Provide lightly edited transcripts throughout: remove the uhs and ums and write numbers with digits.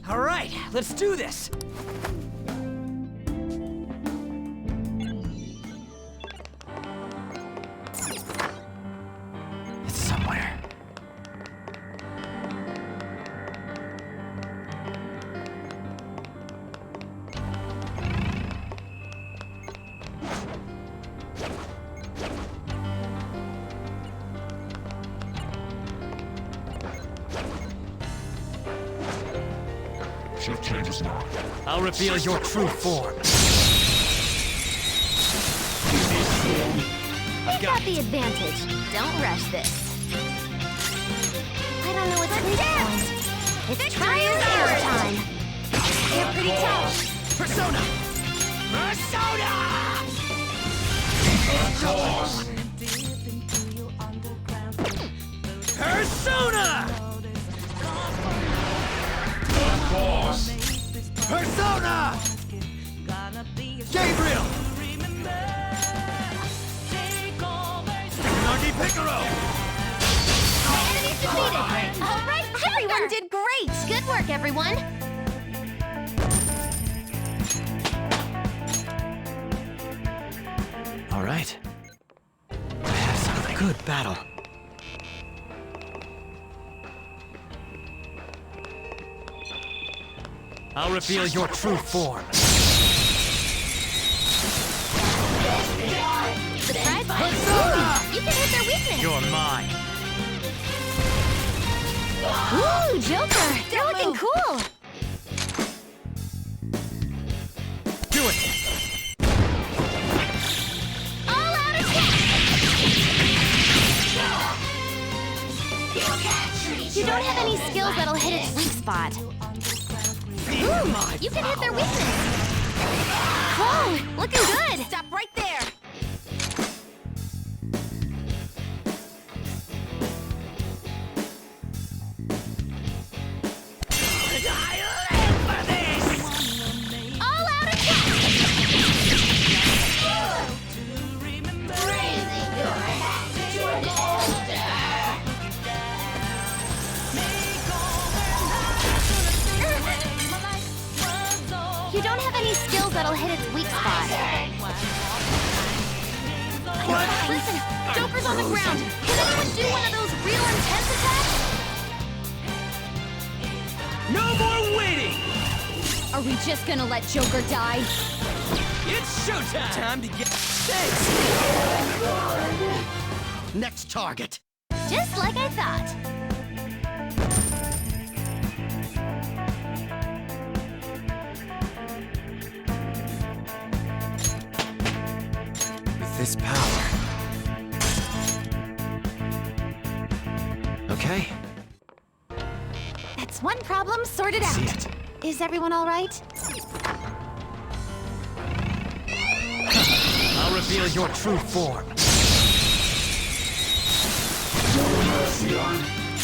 All right, let's do this. It's somewhere. Shift changes now. I'll reveal your true form. You've got the advantage. Don't rush this. I don't know what's next. It's trial and error time. They're pretty tough. Persona! Persona! Persona! Persona! Gabriel! Nagi Piccolo! Enemies defeated. All right, everyone did great. Good work, everyone. All right. I have something. Good battle. I'll reveal your true form. Surprise! Persona! You can hit their weakness. You're mine. Ooh, Joker! They're looking cool. Do it. All out attack! You don't have any skills that'll hit its weak spot. Ooh, you can hit their weakness. Whoa, looking good. Stop right there. All out attack! You don't have any skills that'll hit its weak spot. Listen, Joker's on the ground. Can anyone do one of those real intense attacks? No more waiting! Are we just gonna let Joker die? It's showtime! Time to get... Thanks! Next target. Just like I thought. With this power... Okay. That's one problem sorted out. See it. Is everyone all right? I'll reveal your true form.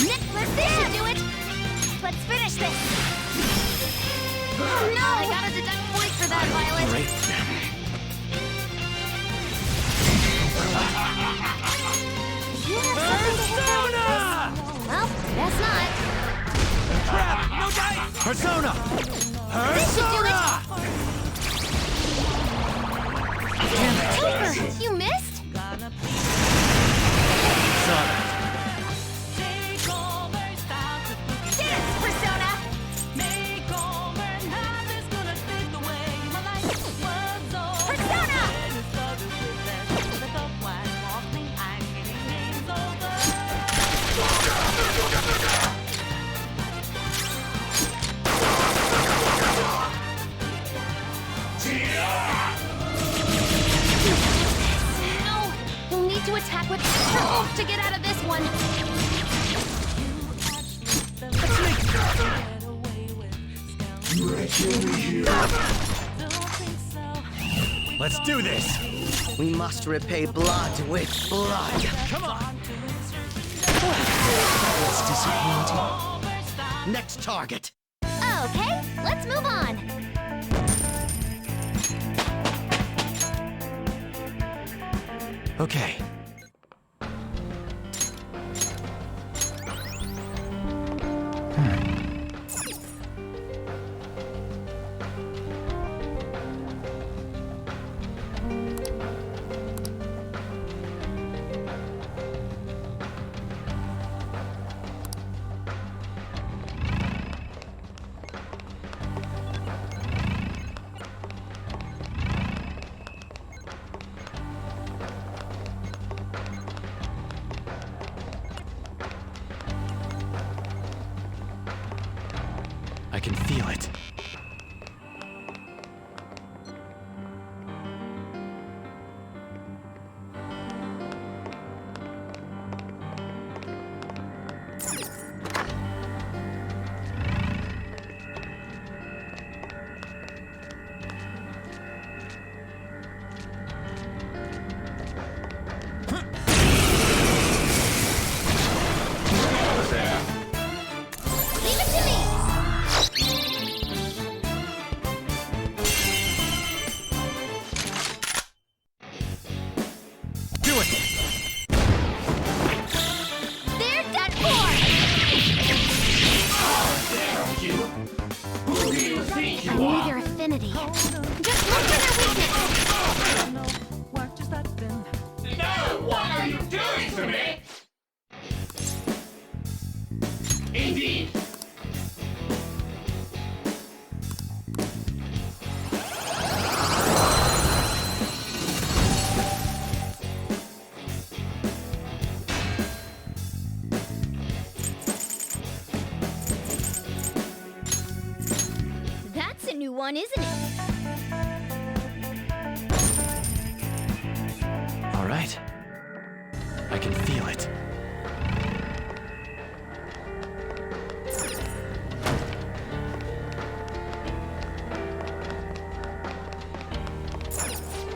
Nick, let's do it! Let's finish this! Oh no! I gotta deduct points for that, Violet! Great. You have something to hit her with this? Well, guess not. Crap! No dice! Persona! This should do it! Joker, you missed? Son. Dance, Persona! Persona! No! You'll need to attack with extra oomph to get out of this one! Let's do this! We must repay blood with blood. Come on! That's disappointing. Next target! Okay, let's move on! Okay. can feel it. Leave it to me! Do it! They're done for! I knew their affinity. Just look at their weakness! What are you doing to me? Indeed. That's a new one, isn't it? All right. I can feel it.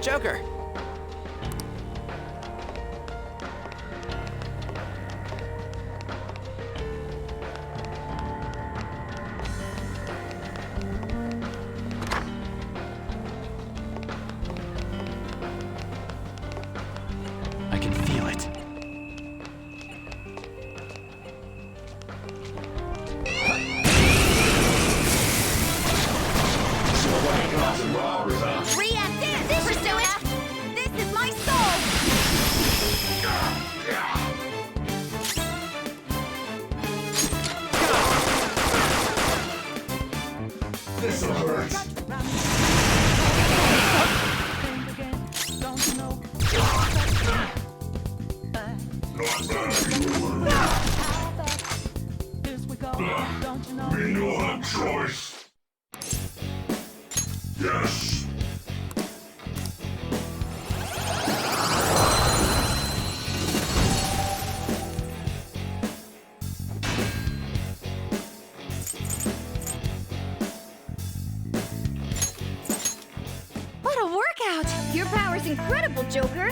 Joker! I can feel it. React this, Persona! This is my soul! This'll hurt. We no have choice. Yes. What a workout! Your power's incredible, Joker!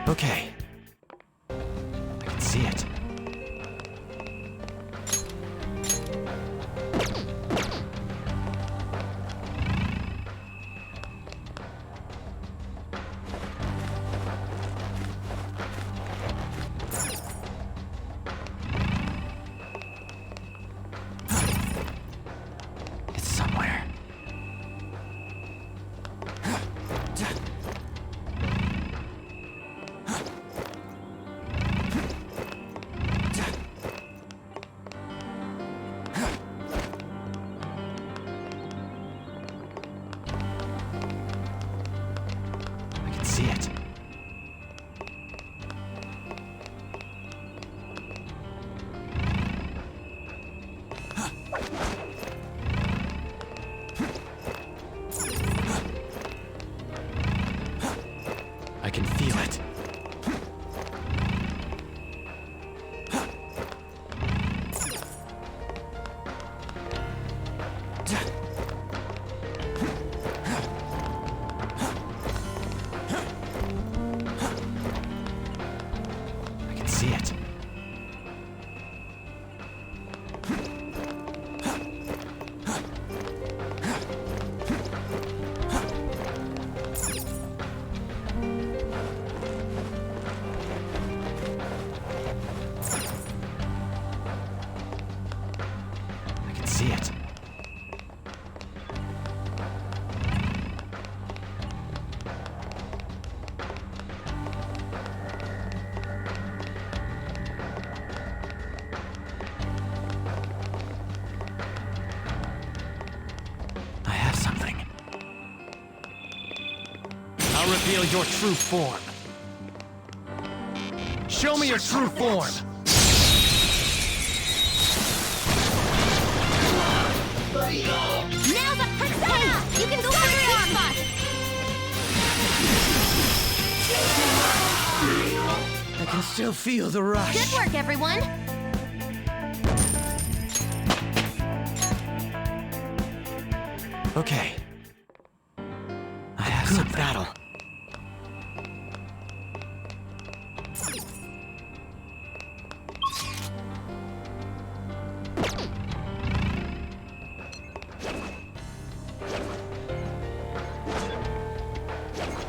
Okay. I can see it. It's somewhere. I can see it. I can feel it. I can see it. I can see it. I have something. I'll reveal your true form. Show me your true form. Now's a Persona! You can go for your weak spot! I can still feel the rush. Good work, everyone! Okay. I have Good something. battle.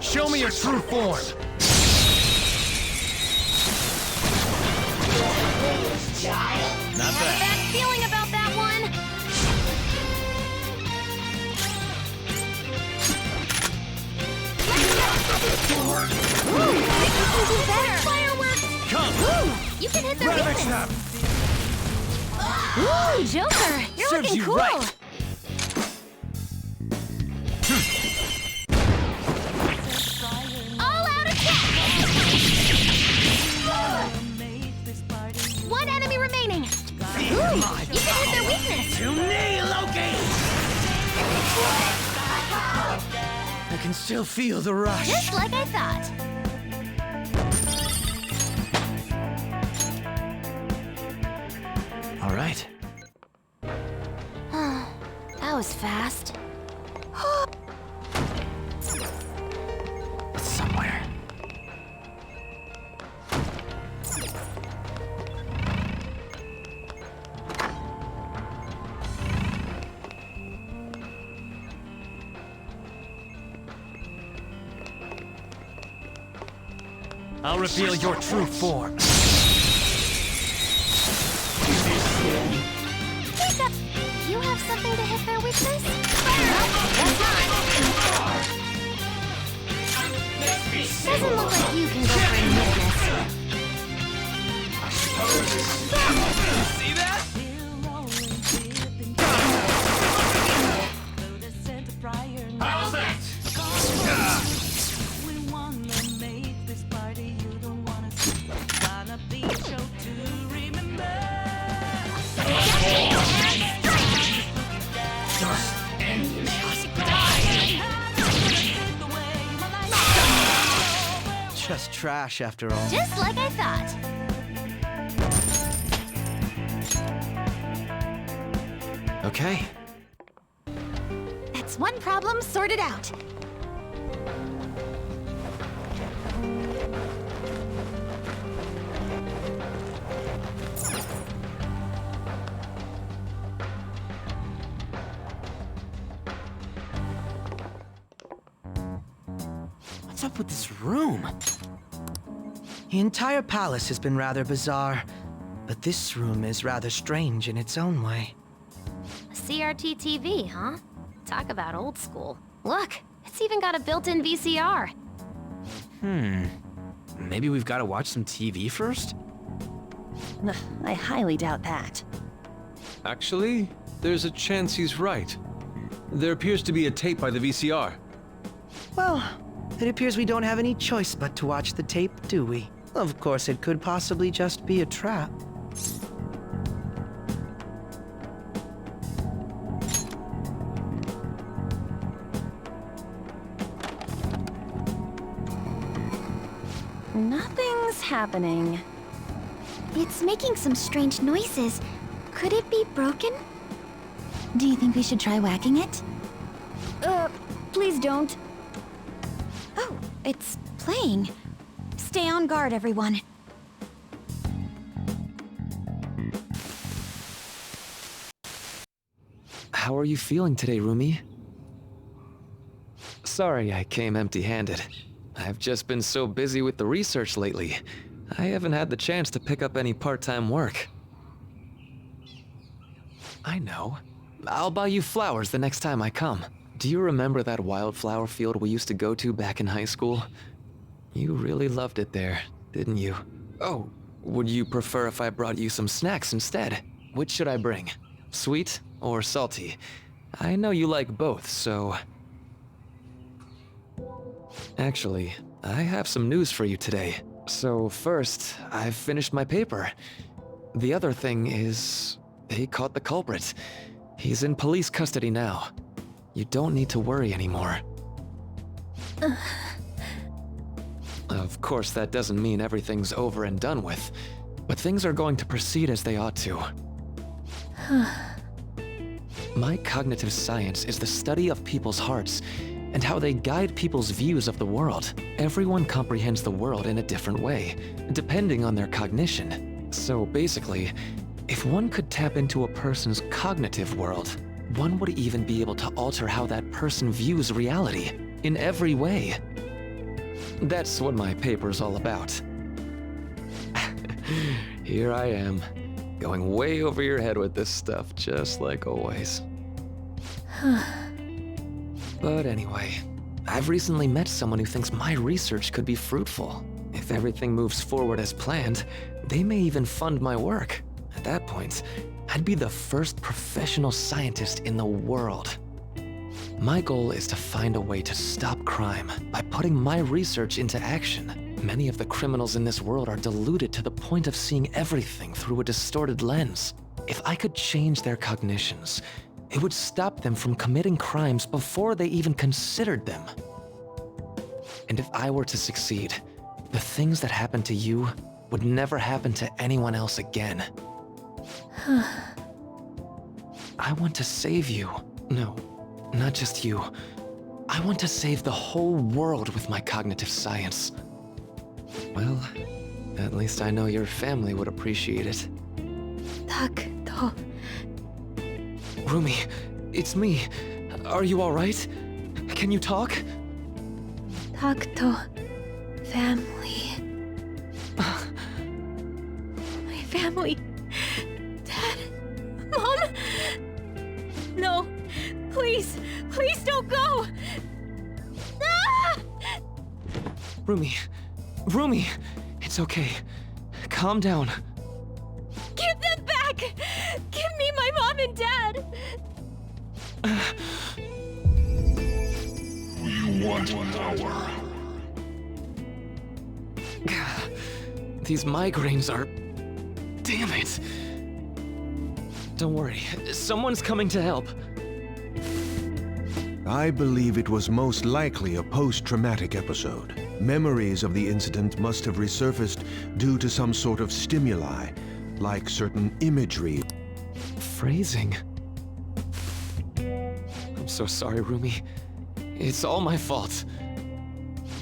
Show me your true form. Not Have a bad. bad feeling about that one. Ooh, you can do better. Fireworks! Come. Ooh, you can hit their Ravage weakness. them. Ooh, Joker, you're Serves looking you cool. right. All out attack! One enemy remaining. Ooh, you can hit their weakness. To me, Loki! I can still feel the rush. Just like I thought. All right. That was fast. It's somewhere. I'll reveal your true form. Jacob, you have something to hit their weakness? That's not. Doesn't look like you can go for any weakness. See that? How's that? Just end it. Just trash after all. Just like I thought. Okay. That's one problem sorted out. What's up with this room? The entire palace has been rather bizarre, but this room is rather strange in its own way. A Crt TV, huh? Talk about old school. Look, it's even got a built-in VCR. Maybe we've got to watch some TV first? I highly doubt that. Actually, there's a chance he's right. There appears to be a tape by the VCR. Well, it appears we don't have any choice but to watch the tape, do we? Of course, it could possibly just be a trap. Nothing's happening. It's making some strange noises. Could it be broken? Do you think we should try whacking it? Please don't. Oh, it's playing. Stay on guard, everyone. How are you feeling today, Rumi? Sorry I came empty-handed. I've just been so busy with the research lately. I haven't had the chance to pick up any part-time work. I know. I'll buy you flowers the next time I come. Do you remember that wildflower field we used to go to back in high school? You really loved it there, didn't you? Oh, would you prefer if I brought you some snacks instead? Which should I bring? Sweet or salty? I know you like both, so... Actually, I have some news for you today. So first, I've finished my paper. The other thing is, they caught the culprit. He's in police custody now. You don't need to worry anymore. Of course, that doesn't mean everything's over and done with, but things are going to proceed as they ought to. My cognitive science is the study of people's hearts and how they guide people's views of the world. Everyone comprehends the world in a different way, depending on their cognition. So basically, if one could tap into a person's cognitive world, one would even be able to alter how that person views reality in every way. That's what my paper's all about. Here I am, going way over your head with this stuff, just like always. But anyway, I've recently met someone who thinks my research could be fruitful. If everything moves forward as planned, they may even fund my work. At that point, I'd be the first professional scientist in the world. My goal is to find a way to stop crime by putting my research into action. Many of the criminals in this world are deluded to the point of seeing everything through a distorted lens. If I could change their cognitions, it would stop them from committing crimes before they even considered them. And if I were to succeed, the things that happened to you would never happen to anyone else again. I want to save you. No, not just you. I want to save the whole world with my cognitive science. Well, at least I know your family would appreciate it. Rumi, it's me. Are you alright? Can you talk? Family. My family. Dad. Mom. No. Please. Please don't go. Ah! Rumi, it's okay. Calm down. Give them back! Give me my mom and dad! You want power. These migraines are... Damn it! Don't worry, someone's coming to help. I believe it was most likely a post-traumatic episode. Memories of the incident must have resurfaced due to some sort of stimuli, like certain imagery. Phrasing? I'm so sorry, Rumi. It's all my fault.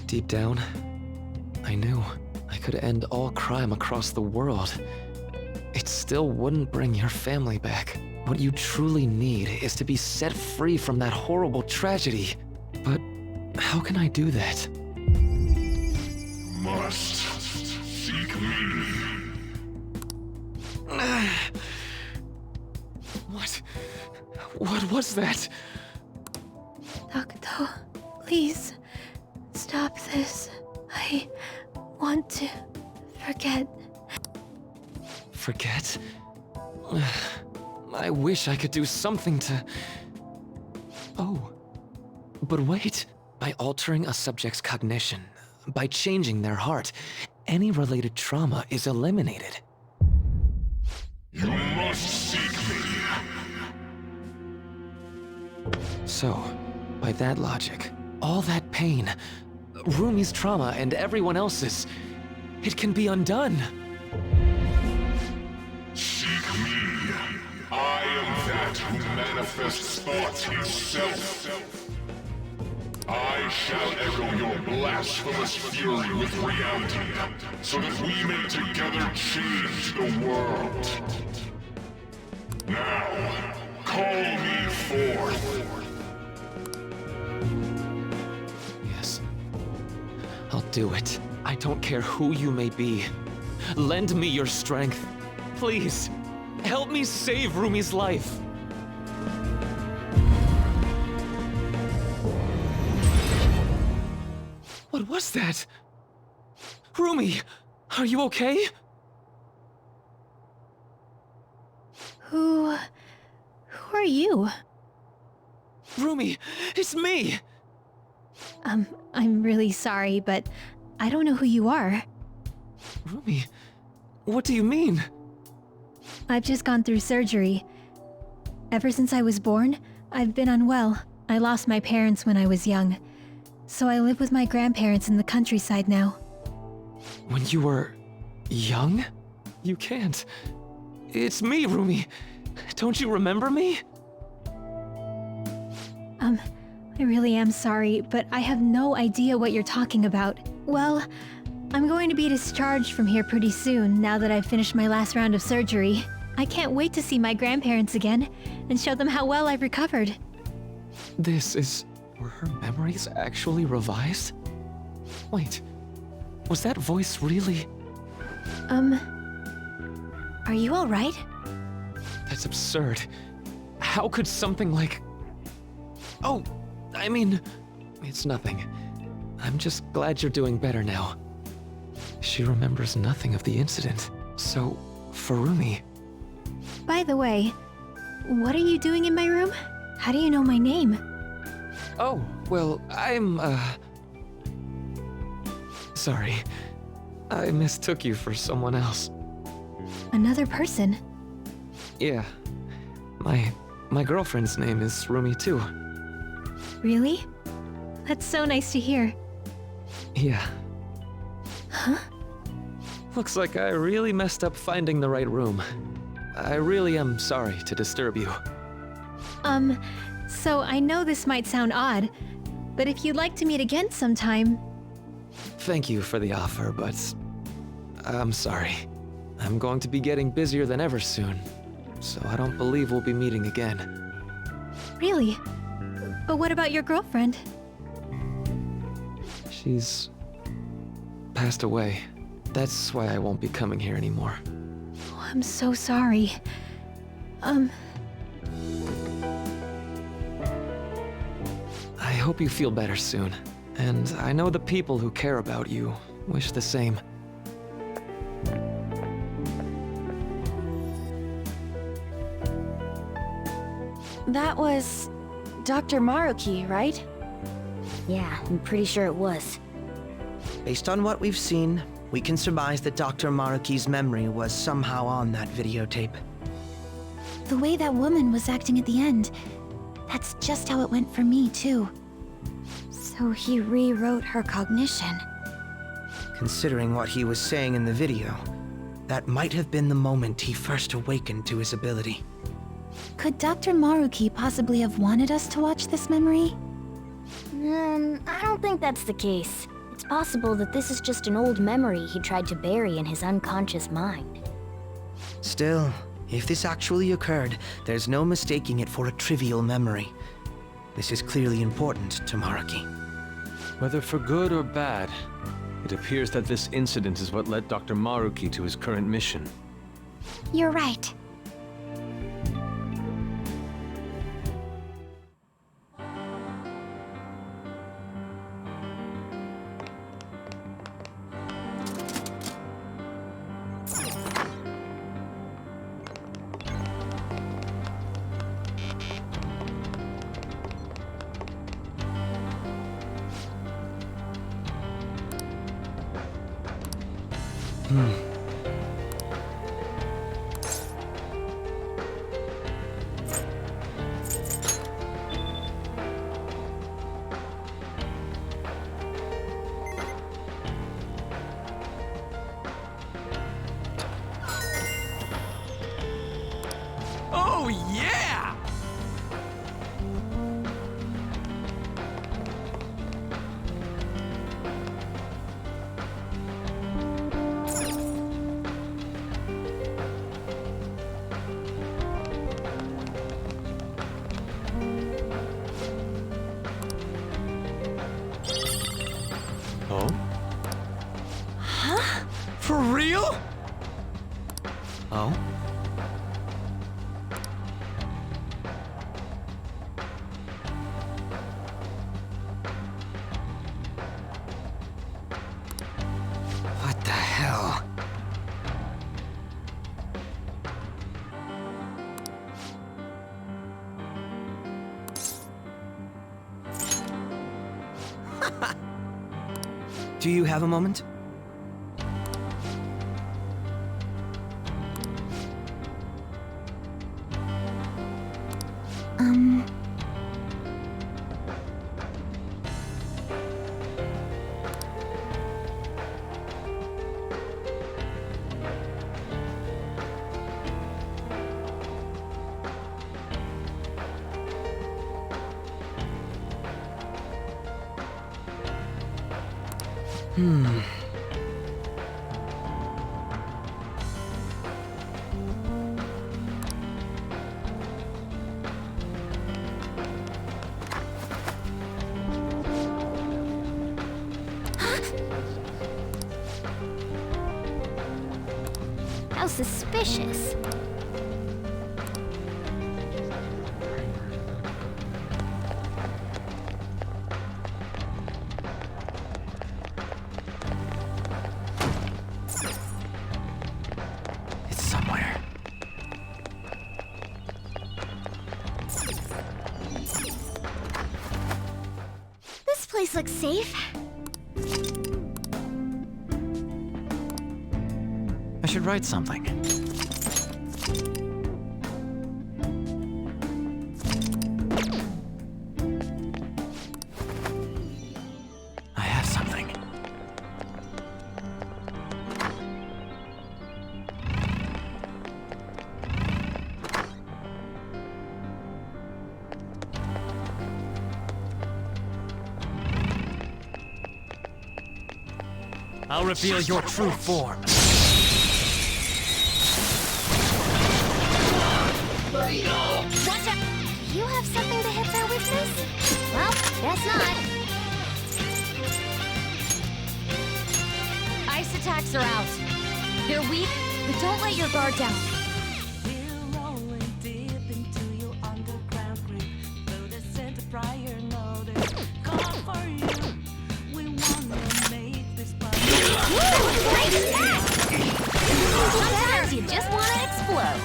Deep down, I knew I could end all crime across the world. It still wouldn't bring your family back. What you truly need is to be set free from that horrible tragedy. But how can I do that? Must seek me. What was that? Takuto, please, stop this. I want to forget. Forget? I wish I could do something to... Oh. But wait. By altering a subject's cognition, by changing their heart, any related trauma is eliminated. You must seek me. So, by that logic, all that pain, Rumi's trauma and everyone else's, it can be undone. Seek me. I am that who manifests thoughts himself. I shall echo your blasphemous fury with reality, so that we may together change the world. Now, call me forth. Yes. I'll do it. I don't care who you may be. Lend me your strength. Please, help me save Rumi's life. What was that? Rumi, are you okay? Who are you? Rumi, it's me! I'm really sorry, but I don't know who you are. Rumi, what do you mean? I've just gone through surgery. Ever since I was born, I've been unwell. I lost my parents when I was young, so I live with my grandparents in the countryside now. When you were young? You can't. It's me, Rumi. Don't you remember me? I really am sorry, but I have no idea what you're talking about. Well, I'm going to be discharged from here pretty soon now that I've finished my last round of surgery. I can't wait to see my grandparents again and show them how well I've recovered. Were her memories actually revised? Wait, was that voice really? Are you alright? That's absurd. How could something like... Oh, I mean, it's nothing. I'm just glad you're doing better now. She remembers nothing of the incident. So, Furumi... By the way, what are you doing in my room? How do you know my name? Oh, well, I'm, sorry. I mistook you for someone else. Another person? Yeah. My girlfriend's name is Rumi too. Really? That's so nice to hear. Yeah. Huh? Looks like I really messed up finding the right room. I really am sorry to disturb you. So I know this might sound odd, but if you'd like to meet again sometime... Thank you for the offer, but I'm sorry. I'm going to be getting busier than ever soon, so I don't believe we'll be meeting again. Really? But what about your girlfriend? She's passed away. That's why I won't be coming here anymore. Oh, I'm so sorry. I hope you feel better soon. And I know the people who care about you wish the same. That was... Dr. Maruki, right? Yeah, I'm pretty sure it was. Based on what we've seen, we can surmise that Dr. Maruki's memory was somehow on that videotape. The way that woman was acting at the end, that's just how it went for me, too. So he rewrote her cognition. Considering what he was saying in the video, that might have been the moment he first awakened to his ability. Could Dr. Maruki possibly have wanted us to watch this memory? I don't think that's the case. It's possible that this is just an old memory he tried to bury in his unconscious mind. Still, if this actually occurred, there's no mistaking it for a trivial memory. This is clearly important to Maruki. Whether for good or bad, it appears that this incident is what led Dr. Maruki to his current mission. You're right. Oh, yeah! Oh? Huh? For real? Oh? What the hell? Do you have a moment? How suspicious. It's somewhere. This place looks safe. I should write something. I have something. I'll reveal your true form. Watch out! Do you have something to hit their weakness? Well, guess not. Ice attacks are out. They're weak, but don't let your guard down. We're rolling deep into your underground grip. Though the center prior notice, come for you. We wanna make this party. Woo! Great attack! Sometimes you just want to explode.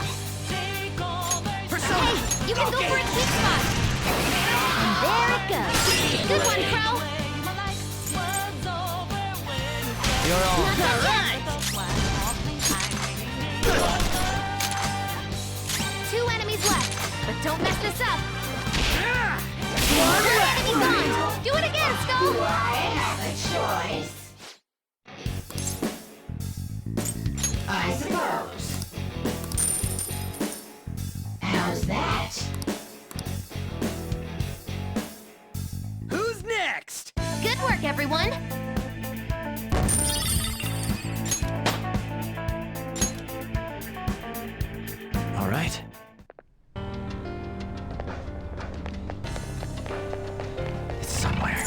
Take over. Hey, you can go for a sweet spot. And there it goes. Good one, Crow. You're all. All right. 2 enemies left, but don't mess this up. One enemy gone. Do it again, Skull. I have a choice. I suppose. How's that? Who's next? Good work, everyone. All right. It's somewhere.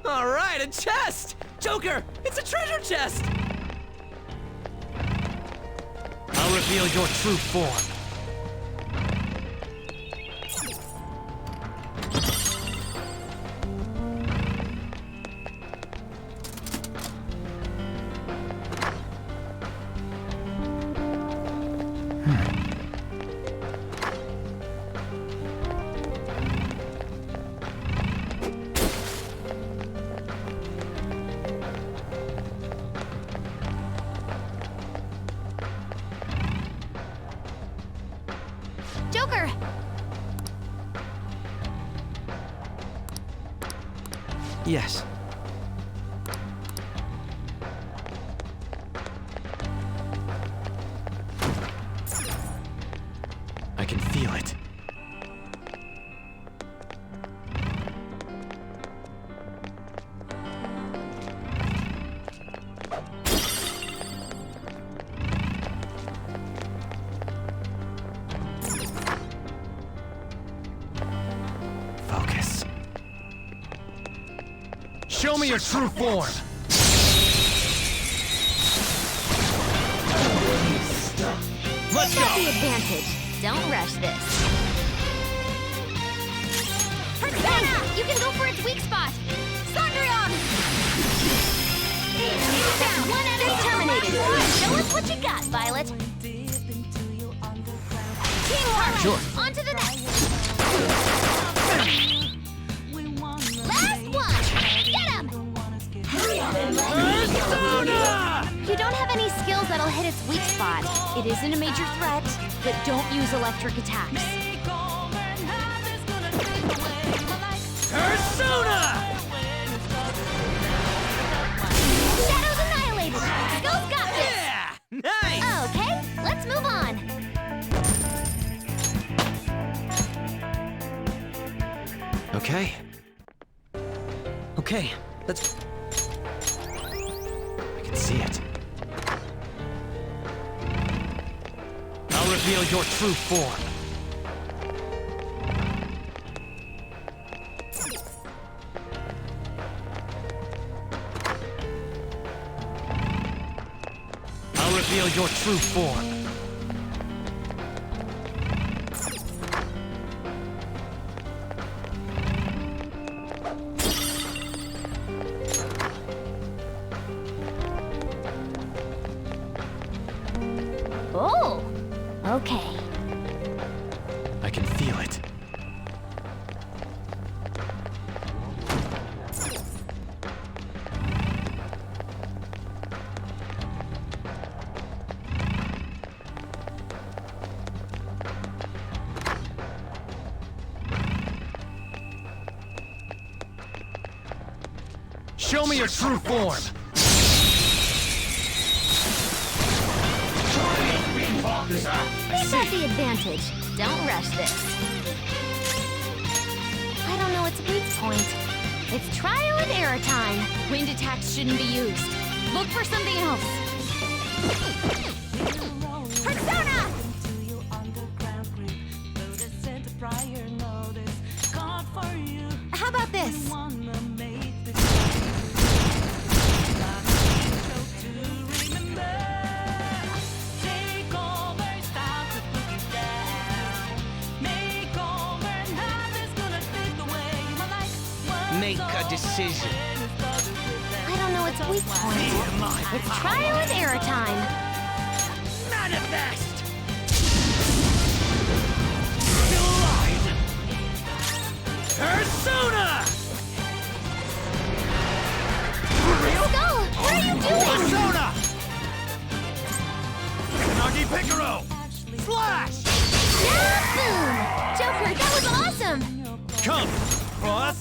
All right, a chest! Joker, it's a treasure chest! I'll reveal your true form. Joker! Yes. I can feel it. Focus. Show me your true form. Let's Got go. the advantage. Don't rush this. Persona! You can go for its weak spot. Cendrillon! Down. One enemy terminated. Show us what you got, Violet. Teamwork! Sure. On to the next. Last one! Get him! Persona! You don't have any skills that'll hit its weak spot. It isn't a major threat, but don't use electric attacks. Persona! Shadows annihilated! Skull's got this! Yeah! Nice! Okay, let's move on. Okay. Okay, let's... I can see it. I'll reveal your true form. I'll reveal your true form. Oh, okay. I can feel it. Show me your true form! We've got the advantage. Don't rush this. I don't know its weak point. It's trial and error time. Wind attacks shouldn't be used. Look for something else. Persona! How about this? Make a decision. I don't know its weak point. It's trial and error time. Manifest! Divine! Persona! Skull, what are you doing? Persona! Nagi Picaro! Flash! Yeah, boom! Joker, that was awesome! Come! Cross!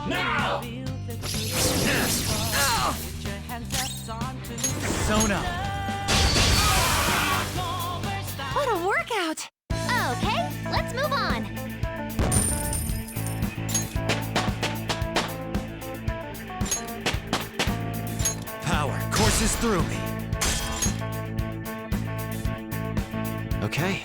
Now! Persona! What a workout! Okay, let's move on. Power courses through me. Okay.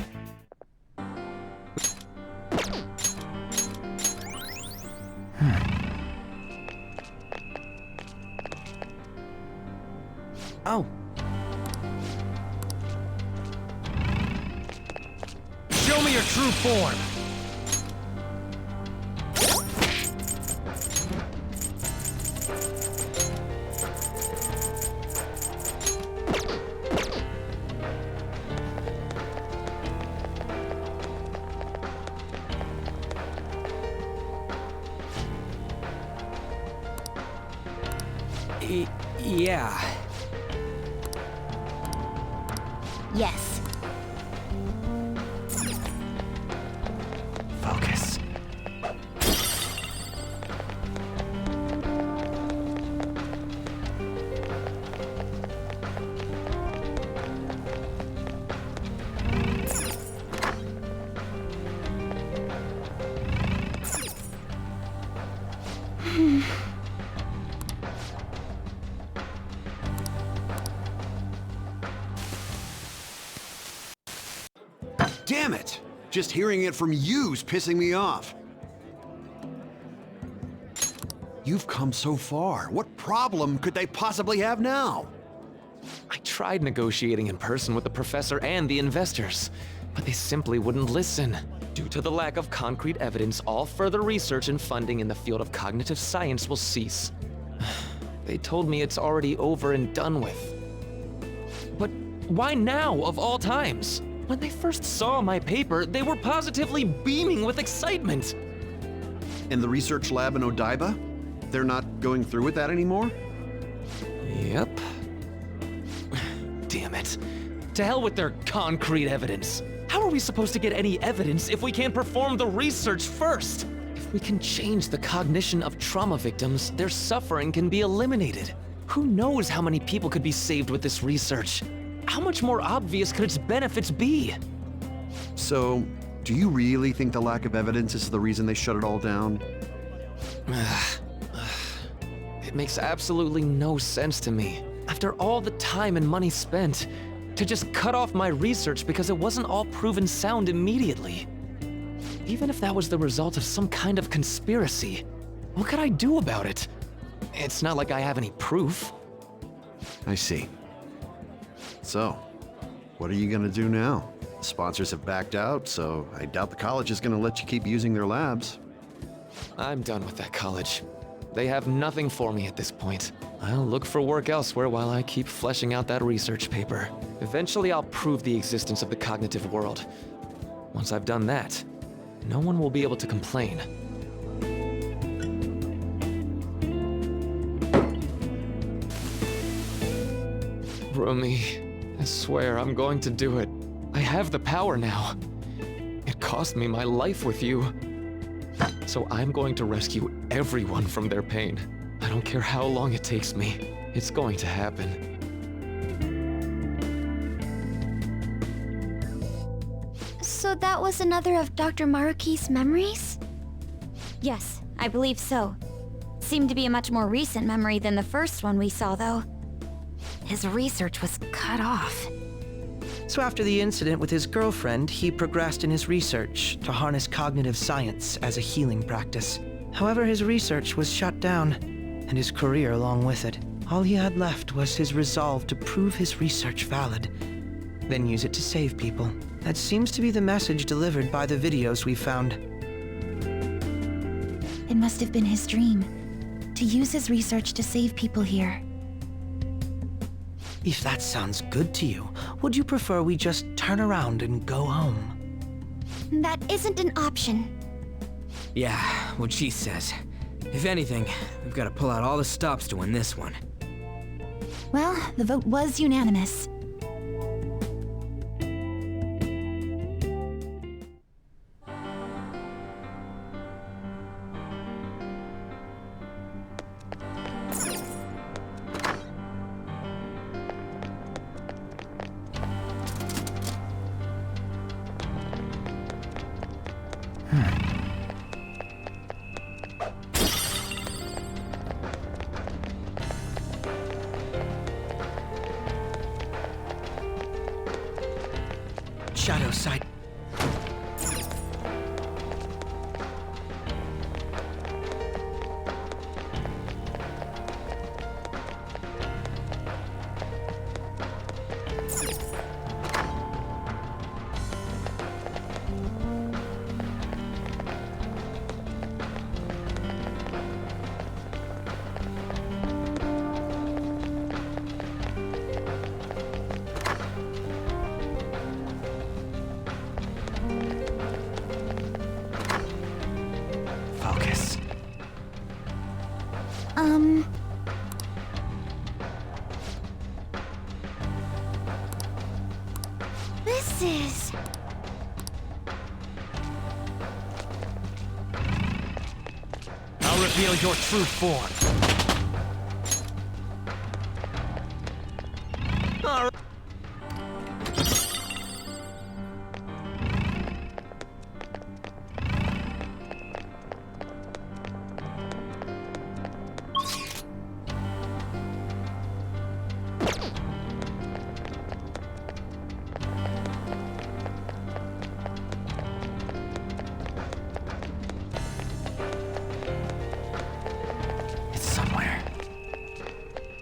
Oh. Show me your true form. Yeah. Yes. Focus. Damn it! Just hearing it from you's pissing me off. You've come so far. What problem could they possibly have now? I tried negotiating in person with the professor and the investors, but they simply wouldn't listen. Due to the lack of concrete evidence, all further research and funding in the field of cognitive science will cease. They told me it's already over and done with. But why now, of all times? When they first saw my paper, they were positively beaming with excitement. And the research lab in Odaiba? They're not going through with that anymore? Yep. Damn it. To hell with their concrete evidence. How are we supposed to get any evidence if we can't perform the research first? If we can change the cognition of trauma victims, their suffering can be eliminated. Who knows how many people could be saved with this research? How much more obvious could its benefits be? So, Do you really think the lack of evidence is the reason they shut it all down? It makes absolutely no sense to me. After all the time and money spent, to just cut off my research because it wasn't all proven sound immediately. Even if that was the result of some kind of conspiracy, what could I do about it? It's not like I have any proof. I see. So, what are you gonna do now? The sponsors have backed out, so I doubt the college is gonna let you keep using their labs. I'm done with that college. They have nothing for me at this point. I'll look for work elsewhere while I keep fleshing out that research paper. Eventually I'll prove the existence of the cognitive world. Once I've done that, no one will be able to complain. Rumi, I swear I'm going to do it. I have the power now. It cost me my life with you. So I'm going to rescue everyone from their pain. I don't care how long it takes me. It's going to happen. So that was another of Dr. Maruki's memories? Yes, I believe so. Seemed to be a much more recent memory than the first one we saw, though. His research was cut off. So after the incident with his girlfriend, he progressed in his research to harness cognitive science as a healing practice. However, his research was shut down, and his career along with it. All he had left was his resolve to prove his research valid, then use it to save people. That seems to be the message delivered by the videos we found. It must have been his dream, to use his research to save people here. If that sounds good to you, would you prefer we just turn around and go home? That isn't an option. Yeah, what she says. If anything, we've got to pull out all the stops to win this one. Well, the vote was unanimous. Shadow side. Focus. This is... I'll reveal your true form. It's somewhere.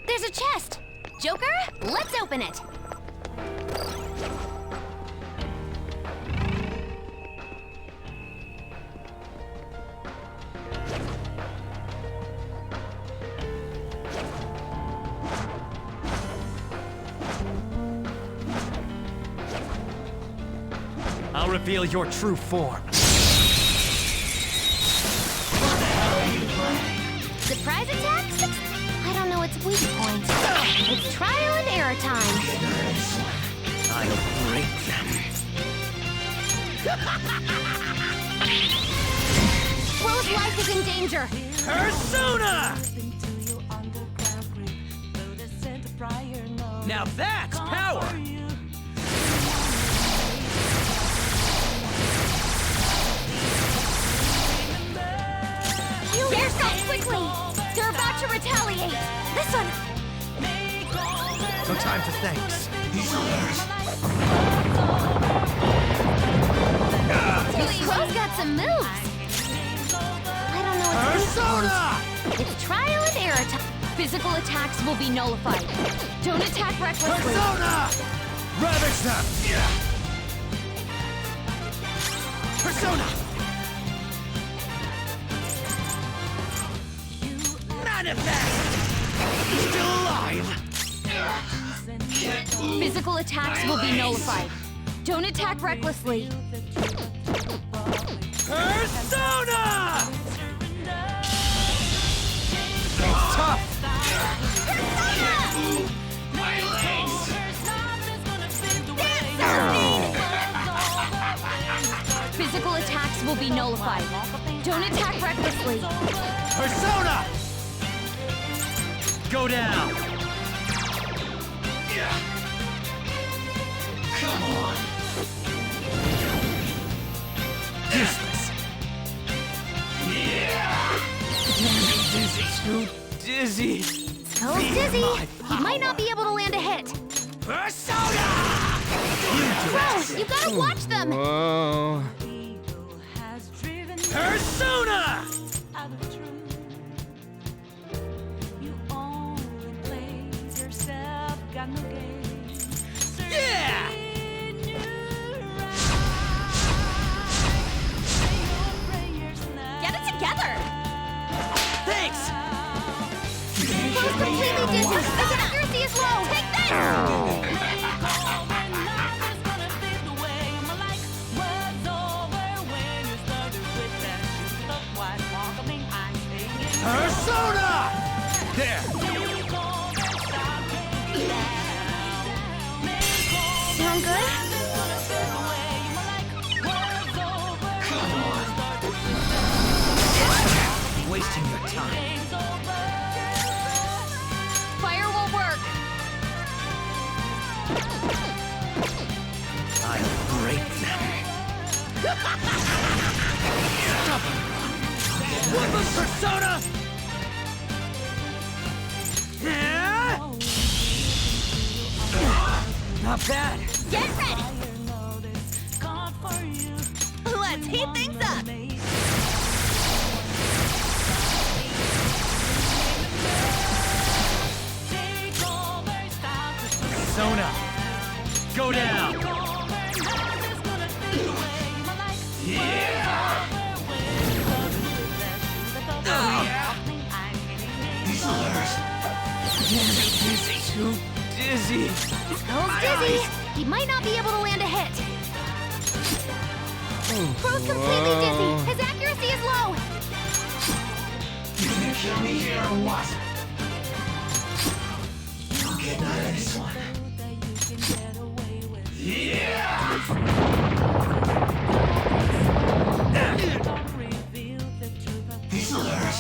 There's a chest! Joker, let's open it! I'll reveal your true form. Surprise attacks? I don't know its weak point. It's trial and error time. I'll break them. Rose life is in danger. Persona! Now that's power! They're about to retaliate! Listen! No time for thanks. Crow's got some moves! I don't know what to do. Persona! It's trial and error time. Physical attacks will be nullified. Don't attack recklessly. Persona! Ravage them! Persona! Manifest! Still alive! Physical attacks will be nullified. Don't attack recklessly. Persona! It's tough! My legs! Physical attacks will be nullified. Don't attack recklessly. Persona! Go down! Come on. Useless! Too dizzy. Skull's dizzy. He might not be able to land a hit. Persona! Crow, you gotta watch them! Whoa. Persona! Yeah! Get it together! Thanks! Crow's completely dizzy. His accuracy is low. Take this! Persona! There! Sound good? Wasting your time. Fire will work. I'll break them. Woodland Persona! Not bad. Get ready! Let's heat things up! Persona! Go down! Too dizzy. Skull's dizzy. He might not be able to land a hit. Crow's completely dizzy. His accuracy is low. You gonna kill me here or what? You'll get out of this one. This'll hurt.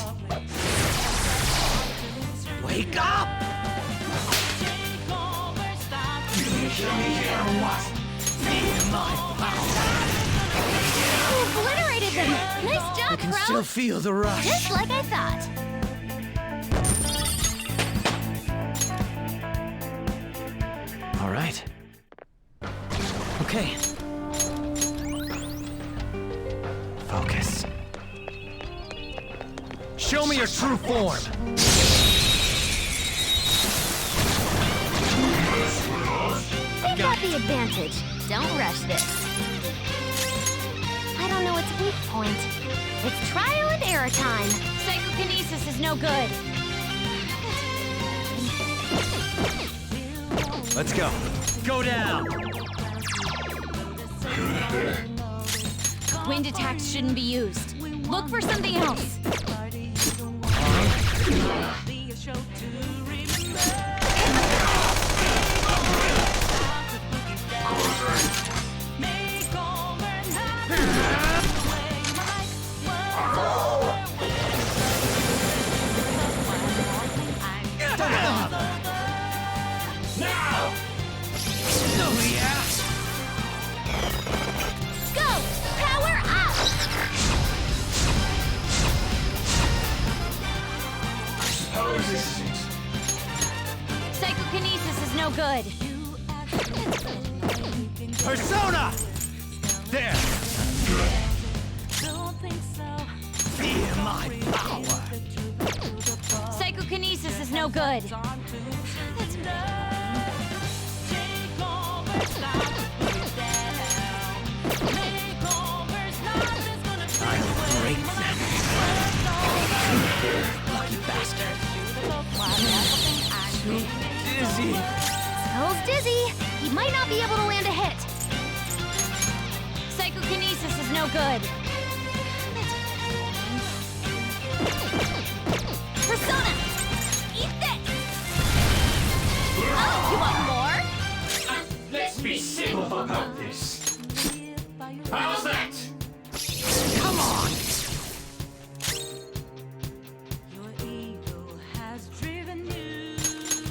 Wake up! You gonna kill me here or what? Feel my power! You obliterated them. Nice job, I can Crow. still feel the rush. Just like I thought. All right. Okay. Focus. Show me your true form. They've got the advantage. Don't rush this. I don't know its weak point. It's trial and error time. Psychokinesis is no good. Let's go. Go down. Wind attacks shouldn't be used. Look for something else. Go! Power up! Psychokinesis is no good. Persona! There! Don't think so. Feel my power! Psychokinesis is no good. I'll break them. Lucky bastard. Dizzy. Smells dizzy. He might not be able to land a hit. Psychokinesis is no good. Persona! Eat this! Oh, you want more? Let's be civil about this. How's that? Come on!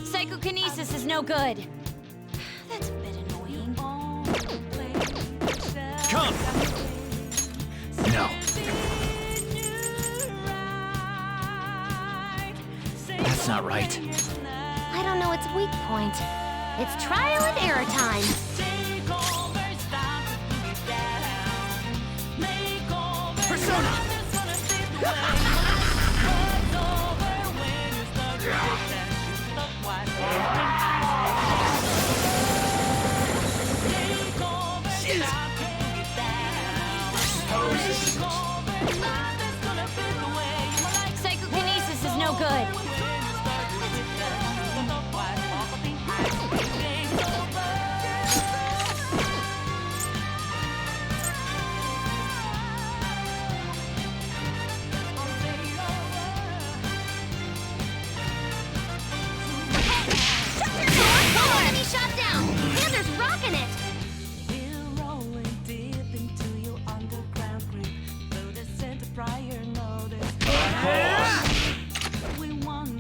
Psychokinesis is no good. That's a bit annoying. Come! No. That's not right. I don't know its weak point. It's trial and error time. Persona! Psychokinesis is no good. Enemy shot down! Panther's rocking it!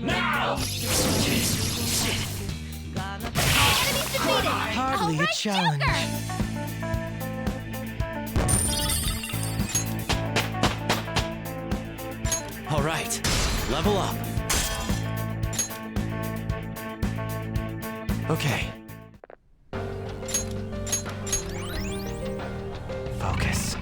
Now! Enemy's defeated! Hardly a challenge. All right, level up. Okay. Focus.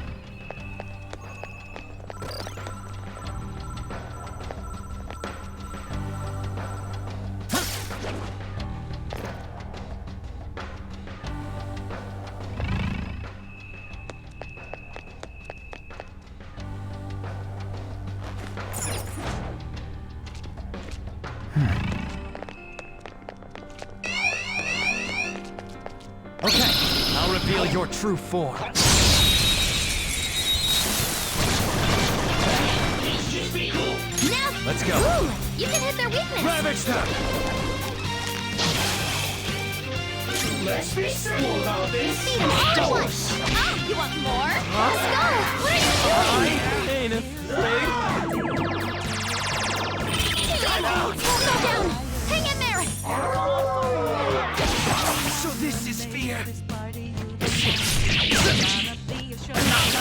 Okay, I'll reveal your true form. Now, Let's go. Ooh, you can hit their weakness. Ravage them! Let's be simple about this. Beat 'em all at once. Oh, you want more? Let's go. What are you doing? Ain't afraid. Go down. Hang in there. So this is fear.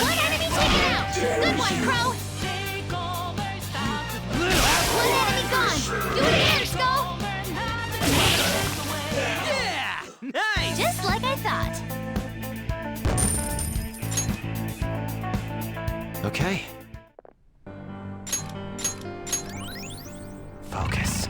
One enemy taken out. Good one, Crow. One enemy gone. Do it again, Skull. Yeah! Nice! Just like I thought. Okay. Focus.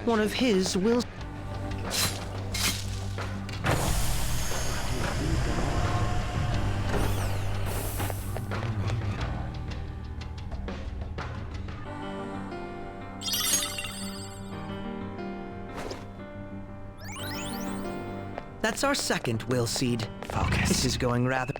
one of his will... That's our second will seed. Focus. This is going rather...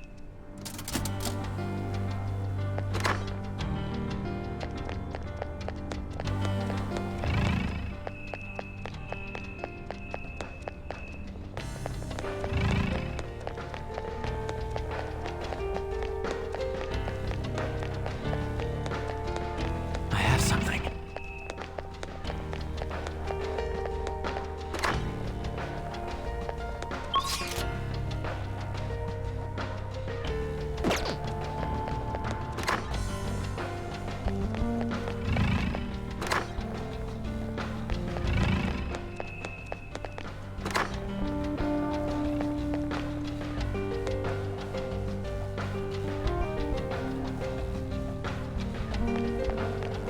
I have something.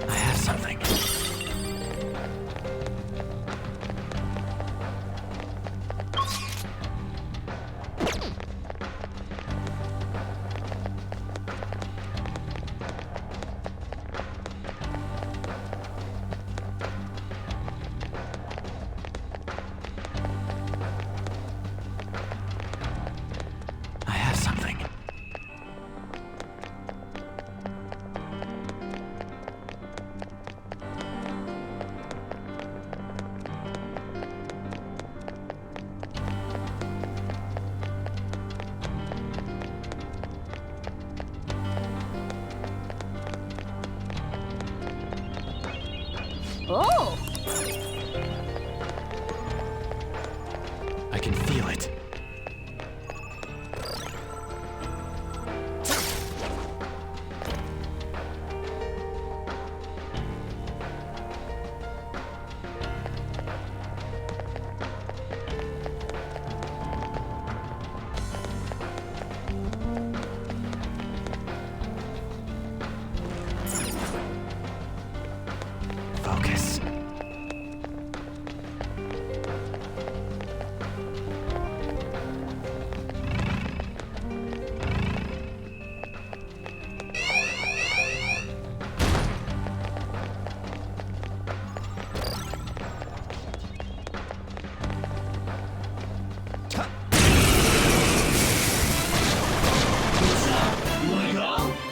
I have something. I have something. Oh! I can feel it. Focus.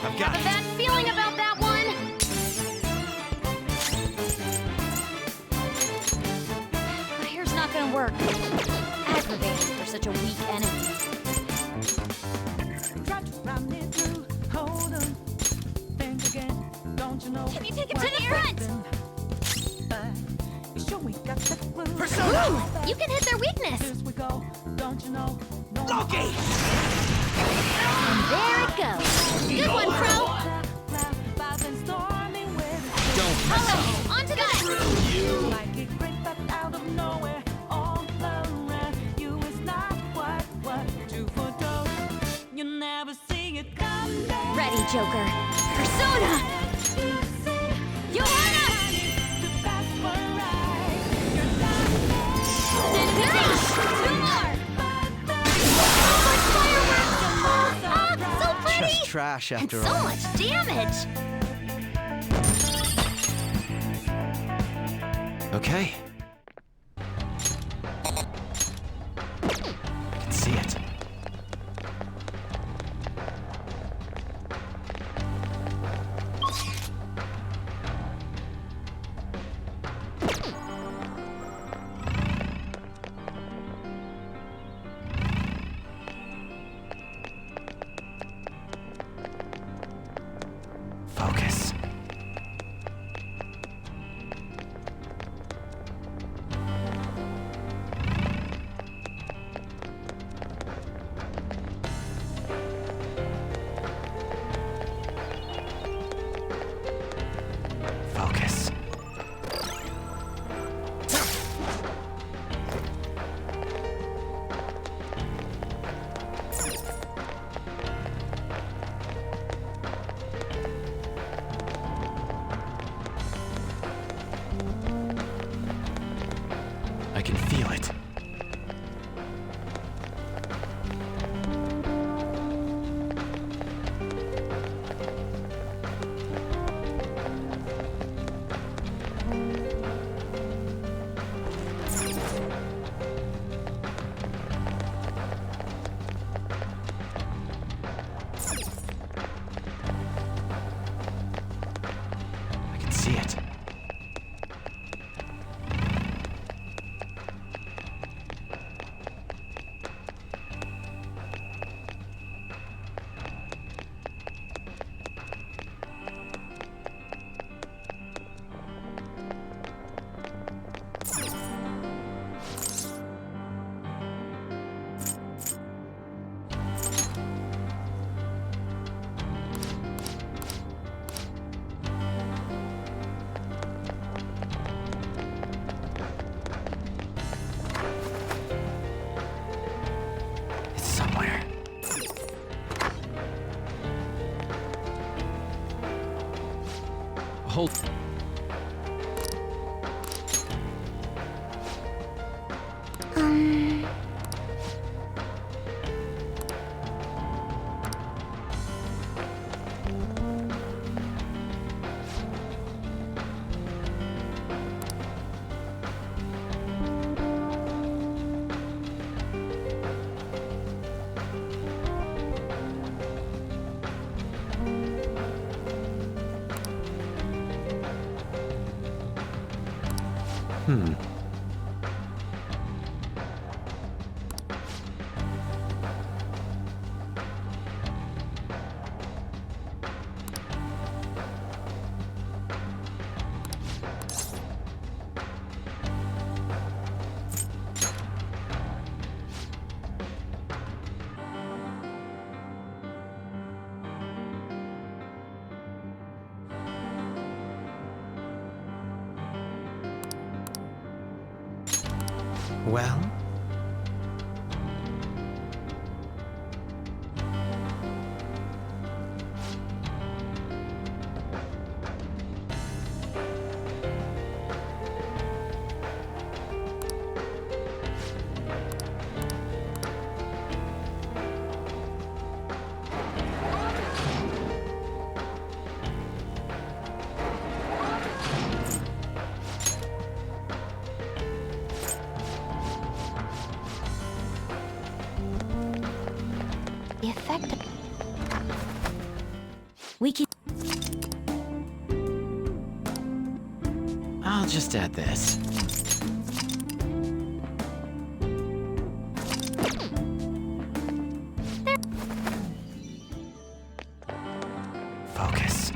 I've got Have a it. bad feeling about that one! My hair's not gonna work. Aggravating for such a weak enemy. Try to run me through, hold on. Think again, don't you know? Can you take it to the front? You sure we got that clue? Ooh, you can hit their weakness! Here we go, don't you know? No Loki! And there it goes. Good one, Pro! Don't Alright, on to the next! Like a great but out of nowhere, all around you is not what you foretold. You never see it come back. Ready, Joker. Persona! Johanna! Nice! Two more! Ah, so pretty! Just trash And after so all. much damage! Okay. I can see it. Focus. I can feel it. I can see it. It's somewhere. Hold. Well? The effect of... We can... I'll just add this. Focus.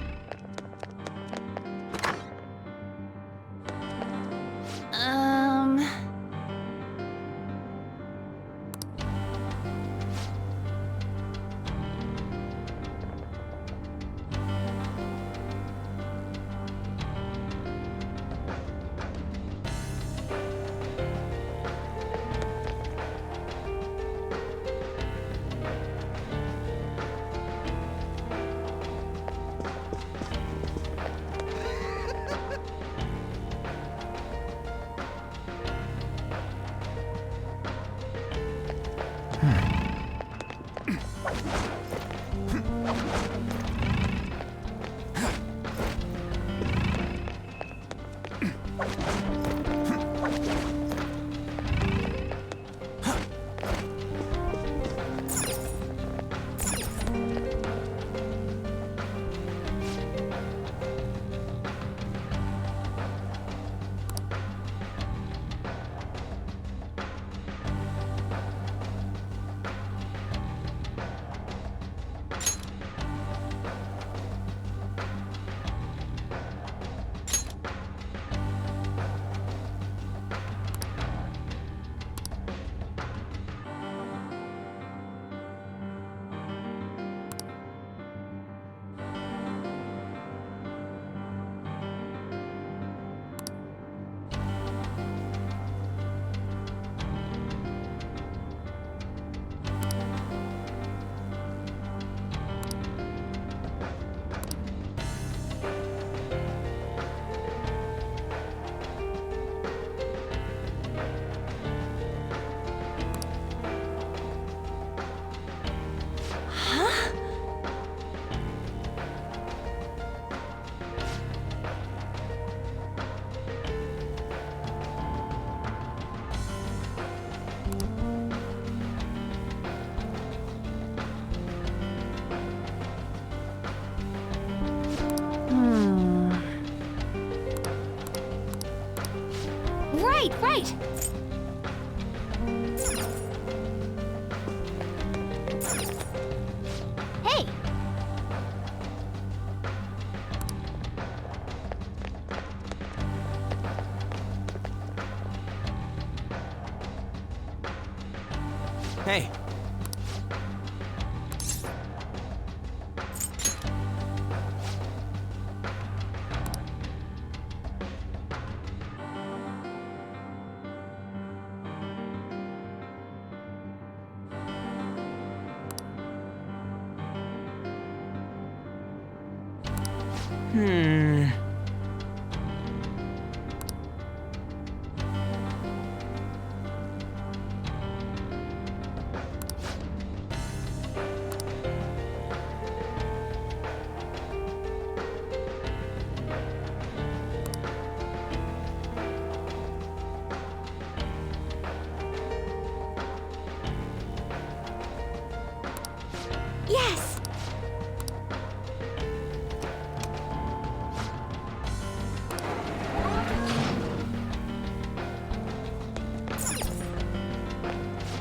right! Hey! Hey. Yes!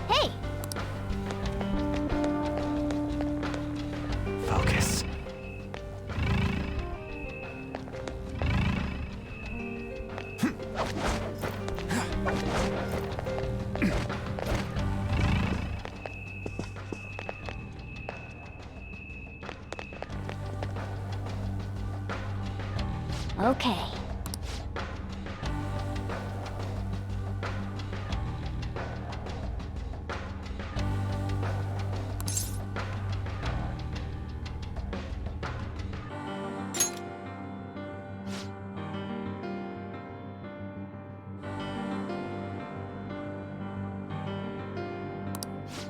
Hey! Focus. Okay.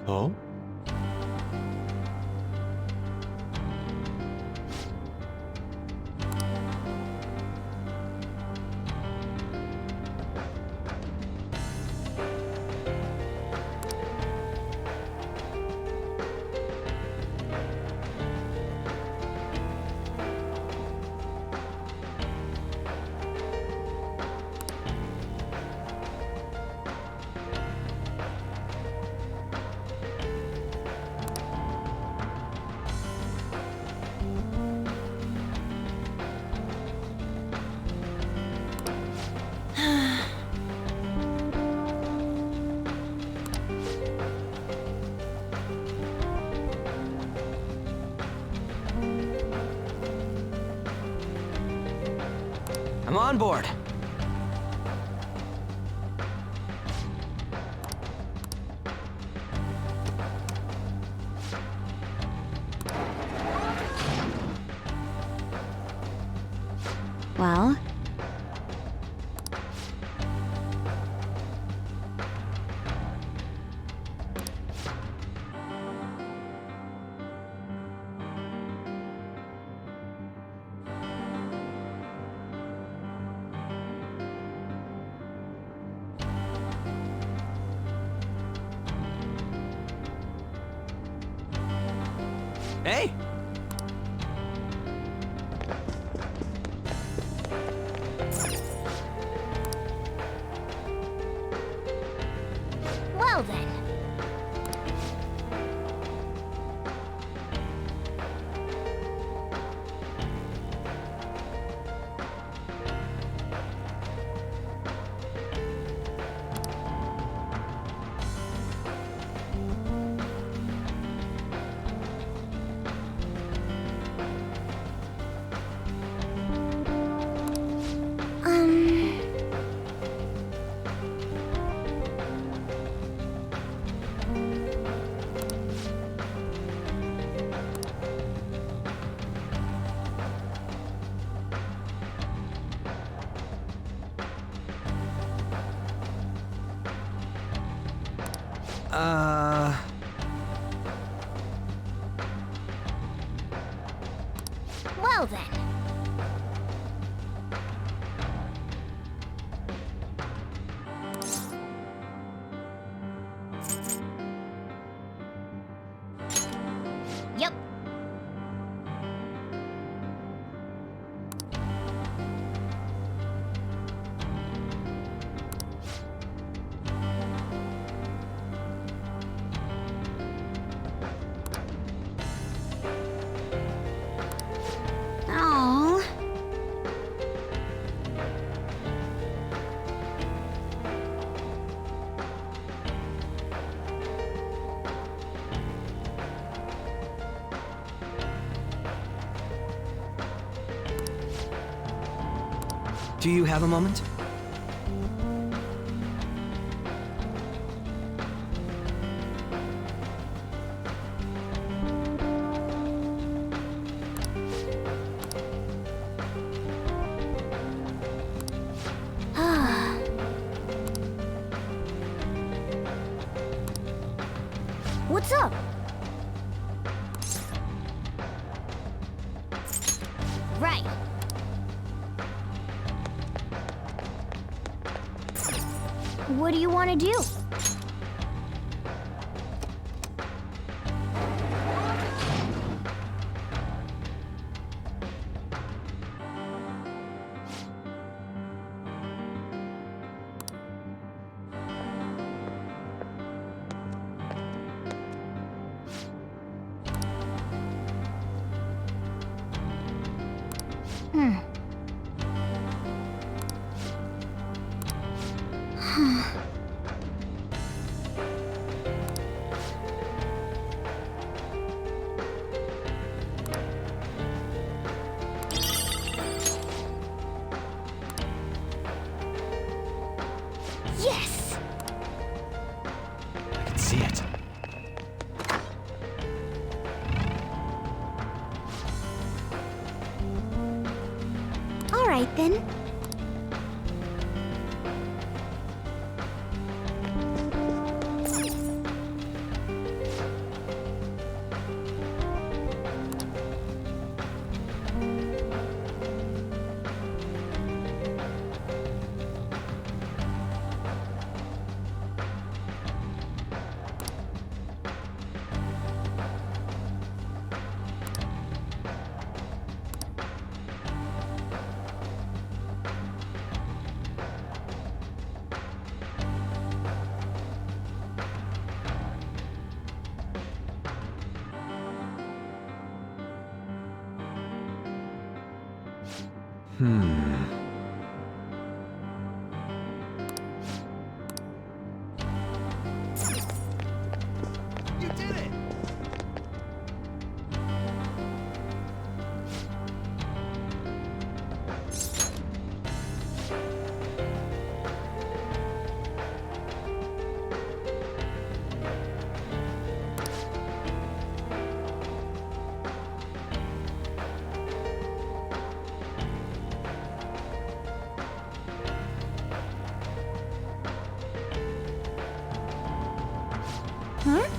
Oh? I'm on board. Well? Hey! Well then. Well then. Yep. Do you have a moment? What's up? Right. What do you want to do? Yes! I can see it. All right then. You did it! Huh?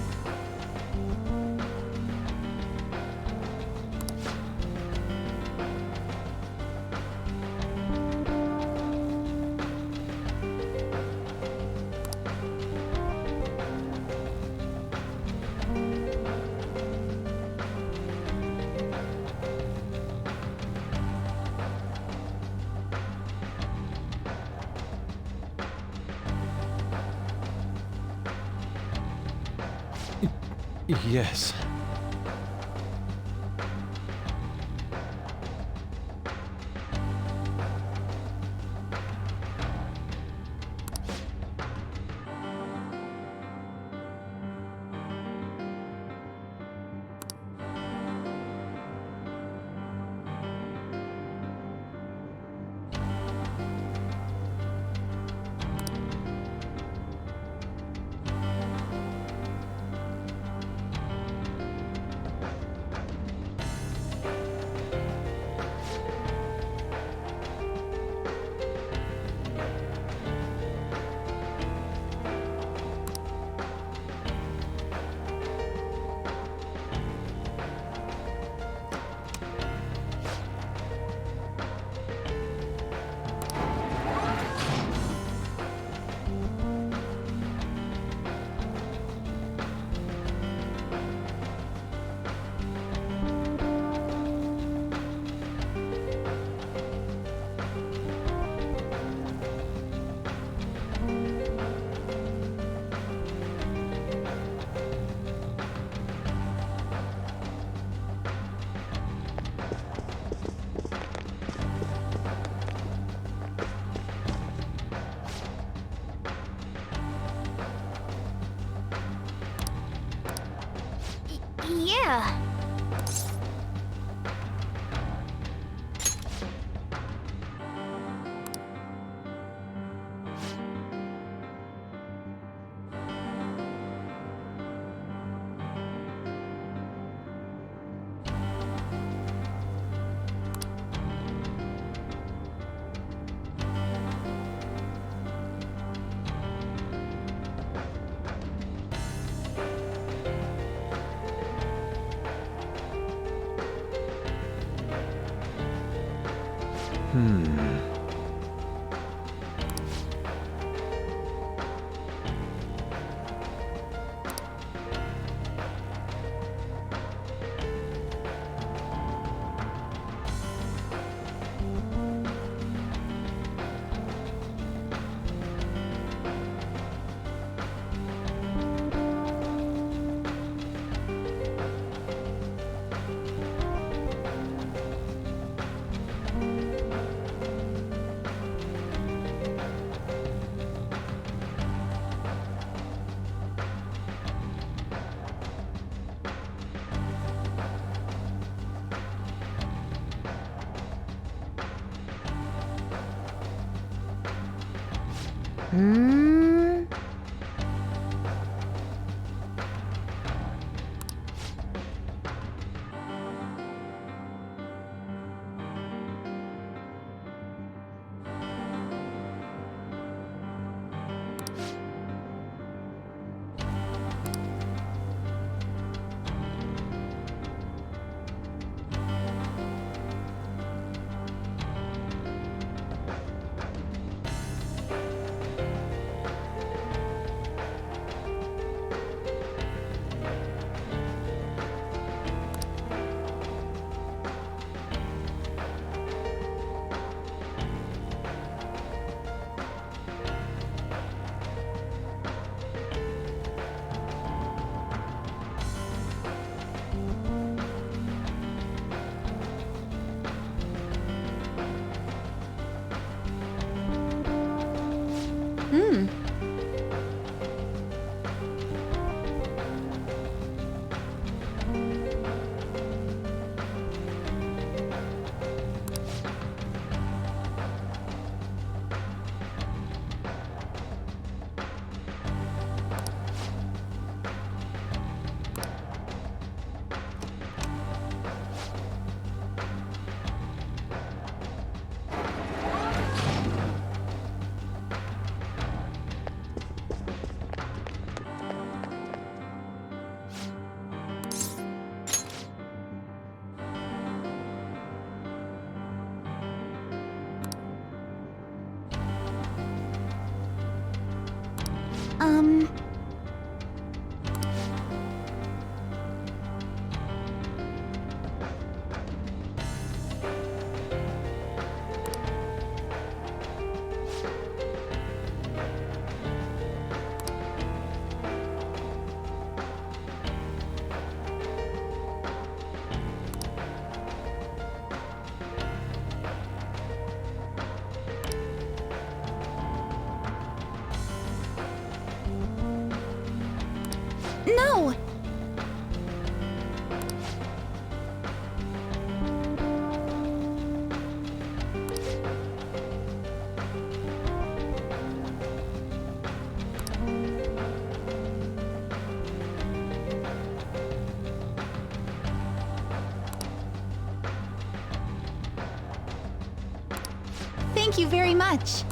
Yes. Yeah. No! Thank you very much.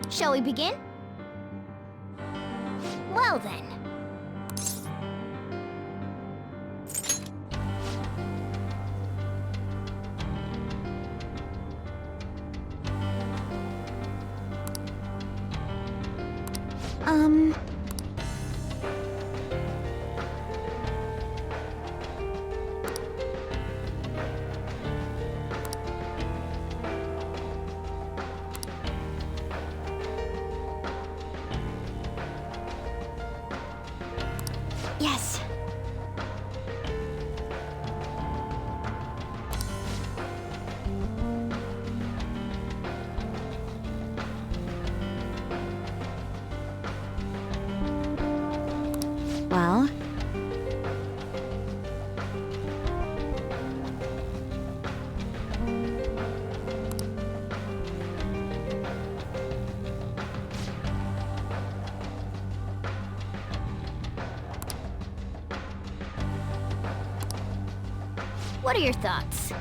Shall we begin? Well then. Yes. Well. What are your thoughts?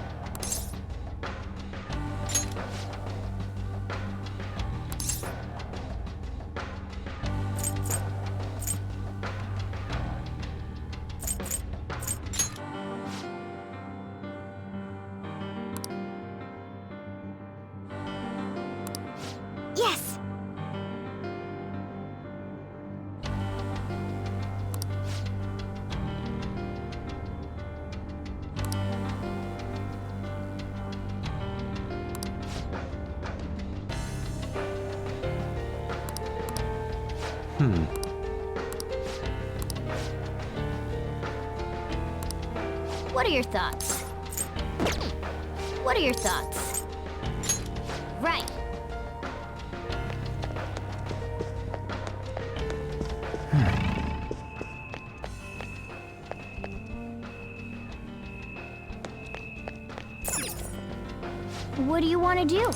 What are your thoughts? What are your thoughts? Right. What do you want to do?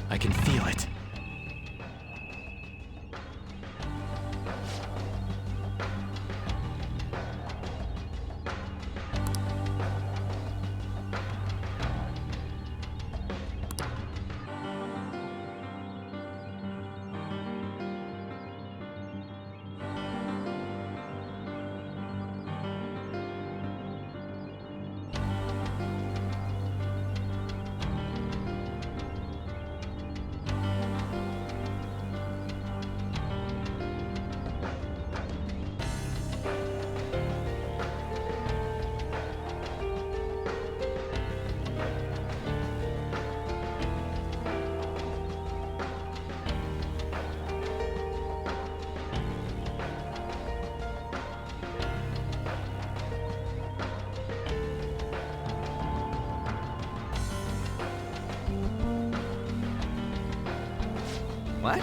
I can feel it. What?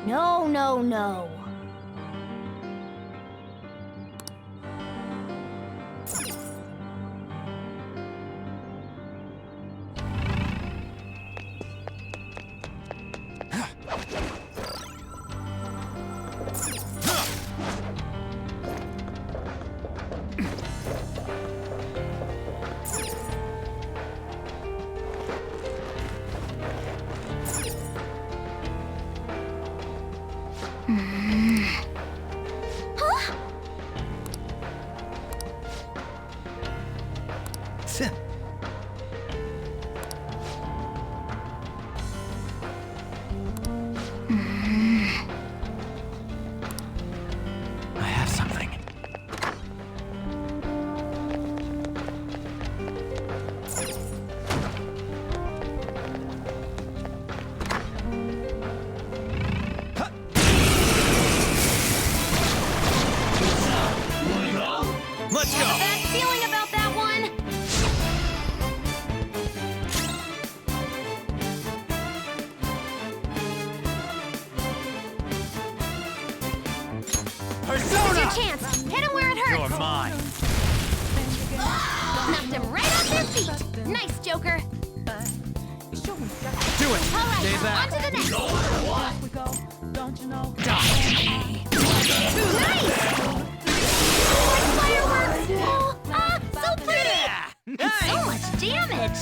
No, no, no. I have something. your chance. Hit him where it hurts. You're mine. Knocked him right off their feet. Nice, Joker. Do it. All right, Stay back. on to the next. Nice. Fireworks. Oh, so pretty. And so much damage.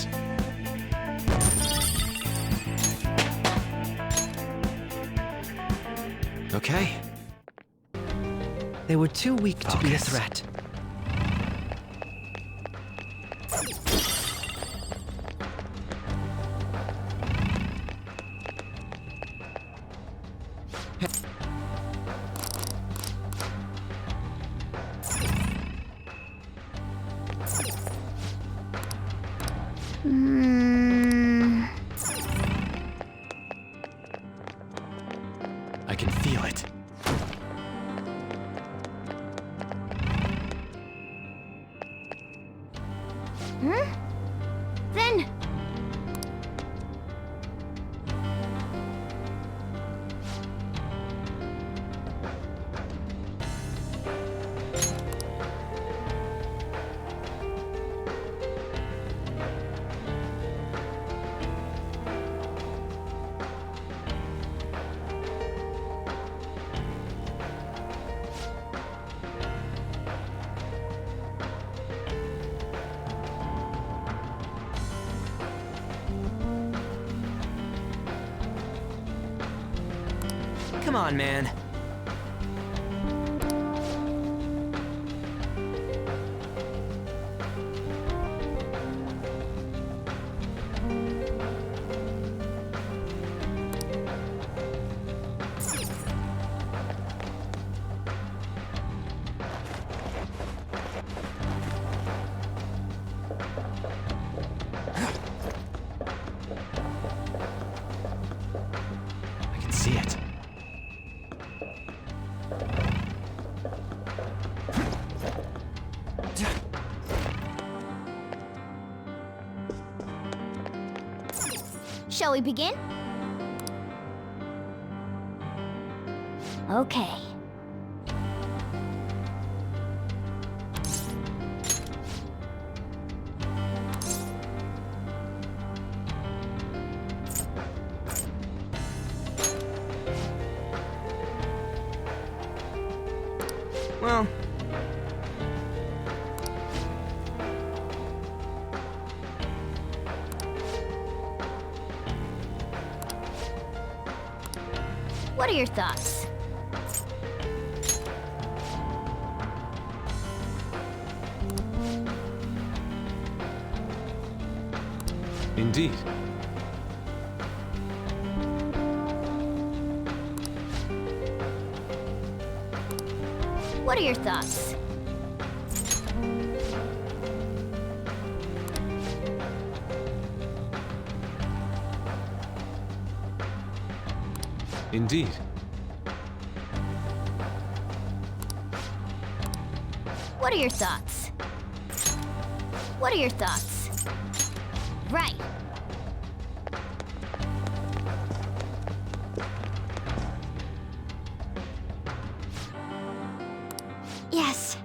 Okay. They were too weak to be a threat. I can feel it. Then. Come on, man. I can see it. Shall we begin? Okay. Well, What are your thoughts? Indeed. What are your thoughts? Indeed. What are your thoughts? What are your thoughts? Right. Yes.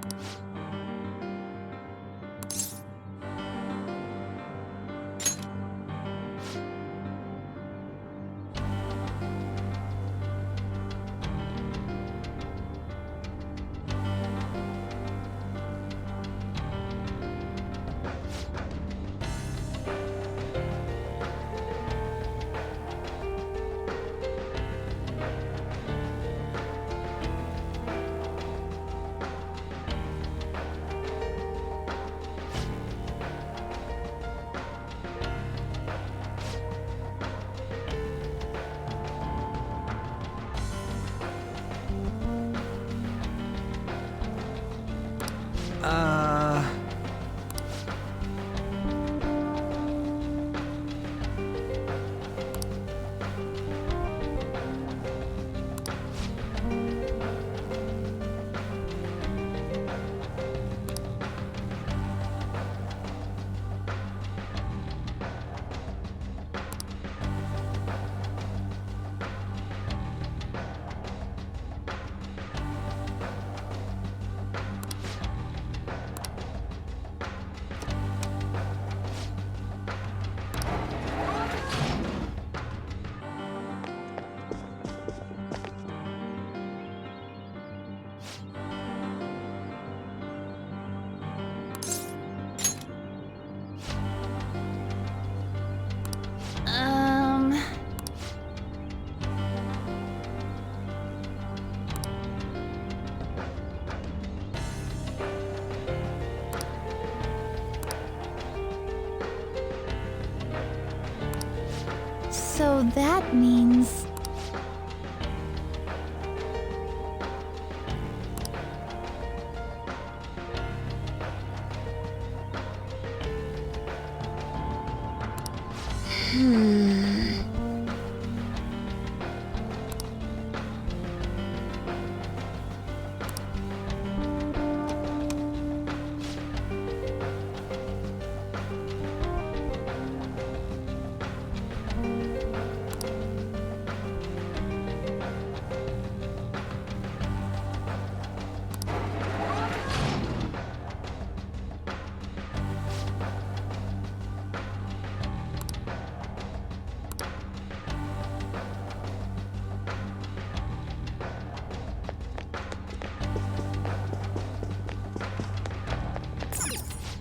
So that means...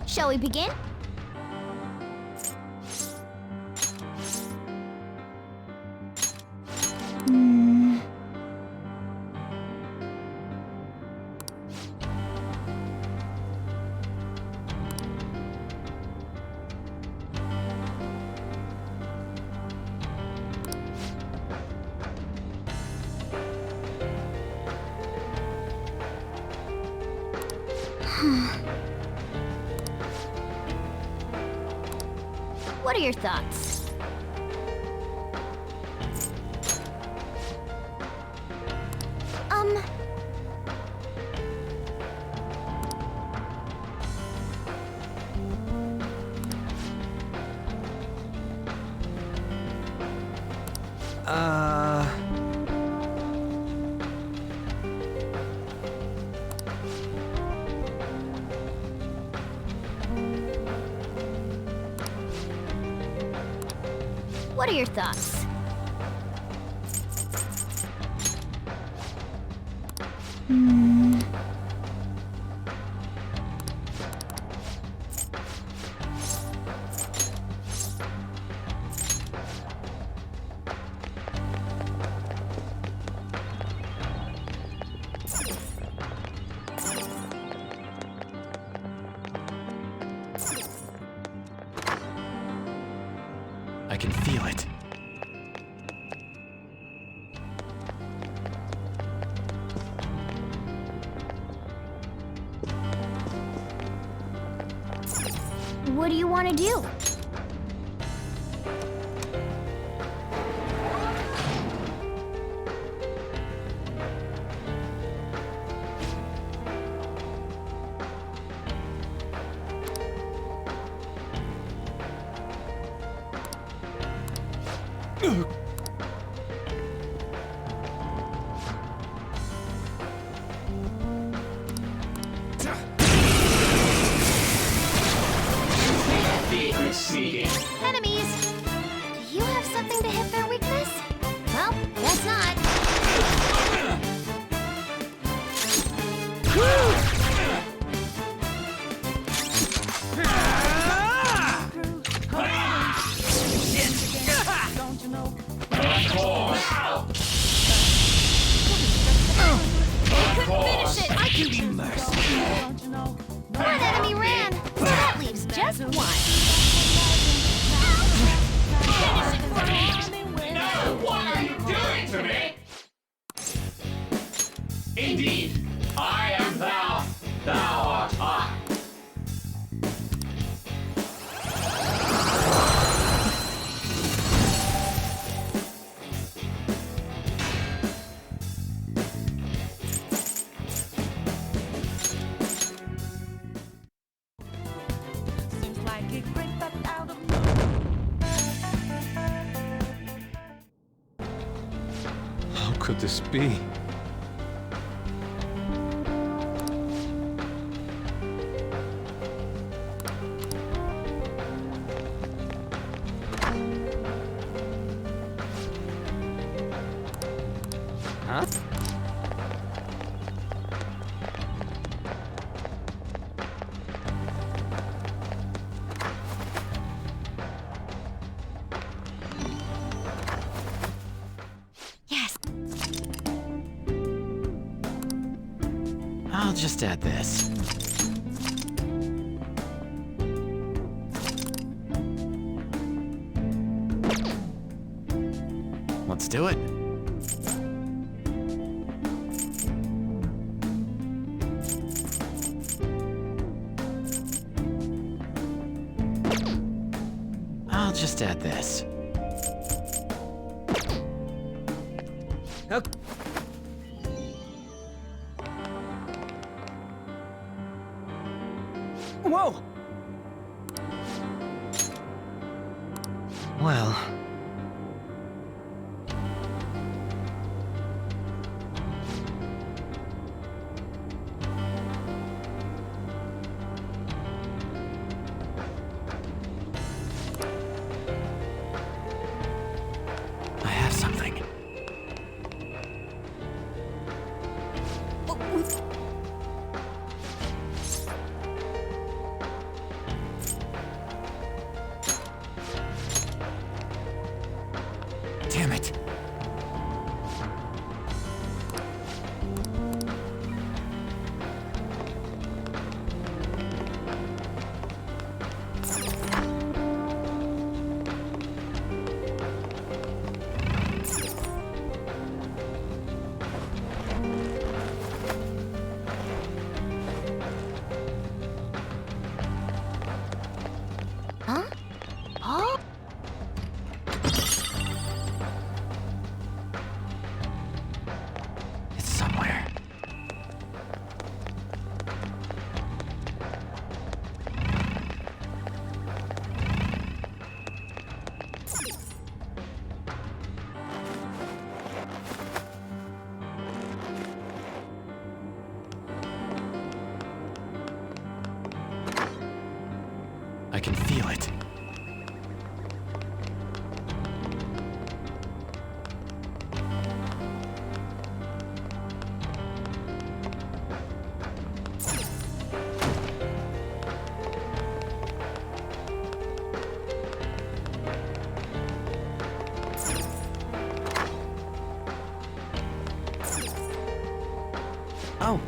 Shall we begin? What are your thoughts? What are your thoughts? I can feel it. What do you want to do? Enemies! Do you have something to hit their weakness? Well, guess not. Couldn't finish it! I can be merciful. One enemy ran. That leaves just one. No! What are you doing to me? Indeed, I am thou. Thou art I. Seems like it crept up out of How could this be? Huh? Yes. I'll just add this. do it. I'll just add this. Okay. Whoa! Well, I have something. Damn it. Huh? Oh? It's somewhere. I can feel it. oh,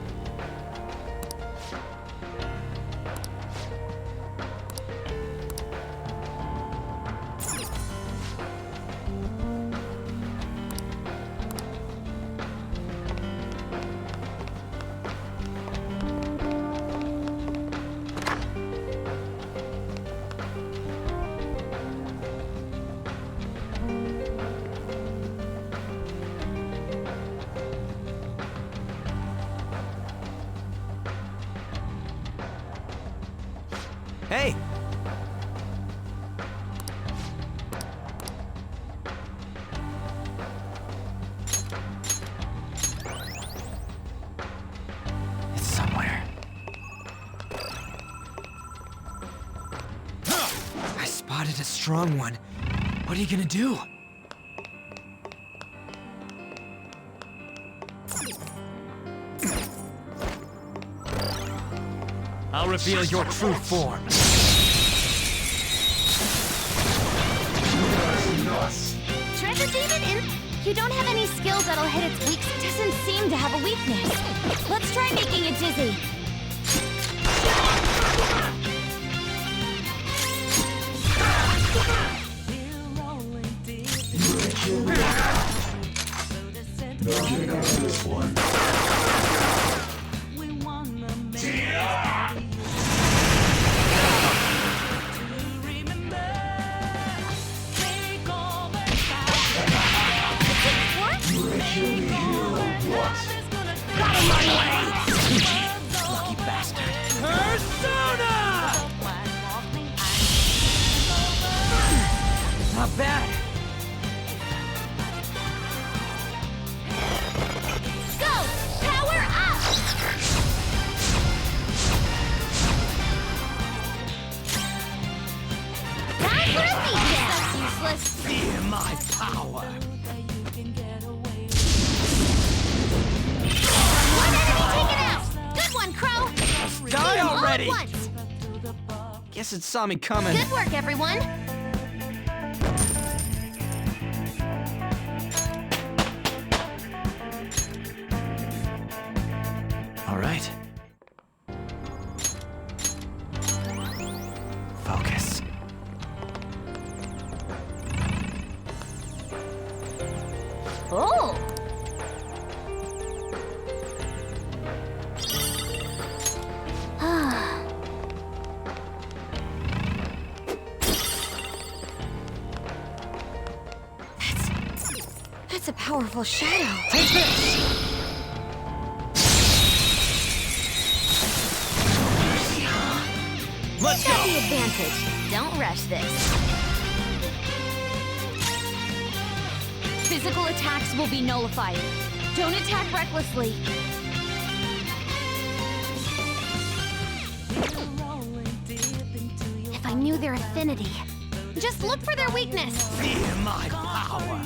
Hey! It's somewhere. I spotted a strong one. What are you gonna do? I'll reveal your true form. Treasure demon in? You don't have any skills that'll hit its weak. Doesn't seem to have a weakness. Let's try making it dizzy. Lucky bastard. Persona! Not bad. Go! Power up! Time for a beatdown! That's useless. Fear my power. One enemy taken out! Good one, Crow! Die Team all at already! once. Guess it saw me coming. Good work, everyone! All right. Focus. That's a powerful shadow. Take this! Let's Got go! the advantage. Don't rush this. Physical attacks will be nullified. Don't attack recklessly. If I knew their affinity, just look for their weakness. Fear my power!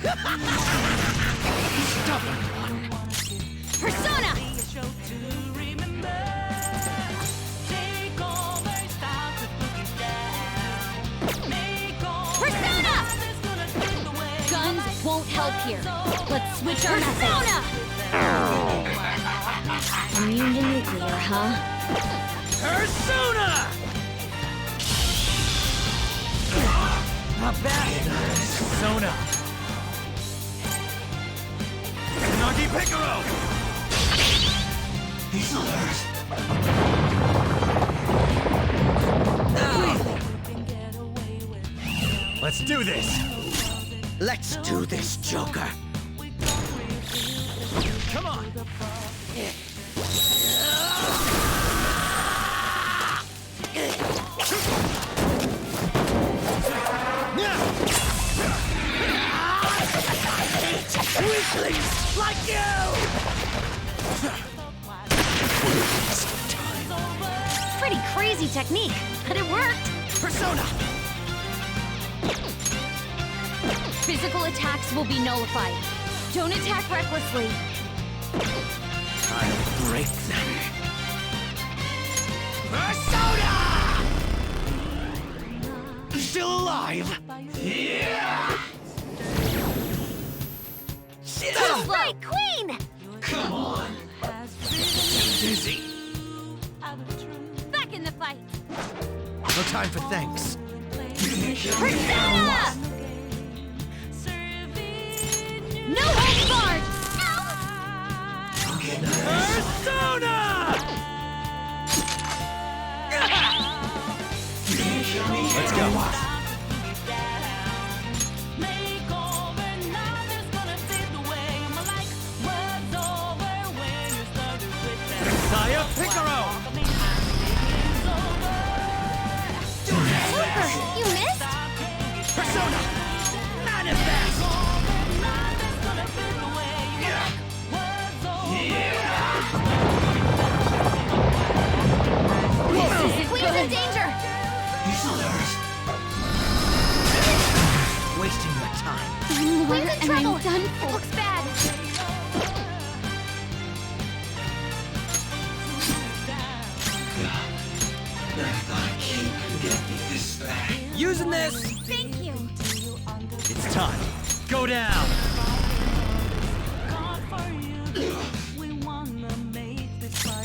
Stubborn one! Persona! Persona! Guns won't help here. Let's switch our Persona! Immune to nuclear, huh? Persona! Not bad! Persona! Nagi Picaro! He's alert! Let's do this! Let's do this, Joker! Come on! Weaklings like you! Pretty crazy technique, but it worked. Persona! Physical attacks will be nullified. Don't attack recklessly. I'll break them. Persona! Still alive? Yeah! That's right, Queen! Come on! Dizzy. Back in the fight. No time for thanks. Persona! No holds barred! Persona! Let's go. Saya Picaro! Super! You missed? Persona! Manifest! Queen's in danger! He's alert. Wasting your time. Queen's in trouble! It looks bad. Using this! Thank you. It's time. Go down!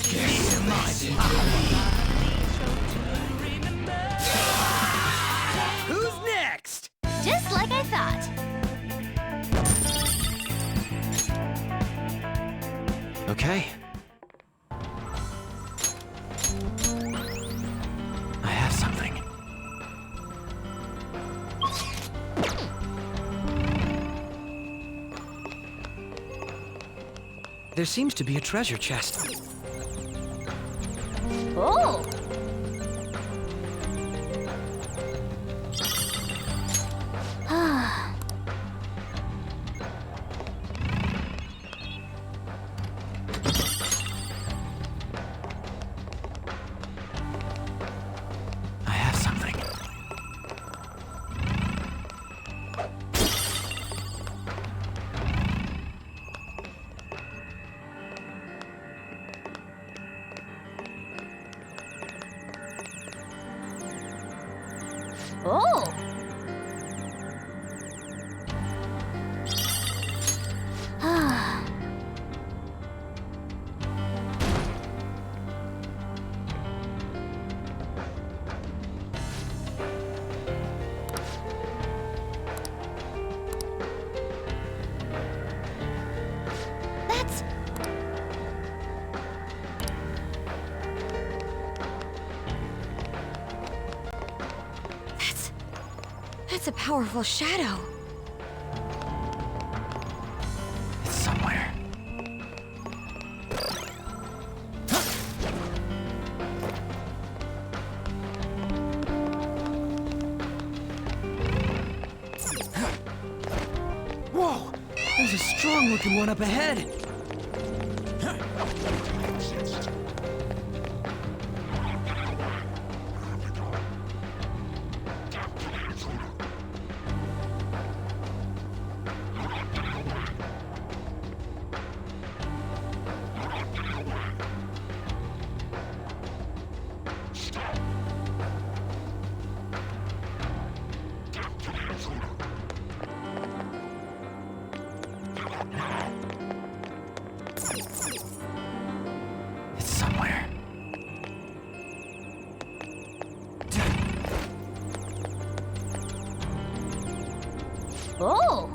Feel my power! Who's next? Just like I thought. Okay. I have something. There seems to be a treasure chest. Oh! I have something. Oh! That's... That's a powerful shadow. strong-looking one up ahead. It's somewhere. Oh!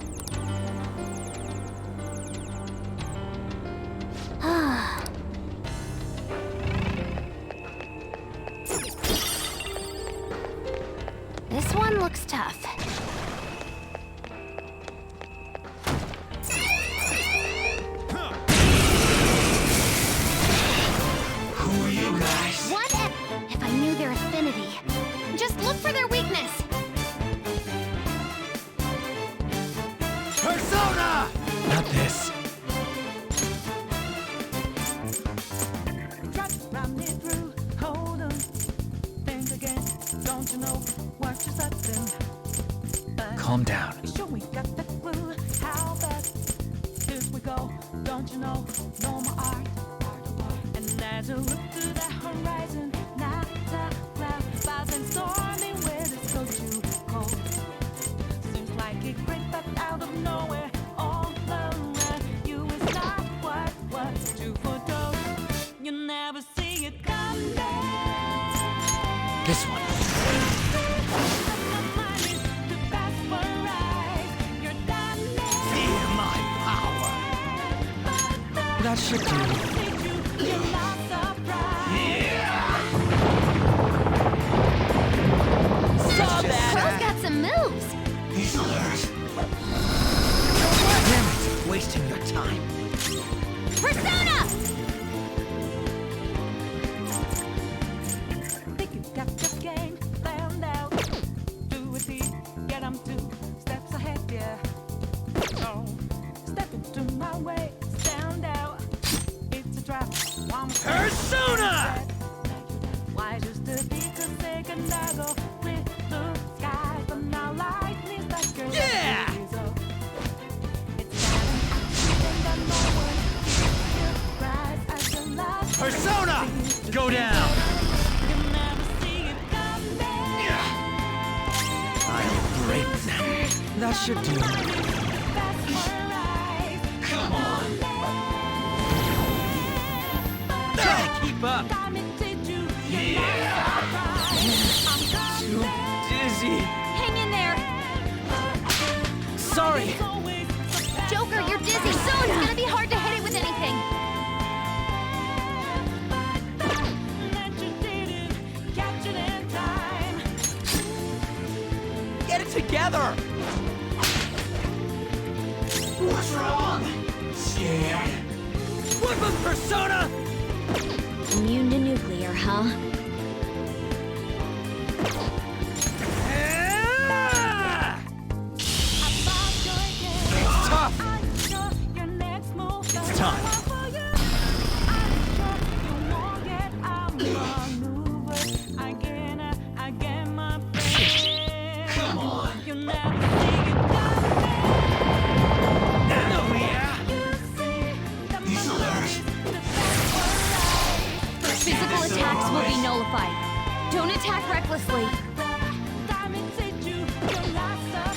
This one looks tough. Who are you guys? What if I knew their affinity? Just look for their weakness. Persona! Not this. Try to run me through. Hold on. Think again. Don't you know what you're sucking? But Calm down. sure we got the clue. How fast? Here we go. Don't you know? No more art. And as you look to the horizon, not a cloud, clouds and stormy weather's so too cold. Seems like it crept up out of nowhere, all around you is not what you foretold. You never see it coming. This one. Feel my power. That should do. Pearl's got some moves. He's alert. Damn it, wasting your time. Persona! Think you got your game planned out. Do it deep, get 'em 2 steps ahead, yeah. So, step into my way, stand out. It's a trap. Persona! Why just to be second I go with the sky, but now lightning's like your Yeah! It's and I know what you rise as your last. Persona! Go down! You never see it coming. I'll break them. That should do. Come on! Keep up. Yeah! Too dizzy. Hang in there. Sorry. Joker, you're dizzy. So it's gonna be hard to hit it with anything. Get it together. What's wrong? Scared? Flip of Persona. Immune to nuclear, huh? It's tough. It's time. Come on. He's alert. Physical attacks will be nullified. Don't attack recklessly.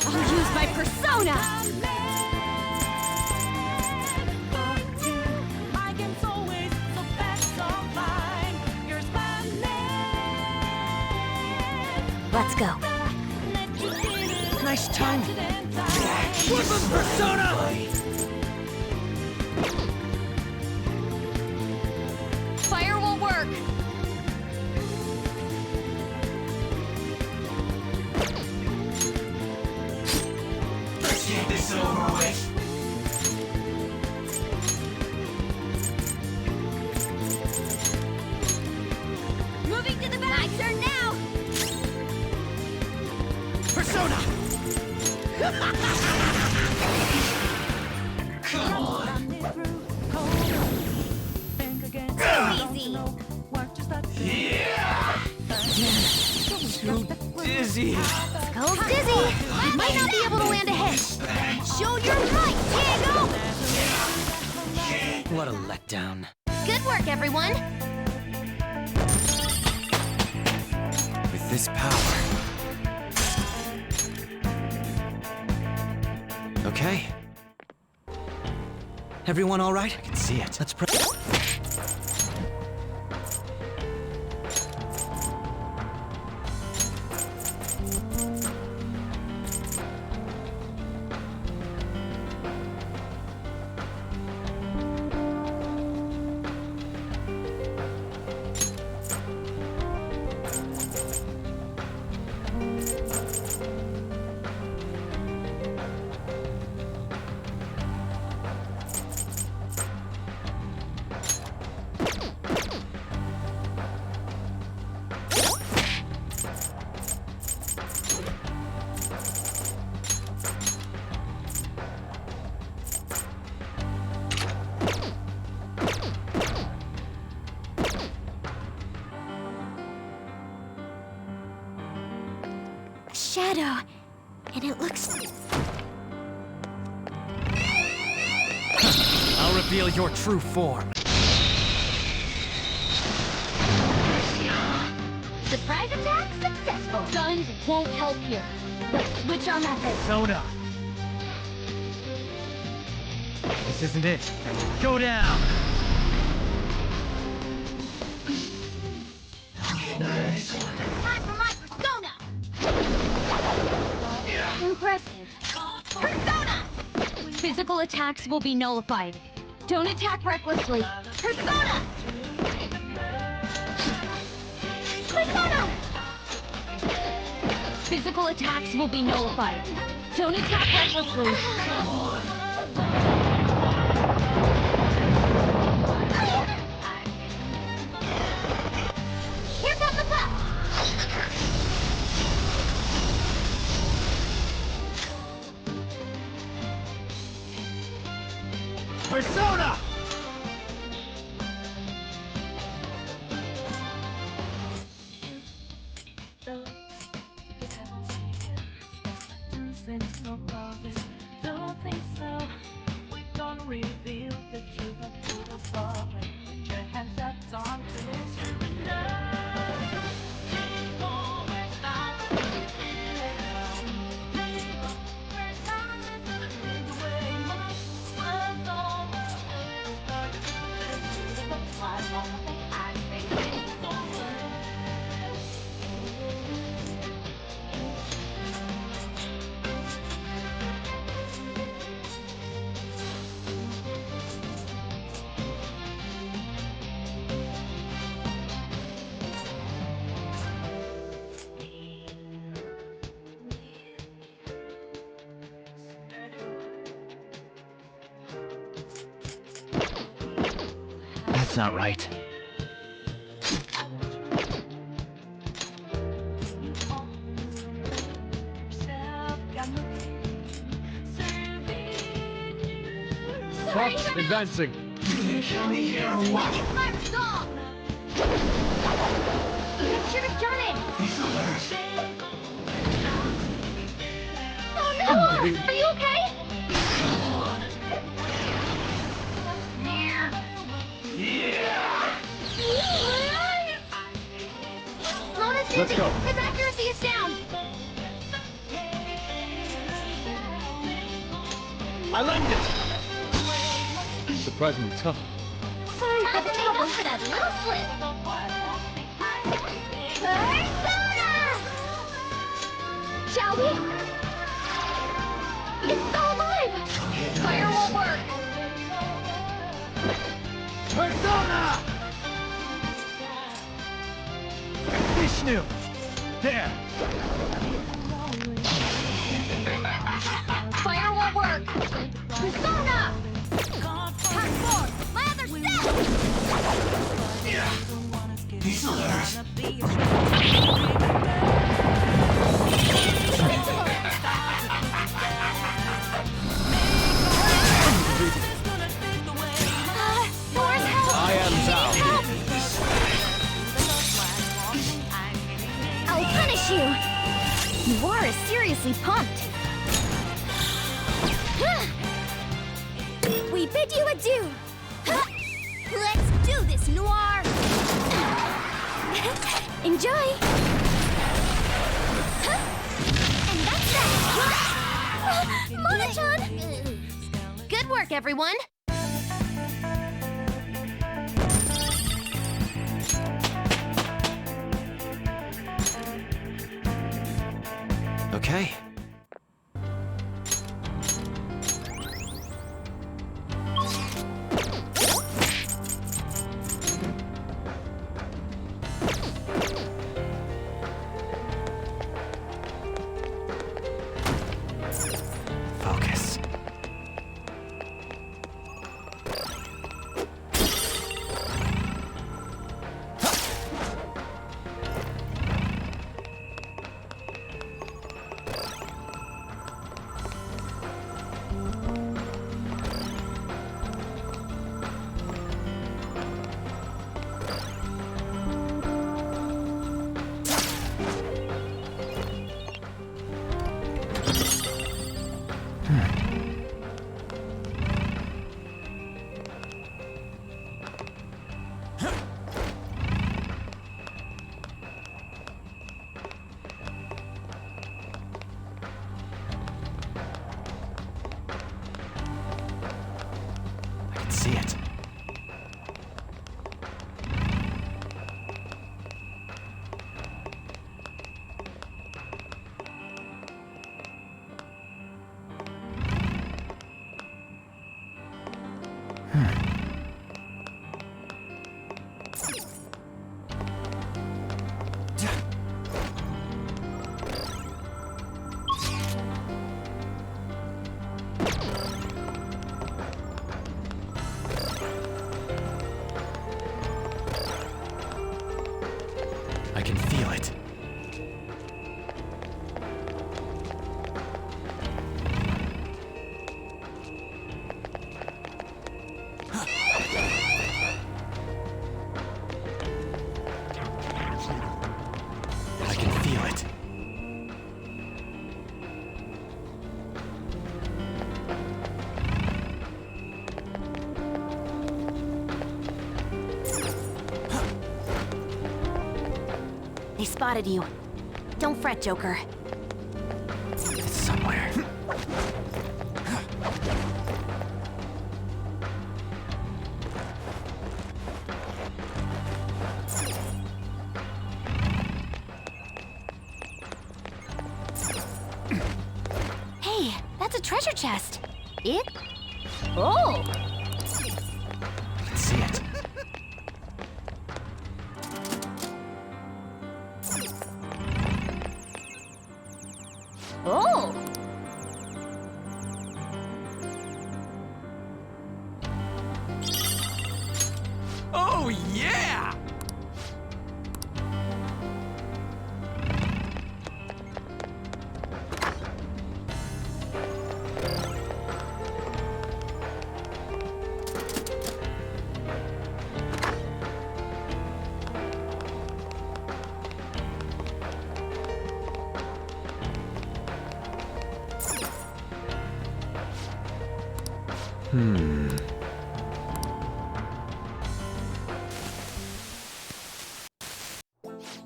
I'll use my persona. Let's go. Nice timing. Flip of Persona. Fire will work. Let's get this over with. Moving to the back. My turn now. Persona! Come What a letdown. Good work, everyone! With this power... Okay. Everyone all right? I can see it. Let's pray. Shadow, and it looks... I'll reveal your true form. Surprise attack successful! Guns won't help here. Let's switch our methods. Persona! This isn't it. Go down! Time for my Persona! Impressive. Persona! Physical attacks will be nullified. Don't attack recklessly. Persona! Persona! Physical attacks will be nullified. Don't attack recklessly. Here comes the pup! Persona! Don't think so. We're gonna reveal the truth to the public. Put your hands up, on to this. That's not right. Stop advancing. Let's stop! Should have done it! Oh no! Are you okay? Let's go. His accuracy is down! I liked it. Surprisingly tough. Sorry for the trouble for that little slip. Persona! Shall we? It's still alive! Fire won't work! Persona! Vishnu! There! Fire won't work! Persona! Pack forward! My other step! He's hers! I am down. I'll punish you! Noir is seriously pumped! We bid you adieu! Enjoy! Huh? And that's that! Mona-chan! Good work, everyone! Okay. Focus. See it. I can feel it. I can feel it. They spotted you. Don't fret, Joker. It's somewhere. Hey, that's a treasure chest. It? Oh! I can see it. Oh! Oh, yeah!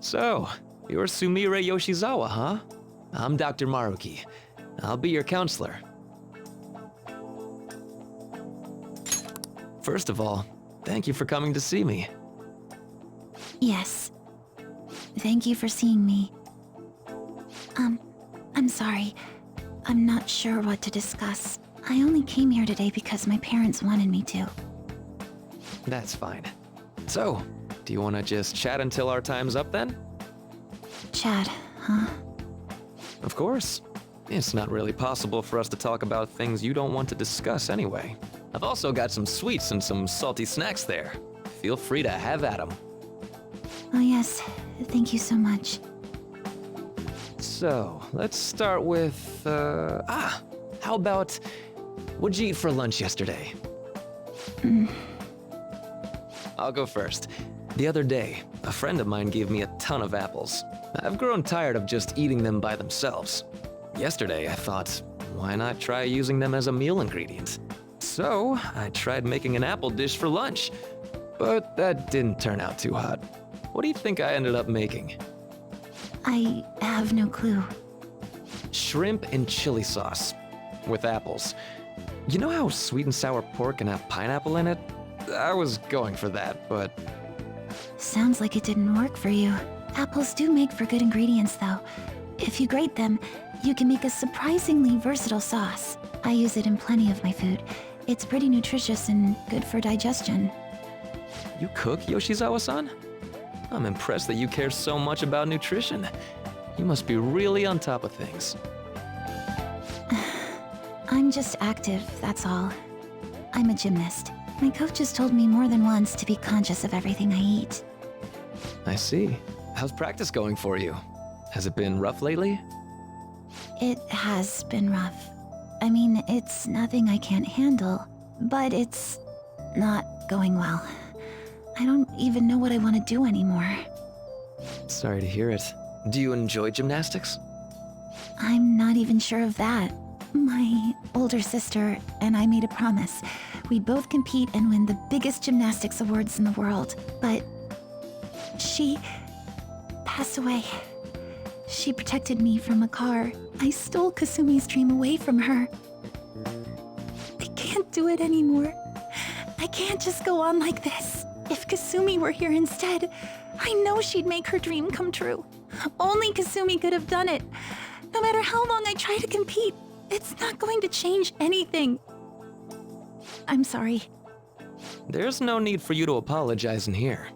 So, you're Sumire Yoshizawa, huh? I'm Dr. Maruki. I'll be your counselor. First of all, thank you for coming to see me. Yes. Thank you for seeing me. I'm sorry. I'm not sure what to discuss. I only came here today because my parents wanted me to. That's fine. So, do you want to just chat until our time's up then? Chat, huh? Of course. It's not really possible for us to talk about things you don't want to discuss anyway. I've also got some sweets and some salty snacks there. Feel free to have at them. Oh yes, thank you so much. So, let's start with, how about, what'd you eat for lunch yesterday? I'll go first. The other day, a friend of mine gave me a ton of apples. I've grown tired of just eating them by themselves. Yesterday, I thought, why not try using them as a meal ingredient? So, I tried making an apple dish for lunch, but that didn't turn out too hot. What do you think I ended up making? I have no clue. Shrimp and chili sauce. With apples. You know how sweet and sour pork can have pineapple in it? I was going for that, but... Sounds like it didn't work for you. Apples do make for good ingredients, though. If you grate them, you can make a surprisingly versatile sauce. I use it in plenty of my food. It's pretty nutritious and good for digestion. You cook, Yoshizawa-san? I'm impressed that you care so much about nutrition. You must be really on top of things. I'm just active, that's all. I'm a gymnast. My coach has told me more than once to be conscious of everything I eat. I see. How's practice going for you? Has it been rough lately? It has been rough. I mean, it's nothing I can't handle, but it's not going well. I don't even know what I want to do anymore. Sorry to hear it. Do you enjoy gymnastics? I'm not even sure of that. My older sister and I made a promise. We'd both compete and win the biggest gymnastics awards in the world. But she passed away. She protected me from a car. I stole Kasumi's dream away from her. I can't do it anymore. I can't just go on like this. If Kasumi were here instead, I know she'd make her dream come true. Only Kasumi could have done it. No matter how long I try to compete, it's not going to change anything. I'm sorry. There's no need for you to apologize in here.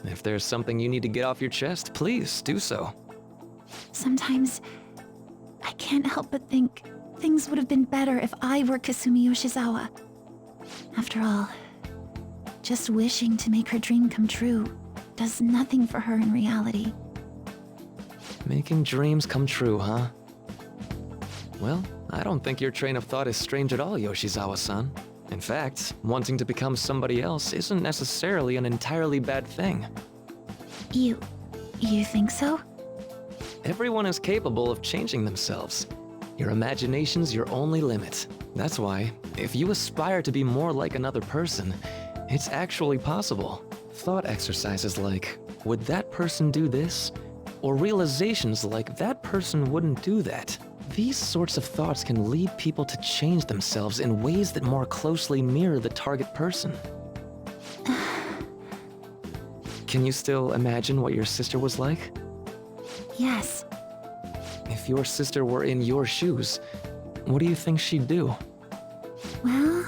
If there's something you need to get off your chest, please do so. Sometimes I can't help but think things would have been better if I were Kasumi Yoshizawa. After all, just wishing to make her dream come true does nothing for her in reality. Making dreams come true, huh? Well, I don't think your train of thought is strange at all, Yoshizawa-san. In fact, wanting to become somebody else isn't necessarily an entirely bad thing. You think so? Everyone is capable of changing themselves. Your imagination's your only limit. That's why, if you aspire to be more like another person, it's actually possible. Thought exercises like, would that person do this? Or realizations like, that person wouldn't do that. These sorts of thoughts can lead people to change themselves in ways that more closely mirror the target person. Can you still imagine what your sister was like? Yes. If your sister were in your shoes, what do you think she'd do? Well,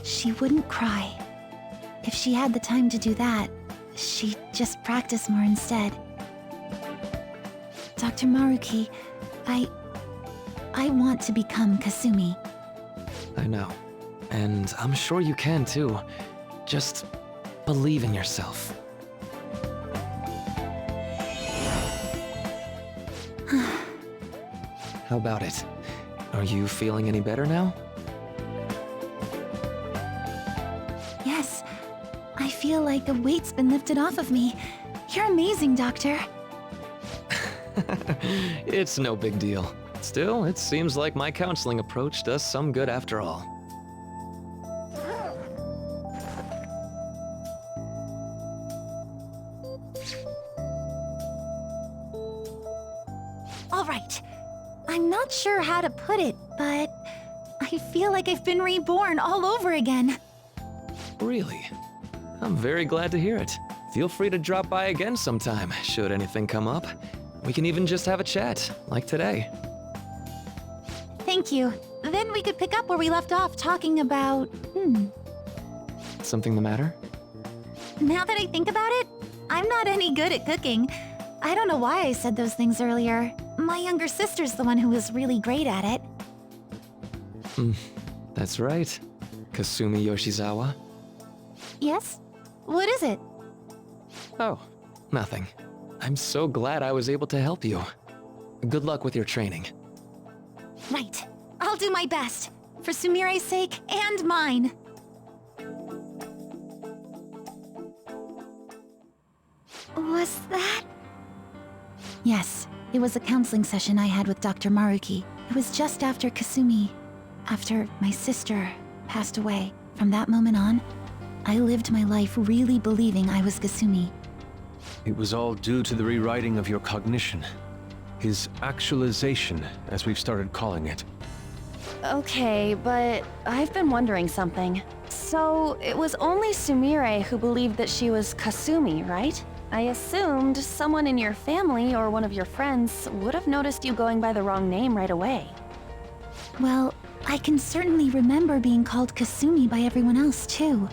she wouldn't cry. If she had the time to do that, she'd just practice more instead. Dr. Maruki, I want to become Kasumi. I know. And I'm sure you can too. Just believe in yourself. How about it? Are you feeling any better now? Yes. I feel like a weight's been lifted off of me. You're amazing, Doctor. It's no big deal. Still, it seems like my counseling approach does some good after all. All right. I'm not sure how to put it, but I feel like I've been reborn all over again. Really? I'm very glad to hear it. Feel free to drop by again sometime, should anything come up. We can even just have a chat, like today. Thank you. Then we could pick up where we left off talking about... Something the matter? Now that I think about it, I'm not any good at cooking. I don't know why I said those things earlier. My younger sister's the one who was really great at it. That's right. Kasumi Yoshizawa. Yes? What is it? Oh, nothing. I'm so glad I was able to help you. Good luck with your training. Right. I'll do my best. For Sumire's sake and mine. Was that? Yes. It was a counseling session I had with Dr. Maruki. It was just after Kasumi, after my sister passed away. From that moment on, I lived my life really believing I was Kasumi. It was all due to the rewriting of your cognition. His actualization, as we've started calling it. Okay, but I've been wondering something. So, it was only Sumire who believed that she was Kasumi, right? I assumed someone in your family or one of your friends would have noticed you going by the wrong name right away. Well, I can certainly remember being called Kasumi by everyone else, too.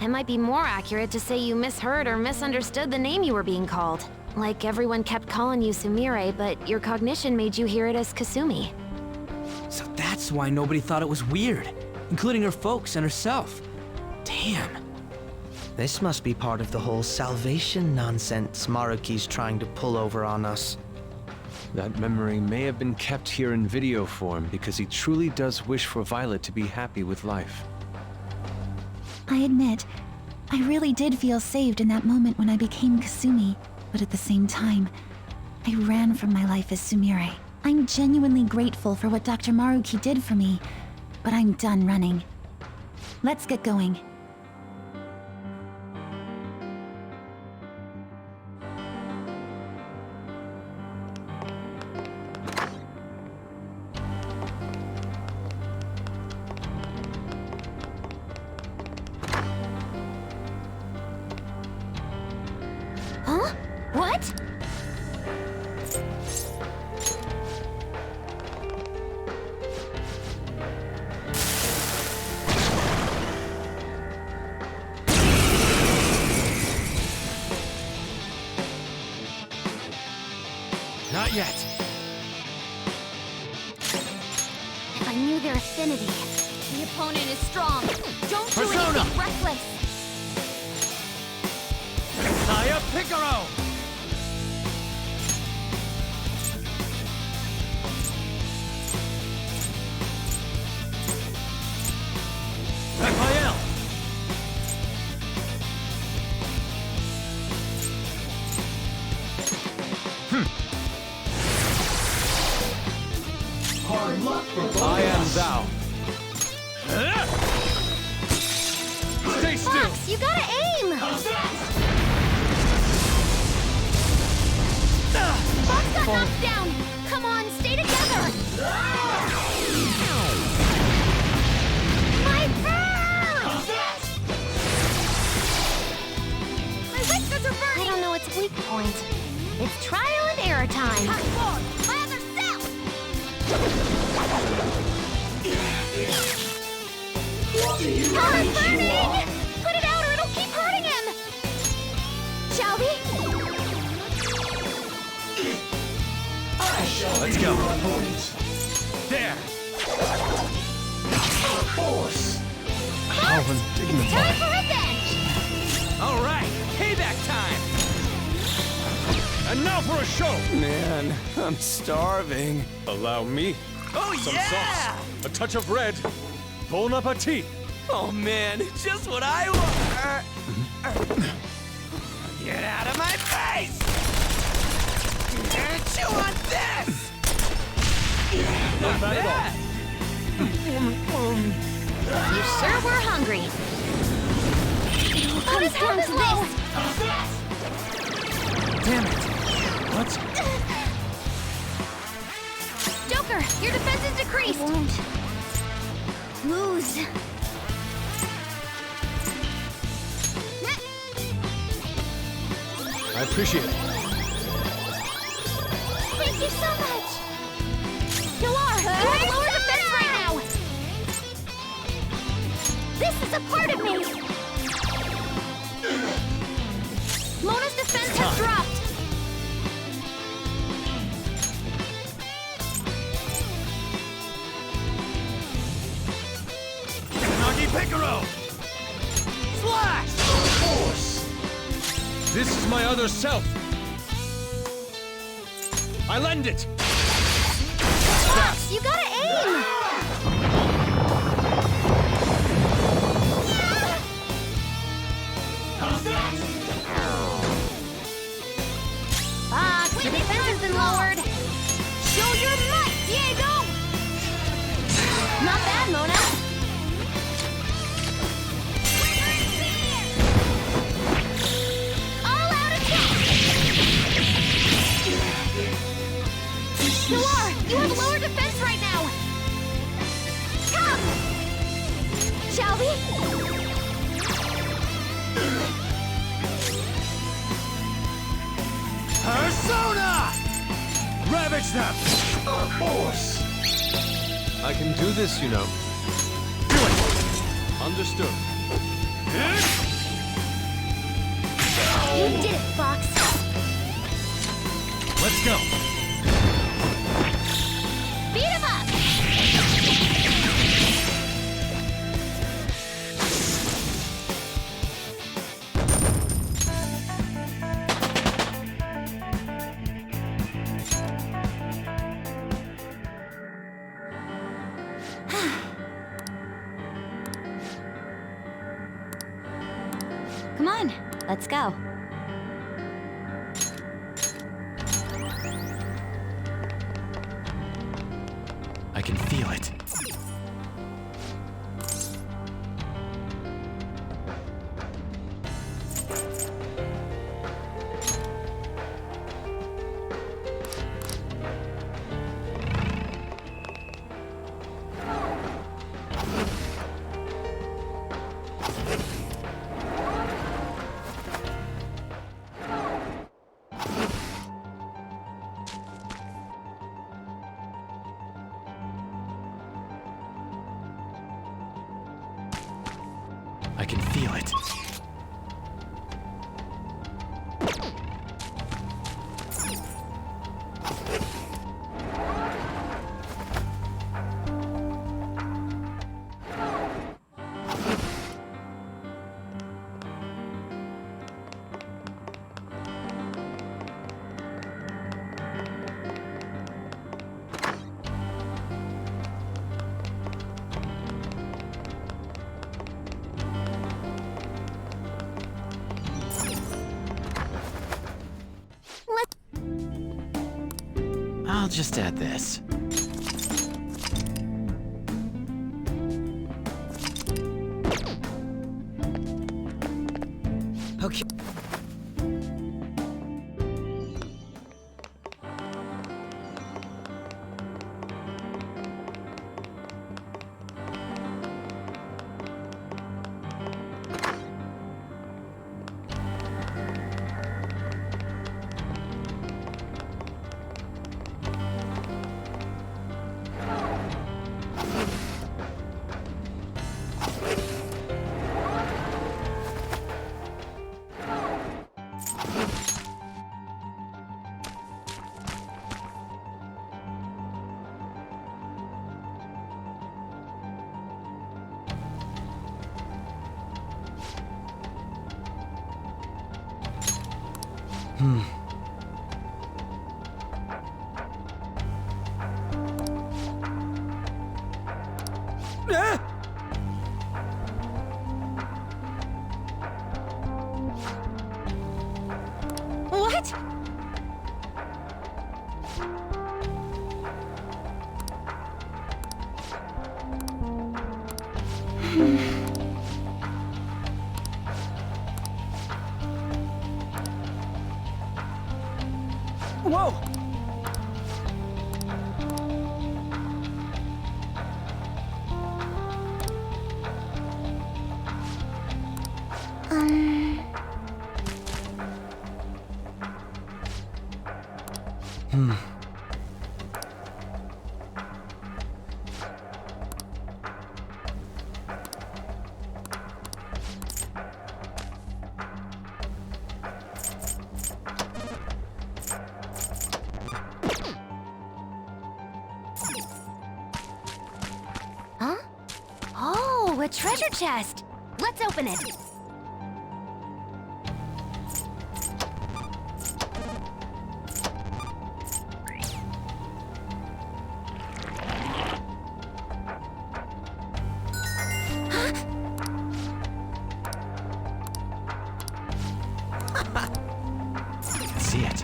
It might be more accurate to say you misheard or misunderstood the name you were being called. Like everyone kept calling you Sumire, but your cognition made you hear it as Kasumi. So that's why nobody thought it was weird, including her folks and herself. Damn. This must be part of the whole salvation nonsense Maruki's trying to pull over on us. That memory may have been kept here in video form because he truly does wish for Violet to be happy with life. I admit, I really did feel saved in that moment when I became Kasumi, but at the same time, I ran from my life as Sumire. I'm genuinely grateful for what Dr. Maruki did for me, but I'm done running. Let's get going. Huh? What? Not yet. If I knew their affinity, the opponent is strong. Don't do Persona! anything reckless. Saya Picaro! Raphael! Hard luck for both I am of us. thou. Stay still! Fox, you gotta aim! Fox got knocked down! Come on, stay together! My fur! My whiskers are burning! I don't know its weak point. It's trial and error time. My other self! Power's burning! Put it out or it'll keep hurting him! Shall we? I shall Let's be go. your opponent. There! Force. How Time undignified. for revenge! All right, payback time! And now for a show! Man, I'm starving. Allow me. Oh Some yeah! sauce, a touch of red. Bon appetit! Oh man, just what I want. Get out of my face! Chew on this! Not bad at all. You sure were hungry. What is down to this? Damn it! What's... Joker, your defense is decreased. I won't lose. I appreciate it. Thank you so much. Pilar, you have lower defense right now. This is a part of me. Mona's defense has dropped. Nagi Picaro! Slash! Force. This is my other self. I lend it. Fox, you gotta aim. Fox, your defense has been lowered. Show your might, Diego. Not bad, Mona. All out attack! I can do this, you know. Do it! Understood. You did it, Fox. Let's go. Beat him up! Come on, let's go. I can feel it. I can feel it. I'll just add this. Okay. What? Whoa! Huh? Oh, a treasure chest! Let's open it! See it.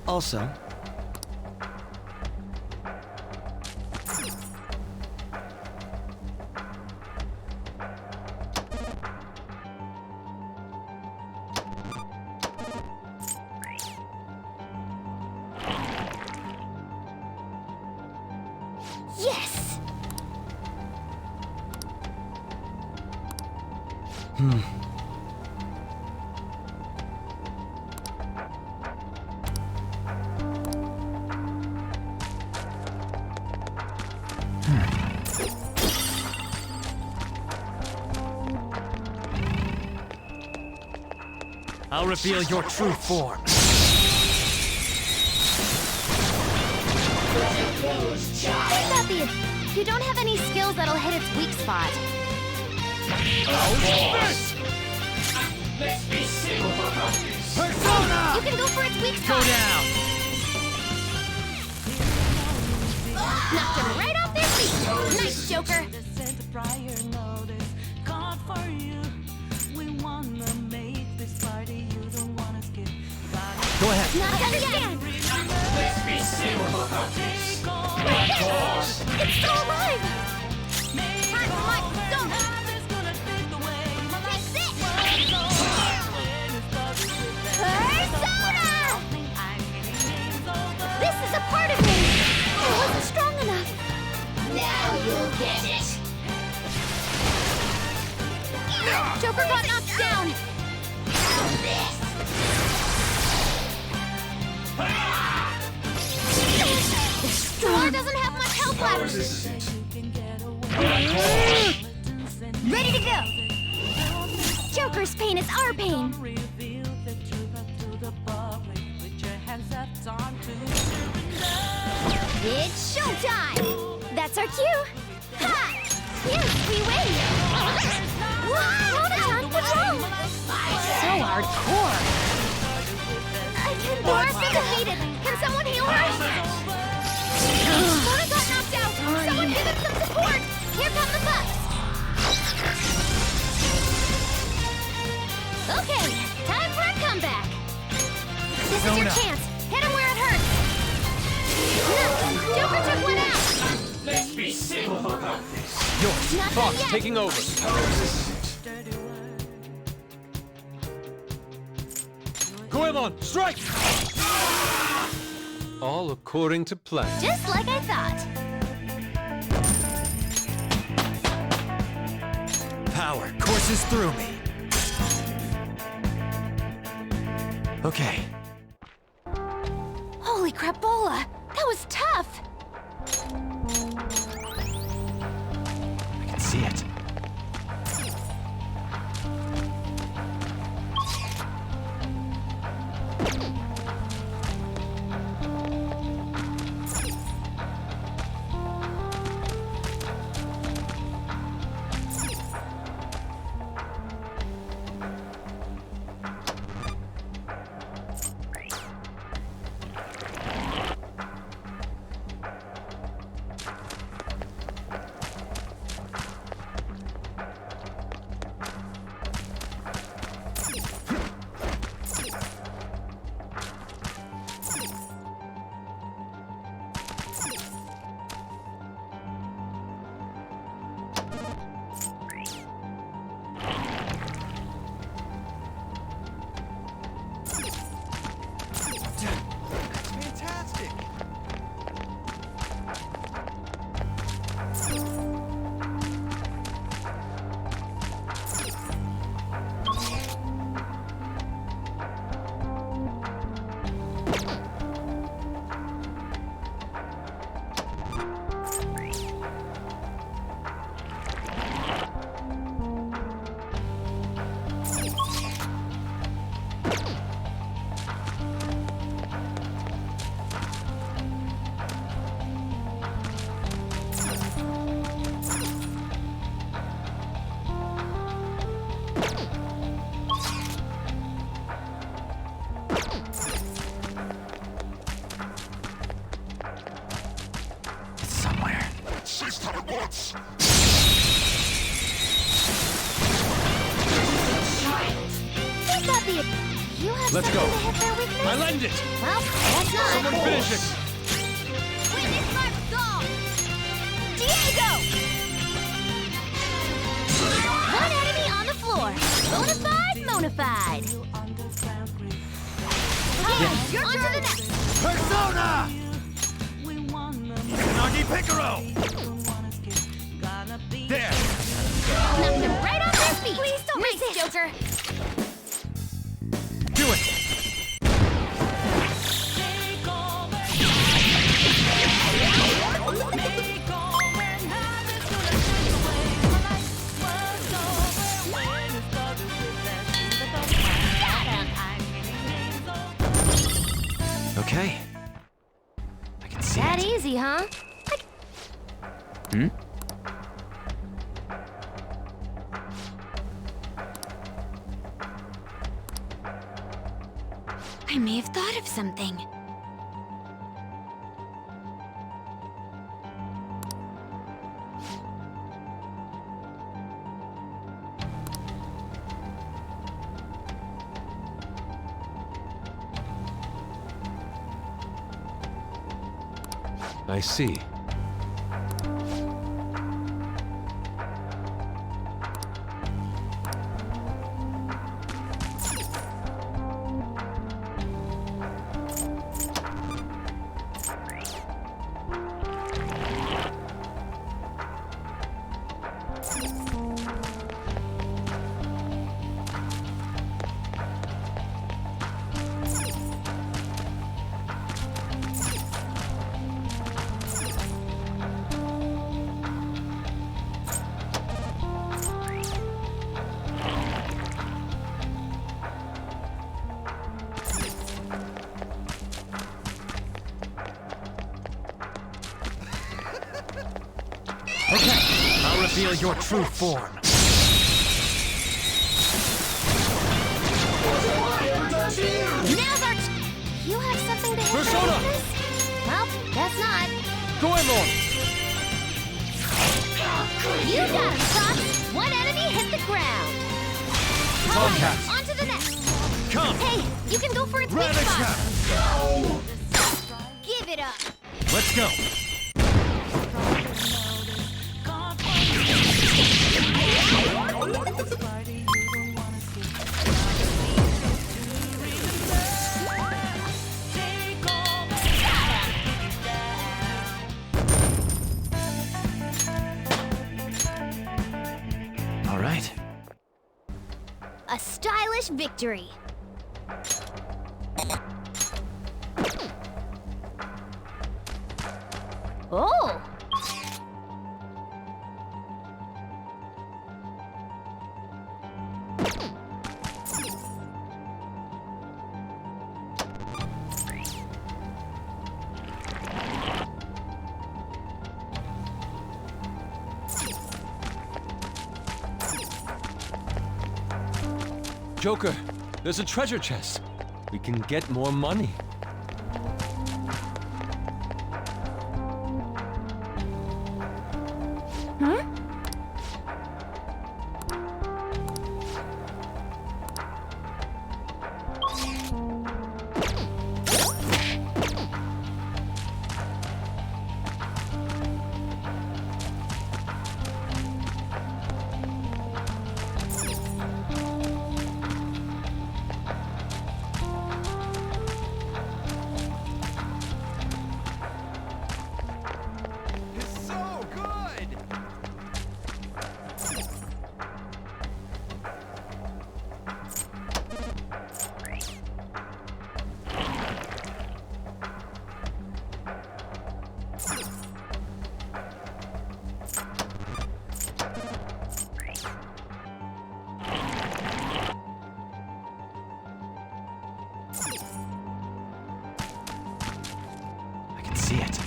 Also, Yes! I'll reveal your true form. Think about the... You don't have any skills that'll hit its weak spot. Let's be civil about this. Persona! You can go for its weak spot. Go down! Knocked him right off their feet. Nice, Joker. Go ahead. Not done yet. Let's be civil about this. It's still alive. Hurt my stomach. Take this. Persona! This is a part of me. It wasn't strong enough. Now you'll get it. Joker got knocked down. Drawer doesn't have much health left. Ready to go. Joker's pain is our pain. It's showtime. That's our cue. Ha! Yes, we win. Wow, patrol. So hardcore. Dora's been defeated. Can someone heal her? Mona got knocked out. Someone give him some support. Here come the bucks. Okay, time for a comeback. This is your chance. Hit him where it hurts. Nice. Joker took one out. Let's be civil about this. Yours. Not done Fox yet. taking over. Goemon, strike! All according to plan. Just like I thought. Power courses through me. Okay. Holy crapola! That was tough! I can see it. You have Let's something go. to hit their weakness? this? I'll end it! Well, that's not. Someone finish it! Witness my resolve! Diego! One enemy on the floor. Bonafide. Your on to the next. Persona! Nagi Picaro! There! Knock them right off their feet. Please don't miss it, Joker. Do it! Okay. I can see That it. easy, huh? Hmm? I may have thought of something. I see. Okay, I'll reveal your true form. Now's our You have something to hit Persona! back with this? Well, guess not. Goemon! You got him, Fox. One enemy hit the ground. Tomcat! On to the next. Come! Hey, you can go for its weak Rabbit spot. Give it up. Let's go! All right. A stylish victory. Oh! Joker, there's a treasure chest. We can get more money. Huh? It's so good! I can see it.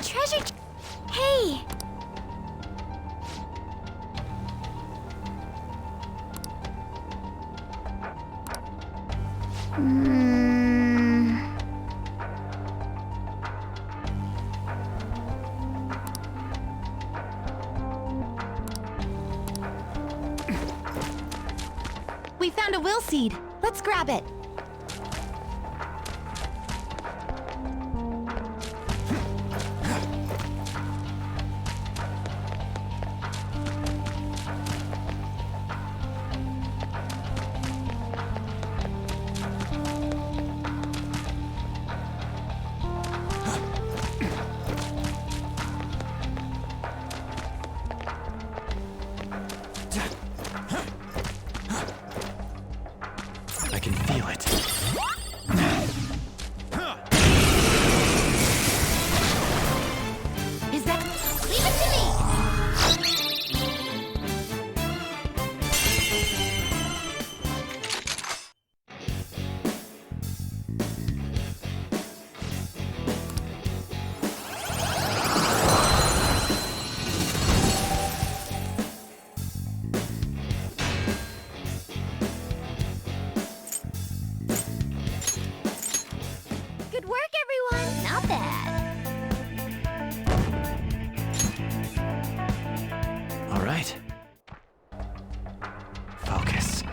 treasure Hey! We found a will seed. Let's grab it. I can feel it. Is that... Leave it to me! Good work, everyone! Not bad. All right. Focus.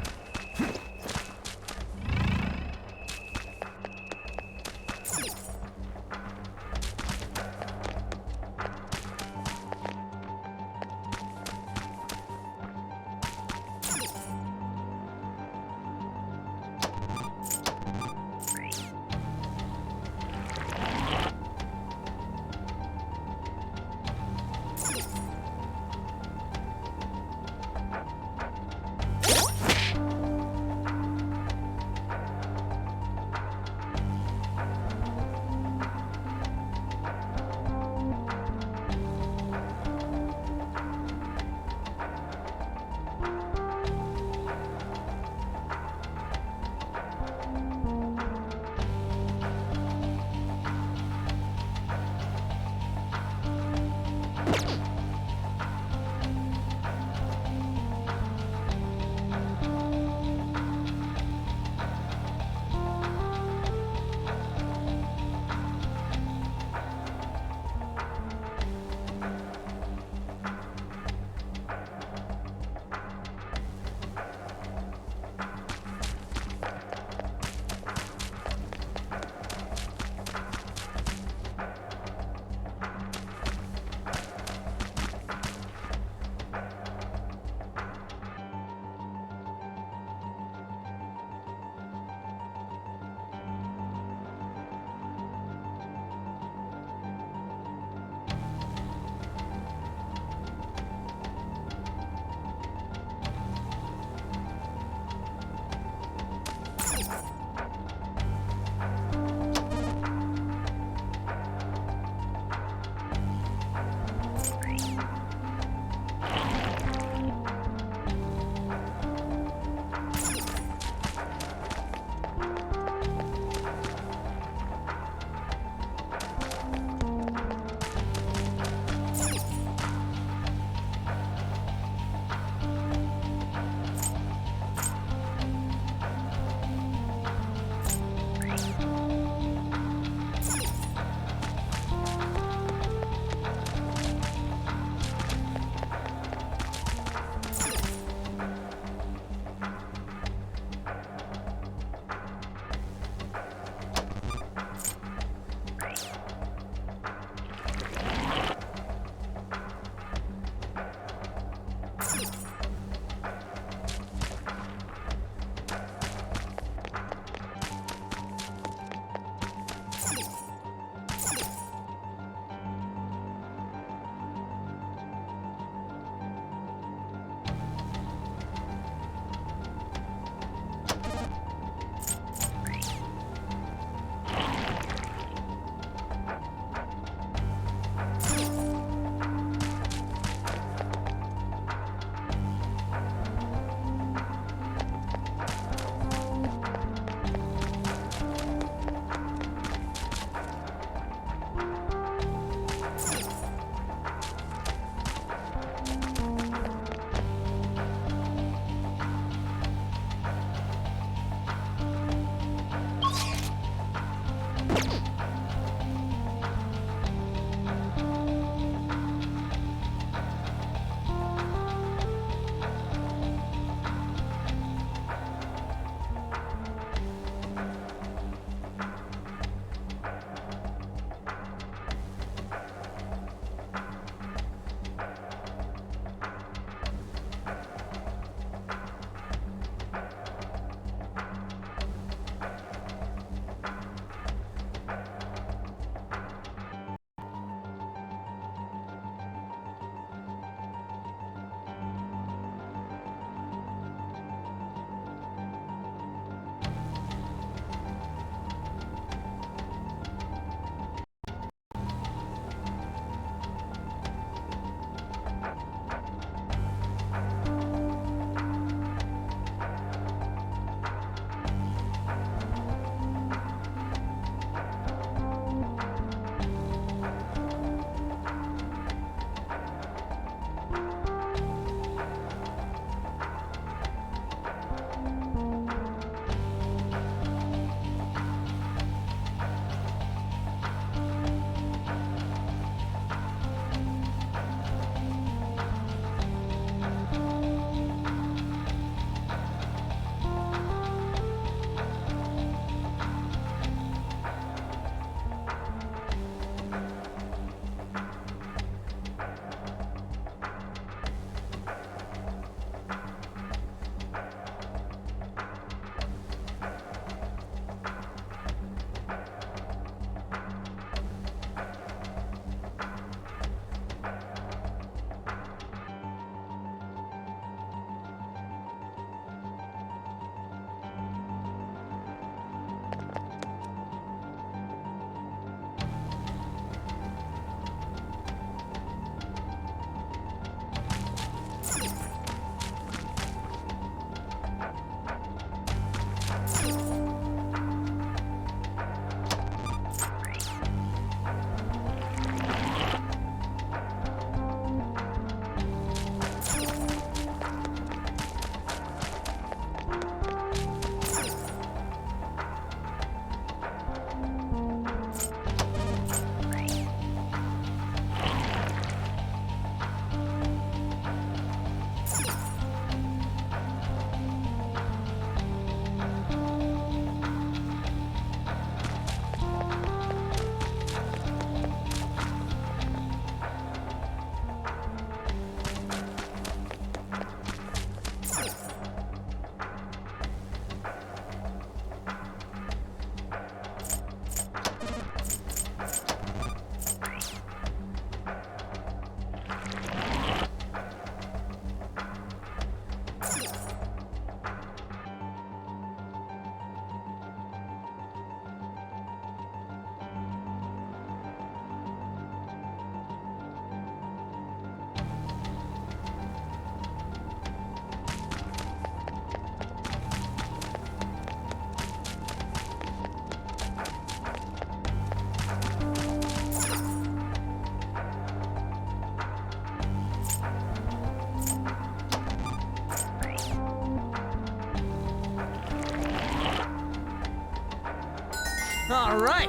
All right.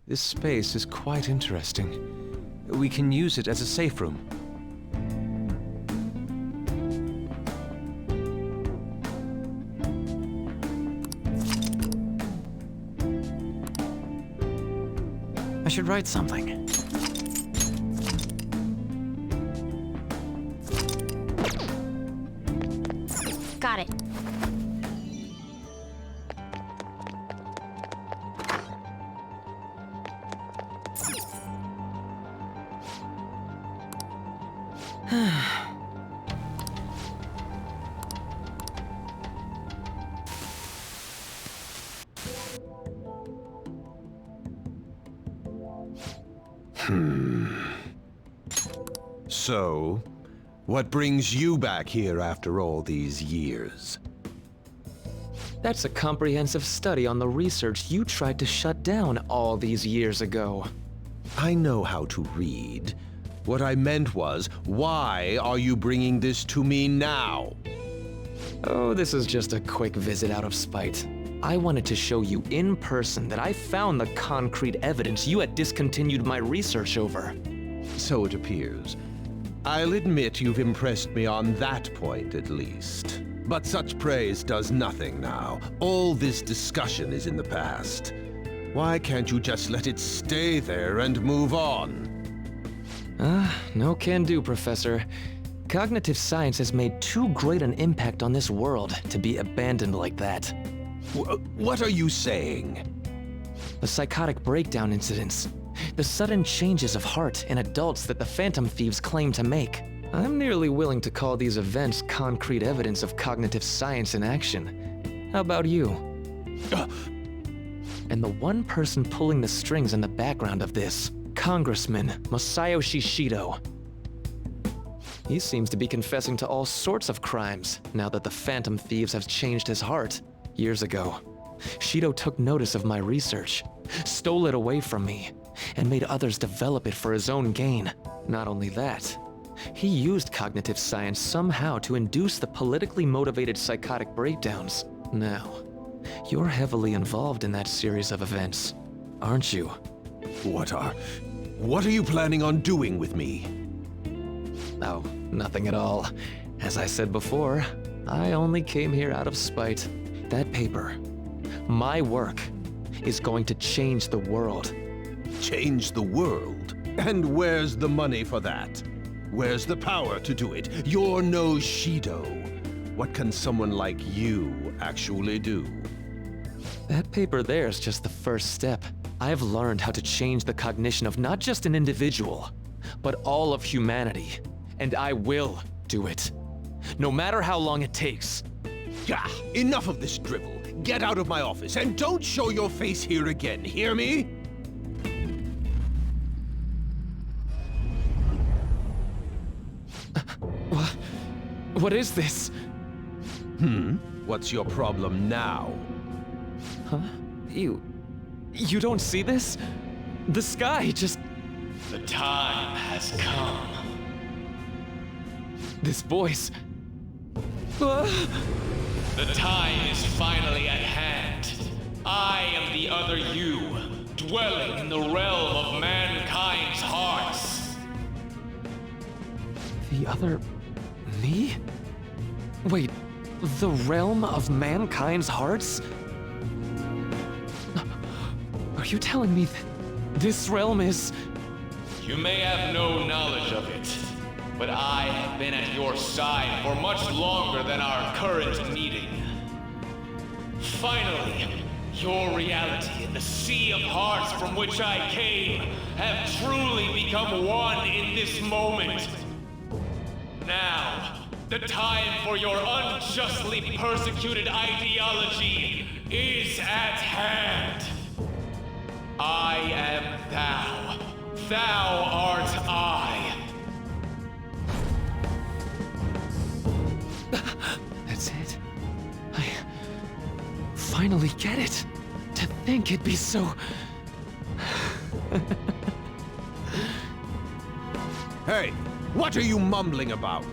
This space is quite interesting. We can use it as a safe room. I should write something. Got it. So, what brings you back here after all these years? That's a comprehensive study on the research you tried to shut down all these years ago. I know how to read. What I meant was, why are you bringing this to me now? Oh, this is just a quick visit out of spite. I wanted to show you in person that I found the concrete evidence you had discontinued my research over. So it appears. I'll admit you've impressed me on that point, at least. But such praise does nothing now. All this discussion is in the past. Why can't you just let it stay there and move on? No can do, Professor. Cognitive science has made too great an impact on this world to be abandoned like that. What are you saying? The psychotic breakdown incidents. The sudden changes of heart in adults that the Phantom Thieves claim to make. I'm nearly willing to call these events concrete evidence of cognitive science in action. How about you? And the one person pulling the strings in the background of this, Congressman Masayoshi Shido. He seems to be confessing to all sorts of crimes now that the Phantom Thieves have changed his heart. Years ago, Shido took notice of my research, stole it away from me, and made others develop it for his own gain. Not only that, he used cognitive science somehow to induce the politically motivated psychotic breakdowns. Now, you're heavily involved in that series of events, aren't you? What are you planning on doing with me? Oh, nothing at all. As I said before, I only came here out of spite. That paper, my work, is going to change the world. Change the world? And where's the money for that? Where's the power to do it? You're no Shido. What can someone like you actually do? That paper there is just the first step. I've learned how to change the cognition of not just an individual, but all of humanity. And I will do it. No matter how long it takes. Enough of this drivel. Get out of my office and don't show your face here again, hear me? What is this? What's your problem now? Huh? You don't see this? The sky just... The time has come. This voice... The time is finally at hand. I am the other you, dwelling in the realm of mankind's hearts. The other... me? Wait, the realm of mankind's hearts? Are you telling me that this realm is... You may have no knowledge of it, but I have been at your side for much longer than our current meeting. Finally, your reality and the sea of hearts from which I came have truly become one in this moment. Now, the time for your unjustly persecuted ideology is at hand. I am thou. Thou art I. That's it. finally get it. To think it'd be so... Hey, what are you mumbling about?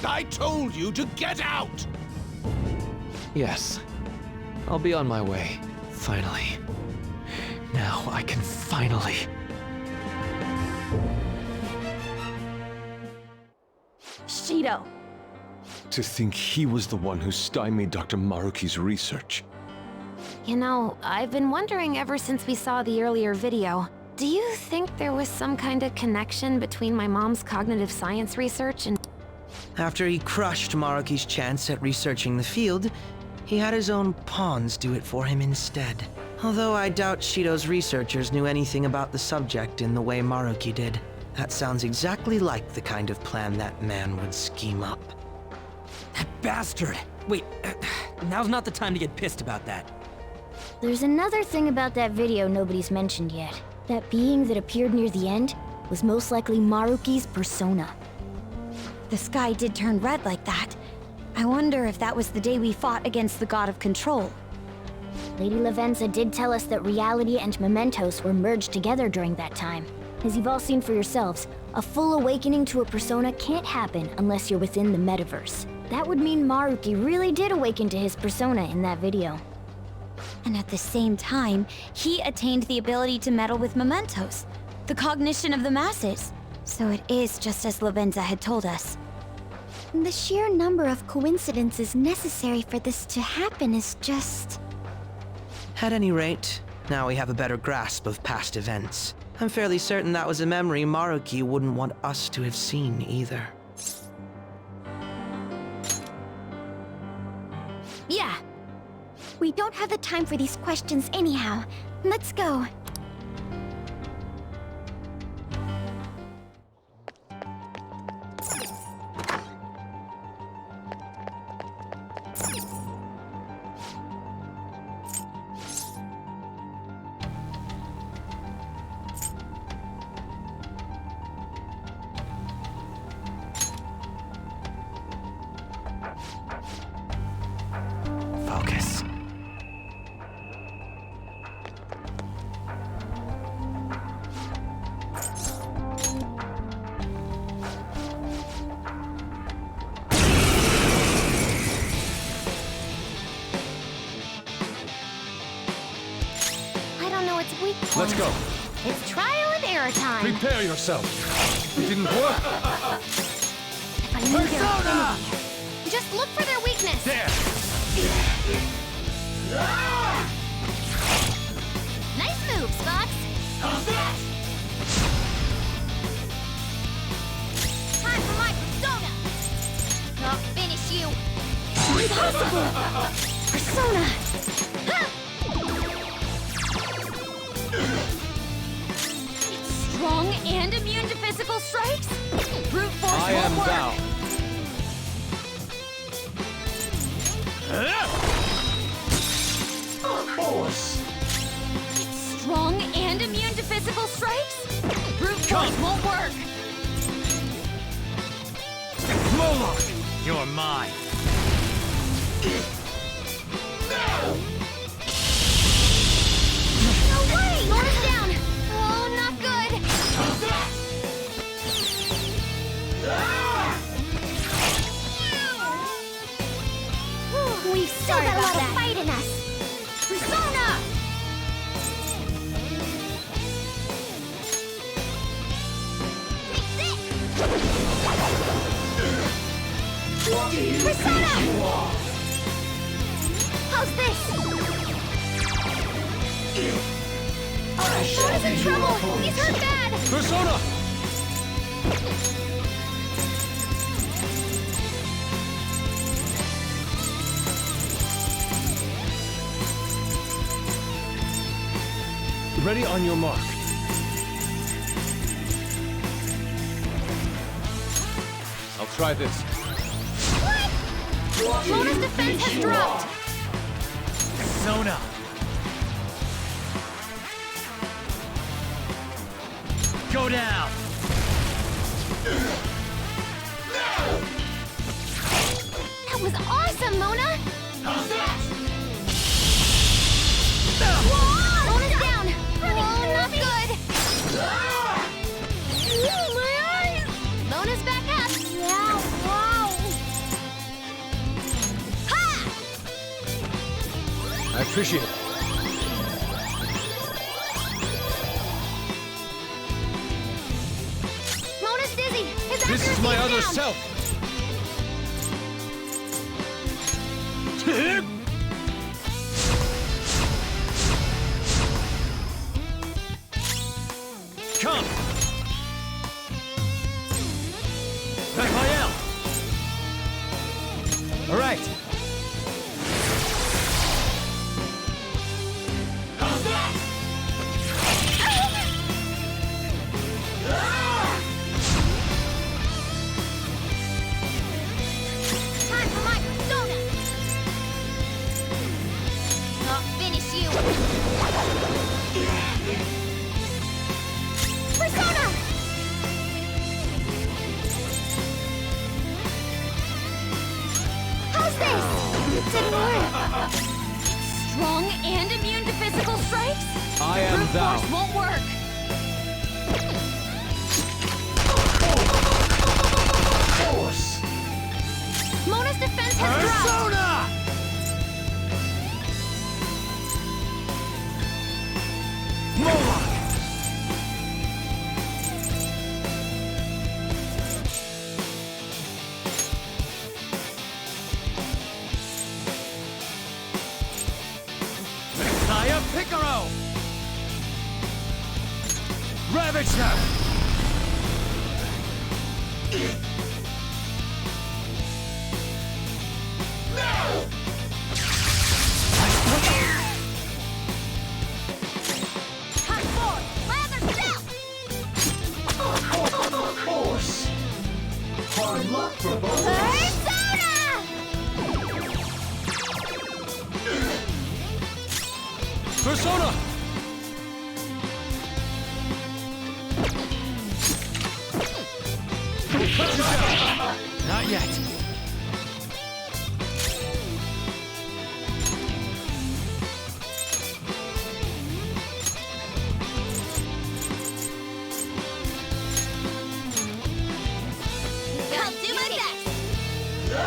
I told you to get out! Yes. I'll be on my way. Finally. Now I can finally... Shido. To think he was the one who stymied Dr. Maruki's research. You know, I've been wondering ever since we saw the earlier video. Do you think there was some kind of connection between my mom's cognitive science research and... After he crushed Maruki's chance at researching the field, he had his own pawns do it for him instead. Although I doubt Shido's researchers knew anything about the subject in the way Maruki did. That sounds exactly like the kind of plan that man would scheme up. That bastard! Wait, now's not the time to get pissed about that. There's another thing about that video nobody's mentioned yet. That being that appeared near the end was most likely Maruki's persona. The sky did turn red like that. I wonder if that was the day we fought against the god of control. Lady Lavenza did tell us that reality and mementos were merged together during that time. As you've all seen for yourselves, a full awakening to a persona can't happen unless you're within the metaverse. That would mean Maruki really did awaken to his persona in that video. And at the same time, he attained the ability to meddle with mementos, the cognition of the masses. So it is just as Lavenza had told us. The sheer number of coincidences necessary for this to happen is just... At any rate, now we have a better grasp of past events. I'm fairly certain that was a memory Maruki wouldn't want us to have seen either. Yeah. We don't have the time for these questions anyhow. Let's go. Focus. I don't know its weak point. Let's go. It's trial and error time. Prepare yourself. It didn't work. If I knew their affinity. Just look for their weakness. There. Nice move, Fox. Time for my persona. I'll finish you. Impossible. Persona. Ha! It's strong and immune to physical strikes. Brute force I am won't work. thou. Force. It's strong and immune to physical strikes. Brute force won't work. Moloch, you're mine. No way! North down. Oh, not good. We've still got a lot of fight in us. Persona! Persona! How's this? Sona's in trouble! He's hurt bad! Persona! Ready on your mark. I'll try this. What? Mona's defense has dropped! Persona. Go down. That was awesome, Mona! Whoa! Mona's down! Oh, not good! My eyes! Mona's back up! Yeah, wow! Ha! I appreciate it. Mona's dizzy! His This is my accuracy other down. self! Come! Raphael! All right. Time for my persona! I'll finish you! Persona! How's this? It didn't work. Strong and immune to physical strikes? I am Brute thou. force won't work. Force! Mona's defense has dropped. Persona! Moloch! Messiah Picaro! Ravager! Hot four, lather down. Force! Hard luck for both. Persona! Not yet. I'll do my best.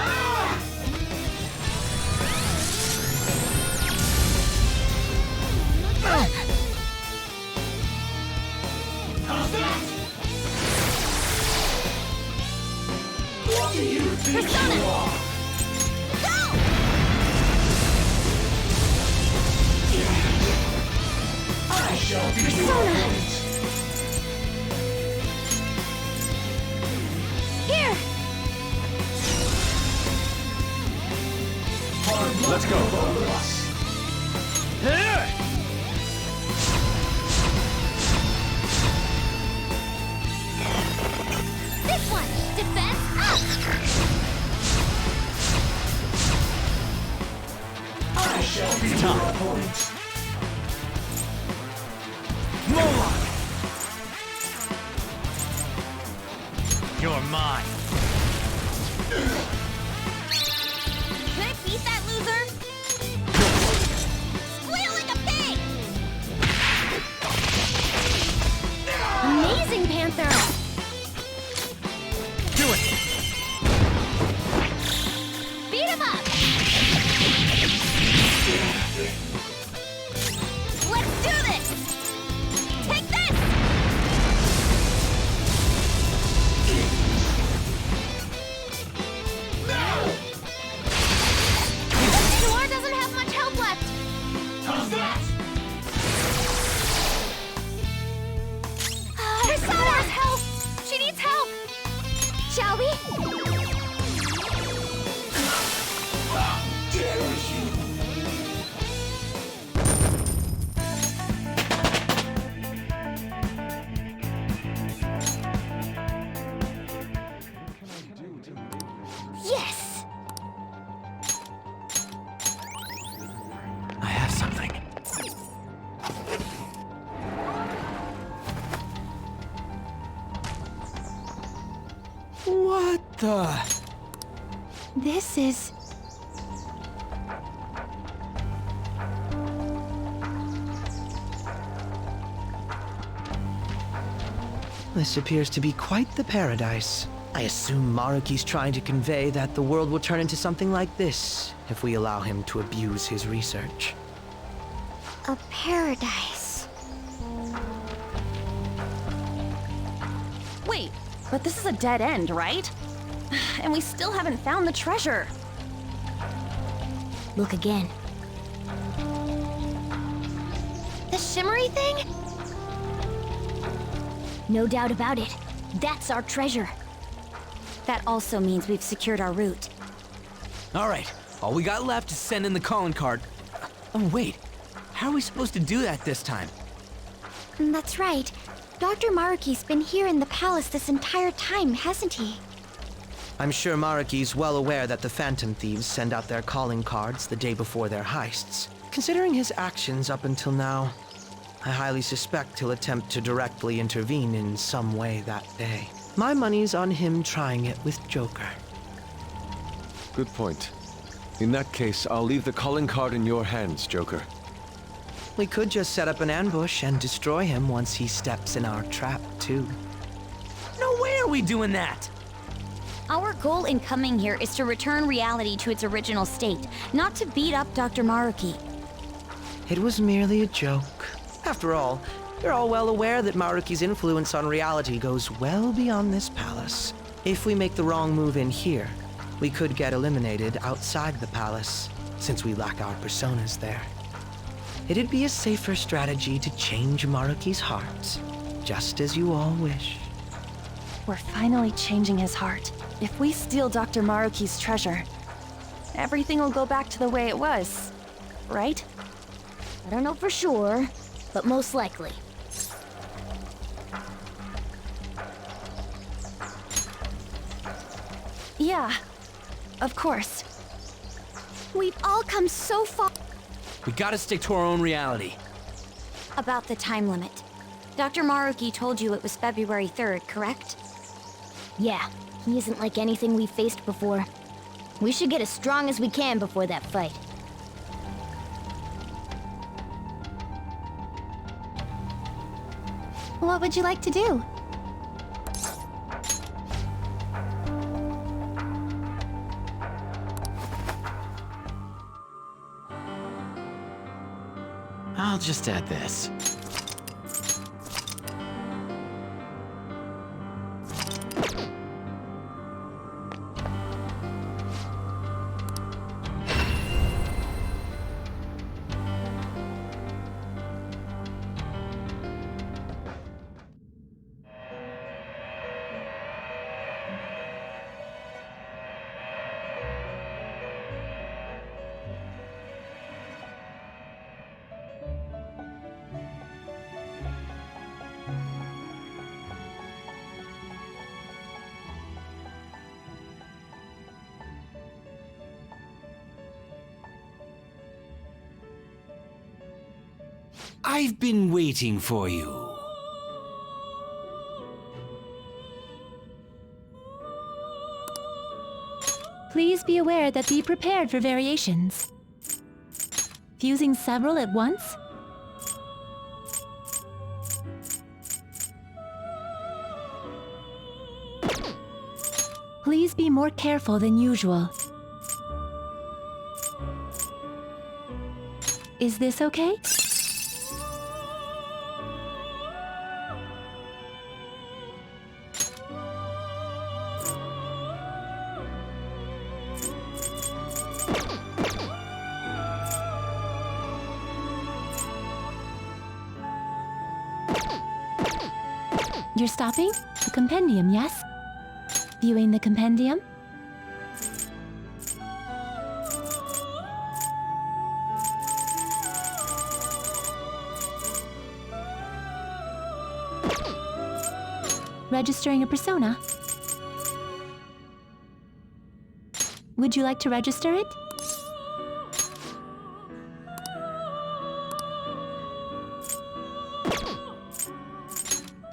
What do you think Persona! you are? Go! I shall be your opponent. Here! Hard luck Let's go. for both of us. This one! Defense up! I shall be your opponent. Moloch! You're mine. Can I beat that loser? Squeal like a pig! Amazing, Panther! Do it! Beat him up! Let's do this! Take this! This door doesn't have much help left! How's that? Persona's help! She needs help! Shall we? How dare you! Yes! I have something. What the? This is... This appears to be quite the paradise. I assume Maruki's trying to convey that the world will turn into something like this if we allow him to abuse his research. A paradise. Wait, but this is a dead end, right? And we still haven't found the treasure. Look again. The shimmery thing? No doubt about it. That's our treasure. That also means we've secured our route. All right, all we got left is send in the calling card. Oh, wait. How are we supposed to do that this time? That's right. Dr. Maruki's been here in the palace this entire time, hasn't he? I'm sure Maruki's well aware that the Phantom Thieves send out their calling cards the day before their heists. Considering his actions up until now, I highly suspect he'll attempt to directly intervene in some way that day. My money's on him trying it with Joker. Good point. In that case, I'll leave the calling card in your hands, Joker. We could just set up an ambush and destroy him once he steps in our trap, too. No way are we doing that! Our goal in coming here is to return reality to its original state, not to beat up Dr. Maruki. It was merely a joke. After all, you're all well aware that Maruki's influence on reality goes well beyond this palace. If we make the wrong move in here, we could get eliminated outside the palace, since we lack our personas there. It'd be a safer strategy to change Maruki's heart, just as you all wish. We're finally changing his heart. If we steal Dr. Maruki's treasure, everything will go back to the way it was, right? I don't know for sure, but most likely. Yeah, of course. We've all come so far. We gotta stick to our own reality. About the time limit. Dr. Maruki told you it was February 3rd, correct? Yeah, he isn't like anything we've faced before. We should get as strong as we can before that fight. What would you like to do? I'll just add this. I've been waiting for you. Please be aware that be prepared for variations. Fusing several at once? Please be more careful than usual. Is this okay? You're stopping? The compendium, yes? Viewing the compendium? Registering a persona? Would you like to register it?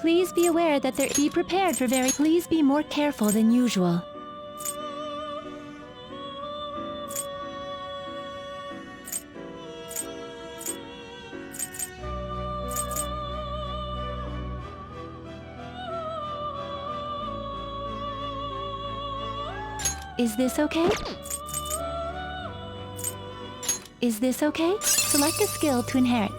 Please be aware that be prepared for please be more careful than usual. Is this okay? Is this okay? Select a skill to inherit.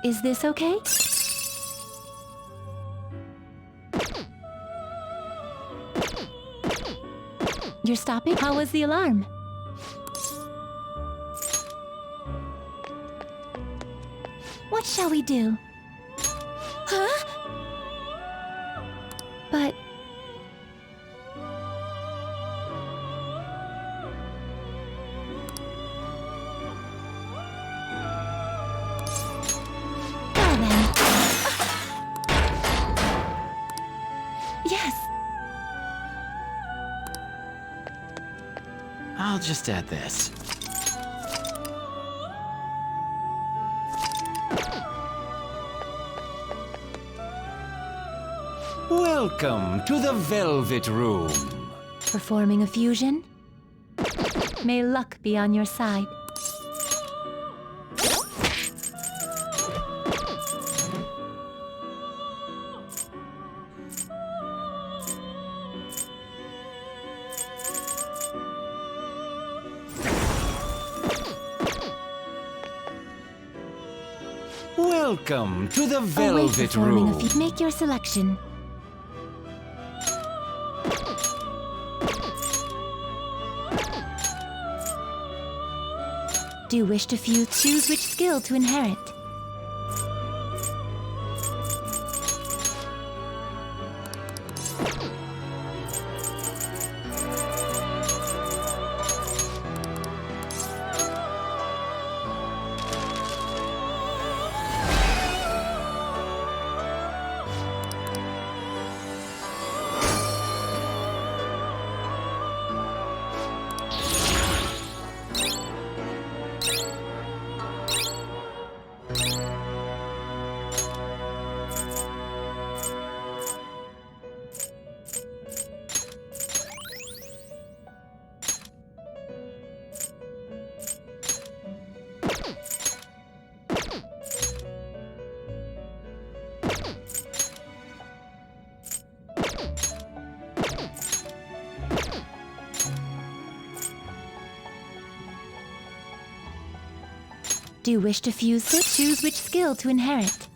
Is this okay? You're stopping? How was the alarm? What shall we do? Huh? But... Yes. I'll just add this. Welcome to the Velvet Room. Performing a fusion? May luck be on your side. Welcome to the Velvet Room. Make your selection. Do you wish to fuse? Choose which skill to inherit. Do you wish to fuse it? Choose which skill to inherit.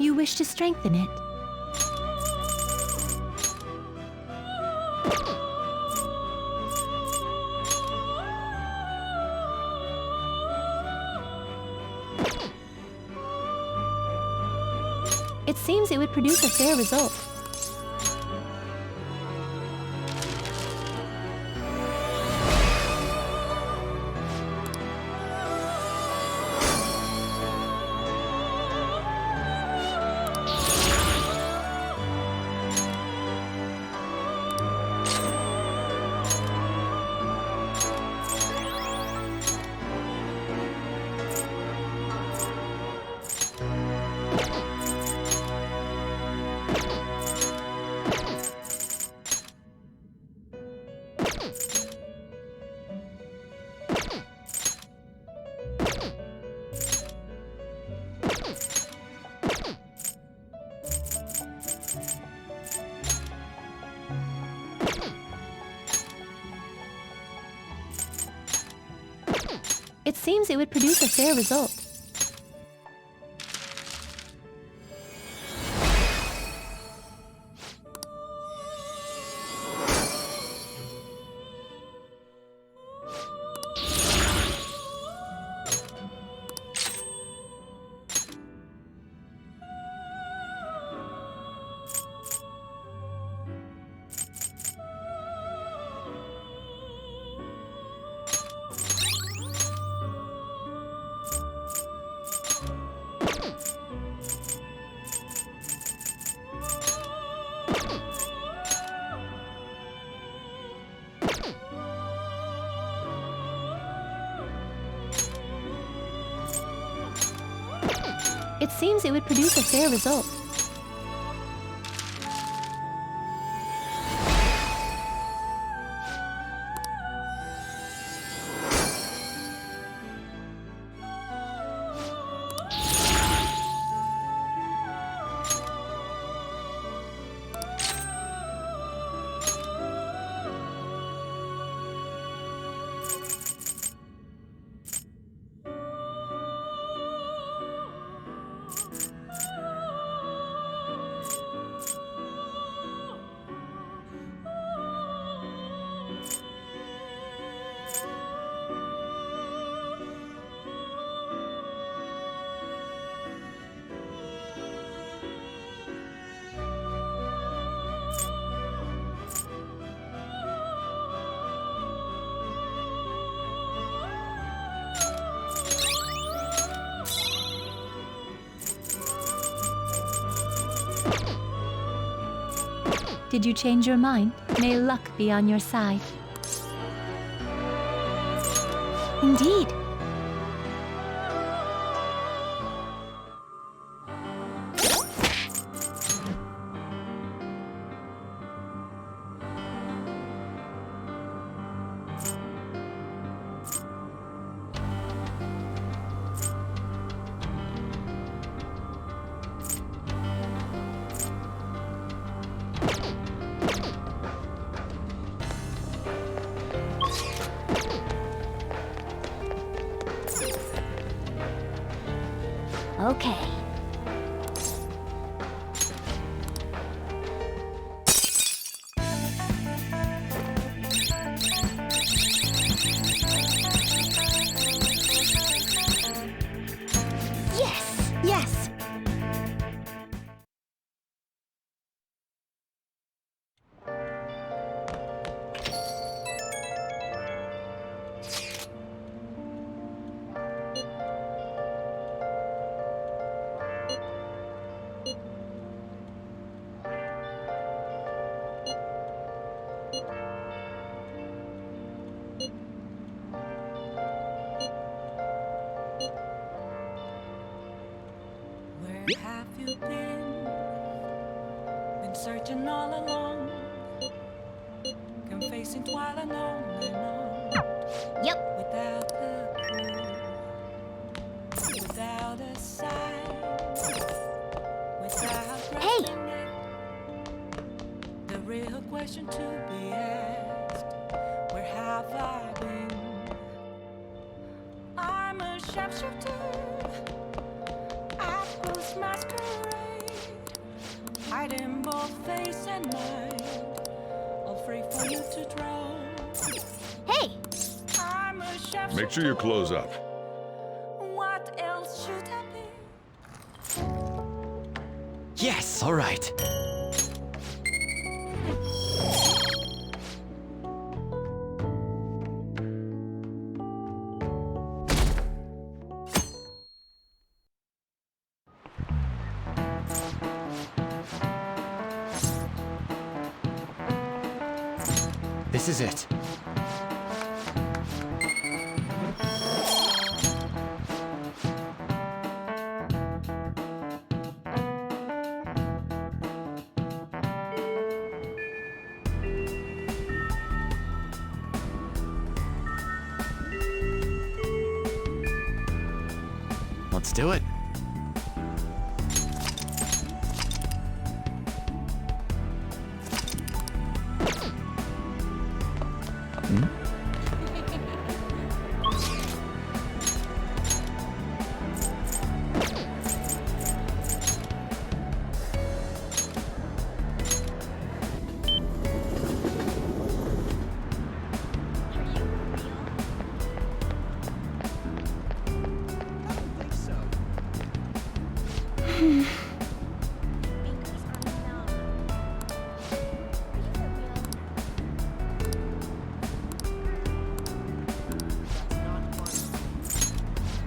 You wish to strengthen it. It seems it would produce a fair result. It seems it would produce a fair result. It seems it would produce a fair result. Did you change your mind? May luck be on your side. Indeed. Okay. Yes! Yes! Where have you been? Been searching all along, confessing while alone and on. Yep. Without a clue, without a sign, without Hey! the real question to be asked: where have I been? I'm a sharpshooter. Apples masquerade, hiding both face and mind, all free for you to draw. Hey! I'm a chef. Make sure you close up. What else should I be? Yes, all right. This is it. Let's do it.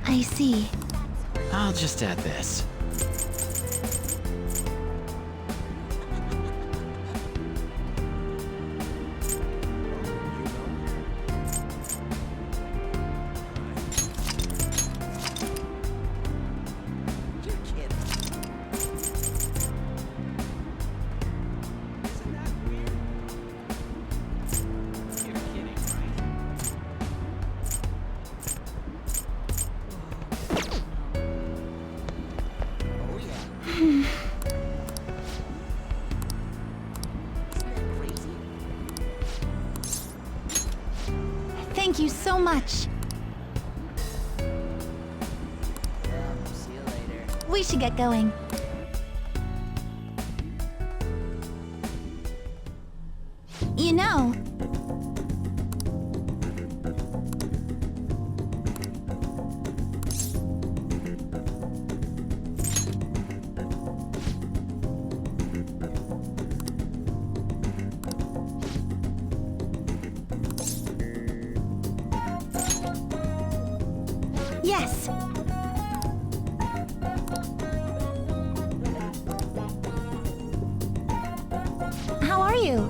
I see. I'll just add this. You're kidding. you so much. See you later. We should get going. You know, yes. How are you?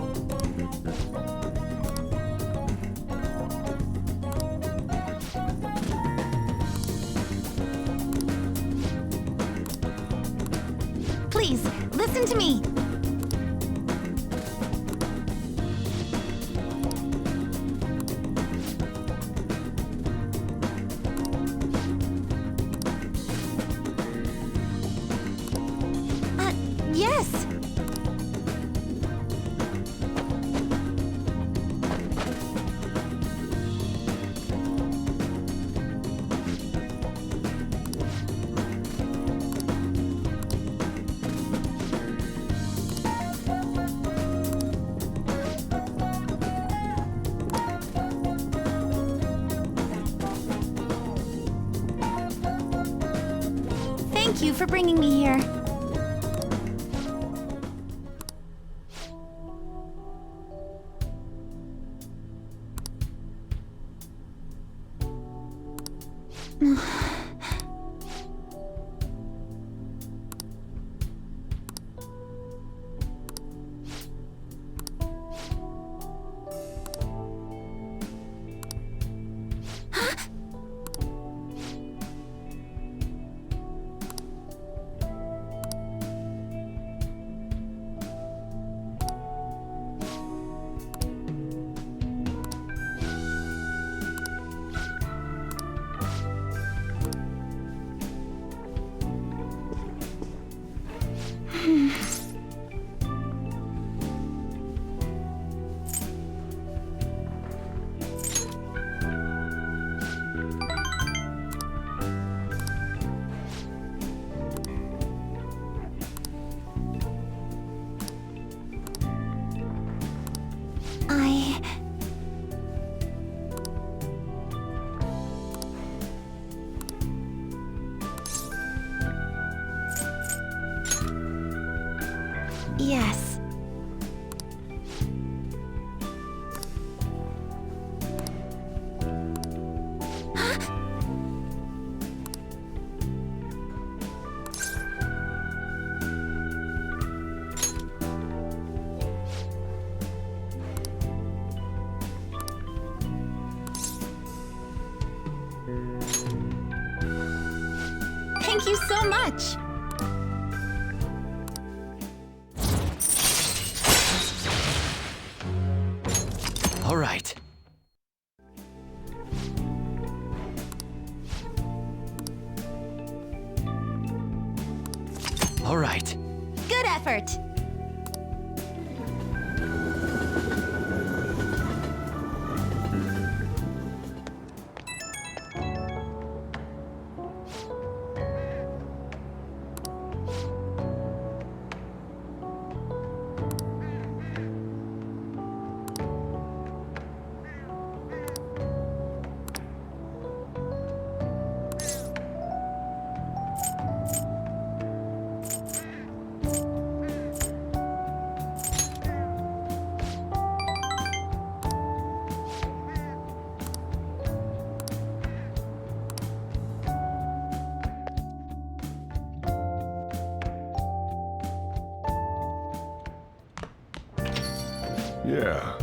Please, listen to me. Yes. Thank you for bringing me here. Yes. Thank you so much. All right. All right. Good effort. Yeah.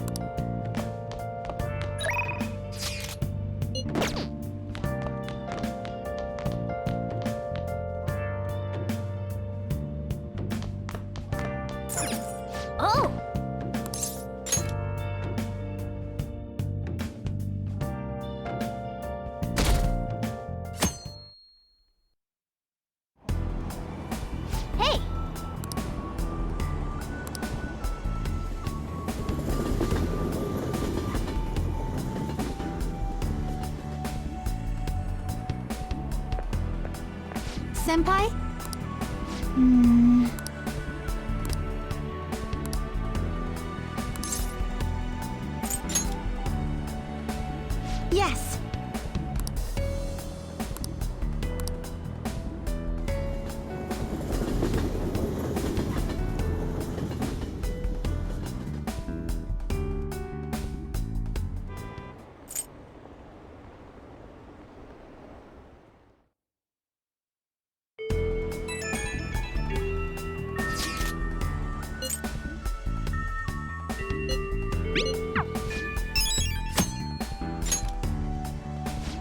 Oh! Hey! Senpai? Yes.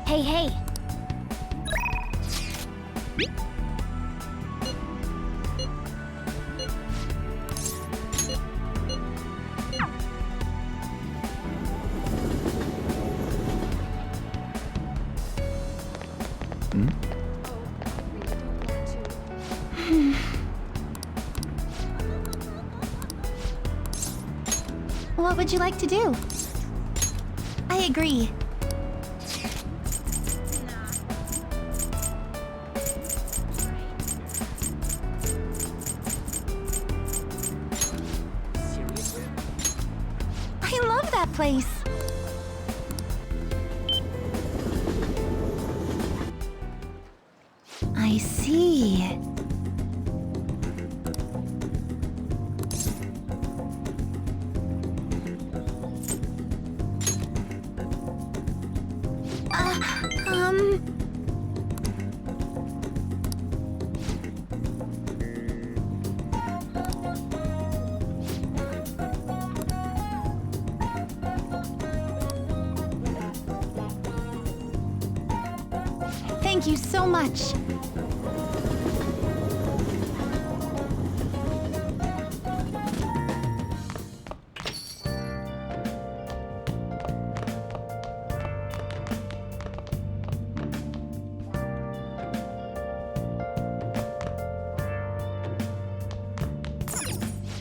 Hey, hey. What would you like to do? I agree. I love that place. I see. Thank you so much.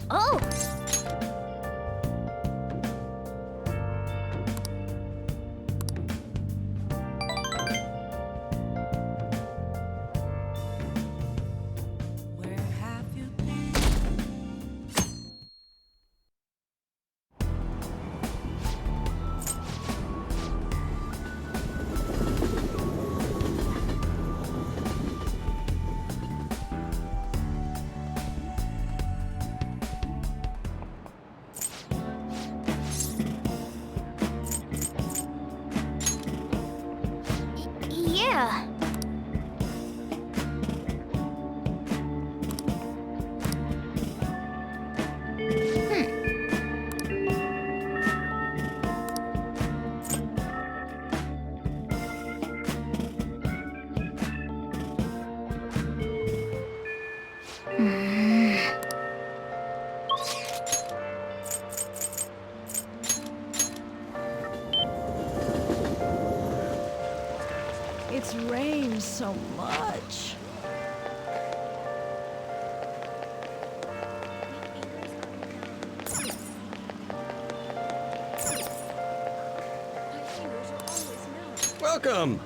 Oh! Yeah. It's rained so much. Welcome!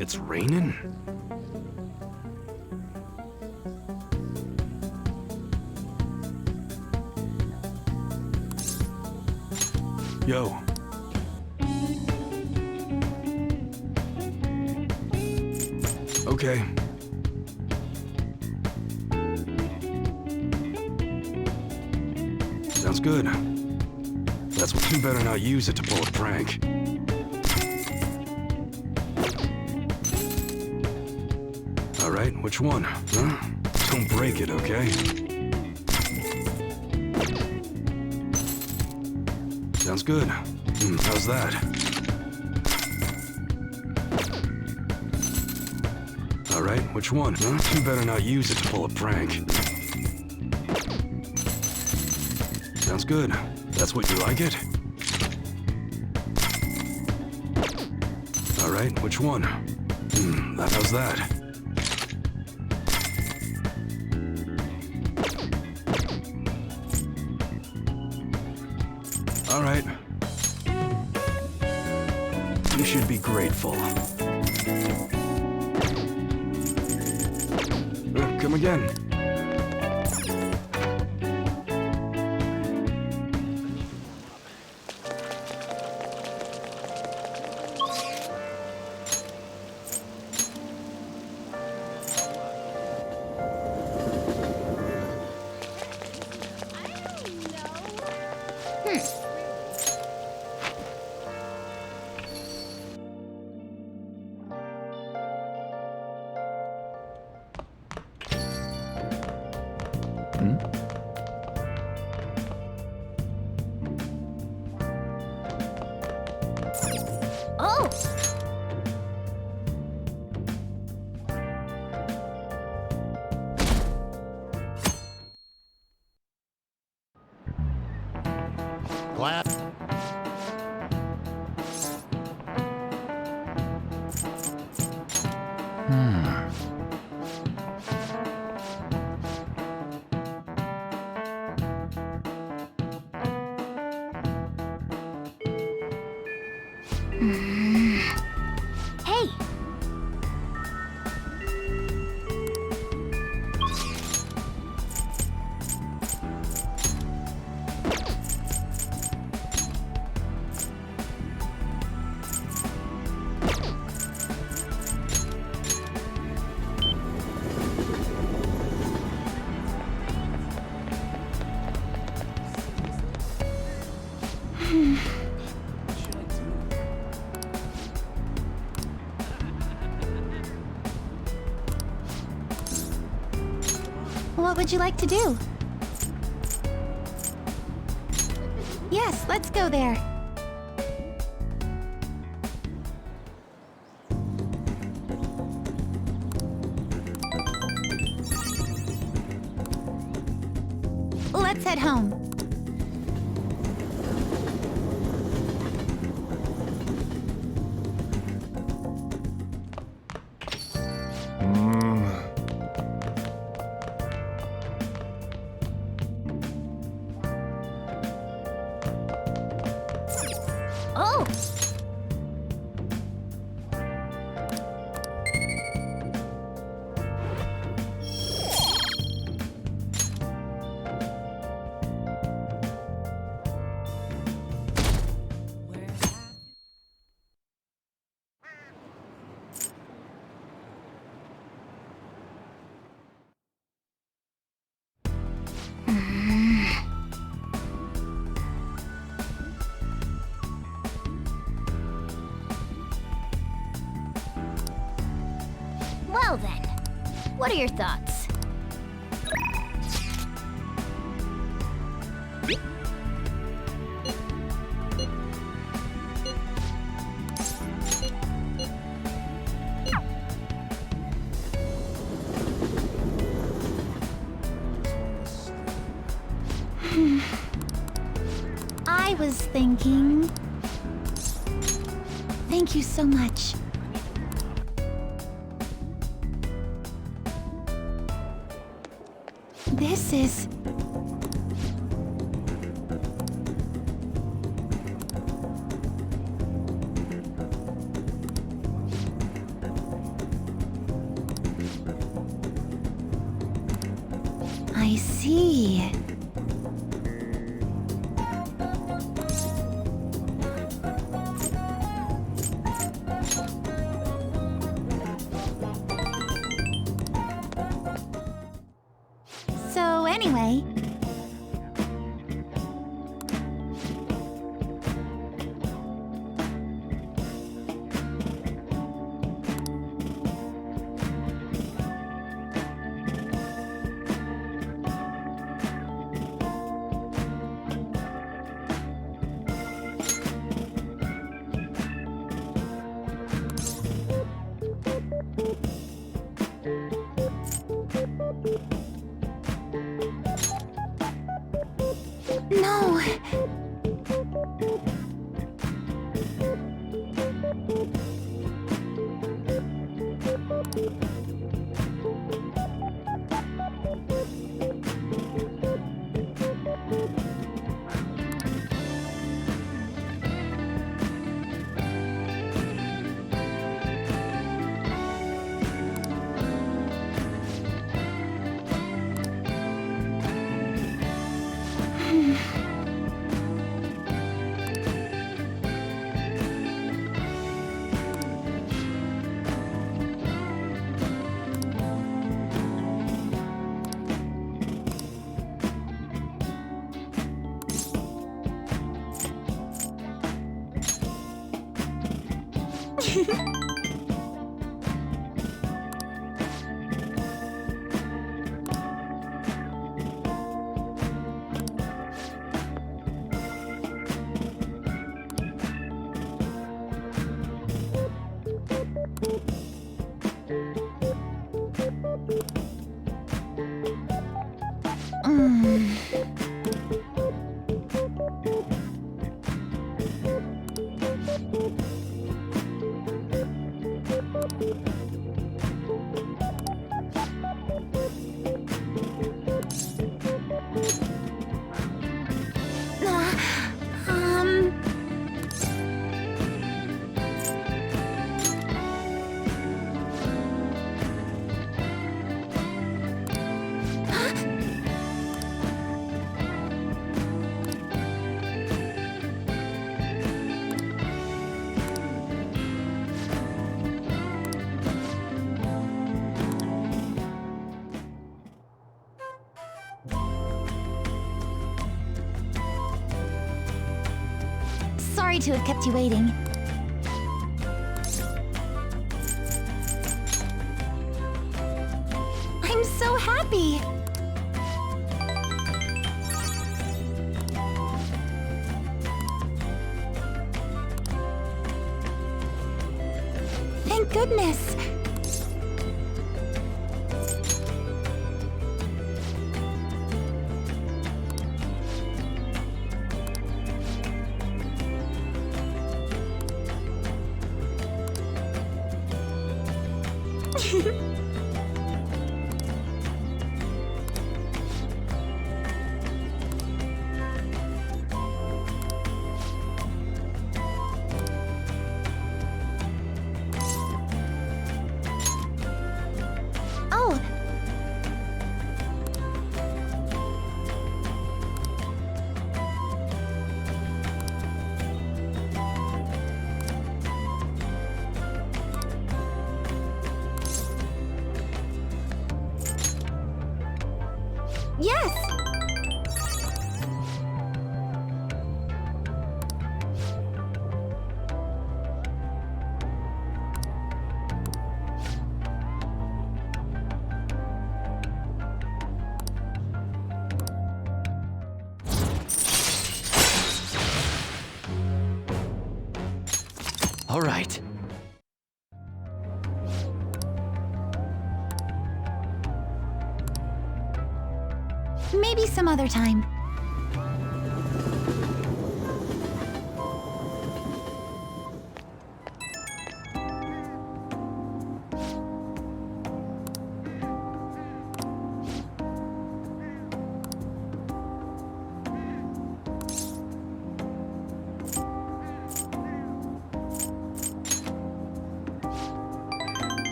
It's raining? Yo. Okay. Sounds good. That's what you better not use it to pull a prank. All right, which one, huh? Don't break it, okay? Sounds good. How's that? Alright, which one? Huh? You better not use it to pull a prank. Sounds good. That's what you like it? Alright, which one? How's that? Alright. You should be grateful. Come again. Oh! Clap. Hey! What would you like to do? Yes, let's go there. Let's head home. Oh! Well then, what are your thoughts? I was thinking... Thank you so much. This is... I see. So anyway... No! Sorry to have kept you waiting. I'm so happy! Thank goodness! Oh! Yes! All right. Maybe some other time.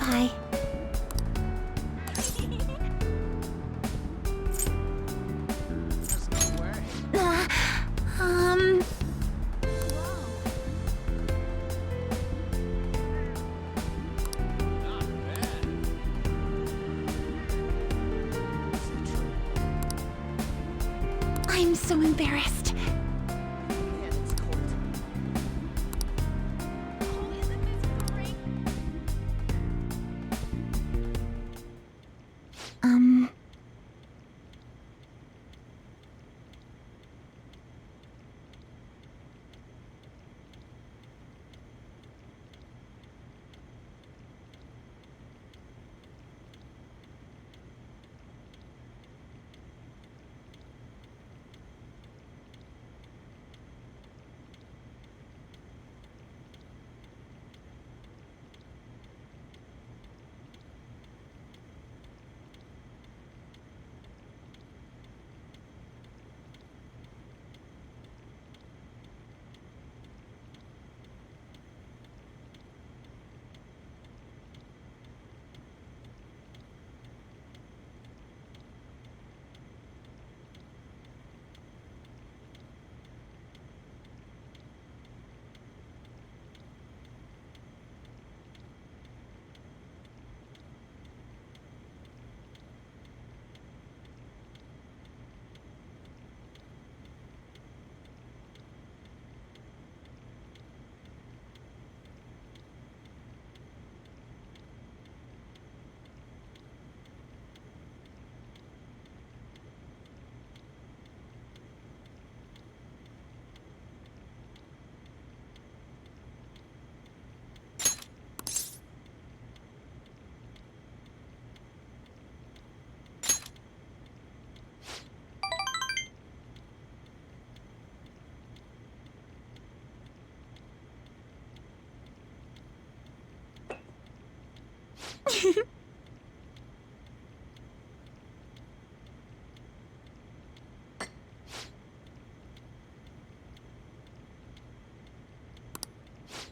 Bye. Um... I'm so embarrassed.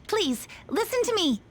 Please, listen to me.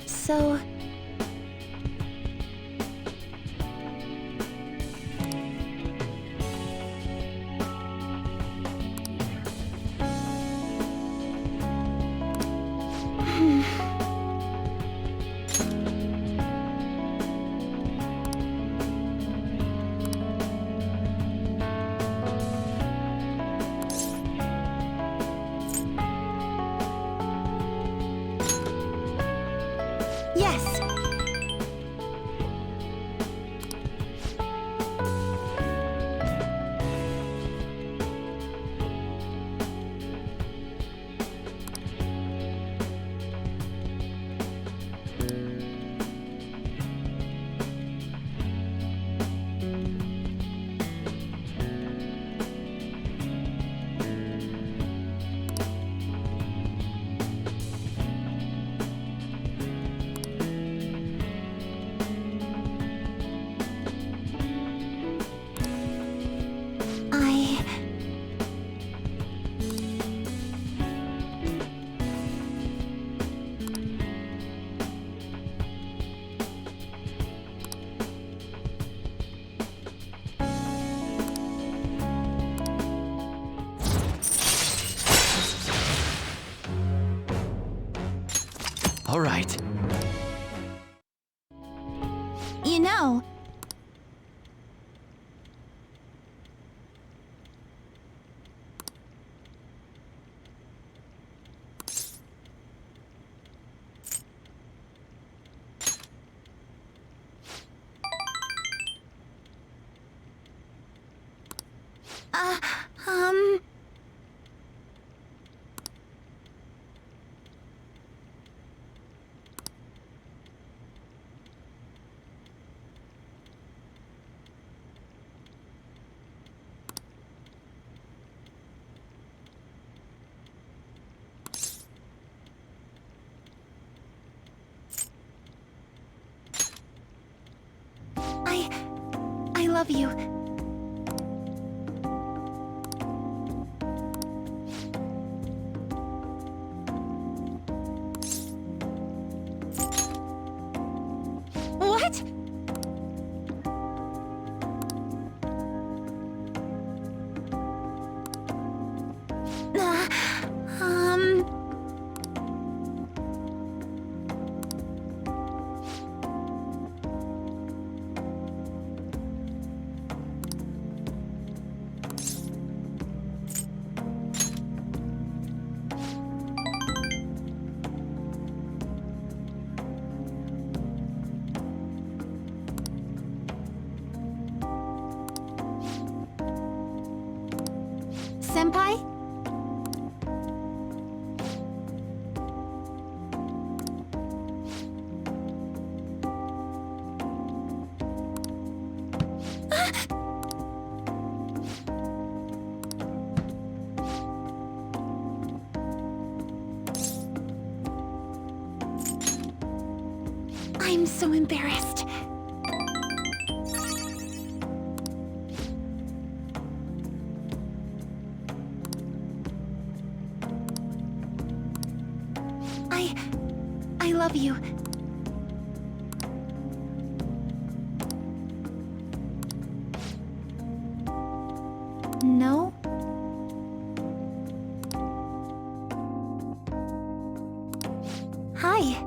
So... Yes! All right. You know... I love you. What? Senpai? I'm so embarrassed. I love you. No? Hi.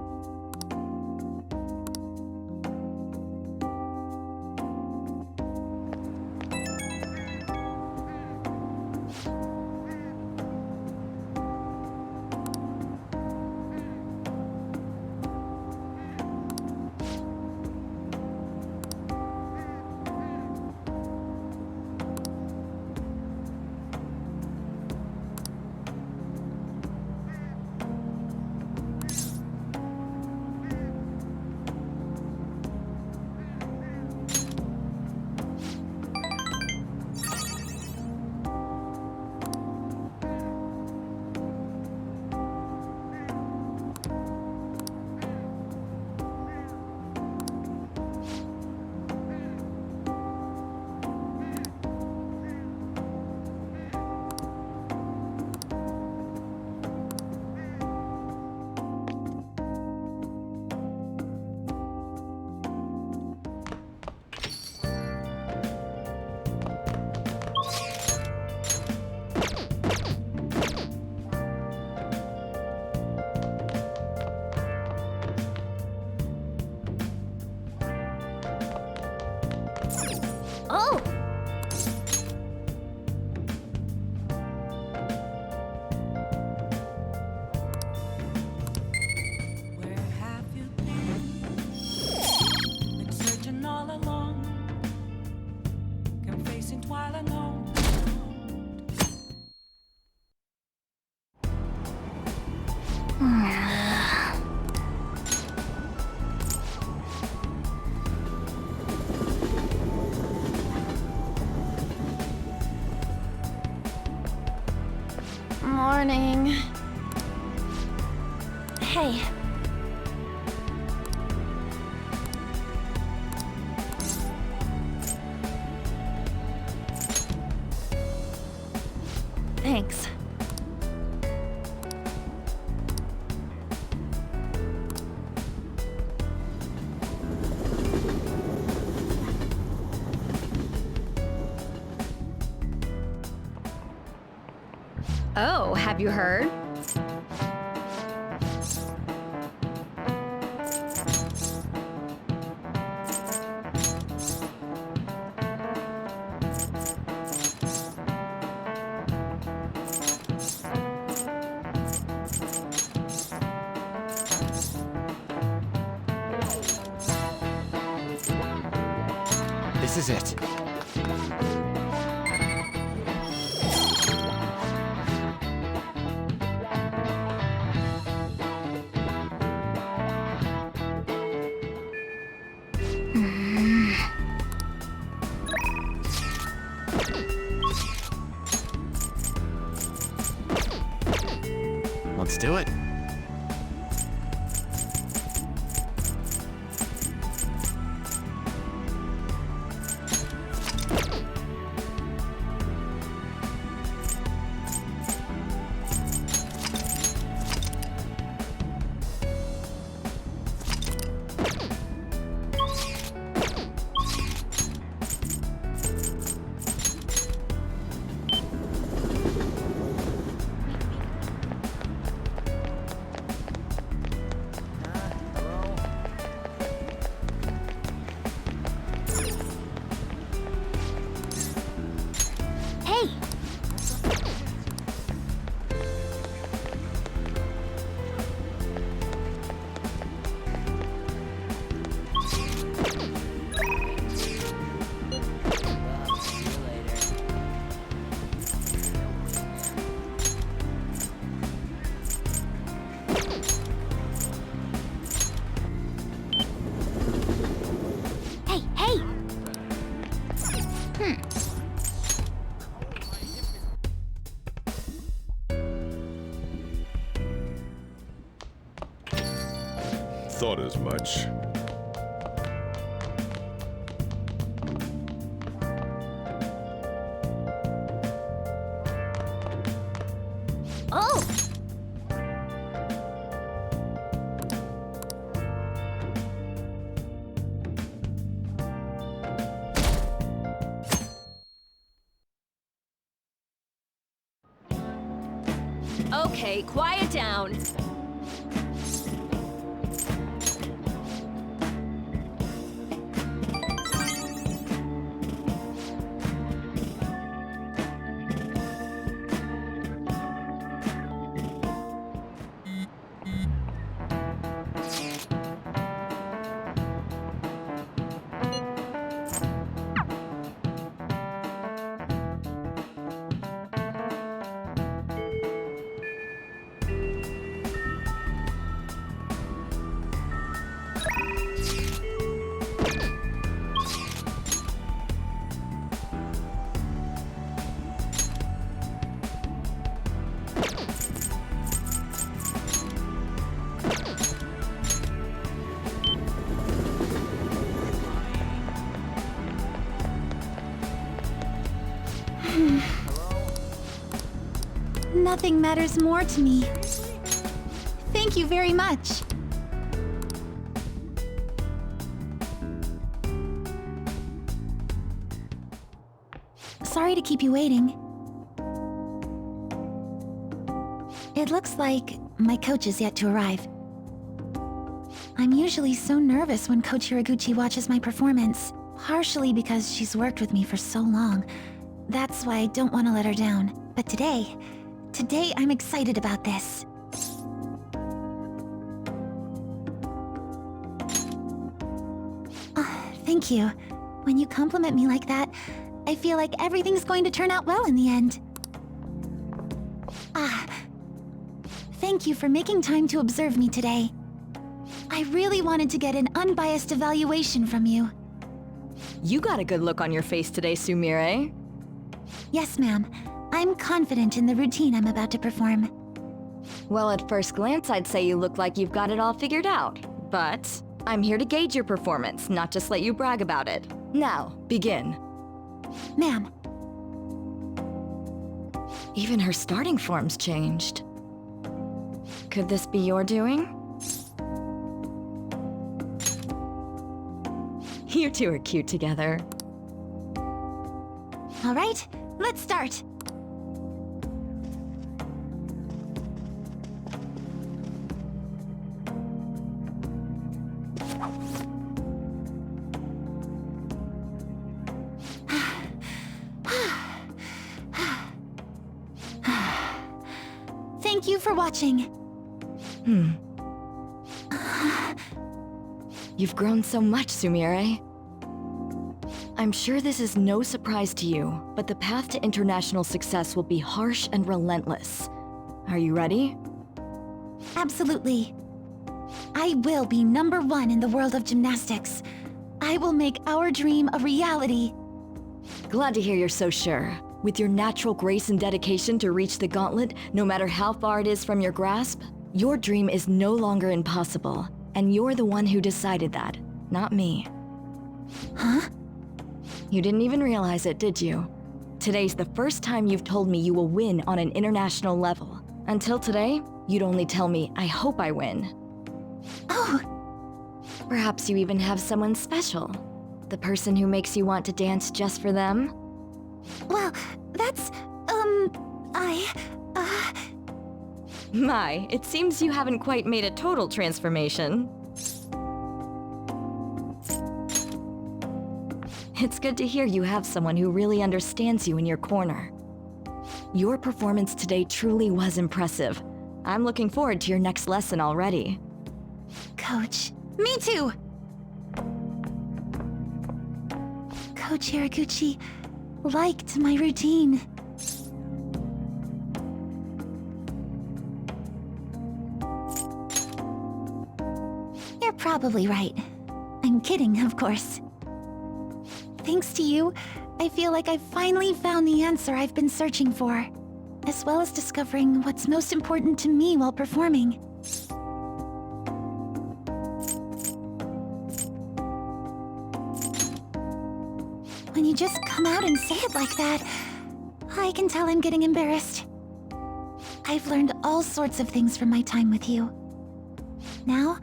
Oh! Where have you been? Been searching all along, confessing while alone. Morning. Hey. Thanks. Oh, have you heard? This is it. do it. Thought as much. Oh! Okay, quiet down. Nothing matters more to me. Thank you very much. Sorry to keep you waiting. It looks like my coach is yet to arrive. I'm usually so nervous when Coach Hiraguchi watches my performance, partially because she's worked with me for so long. That's why I don't want to let her down. But today I'm excited about this. Thank you. When you compliment me like that, I feel like everything's going to turn out well in the end. Thank you for making time to observe me today. I really wanted to get an unbiased evaluation from you. You got a good look on your face today, Sumire. Yes, ma'am. I'm confident in the routine I'm about to perform. Well, at first glance, I'd say you look like you've got it all figured out. But I'm here to gauge your performance, not just let you brag about it. Now, begin. Ma'am. Even her starting form's changed. Could this be your doing? You two are cute together. All right, let's start. Thank you for watching. You've grown so much, Sumire. I'm sure this is no surprise to you, but the path to international success will be harsh and relentless. Are you ready? Absolutely. I will be #1 in the world of gymnastics. I will make our dream a reality. Glad to hear you're so sure. With your natural grace and dedication to reach the gauntlet, no matter how far it is from your grasp, your dream is no longer impossible. And you're the one who decided that, not me. Huh? You didn't even realize it, did you? Today's the first time you've told me you will win on an international level. Until today, you'd only tell me, I hope I win. Oh! Perhaps you even have someone special. The person who makes you want to dance just for them? Well, that's, My, it seems you haven't quite made a total transformation. It's good to hear you have someone who really understands you in your corner. Your performance today truly was impressive. I'm looking forward to your next lesson already. Coach. Me too! Coach Hiraguchi liked my routine. You're probably right. I'm kidding, of course. Thanks to you, I feel like I've finally found the answer I've been searching for, as well as discovering what's most important to me while performing. When you just come out and say it like that, I can tell I'm getting embarrassed. I've learned all sorts of things from my time with you. Now,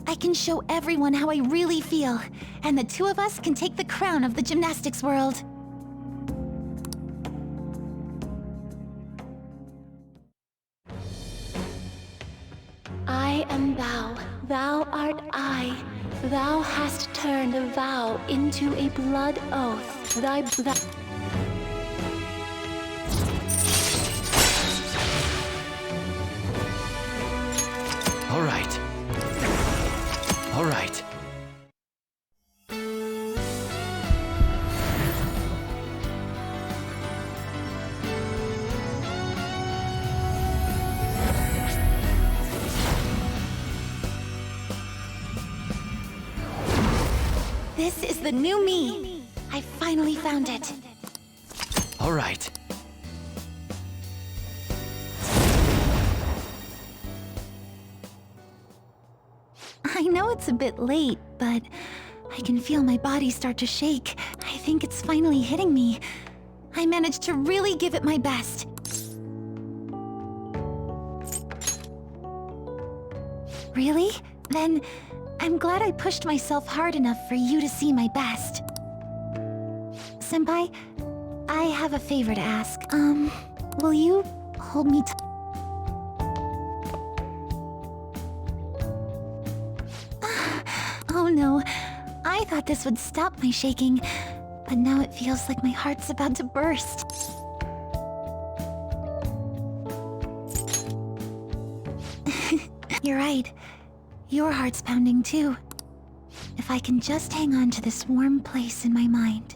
I can show everyone how I really feel, and the two of us can take the crown of the gymnastics world. I am thou, thou art I. Thou hast turned a vow into a blood oath. All right. All right. This is the new me. I finally found it. All right. I know it's a bit late, but I can feel my body start to shake. I think it's finally hitting me. I managed to really give it my best. Really? Then I'm glad I pushed myself hard enough for you to see my best. Senpai, I have a favor to ask. Will you hold me Oh no, I thought this would stop my shaking, but now it feels like my heart's about to burst. You're right. Your heart's pounding too. If I can just hang on to this warm place in my mind,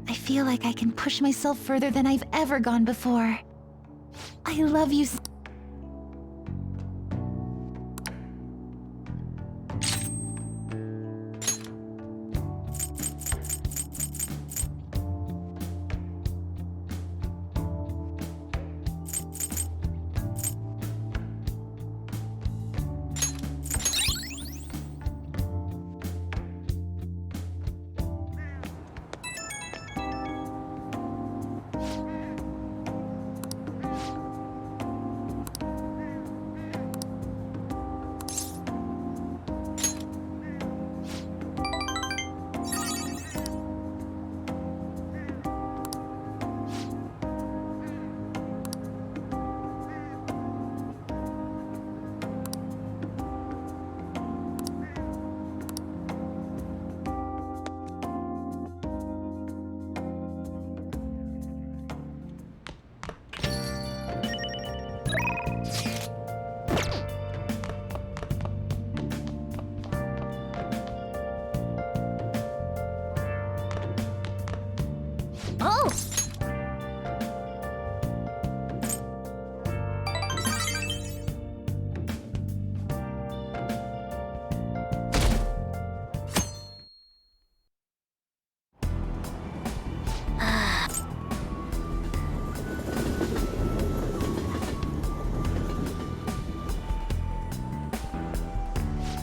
I feel like I can push myself further than I've ever gone before. I love you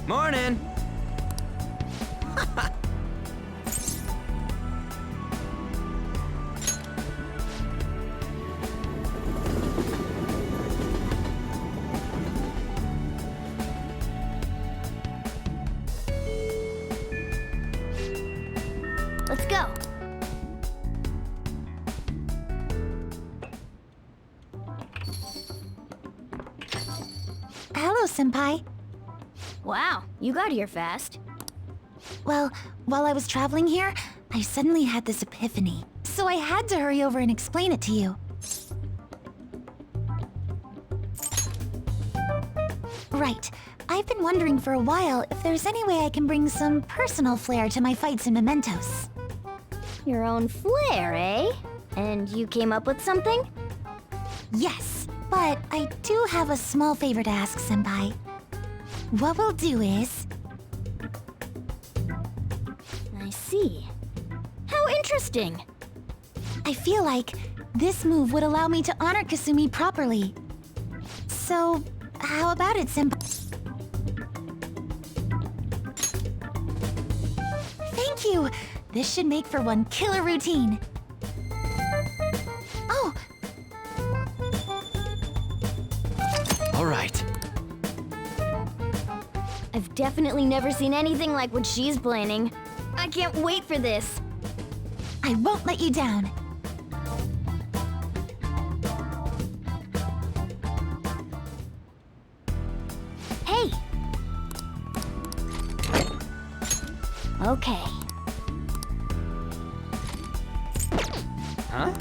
Morning! Let's go. Hello, Senpai. Wow, you got here fast. Well, while I was traveling here, I suddenly had this epiphany. So I had to hurry over and explain it to you. Right. I've been wondering for a while if there's any way I can bring some personal flair to my fights and mementos. Your own flair, eh? And you came up with something? Yes, but I do have a small favor to ask, Senpai. What we'll do is... I see. How interesting! I feel like this move would allow me to honor Kasumi properly. So, how about it, Senpai? Thank you! This should make for one killer routine. Oh! Alright. I've definitely never seen anything like what she's planning. I can't wait for this. I won't let you down. Hey! Okay. Huh?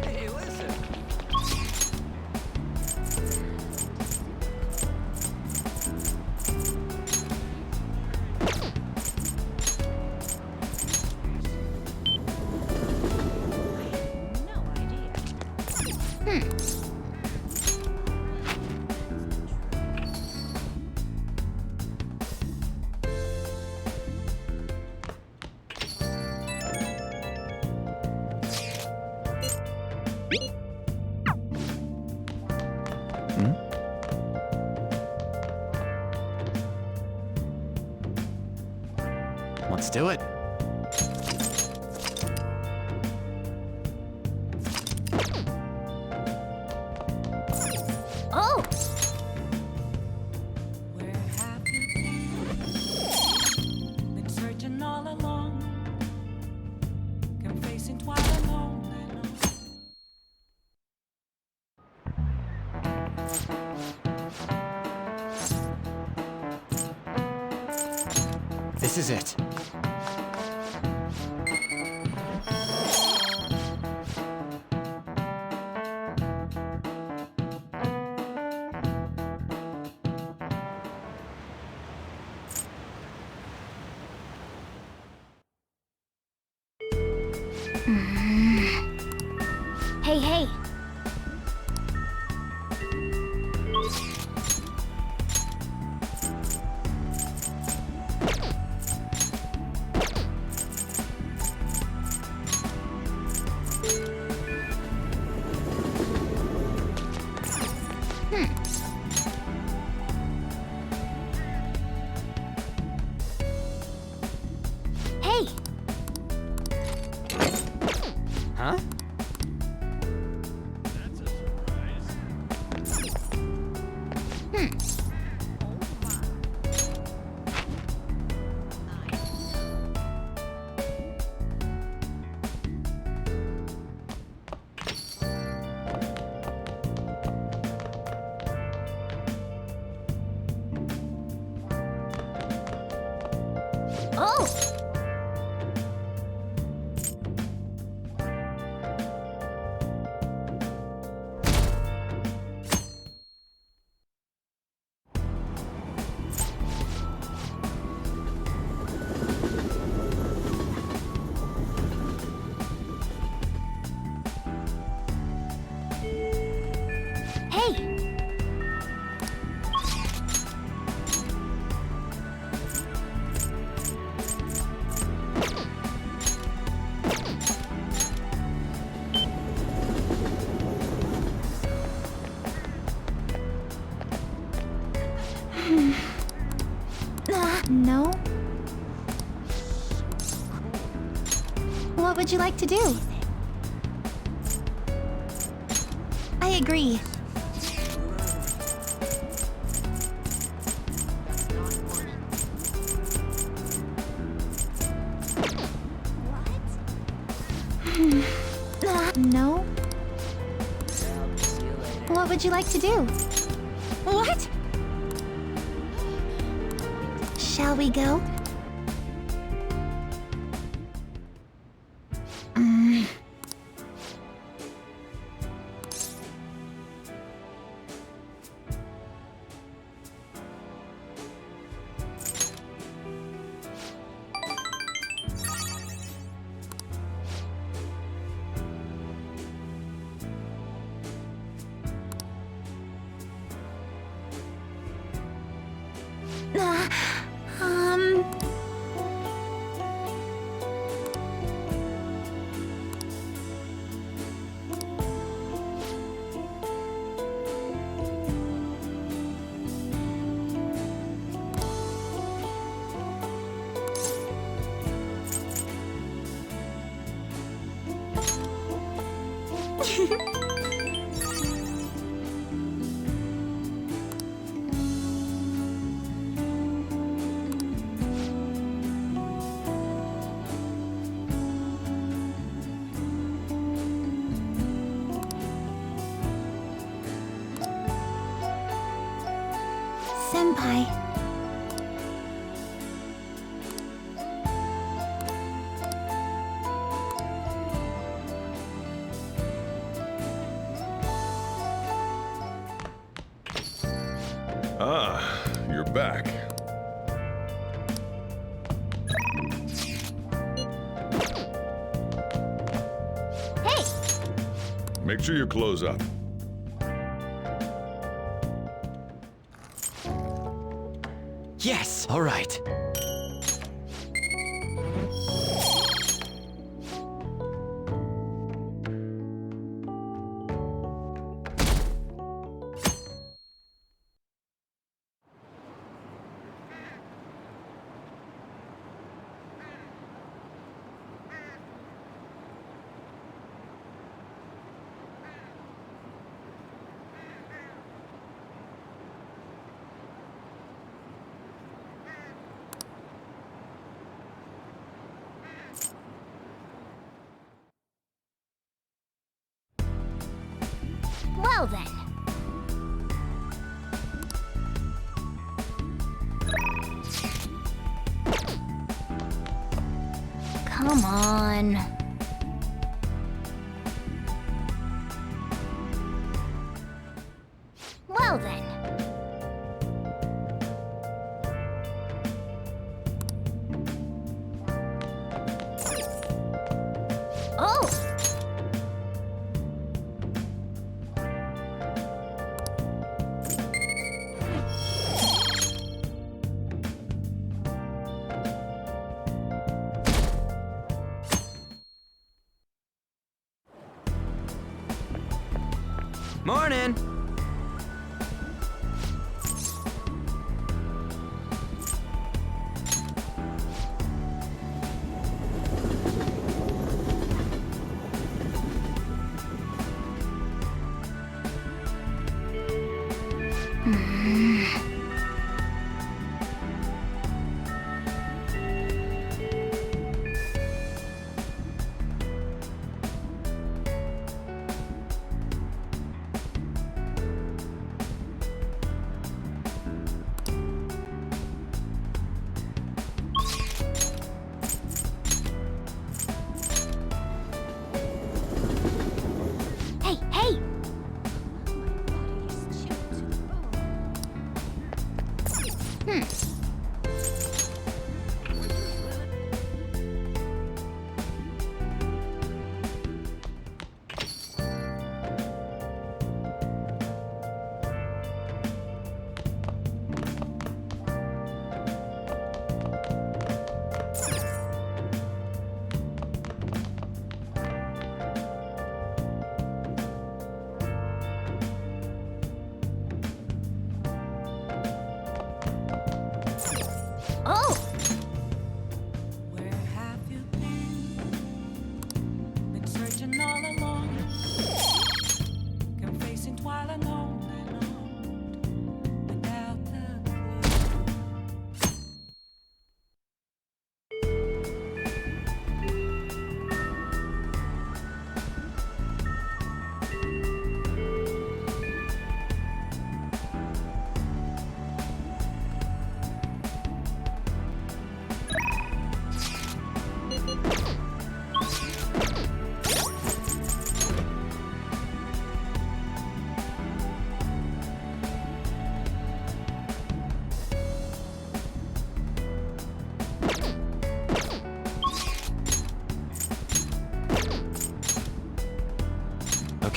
Hey, listen. Let's do it. Oh! Where have you been? Been searching all along. Come facing twilight alone and on. This is it. Hey, hey! Hey! Huh? Oh! Hey! No? What would you like to do? I agree. No? What would you like to do? What? Shall we go? Senpai. Ah, you're back. Hey! Make sure you close up. Yes! All right. Well then. Come on. Well then. Oh! Morning!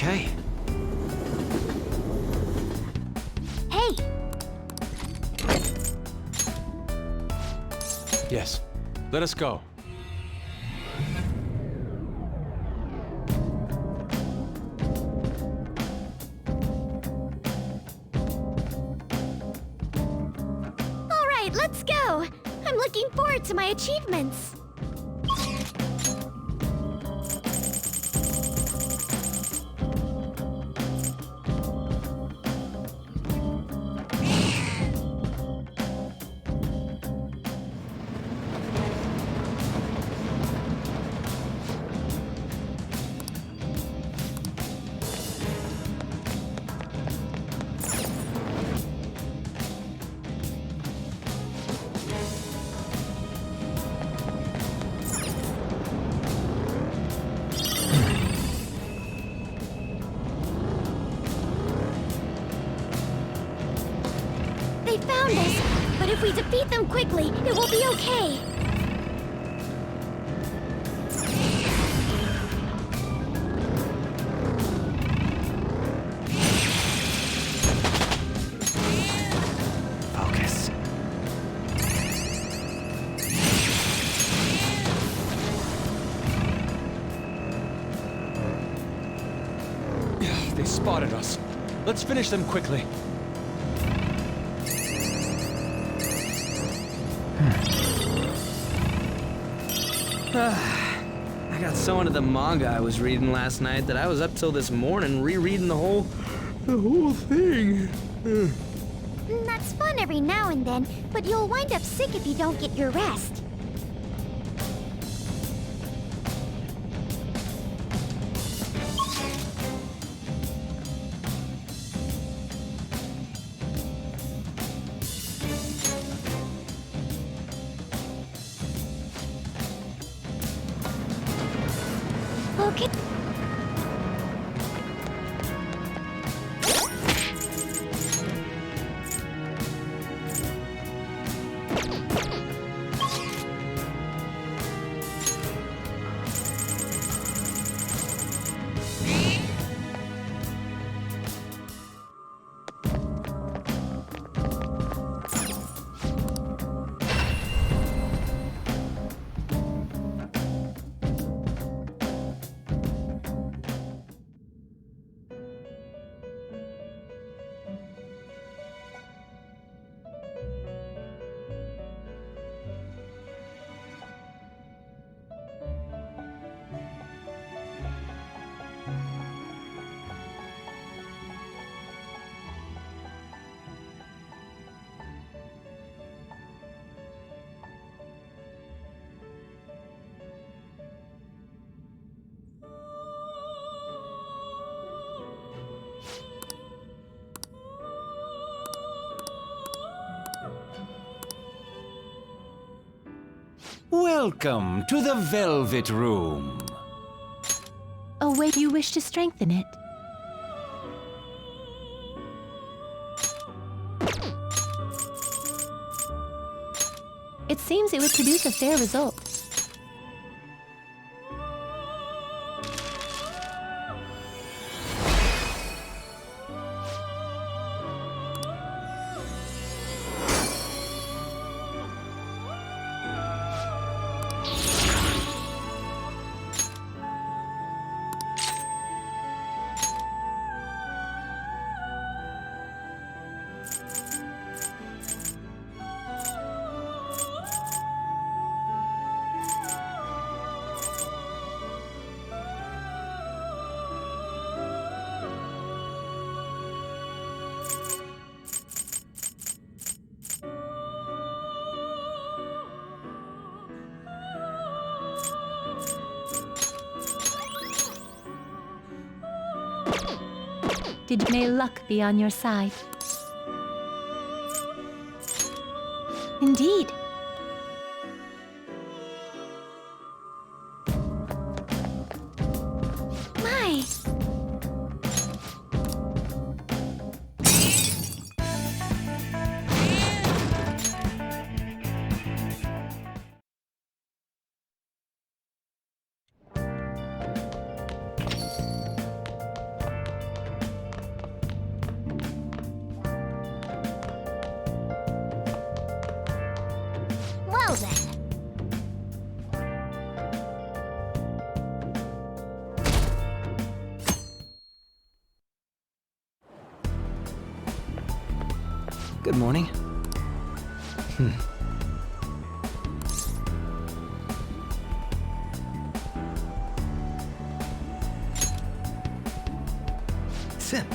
Okay. Hey! Yes. Let us go. All right, let's go! I'm looking forward to my achievements. They found us, but if we defeat them quickly, it will be okay. Focus. They spotted us. Let's finish them quickly. I got so into the manga I was reading last night that I was up till this morning rereading the whole thing. That's fun every now and then, but you'll wind up sick if you don't get your rest. Okay. Welcome to the Velvet Room. A way you wish to strengthen it. It seems it would produce a fair result. May luck be on your side. Indeed. My! Well then. Good morning. Sim.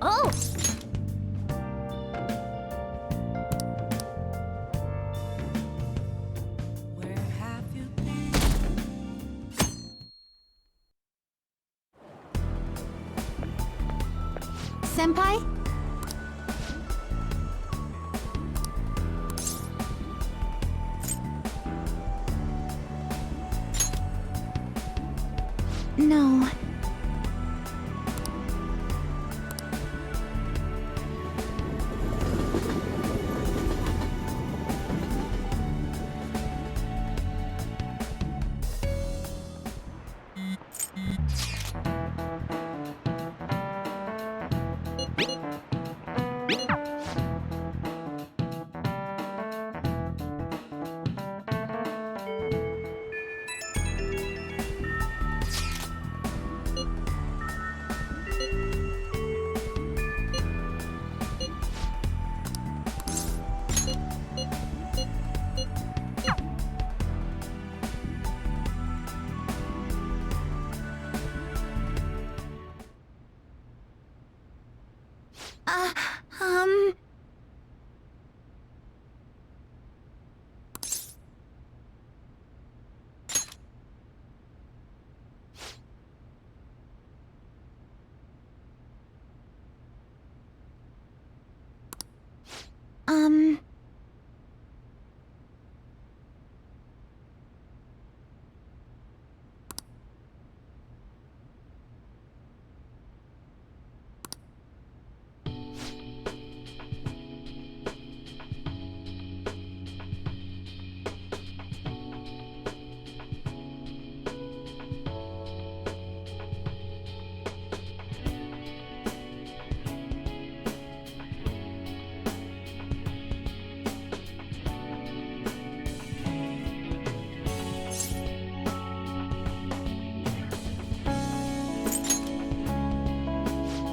Oh! Senpai? No.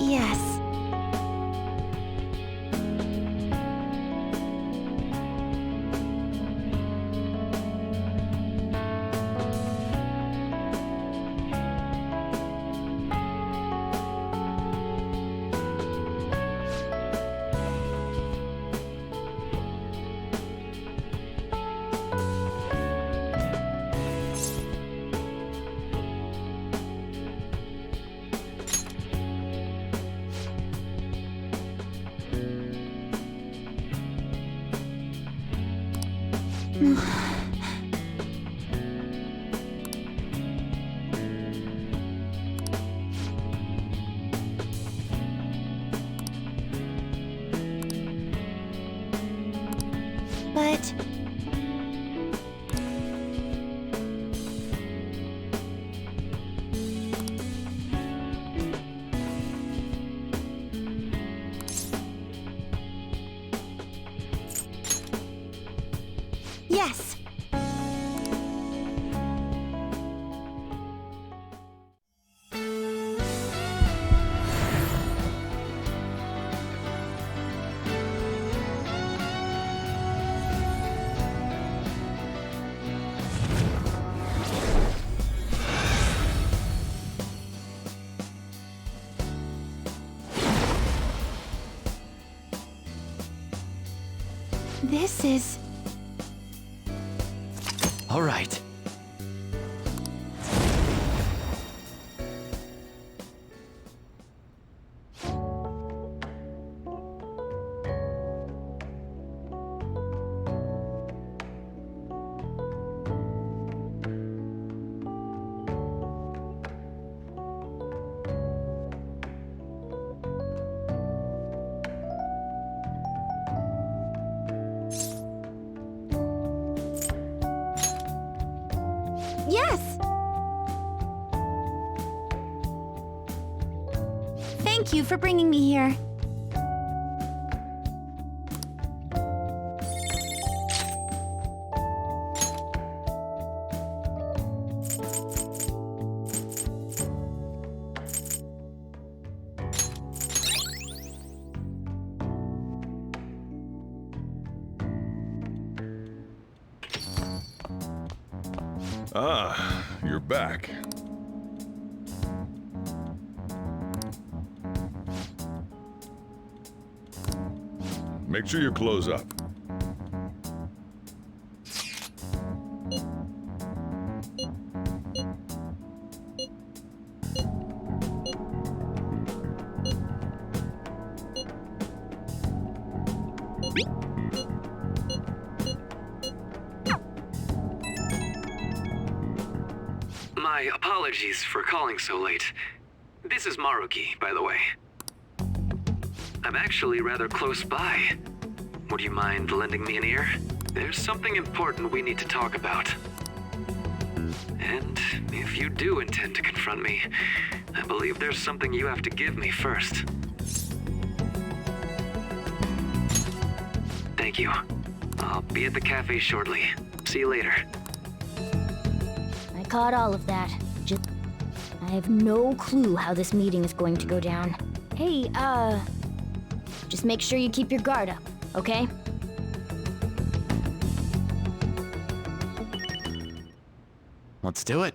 Yes. But... Yes! This is... All right. Yes! Thank you for bringing me here. Ah, you're back. Make sure you close up. My apologies for calling so late. This is Maruki, by the way. I'm actually rather close by. Would you mind lending me an ear? There's something important we need to talk about. And if you do intend to confront me, I believe there's something you have to give me first. Thank you. I'll be at the cafe shortly. See you later. I caught all of that. I have no clue how this meeting is going to go down. Hey, just make sure you keep your guard up, okay? Let's do it.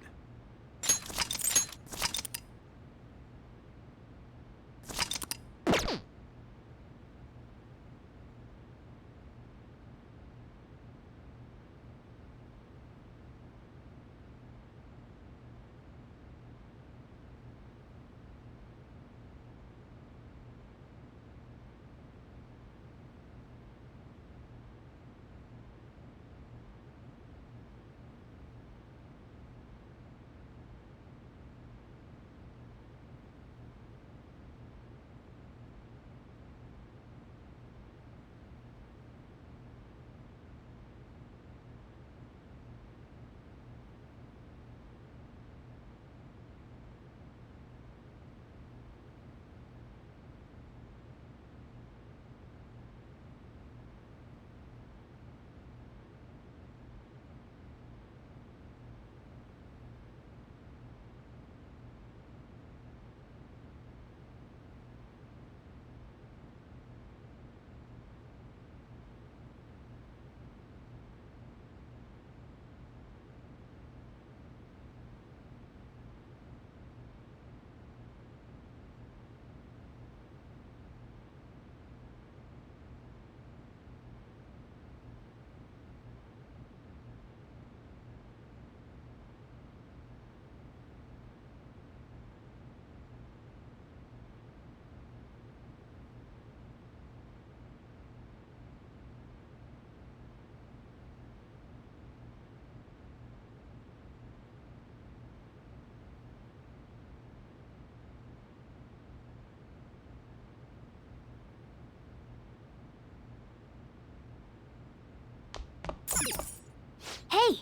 Hey!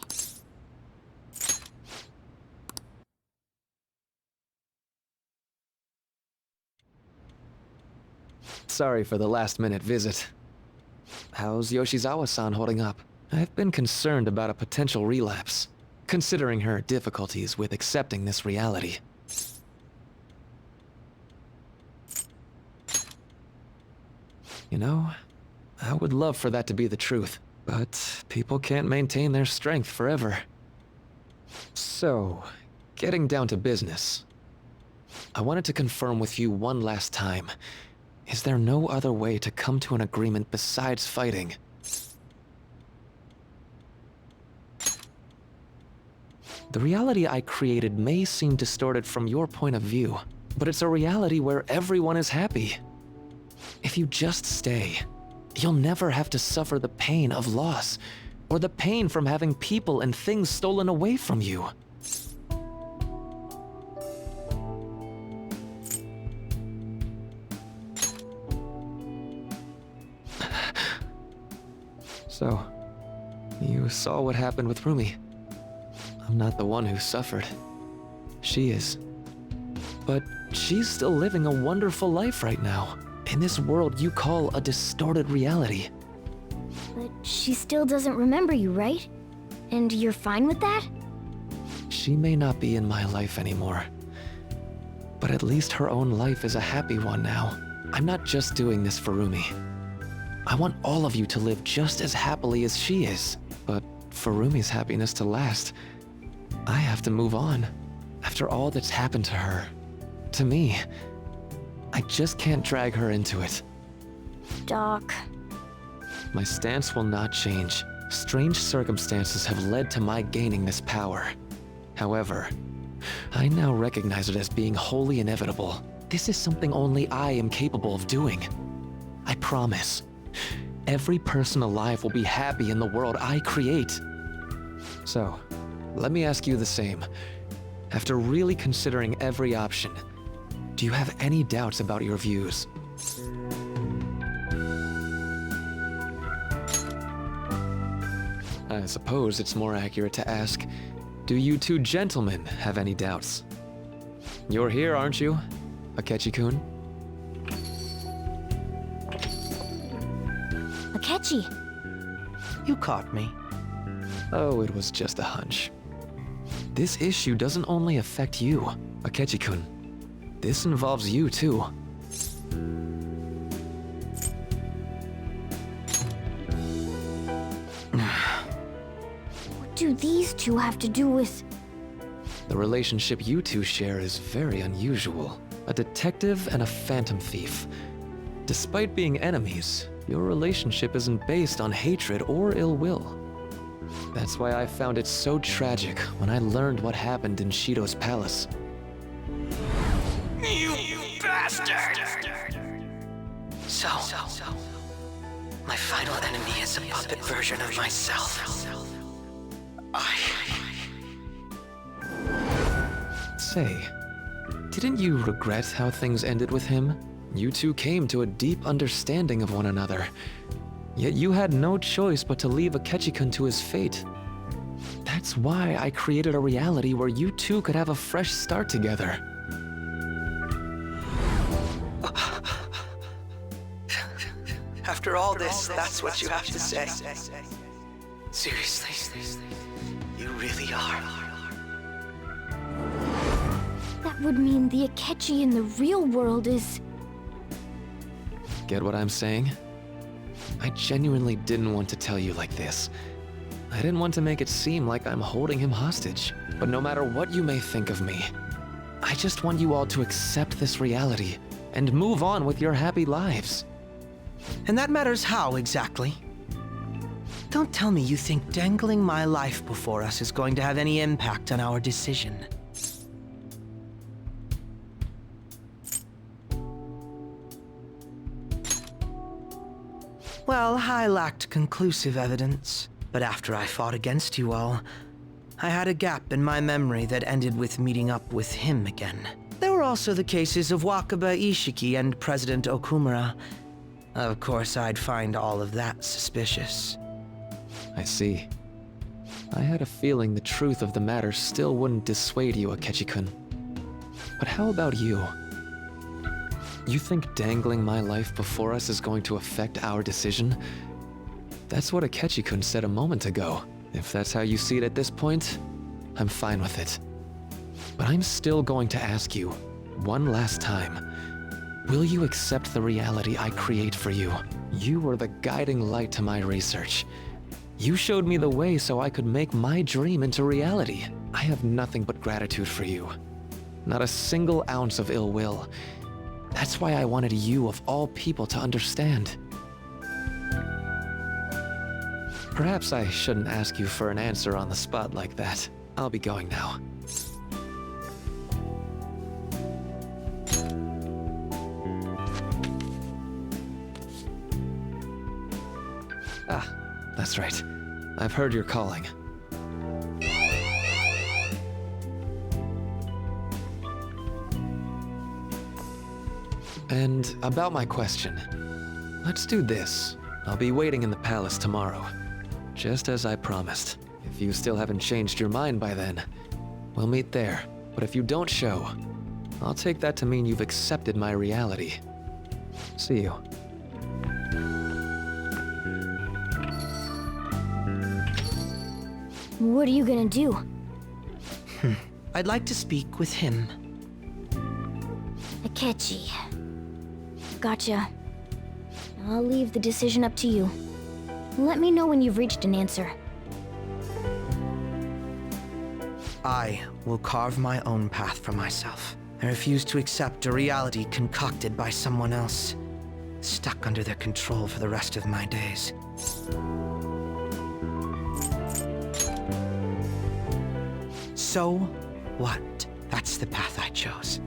Sorry for the last-minute visit. How's Yoshizawa-san holding up? I've been concerned about a potential relapse, considering her difficulties with accepting this reality. You know, I would love for that to be the truth, but people can't maintain their strength forever. So, getting down to business, I wanted to confirm with you one last time. Is there no other way to come to an agreement besides fighting? The reality I created may seem distorted from your point of view, but it's a reality where everyone is happy. If you just stay, you'll never have to suffer the pain of loss, or the pain from having people and things stolen away from you. So, you saw what happened with Rumi. I'm not the one who suffered. She is. But she's still living a wonderful life right now, in this world you call a distorted reality. But she still doesn't remember you, right? And you're fine with that? She may not be in my life anymore, but at least her own life is a happy one now. I'm not just doing this for Rumi. I want all of you to live just as happily as she is, but for Rumi's happiness to last, I have to move on. After all that's happened to her, to me, I just can't drag her into it. Doc. My stance will not change. Strange circumstances have led to my gaining this power. However, I now recognize it as being wholly inevitable. This is something only I am capable of doing. I promise. Every person alive will be happy in the world I create. So, let me ask you the same. After really considering every option, do you have any doubts about your views? I suppose it's more accurate to ask, do you two gentlemen have any doubts? You're here, aren't you, Akechi-kun? Akechi! You caught me. Oh, it was just a hunch. This issue doesn't only affect you, Akechi-kun. This involves you, too. What do these two have to do with... The relationship you two share is very unusual. A detective and a phantom thief. Despite being enemies, your relationship isn't based on hatred or ill will. That's why I found it so tragic when I learned what happened in Shido's palace. You bastard! So, my final enemy is a puppet version of myself. Say, didn't you regret how things ended with him? You two came to a deep understanding of one another. Yet you had no choice but to leave Akechi-kun to his fate. That's why I created a reality where you two could have a fresh start together. After all this, that's what you have to say. Seriously, you really are. That would mean the Akechi in the real world is... Get what I'm saying? I genuinely didn't want to tell you like this. I didn't want to make it seem like I'm holding him hostage. But no matter what you may think of me, I just want you all to accept this reality and move on with your happy lives. And that matters how, exactly? Don't tell me you think dangling my life before us is going to have any impact on our decision. Well, I lacked conclusive evidence, but after I fought against you all, I had a gap in my memory that ended with meeting up with him again. There were also the cases of Wakaba Ishiki and President Okumura. Of course, I'd find all of that suspicious. I see. I had a feeling the truth of the matter still wouldn't dissuade you, Akechi-kun. But how about you? You think dangling my life before us is going to affect our decision? That's what Akechi-kun said a moment ago. If that's how you see it at this point, I'm fine with it. But I'm still going to ask you, one last time, will you accept the reality I create for you? You were the guiding light to my research. You showed me the way so I could make my dream into reality. I have nothing but gratitude for you. Not a single ounce of ill will. That's why I wanted you, of all people, to understand. Perhaps I shouldn't ask you for an answer on the spot like that. I'll be going now. Ah, that's right. I've heard you're calling. And about my question, let's do this. I'll be waiting in the palace tomorrow, just as I promised. If you still haven't changed your mind by then, we'll meet there. But if you don't show, I'll take that to mean you've accepted my reality. See you. What are you gonna do? I'd like to speak with him. Akechi. Gotcha. I'll leave the decision up to you. Let me know when you've reached an answer. I will carve my own path for myself. I refuse to accept a reality concocted by someone else, stuck under their control for the rest of my days. So what? That's the path I chose.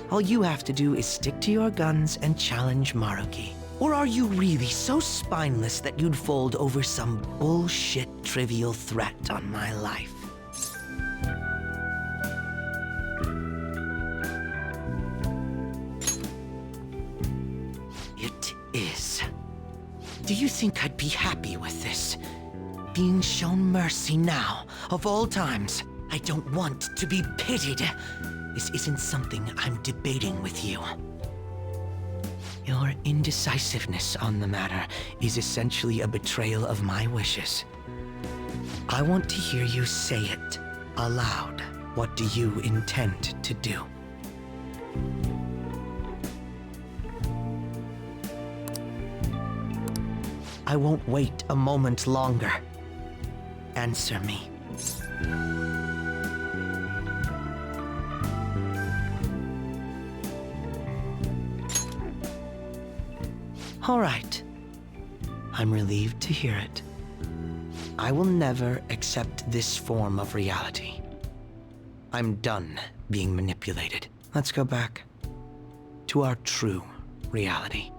All you have to do is stick to your guns and challenge Maruki. Or are you really so spineless that you'd fold over some bullshit trivial threat on my life? It is. Do you think I'd be happy with this? Being shown mercy now, of all times? I don't want to be pitied. This isn't something I'm debating with you. Your indecisiveness on the matter is essentially a betrayal of my wishes. I want to hear you say it aloud. What do you intend to do? I won't wait a moment longer. Answer me. All right. I'm relieved to hear it. I will never accept this form of reality. I'm done being manipulated. Let's go back to our true reality.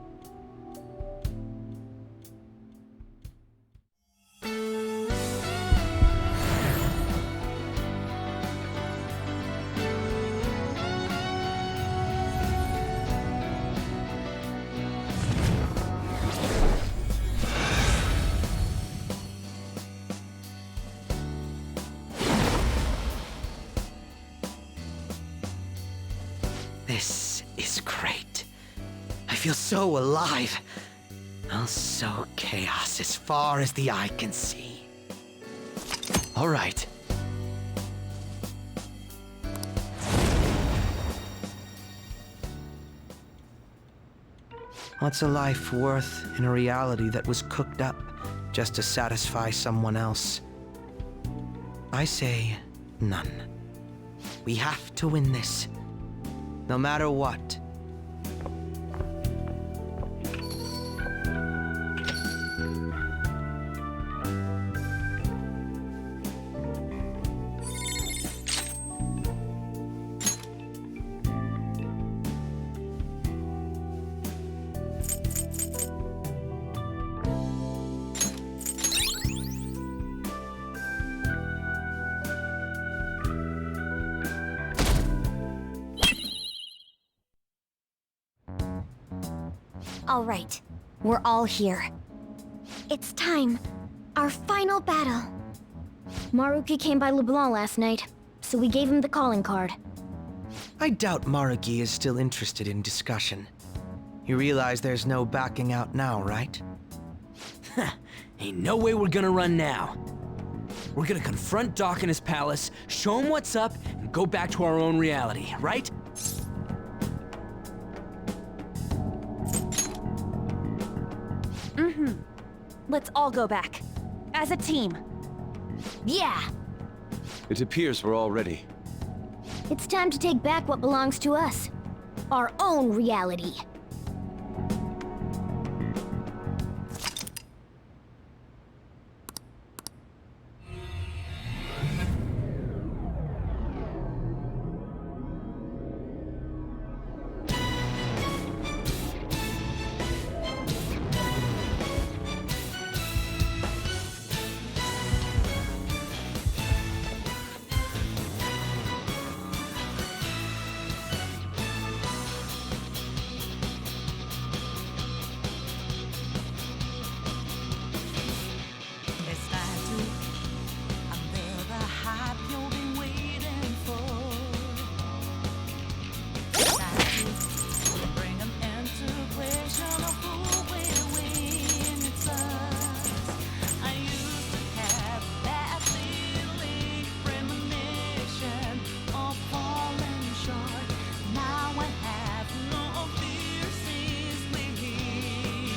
This is great. I feel so alive. I'll sow chaos as far as the eye can see. All right. What's a life worth in a reality that was cooked up just to satisfy someone else? I say none. We have to win this. No matter what. All right, we're all here. It's time. Our final battle. Maruki came by LeBlanc last night, so we gave him the calling card. I doubt Maruki is still interested in discussion. You realize there's no backing out now, right? Ain't no way we're gonna run now. We're gonna confront Doc in his palace, show him what's up, and go back to our own reality, right? Mm-hmm. Let's all go back. As a team. Yeah, It appears we're all ready. it's time to take back what belongs to us. Our own reality. It's time to unveil the hype you've been waiting for. It's time to bring an end to question of who will win. It's us. I used to have that feeling, premonition of falling short. Now I have no fear since we're here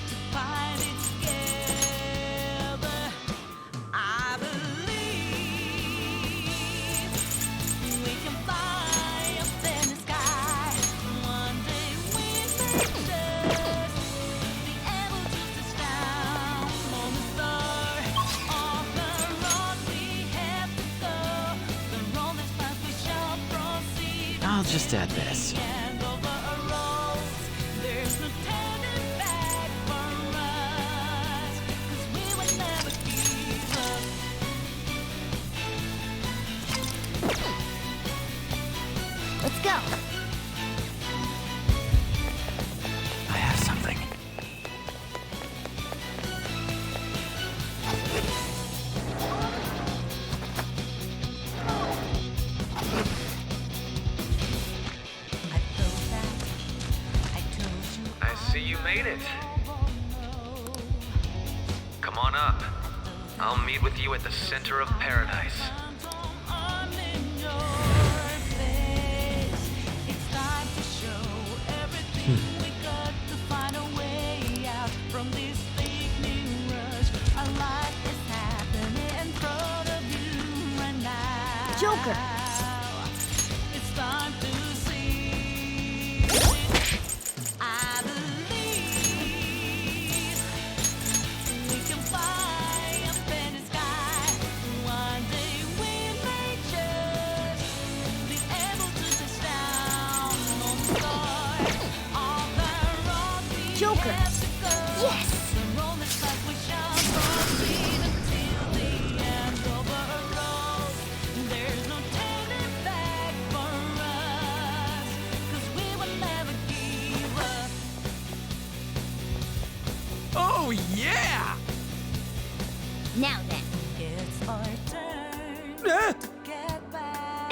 to fight it together. I believe we can fly up in the sky. One day we may just be able to touch down on the star of the road we have to go. The road is past we shall proceed. I'll just add this. And over a road, there's no turning back for us, 'cause we will never give up. Let's go. I have something. I see you made it. Come on up. I'll meet with you at the center of paradise. I'm in your face. It's time to show everything we got to find a way out from this fake rush. A life is happening in front of you right now. Joker. It's time to see. I believe we can fly up in the sky. One day we may just be able to touch down on the star of the road we Joker. have to go. Yes. The road is past we shall proceed until the end of our road. There's no turning back for us, 'cause we will never give up. Oh, yeah! Now then. It's our turn Ah! to get back.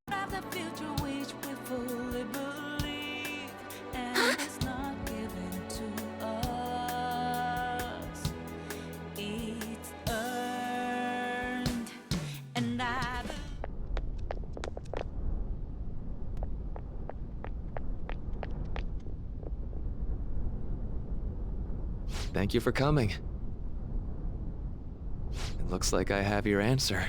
Grab the future which we fully believe, and it's not given to us. It's earned, and I Thank you for coming. It looks like I have your answer.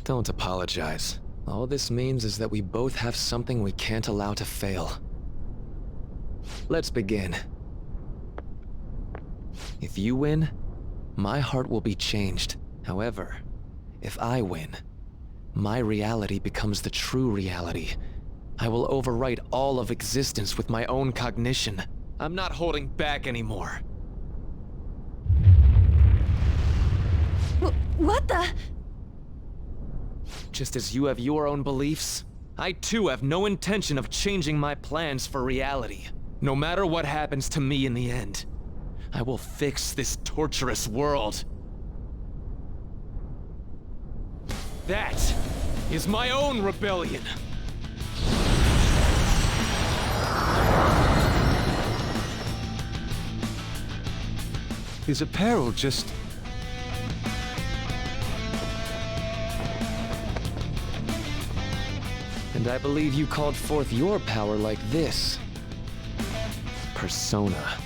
Don't apologize. All this means is that we both have something we can't allow to fail. Let's begin. If you win, my heart will be changed. However, if I win, my reality becomes the true reality. I will overwrite all of existence with my own cognition. I'm not holding back anymore. What the? Just as you have your own beliefs, I too have no intention of changing my plans for reality. No matter what happens to me in the end, I will fix this torturous world. That is my own rebellion. His apparel just... And I believe you called forth your power like this. Persona.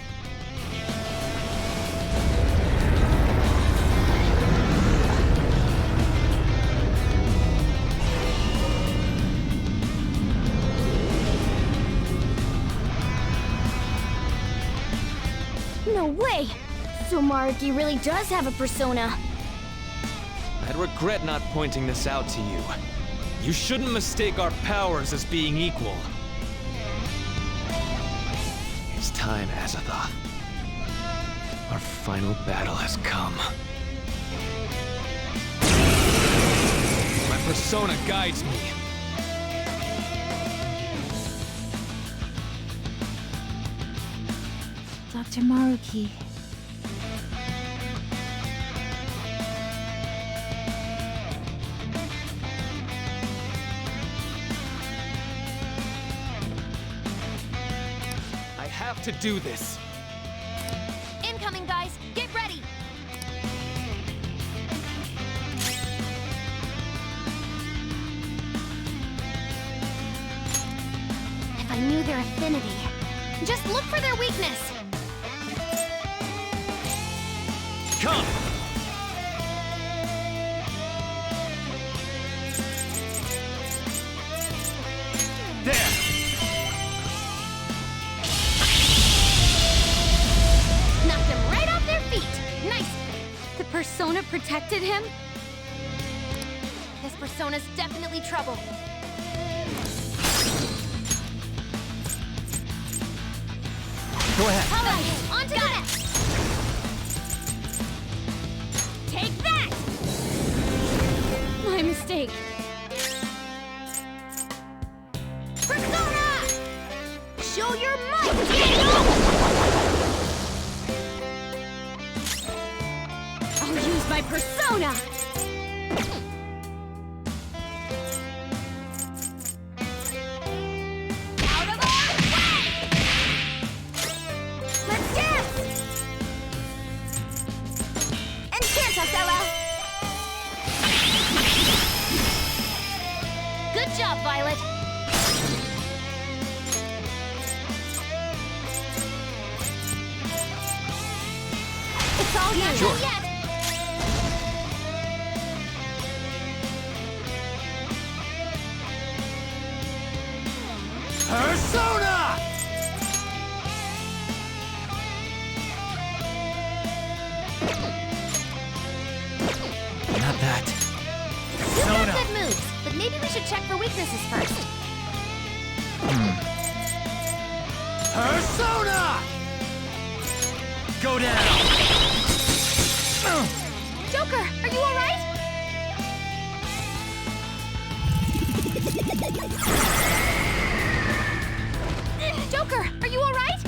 No way! So Maruki really does have a persona. I'd regret not pointing this out to you. You shouldn't mistake our powers as being equal. It's time, Azathoth. Our final battle has come. My persona guides me. Dr. Maruki. I have to do this. Incoming, guys! Get ready! If I knew their affinity. Just look for their weakness! Come! There! Knocked them right off their feet! Nice! The persona protected him? This persona's definitely trouble. Go ahead. All right, on to the next! Take that! My mistake. Persona! Show your might, Diego! I'll use my persona! Out of our way! Let's dance! Enchanto, Stella! Good job, Violet! It's all you! Sure. Yet. Persona! Not that. You got good moves, but maybe we should check for weaknesses first. Persona! Go down! Joker, are you alright? Joker, are you alright?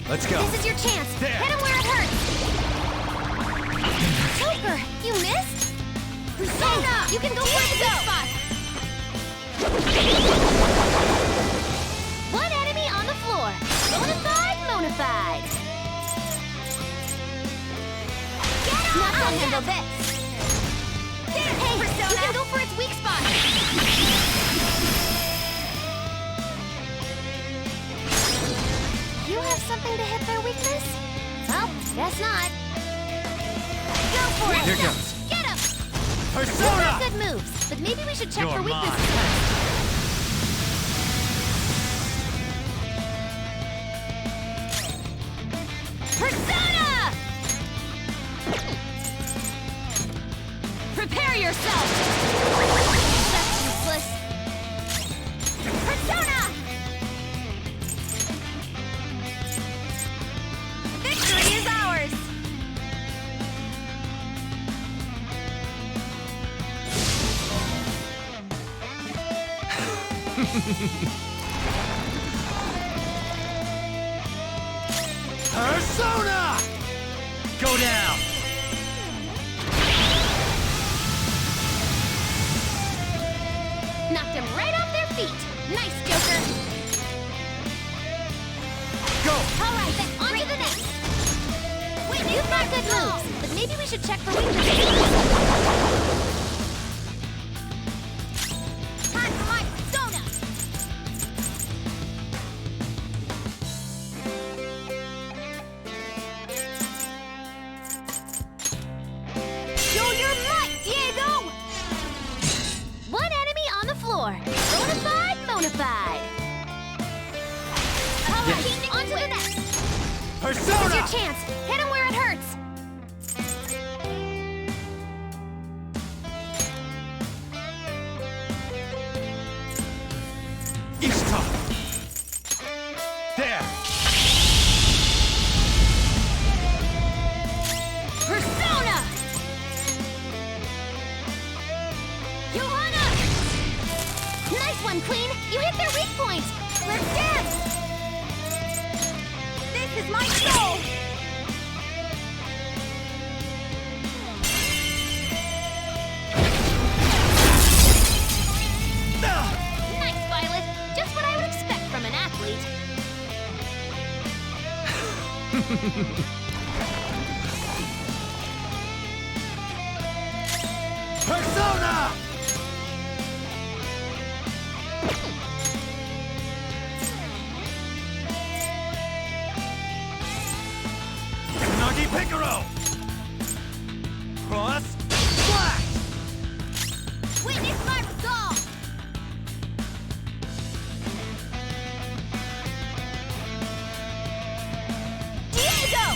Let's go. This is your chance. There. Hit him where it hurts. Joker, you missed? Persona, you can go for the good spot. One enemy on the floor. Bonafide, Monified. Get on! I'll handle this. Hey, Persona, you can go for its weak spot. You have something to hit their weakness? Well, guess not. Go for it! Here goes. Get him! Persona! You got good moves, but maybe we should check You're for weaknesses mine. first. Persona! Prepare yourself! That's useless. Persona! Victory is ours! Persona! Go down! Knocked him right off their feet. Nice, Joker. Go! All right, then on to the next. Wait, you've got good moves, but maybe we should check for weaknesses. Time for my persona. Show your might, Diego! One enemy on the floor. Bonafide, Monified. All right, on to the next. Persona! This is your chance. Hit him where it hurts. Ishtar! There! Persona! Johanna! Nice one, Queen! You hit their weak points! Let's dance! This is my soul! Nice, Violet! Just what I would expect from an athlete. Persona! Nagi Picaro! Cross! Flash! Witness my resolve! Diego!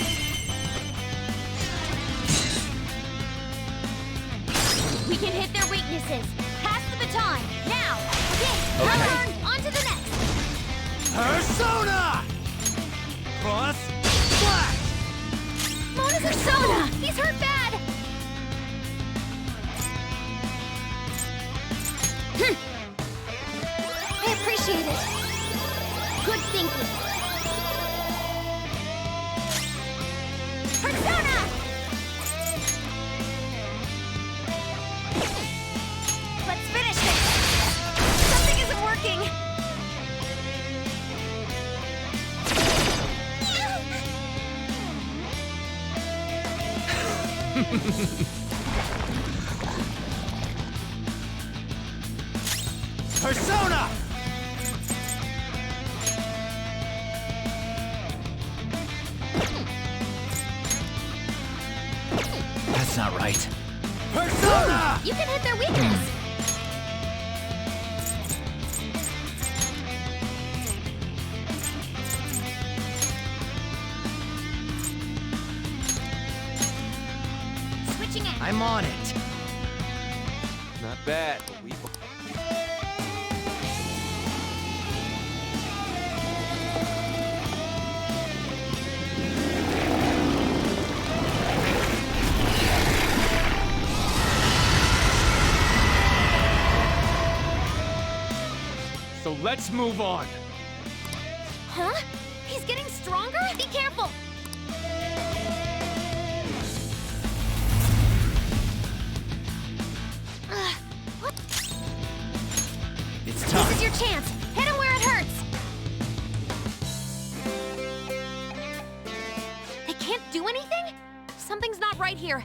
We can hit their weaknesses. Pass the baton. Now! Okay, your turn. On to the next. Persona! Cross! Flash! Mona's Persona! He's hurt bad! I appreciate it. Good thinking. Persona! Let's finish this! Something isn't working! Persona! That's not right. Persona! You can hit their weakness! Switching it! I'm on it. Not bad, but we... So let's move on. Huh? He's getting stronger? Be careful! What? It's time. This is your chance! Hit him where it hurts! They can't do anything? Something's not right here.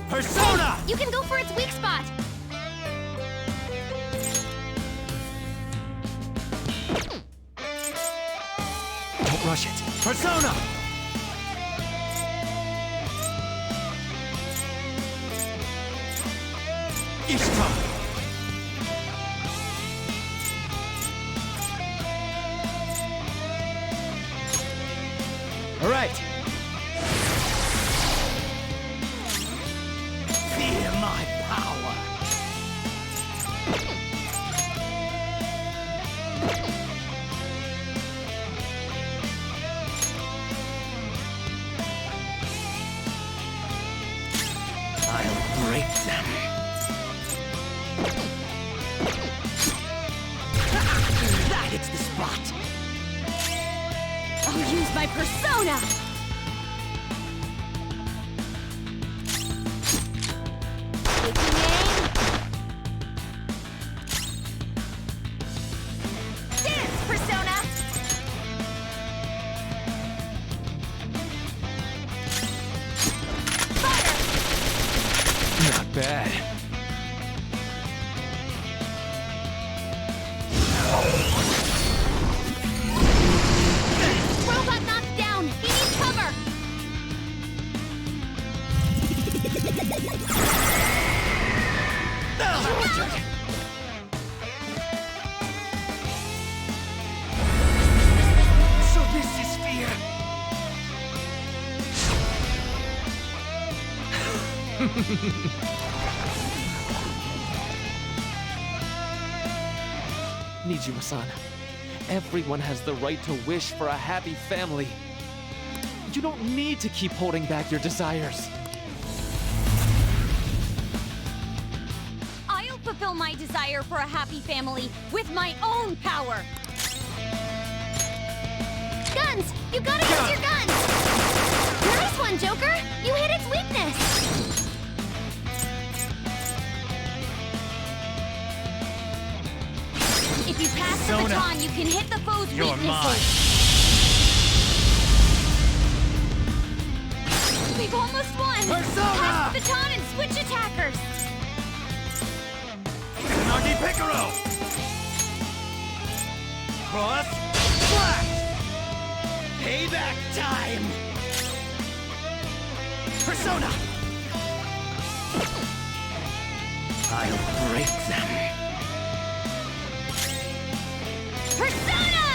Persona! You can go for its weak spot! Don't rush it. Persona! Ishtar! All right. Feel my power. That hits the spot. I'll use my persona! Taking aim. Dance, persona! Not bad. Robot knocked down! He needs cover! So this is fear. Nijima-san, everyone has the right to wish for a happy family. You don't need to keep holding back your desires. I'll fulfill my desire for a happy family with my own power! Guns! You gotta use your guns! Nice one, Joker! You hit its weakness! If you pass the Persona. baton, you can hit the foe's You're weaknesses! We've almost won! Persona! Pass the baton and switch attackers! Nagi Picaro! Cross, flash! Payback time! Persona! I'll break them. Persona!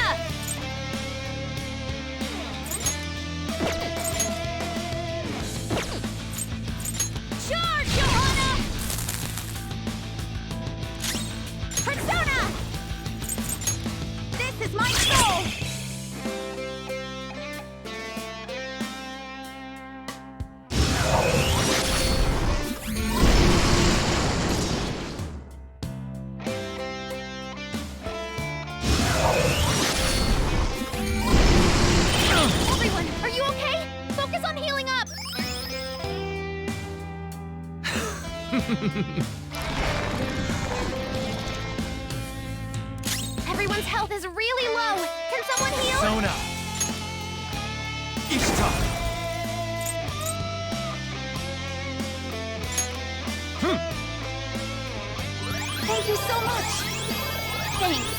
Charge, Johanna! Persona! This is my soul! Everyone, are you okay? Focus on healing up! Everyone's health is really low. Can someone heal? Persona! Ishtar! Thank you so much. Thanks.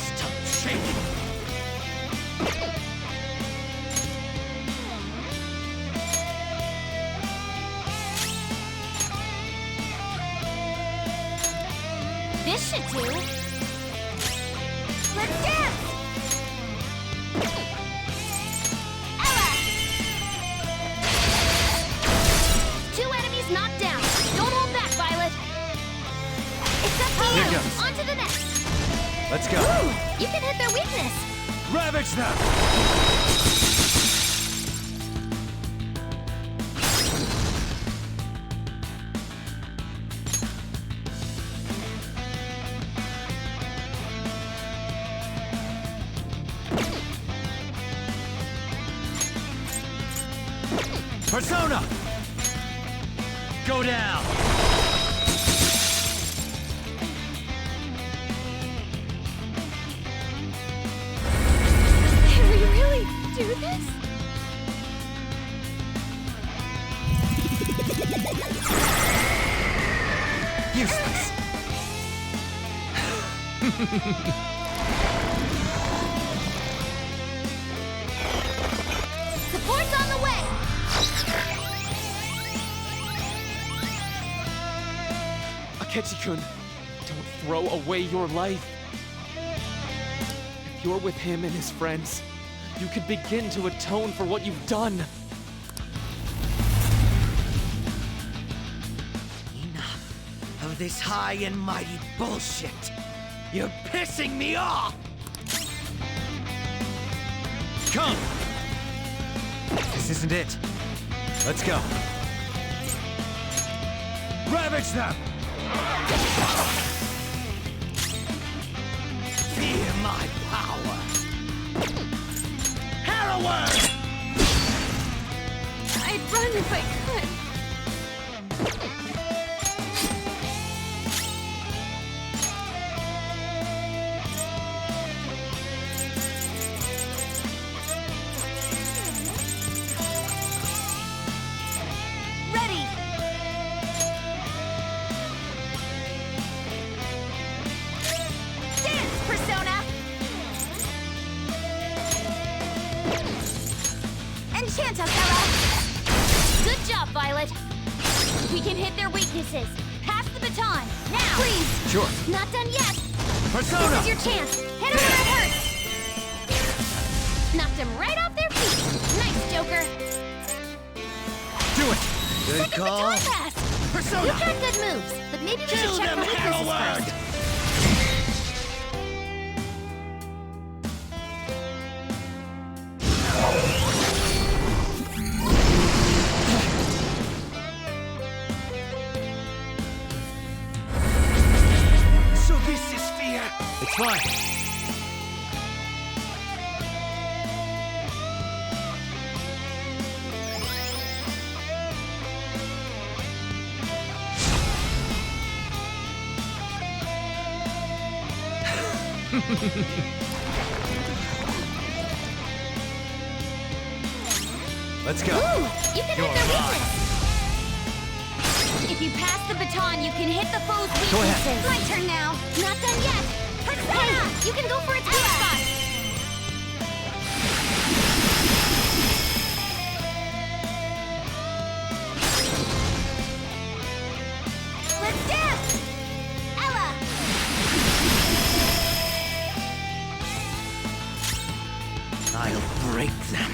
Stop shaking. This should do. Let's dance! Ella! 2 enemies knocked down. Don't hold back, Violet. It's up to Here you. goes. On to the next. Let's go. Ooh, you can hit their weakness. Ravage them! Persona! Go down! Can we really do this? Useless! Support's on the way. Akechi-kun, don't throw away your life. If you're with him and his friends, you can begin to atone for what you've done. Enough of this high and mighty bullshit. You're pissing me off! Come! This isn't it. Let's go. Ravage them! Fear my power! Harrower! I'd run if I could. Ready! Dance, Persona! Enchant us, Ella! Good job, Violet. We can hit their weaknesses. Pass the baton, now! Please! Sure. Not done yet! Persona! This is your chance! Hit them where it hurts! Knocked them right off their feet! Nice, Joker! Do it! Second baton pass! Persona! You've got good moves, but maybe we should check for weaknesses first. So this is fear! It's fine. Let's go. Ooh, you can You're hit their mine. weakness! If you pass the baton, you can hit the foe's Go ahead. weaknesses. My turn now. Not done yet. Persona! You can go for its weak spot. Let's dance! Ella! I'll break them.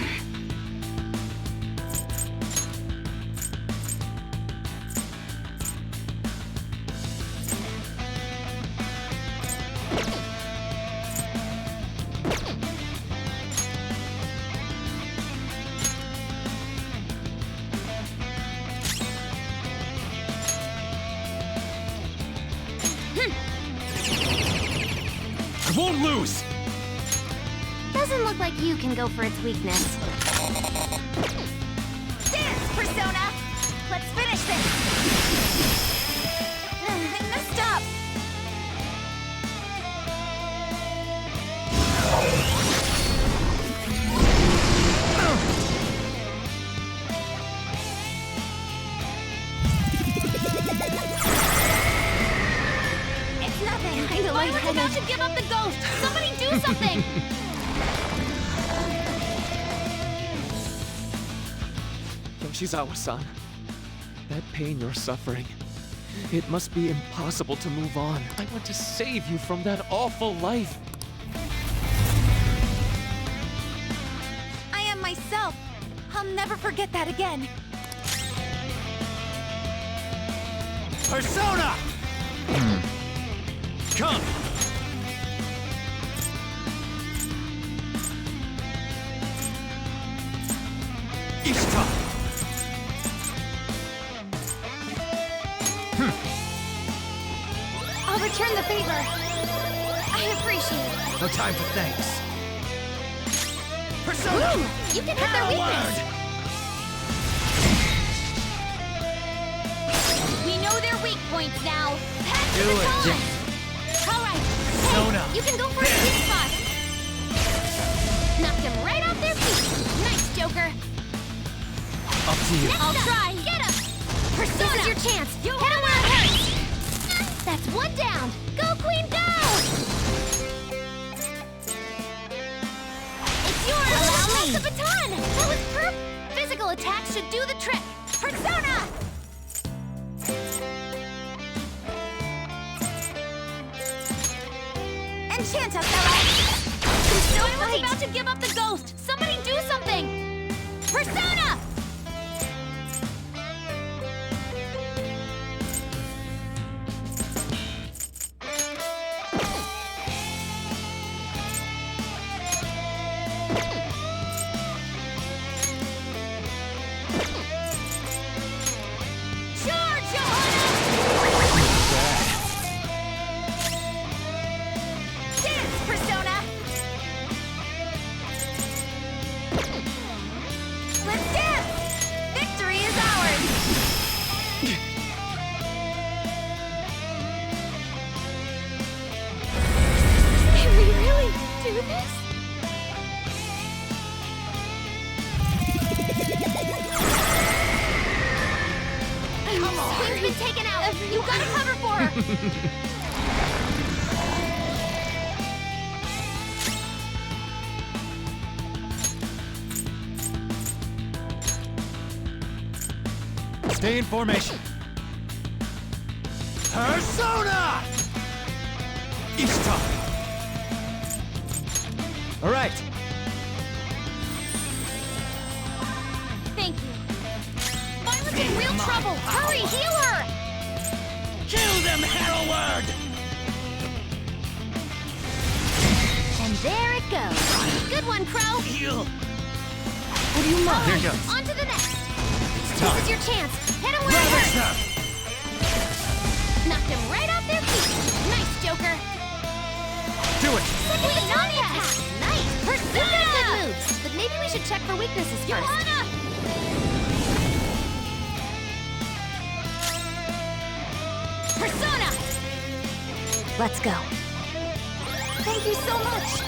I won't lose! Doesn't look like you can go for its weakness. Dance, Persona! Let's finish this! I messed up! It's nothing! Kinda lightheaded. About to give up the ghost! Somebody do something! Yoshizawa-san, that pain you're suffering, it must be impossible to move on. I want to save you from that awful life. I am myself! I'll never forget that again! Persona! Come! Ishita! I'll return the favor. I appreciate it. No time for thanks. Persona! Woo! You can hit their weakness. We know their weak points now. Pass the baton. All right. Persona! Hey, you can go for a weak spot. Knocked them right off their feet. Nice, Joker. Up to you. I'll try. Get him. Persona! This is your chance. Hit him where it hurts. That's one down. Go, Queen, go! It's yours. Allow me. The baton. That was perfect. Physical attacks should do the trick. Persona! Enchant us, Ella! I was about to give up the ghost. Somebody do something. Persona! Charge, Johanna! gotta cover for her! Stay in formation. Persona! Each time. All right. Thank you. Violet's in real trouble! Hurry, heal her! Kill them, Herald! And there it goes. Good one, Crow! Heal! What do you mind? Alright, Here goes. on to the next. It's This time. is your chance. Hit him where it Ravage hurts. them. Knocked him right off their feet. Nice, Joker. Do it. Second Nani attack. Nice. Persona! Good moves, but maybe we should check for weaknesses first. Johanna! Persona! Let's go. Thank you so much.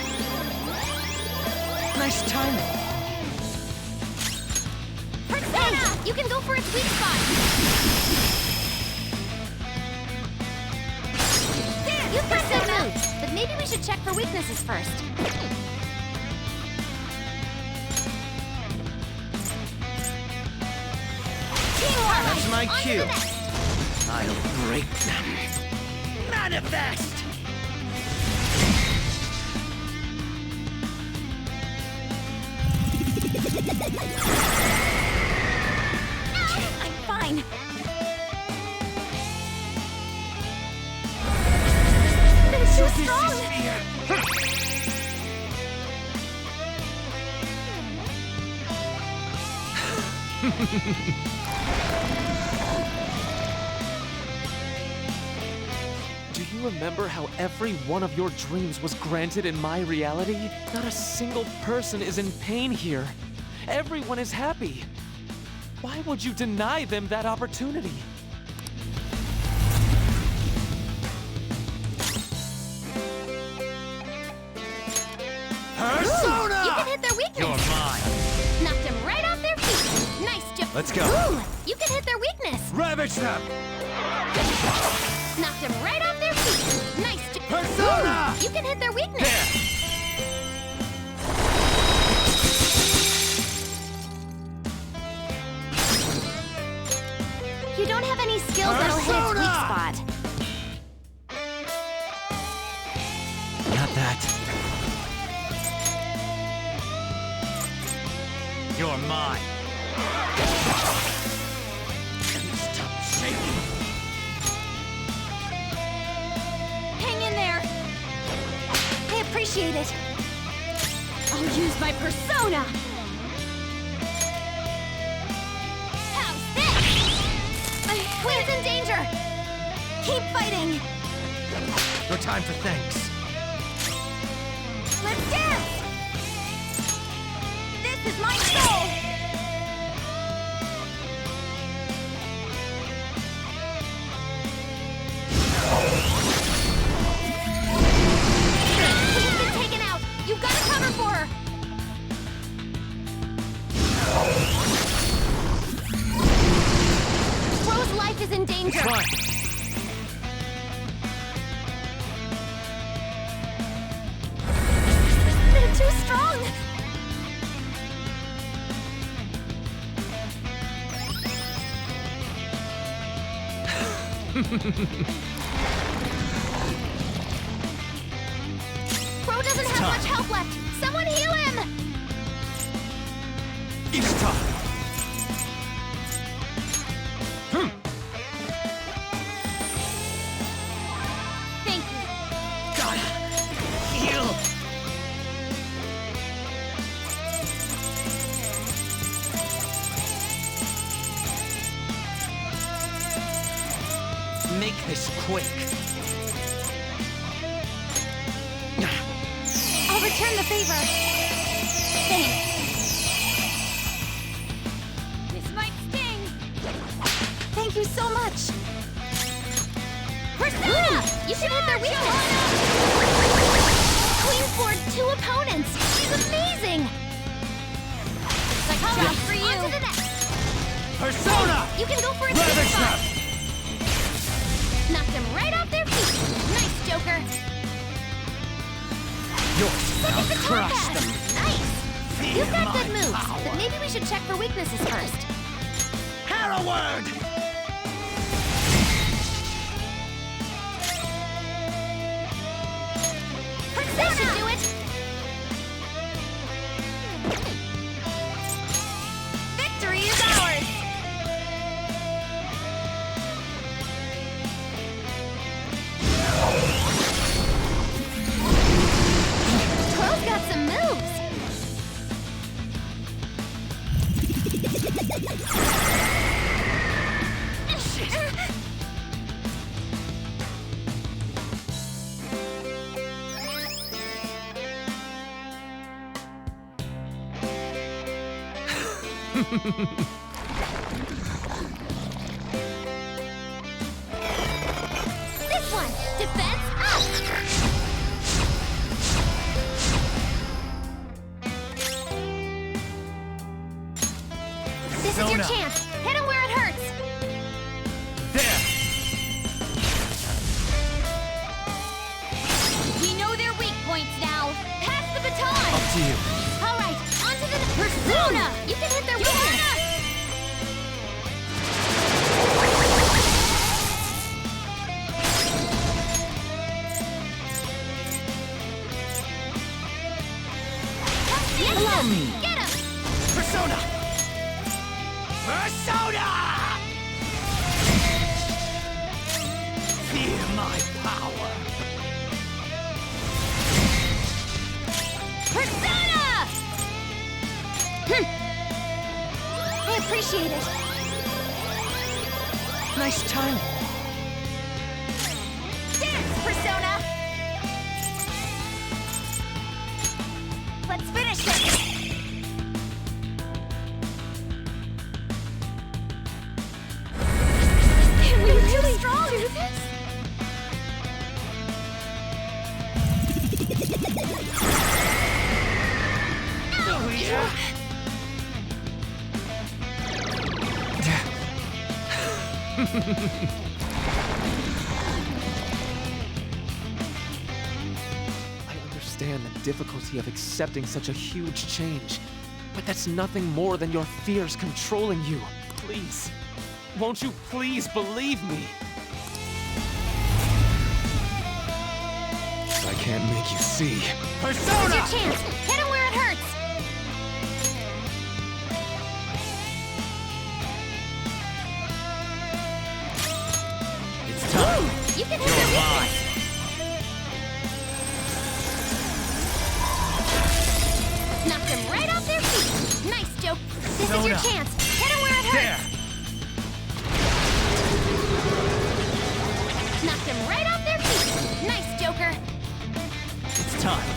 Nice timing. Persona! You can go for its weak spot. There, you've got good moves, but maybe we should check for weaknesses first. Teamwork! That's my On to cue. the next. I'll break them. Manifest! I'm fine. It's too strong. Do you remember how every one of your dreams was granted in my reality? Not a single person is in pain here. Everyone is happy. Why would you deny them that opportunity? Persona! You can hit their weakness. You're mine. Knocked him right off their feet. Nice, Joker. Let's go. Ooh, you can hit their weakness. Ravage them. Knocked him right off their feet. Nice, Joker. Persona! Ooh, you can hit their weakness. You don't have any skills that'll hit its weak spot. Not that. You're mine. Stop shaking. Hang in there. I appreciate it. I'll use my persona. How's this? Queen's in danger. Keep fighting. No time for thanks. Let's dance. This is my soul. Queen's been taken out. You gotta cover for her. Crow's life is in danger. They're too strong. Crow doesn't have much health left. Someone heal him. Each time. Thank you. Gotta heal. Make this quick. I'll return the favor. Thanks. This might sting. Thank you so much. Persona! You should hit their weakness. Queen scored 2 opponents. She's amazing. Looks like I'll for you. On to the next. Persona! You can go for a Ravage spot. them. them right off their feet. Nice, Joker. Second baton pass. Nice. You've got good moves, but maybe we should check for weaknesses first. Hereward! That should do it. Victory is ours. Crow's got some moves. This one, defense up. This is your chance. Hit him where it hurts. There! We know their weak points now. Pass the baton. Up to you. All right, onto the Persona. You can hit their weakness. Allow me! Get him! Persona! Persona! Feel my power! Persona! I appreciate it. Nice timing. Dance, Persona! Let's finish this! Can we really strong do this? Oh, yeah? I understand the difficulty of accepting such a huge change, but that's nothing more than your fears controlling you. Please, won't you please believe me? I can't make you see. Persona! This is your chance! Hit him where it hurts! It's time. You can hit their weakness! Knock them right off their feet! Nice, Joe! This is your chance! Hit him where it hurts! Knock them right off their feet! Nice, Joker! It's time.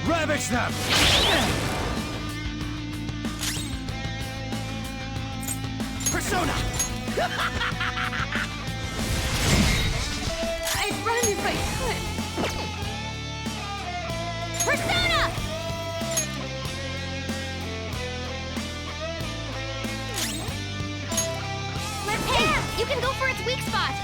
Ravage them! Persona! I'd run if I could. Persona! Hey, you can go for its weak spot.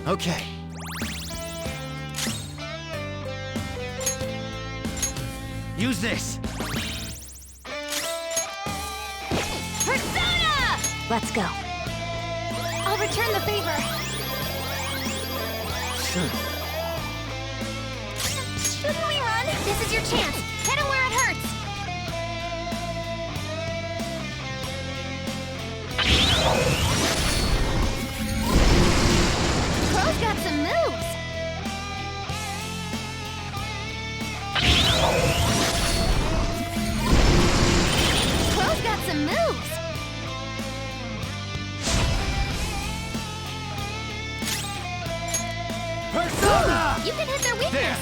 Okay. Use this. Persona! Let's go. I'll return the favor. Sure. Shouldn't we run? This is your chance. Hit him where it hurts. Persona! You can hit their weakness!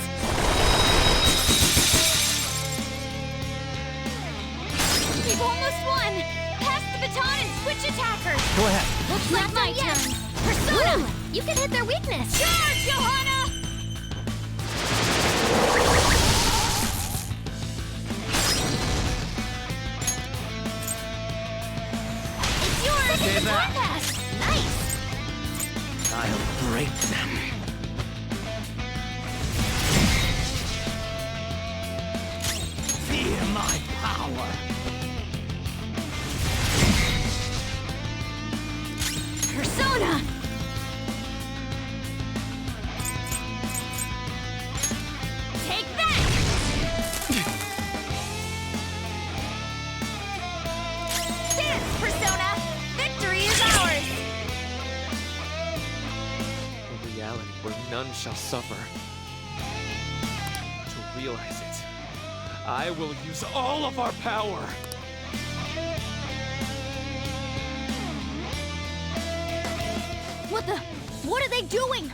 We've almost won! Pass the baton and switch attackers! Go ahead. Looks like my turn! Persona! You can hit their weakness! Charge, Johanna! It's yours! Stay Baton back. pass! Nice! I'll break them. Fear my power. Persona! Take that! Dance, Persona! Victory is ours! A reality where none shall suffer. To realize it, I will use all of our power! What are they doing?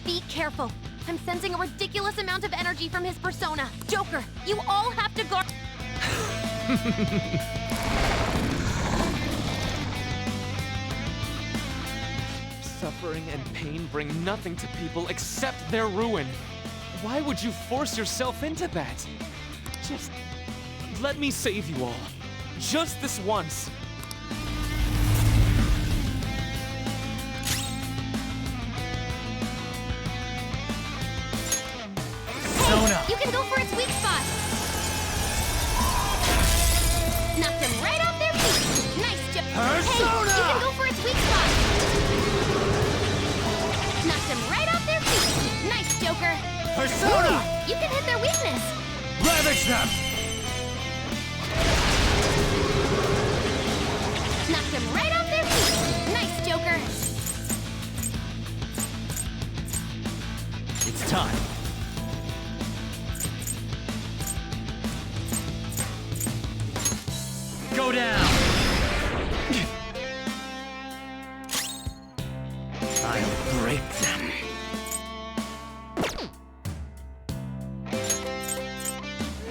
Be careful. I'm sensing a ridiculous amount of energy from his persona. Joker, you all have to guard. Suffering and pain bring nothing to people except their ruin. Why would you force yourself into that? Just let me save you all. Just this once. Persona! You can go for its weak spot. Knocked them right off their feet. Nice, Joker. Persona! Hey, you can go for its weak spot. Knocked them right off their feet. Nice, Joker. Persona! You can hit their weakness. Ravage them! Knocked them right off their feet. Nice, Joker. It's time. Go down! I'll break them.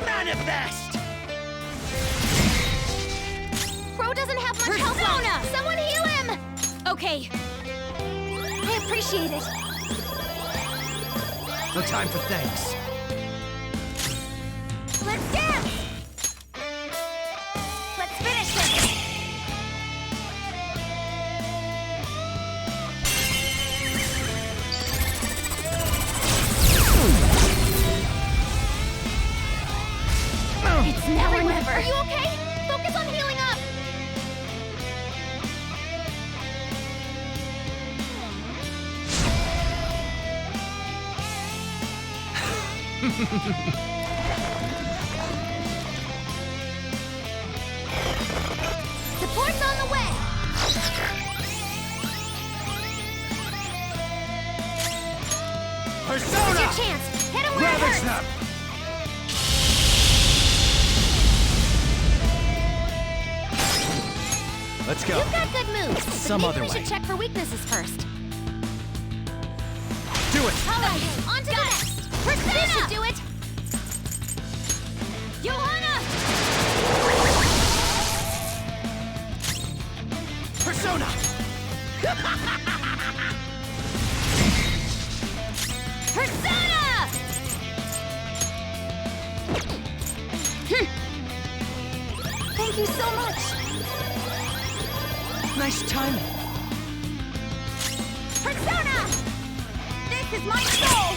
Manifest! Pro doesn't have much health left. Someone heal him! Okay. I appreciate it. No time for thanks. Let's dance! Let's finish this! It's now or never. Are you okay? Focus on healing up! Support's on the way! Persona! This is your chance! Hit him where it Ravage hurts! them! Let's go. You've got good moves, but Some maybe other we way. should check for weaknesses first. Do it! All right, on to the next! Persona! This should do it! Johanna! Persona! Persona! Thank you so much! Nice timing. Persona! This is my soul!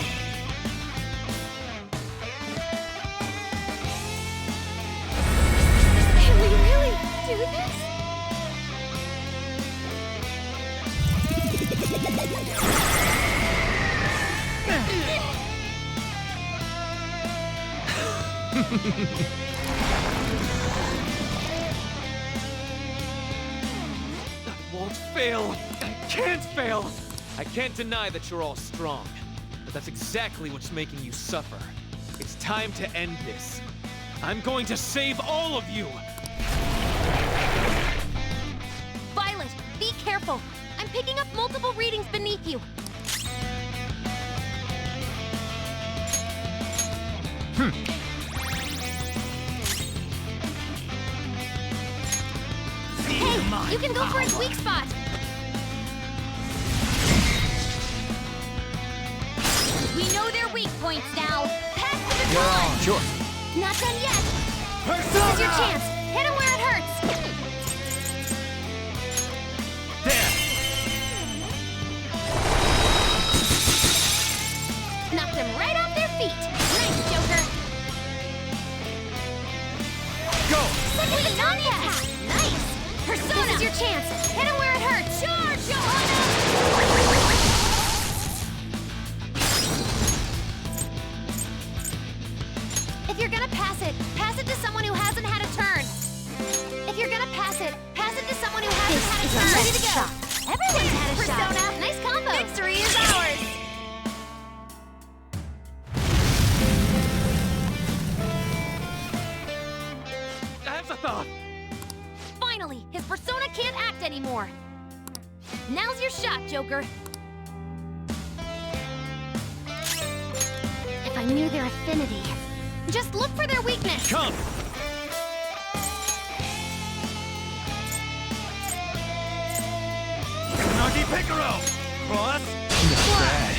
Can we really do this? I won't fail. I can't fail. I can't deny that you're all strong, but that's exactly what's making you suffer. It's time to end this. I'm going to save all of you. Violet, be careful. I'm picking up multiple readings beneath you. Hey, you can go for its weak spot. We know their weak points now. Pass the baton. Sure. Not done yet. This is your chance. Hit him where it hurts. There. Knocked them right off their feet. Nice, Joker. Go. Simply not yet. Nice. Persona. This is your chance. Hit him where it hurts. Charge, Johanna. If you're gonna pass it to someone who hasn't had a turn. If you're gonna pass it to someone who hasn't had a turn. Ready to go. Everyone's had a Persona. Shot. Nice combo. Victory is ours. That's a thought. Finally, his persona can't act anymore. Now's your shot, Joker. If I knew their affinity. Just look for their weakness. Come. Nagi Picaro. Cross. Bad.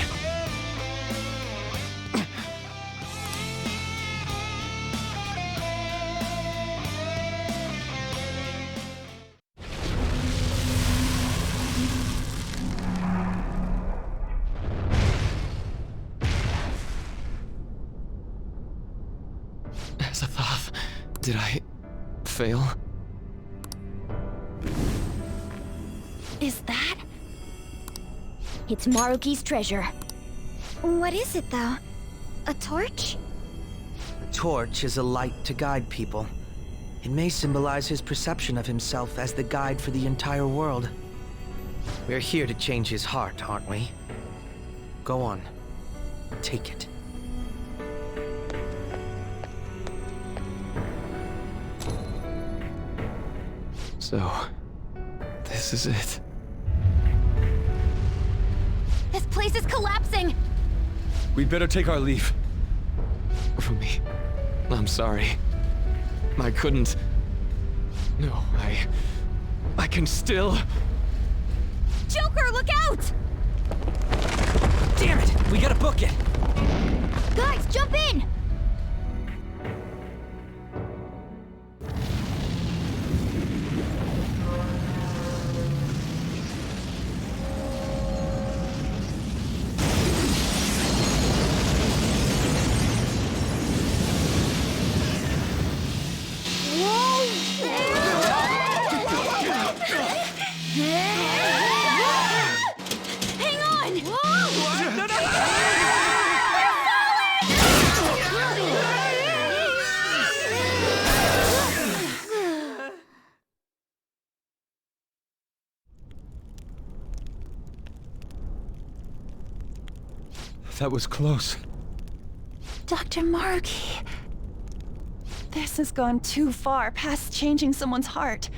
Azathoth, did I fail? Is that? It's Maruki's treasure. What is it, though? A torch? A torch is a light to guide people. It may symbolize his perception of himself as the guide for the entire world. We're here to change his heart, aren't we? Go on. Take it. So, this is it. This place is collapsing. We'd better take our leave. Rumi, I'm sorry. I couldn't. No, I can still. Joker, look out! Damn it! We gotta book it. Guys, jump in! Hang on! No, no! That was close. Dr. Maruki. This has gone too far past changing someone's heart.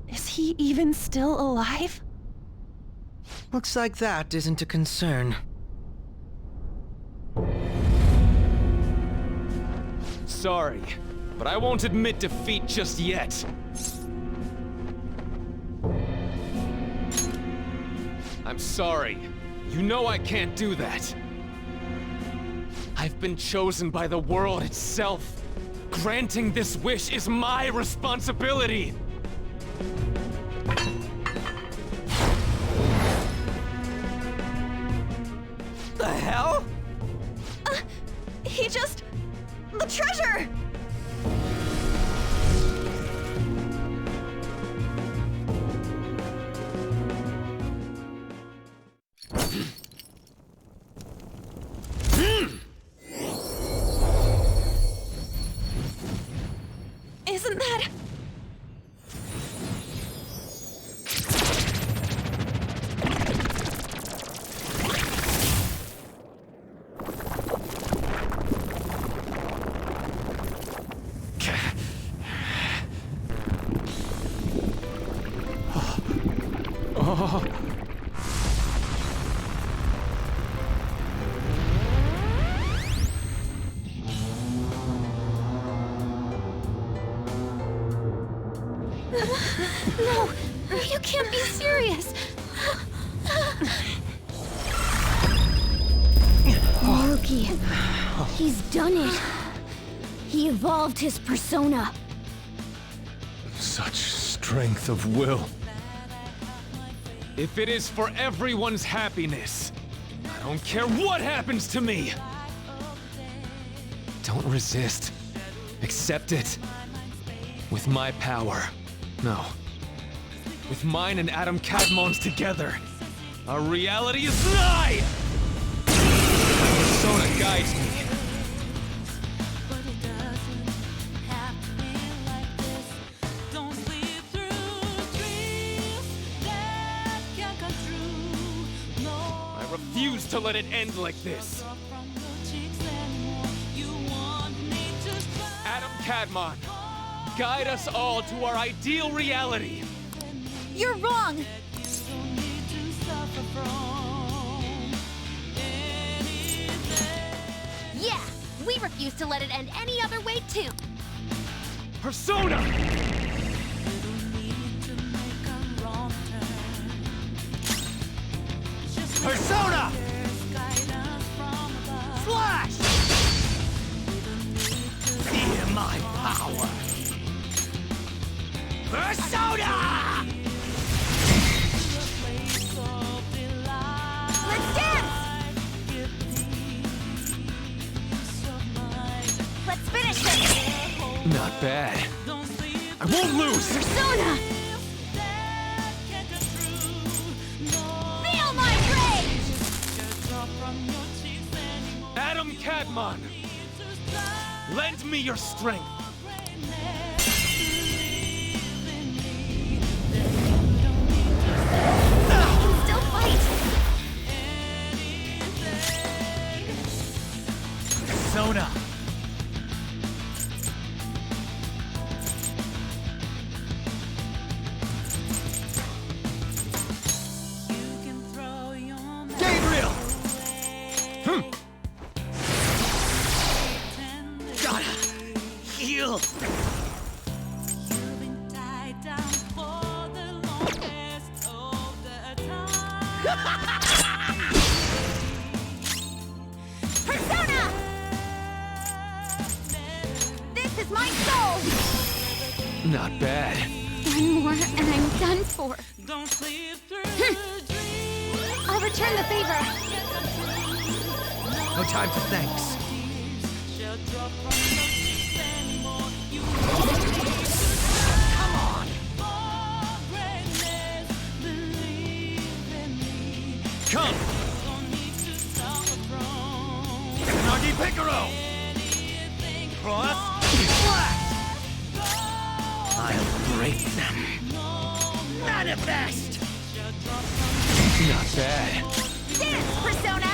Is he even still alive? Looks like that isn't a concern. Sorry, but I won't admit defeat just yet. I'm sorry. You know I can't do that. I've been chosen by the world itself. Granting this wish is my responsibility. The hell? He just... the treasure! Isn't that... No, you can't be serious. Maruki, he's done it. He evolved his persona. Such strength of will. If it is for everyone's happiness, I don't care what happens to me! Don't resist. Accept it. With my power. No. With mine and Adam Cadmon's together, our reality is nigh! My persona guides me. I refuse to let it end like this. Adam Cadmon, guide us all to our ideal reality. You're wrong! Yeah, we refuse to let it end any other way too. Persona! Persona! Flash! Feel my power! Persona! Let's dance! Let's finish this! Not bad. I won't lose! Persona! Feel my rage! Adam Cadmon! Lend me your strength! I can still fight! Persona! Gabriel! Gotta heal! Persona! This is my soul! Not bad. One more and I'm done for. I'll return the favor. No time for thanks. Come on! Come! Nagi Picaro! Cross! Flash! I'll break them. Manifest! Not bad. Dance, Persona!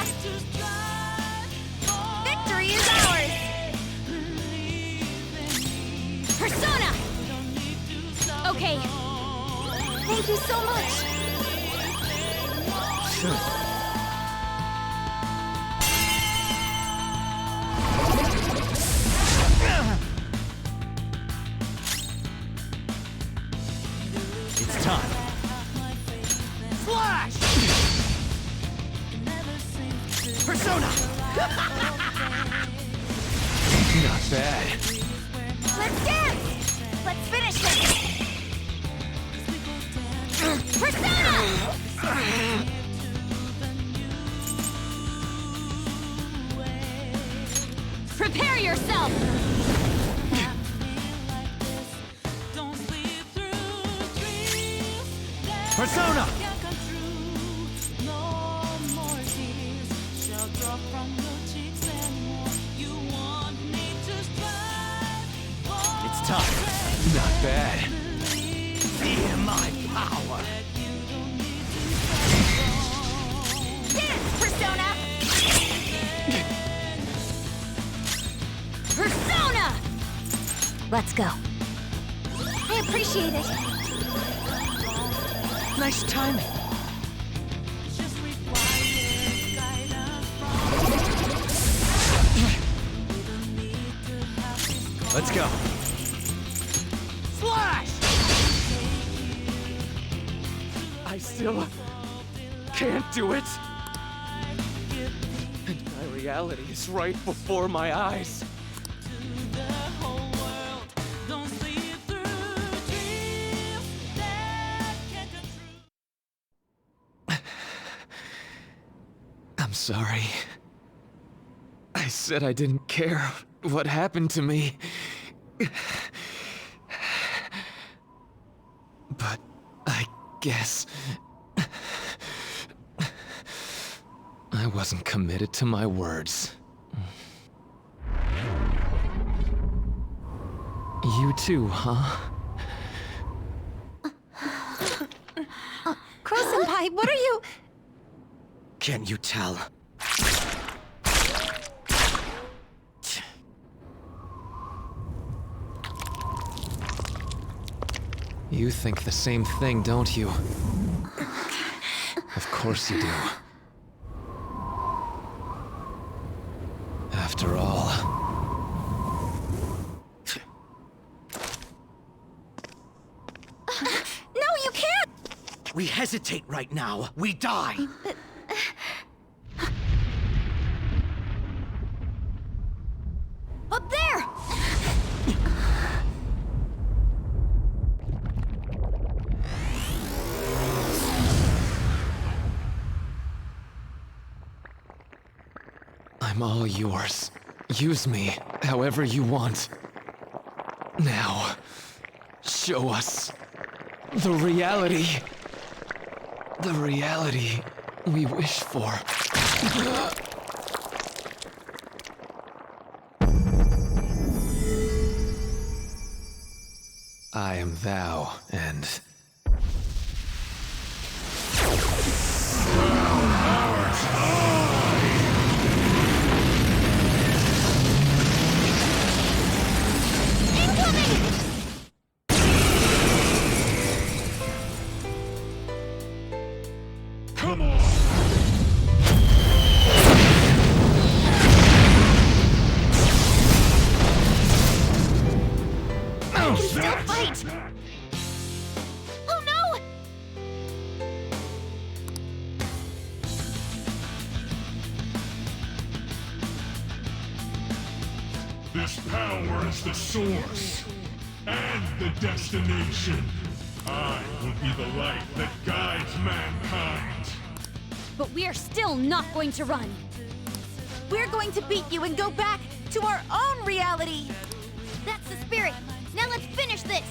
Victory is ours! Persona! Okay. Thank you so much! It's time. Flash! Persona! Not bad. Let's dance! Let's finish this! Persona! Prepare yourself! Persona! It's time. Not bad. Feel my power. Dance, Persona! Persona! Let's go. I appreciate it. Nice timing. Let's go. Flash! still can't do it. And my reality is right before my eyes. I'm sorry. I said I didn't care what happened to me. But I guess I wasn't committed to my words. You too, huh? Crow-senpai, what are you... Can't you tell? You think the same thing, don't you? Of course you do. After all... No, you can't! We hesitate right now. We die. Up there! I'm all yours. Use me however you want. Now, show us the reality. The reality we wish for. I am thou, and... Come on! I can still fight! Oh no! This power is the source and the destination. I will be the light that guides mankind. But we are still not going to run. We're going to beat you and go back to our own reality. That's the spirit. Now let's finish this.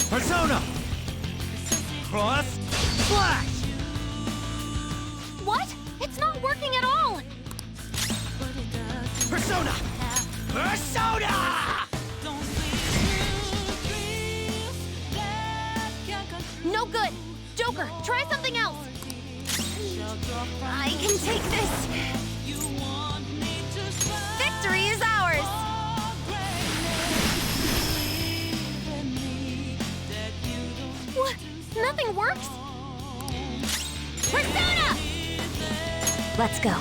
Persona! Cross! Flash! What? It's not working at all. Persona! Persona! No good. Joker, try something else. I can take this. Victory is ours. What? Nothing works? Persona! Let's go.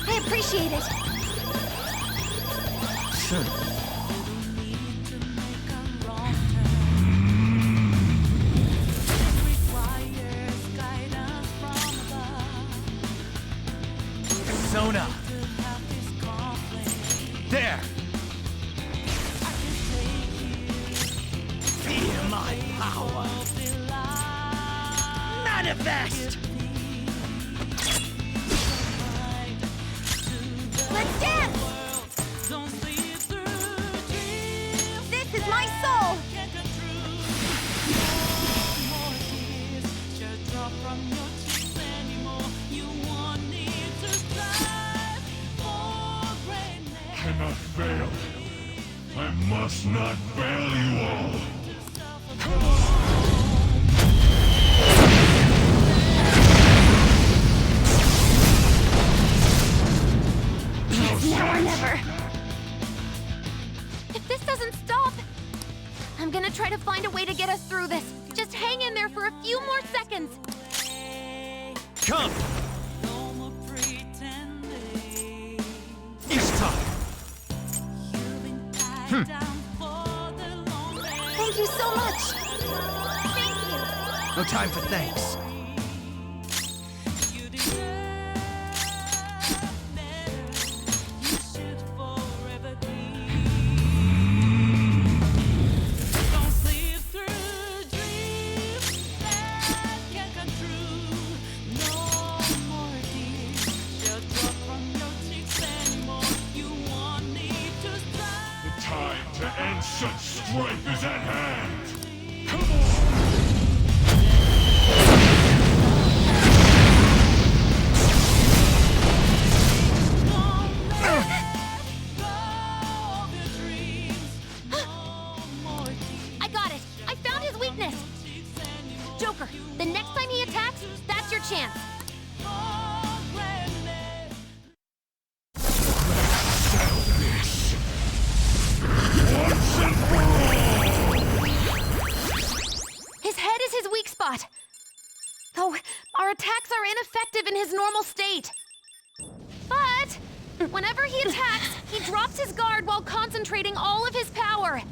I appreciate it. Sure. Persona! There! Feel my power! Manifest! Let's dance! This is my soul! Cannot fail. I must not fail you all. Now or never. If this doesn't stop, I'm gonna try to find a way to get us through this. Just hang in there for a few more seconds. Come! It's time! Thank you so much. No time for thanks. Such strength is at hand! Come I got it! I found his weakness! Joker, the next time he attacks, that's your chance. His head is his weak spot. Though our attacks are ineffective in his normal state. But whenever he attacks, he drops his guard while concentrating all of his power.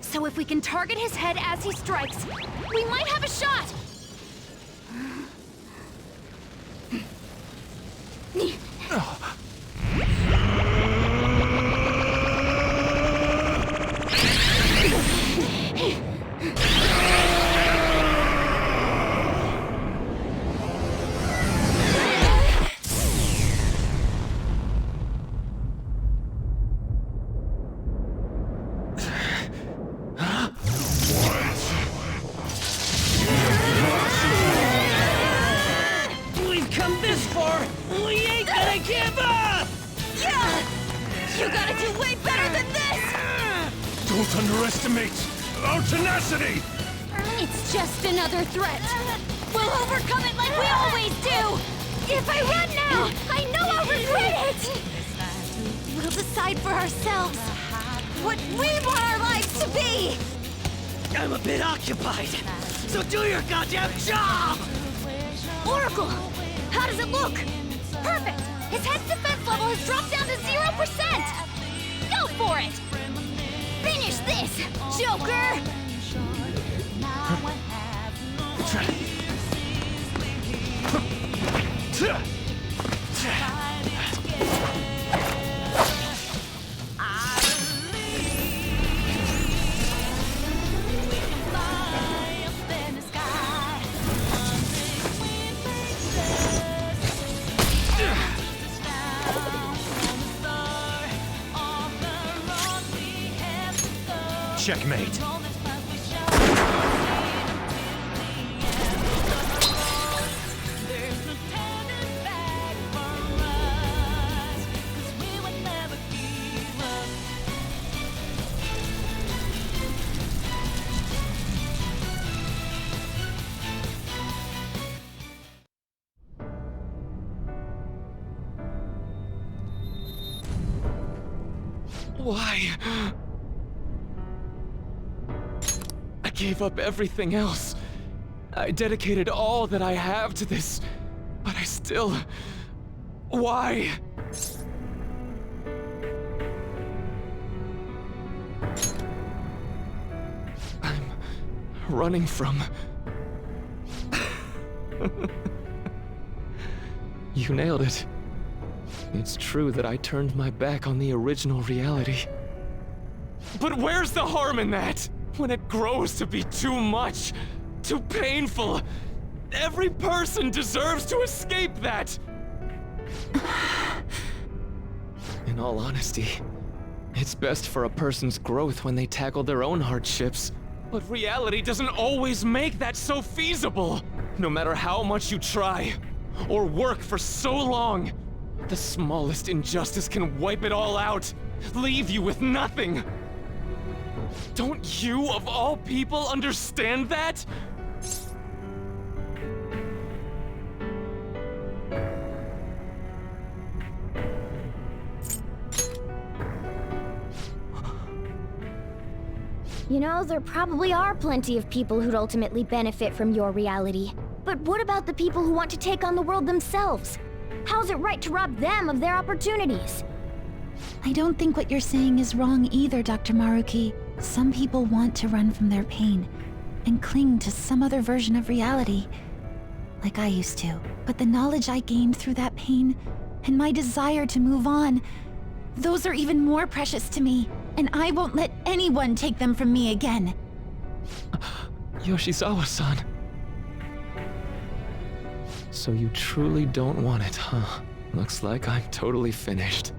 So if we can target his head as he strikes, we might have a shot. We've come this far! We ain't gonna give up! Yeah! You gotta do way better than this! Don't underestimate our tenacity! It's just another threat. We'll overcome it like we always do! If I run now, I know I'll regret it! We'll decide for ourselves what we want our lives to be! I'm a bit occupied, so do your goddamn job! Oracle, how does it look? Perfect! His head's defense level has dropped down to 0%! Go for it! Finish this, Joker! Checkmate. Why? I gave up everything else. I dedicated all that I have to this, but I still... Why? I'm running from... You nailed it. It's true that I turned my back on the original reality. But where's the harm in that? When it grows to be too much, too painful, every person deserves to escape that! In all honesty, it's best for a person's growth when they tackle their own hardships. But reality doesn't always make that so feasible! No matter how much you try, or work for so long, the smallest injustice can wipe it all out, leave you with nothing! Don't you, of all people, understand that? You know, there probably are plenty of people who'd ultimately benefit from your reality. But what about the people who want to take on the world themselves? How's it right to rob them of their opportunities? I don't think what you're saying is wrong either, Dr. Maruki. Some people want to run from their pain. and cling to some other version of reality, like I used to. But the knowledge I gained through that pain, and my desire to move on, those are even more precious to me, and I won't let anyone take them from me again. Yoshizawa-san. So you truly don't want it, huh? Looks like I'm totally finished.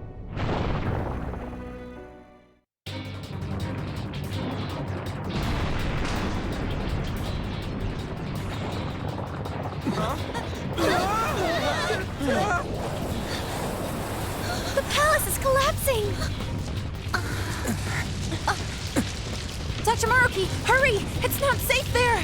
The palace is collapsing! Dr. Maruki, hurry! It's not safe there!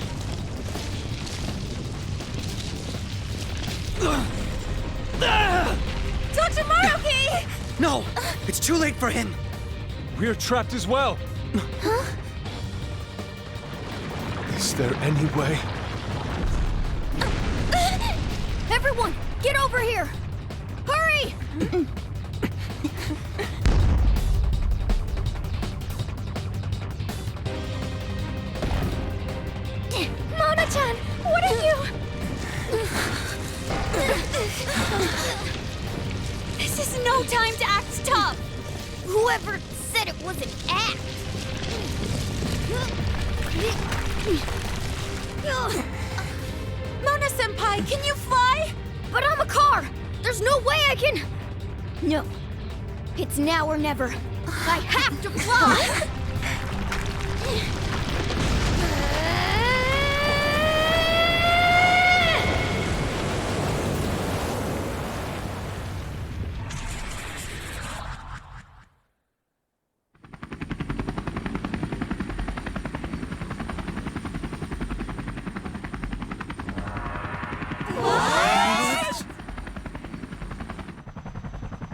Dr. Maruki! No! It's too late for him! We're trapped as well. Huh? Is there any way? Everyone, get over here! Hurry! Mona-chan, what are you? This is no time to act tough! Whoever said it was an act! Mona-senpai, can you fly? But I'm a car! There's no way I can... No. It's now or never. I have to fly!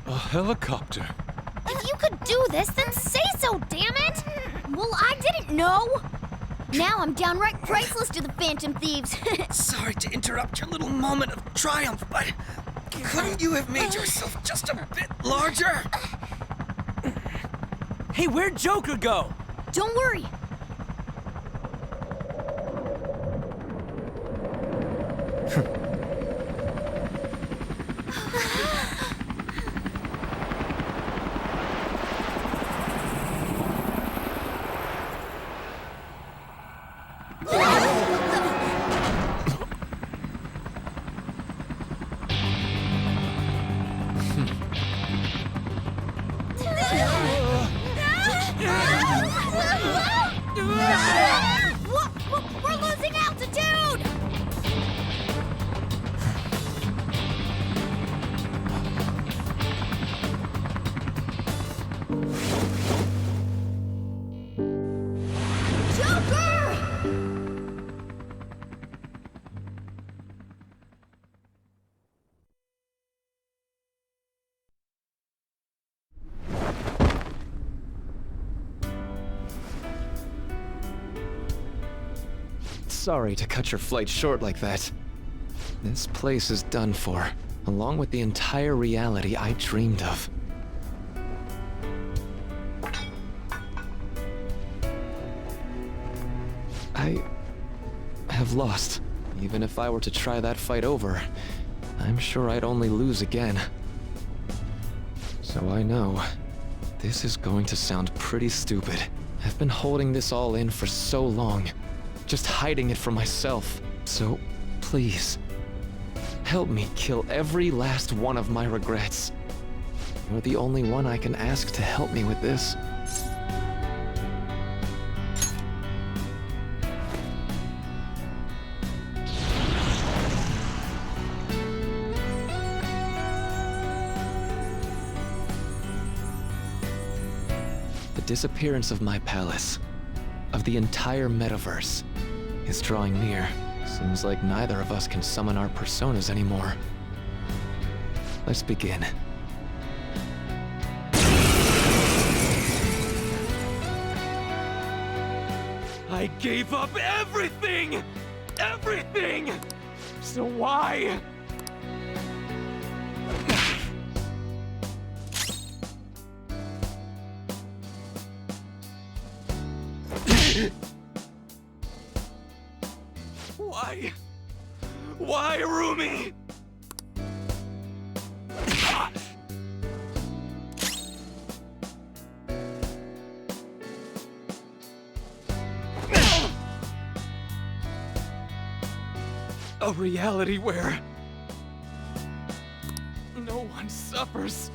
A helicopter. If you could do this, then say so, damn it! Well, I didn't know! Now I'm downright priceless to the Phantom Thieves. Sorry to interrupt your little moment of triumph, but couldn't you have made yourself just a bit larger? Hey, where'd Joker go? Don't worry. We're losing altitude! Joker! Sorry to cut your flight short like that. This place is done for, along with the entire reality I dreamed of. I have lost. Even if I were to try that fight over, I'm sure I'd only lose again. So I know, this is going to sound pretty stupid. I've been holding this all in for so long, just hiding it from myself. So, please, help me kill every last one of my regrets. You're the only one I can ask to help me with this. The disappearance of my palace, of the entire metaverse, is drawing near. Seems like neither of us can summon our personas anymore. Let's begin. I gave up everything! Everything! So why? Why? Why, Rumi? A reality where no one suffers.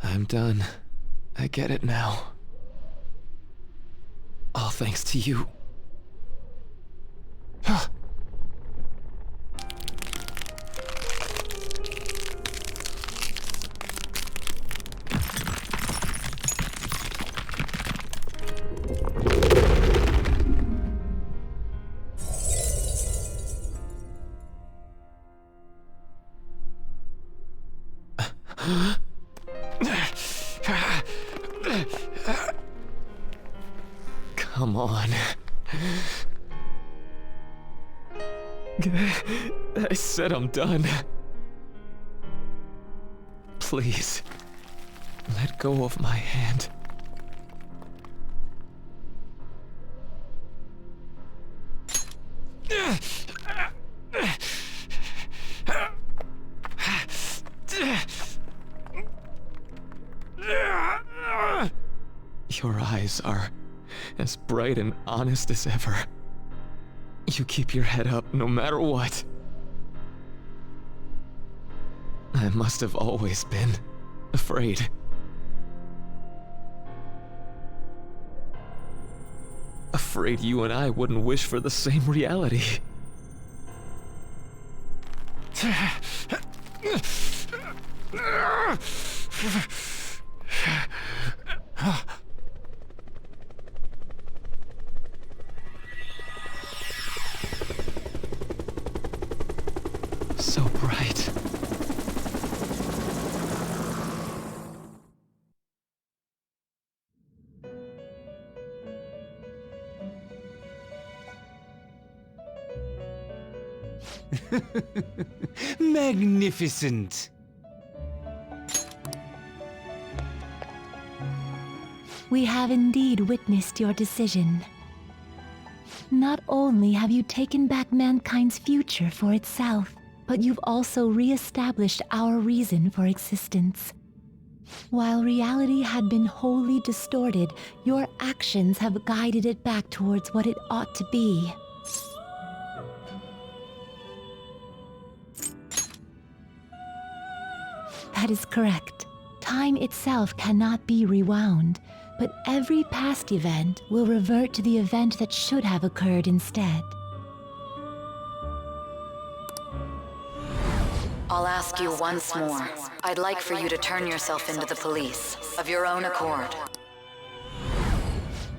I'm done. I get it now. All thanks to you. Come on. I said I'm done. Please, let go of my hand. Your eyes are as bright and honest as ever. You keep your head up no matter what. I must have always been afraid. Afraid you and I wouldn't wish for the same reality. So bright. Magnificent. We have indeed witnessed your decision. Not only have you taken back mankind's future for itself, but you've also re-established our reason for existence. While reality had been wholly distorted, your actions have guided it back towards what it ought to be. That is correct. Time itself cannot be rewound, but every past event will revert to the event that should have occurred instead. I'll ask you once more. I'd like for you to turn yourself into the police, of your own accord.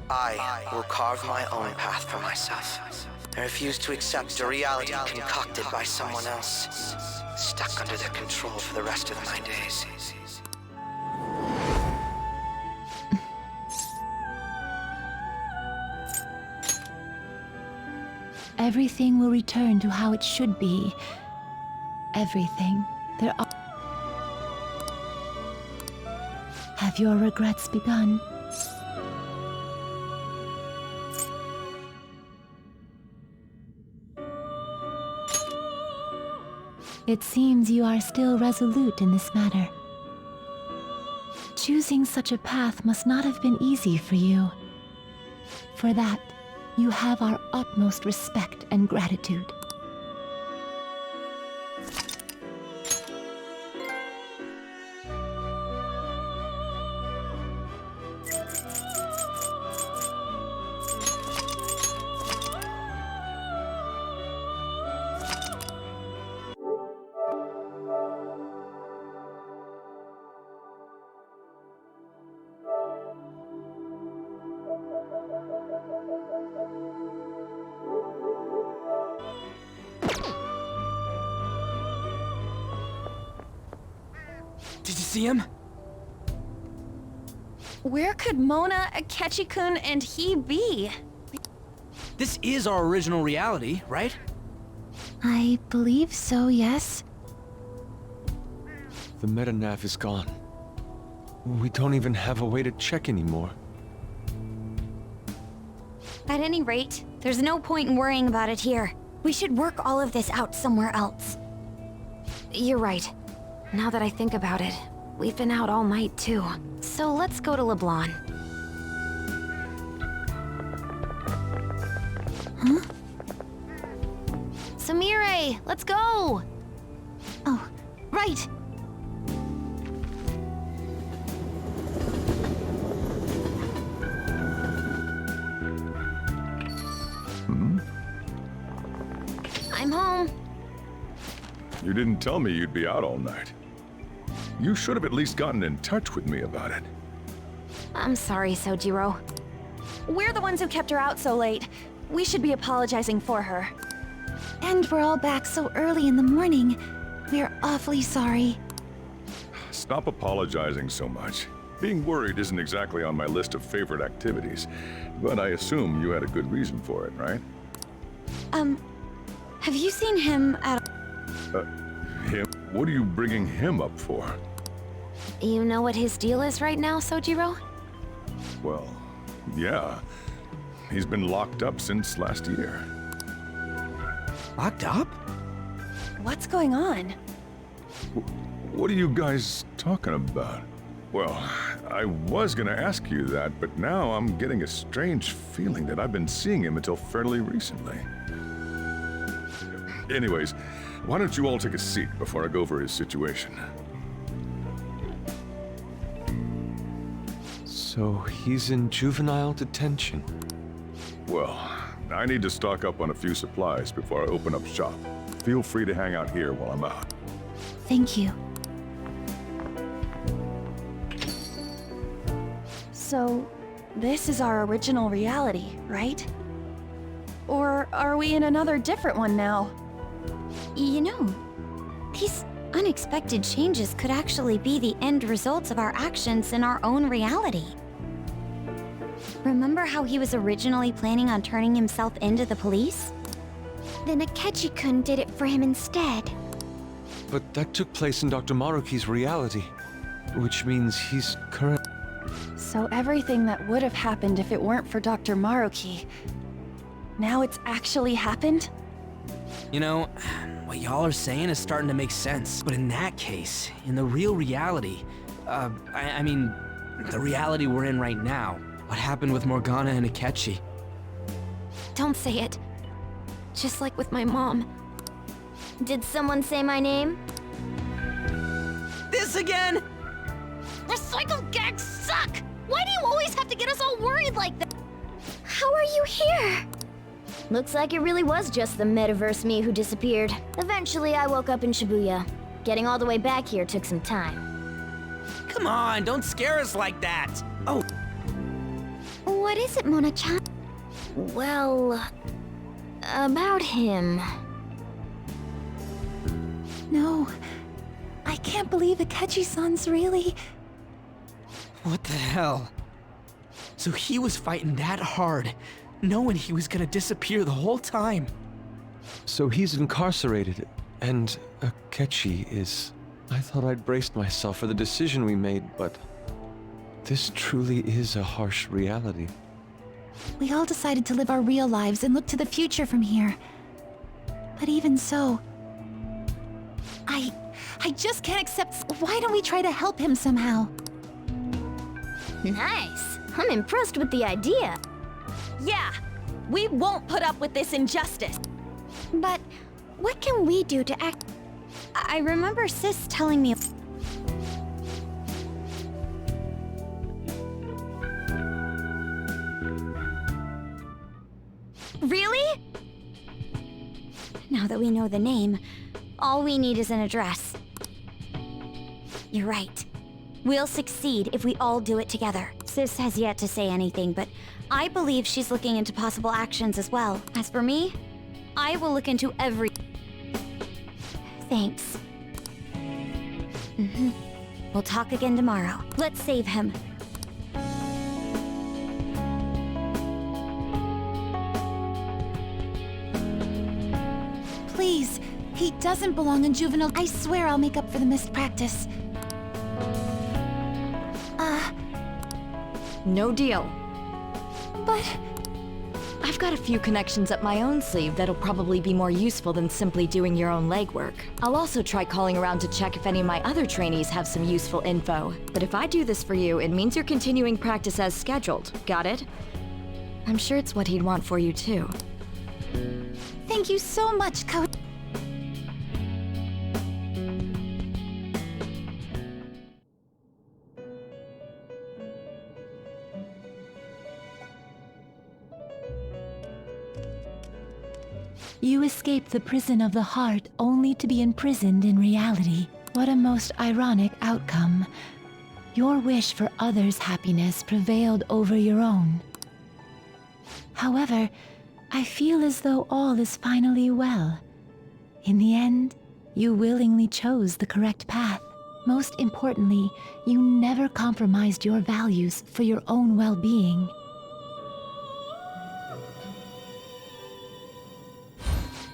I will carve my own path for myself. I refuse to accept a reality concocted by someone else, stuck under their control for the rest of my days. Everything will return to how it should be. Everything. There are... Have your regrets begun? It seems you are still resolute in this matter. Choosing such a path must not have been easy for you. For that, you have our utmost respect and gratitude. see him? Where could Mona, Akechi-kun, and he be? This is our original reality, right? I believe so, yes. The metanav is gone. We don't even have a way to check anymore. At any rate, there's no point in worrying about it here. We should work all of this out somewhere else. You're right. Now that I think about it, we've been out all night too. So let's go to LeBlanc. Huh? Sumire, let's go! Oh, right! I'm home. You didn't tell me you'd be out all night. You should have at least gotten in touch with me about it. I'm sorry, Sojiro. We're the ones who kept her out so late. We should be apologizing for her. And we're all back so early in the morning. We're awfully sorry. Stop apologizing so much. Being worried isn't exactly on my list of favorite activities, but I assume you had a good reason for it, right? Have you seen him at... Him? What are you bringing him up for? You know what his deal is right now, Sojiro? Well, yeah. He's been locked up since last year. Locked up? What's going on? What are you guys talking about? Well, I was gonna ask you that, but now I'm getting a strange feeling that I've been seeing him until fairly recently. Anyways, why don't you all take a seat before I go over his situation? So he's in juvenile detention. Well, I need to stock up on a few supplies before I open up shop. Feel free to hang out here while I'm out. Thank you. So, this is our original reality, right? Or are we in another different one now? You know, these unexpected changes could actually be the end results of our actions in our own reality. Remember how he was originally planning on turning himself into the police? Then Akechi-kun did it for him instead. But that took place in Dr. Maruki's reality, which means he's current. So everything that would have happened if it weren't for Dr. Maruki, now it's actually happened? You know, what y'all are saying is starting to make sense. But in that case, in the real reality, I mean, the reality we're in right now, what happened with Morgana and Akechi? Don't say it. Just like with my mom. Did someone say my name? This again? Recycle gags suck! Why do you always have to get us all worried like that? How are you here? Looks like it really was just the metaverse me who disappeared. Eventually, I woke up in Shibuya. Getting all the way back here took some time. Come on, don't scare us like that. Oh. What is it, Mona-chan? Well, about him. No. I can't believe Akechi-san's really... What the hell? So he was fighting that hard, knowing he was gonna disappear the whole time. So he's incarcerated, and Akechi is... I thought I'd braced myself for the decision we made, but... this truly is a harsh reality. We all decided to live our real lives and look to the future from here. But even so... I just can't accept... Why don't we try to help him somehow? Nice. I'm impressed with the idea. Yeah, we won't put up with this injustice. But what can we do to act... I remember Sis telling me... Really? Now that we know the name, all we need is an address. You're right. We'll succeed if we all do it together. Sis has yet to say anything, but I believe she's looking into possible actions as well. As for me, I will look into every... Thanks. We'll talk again tomorrow. Let's save him. Please, he doesn't belong in juvenile. I swear I'll make up for the missed practice. No deal. But... I've got a few connections up my own sleeve that'll probably be more useful than simply doing your own legwork. I'll also try calling around to check if any of my other trainees have some useful info. But if I do this for you, it means you're continuing practice as scheduled. Got it? I'm sure it's what he'd want for you too. Thank you so much, Coach. You escaped the prison of the heart only to be imprisoned in reality. What a most ironic outcome. Your wish for others' happiness prevailed over your own. However, I feel as though all is finally well. In the end, you willingly chose the correct path. Most importantly, you never compromised your values for your own well-being.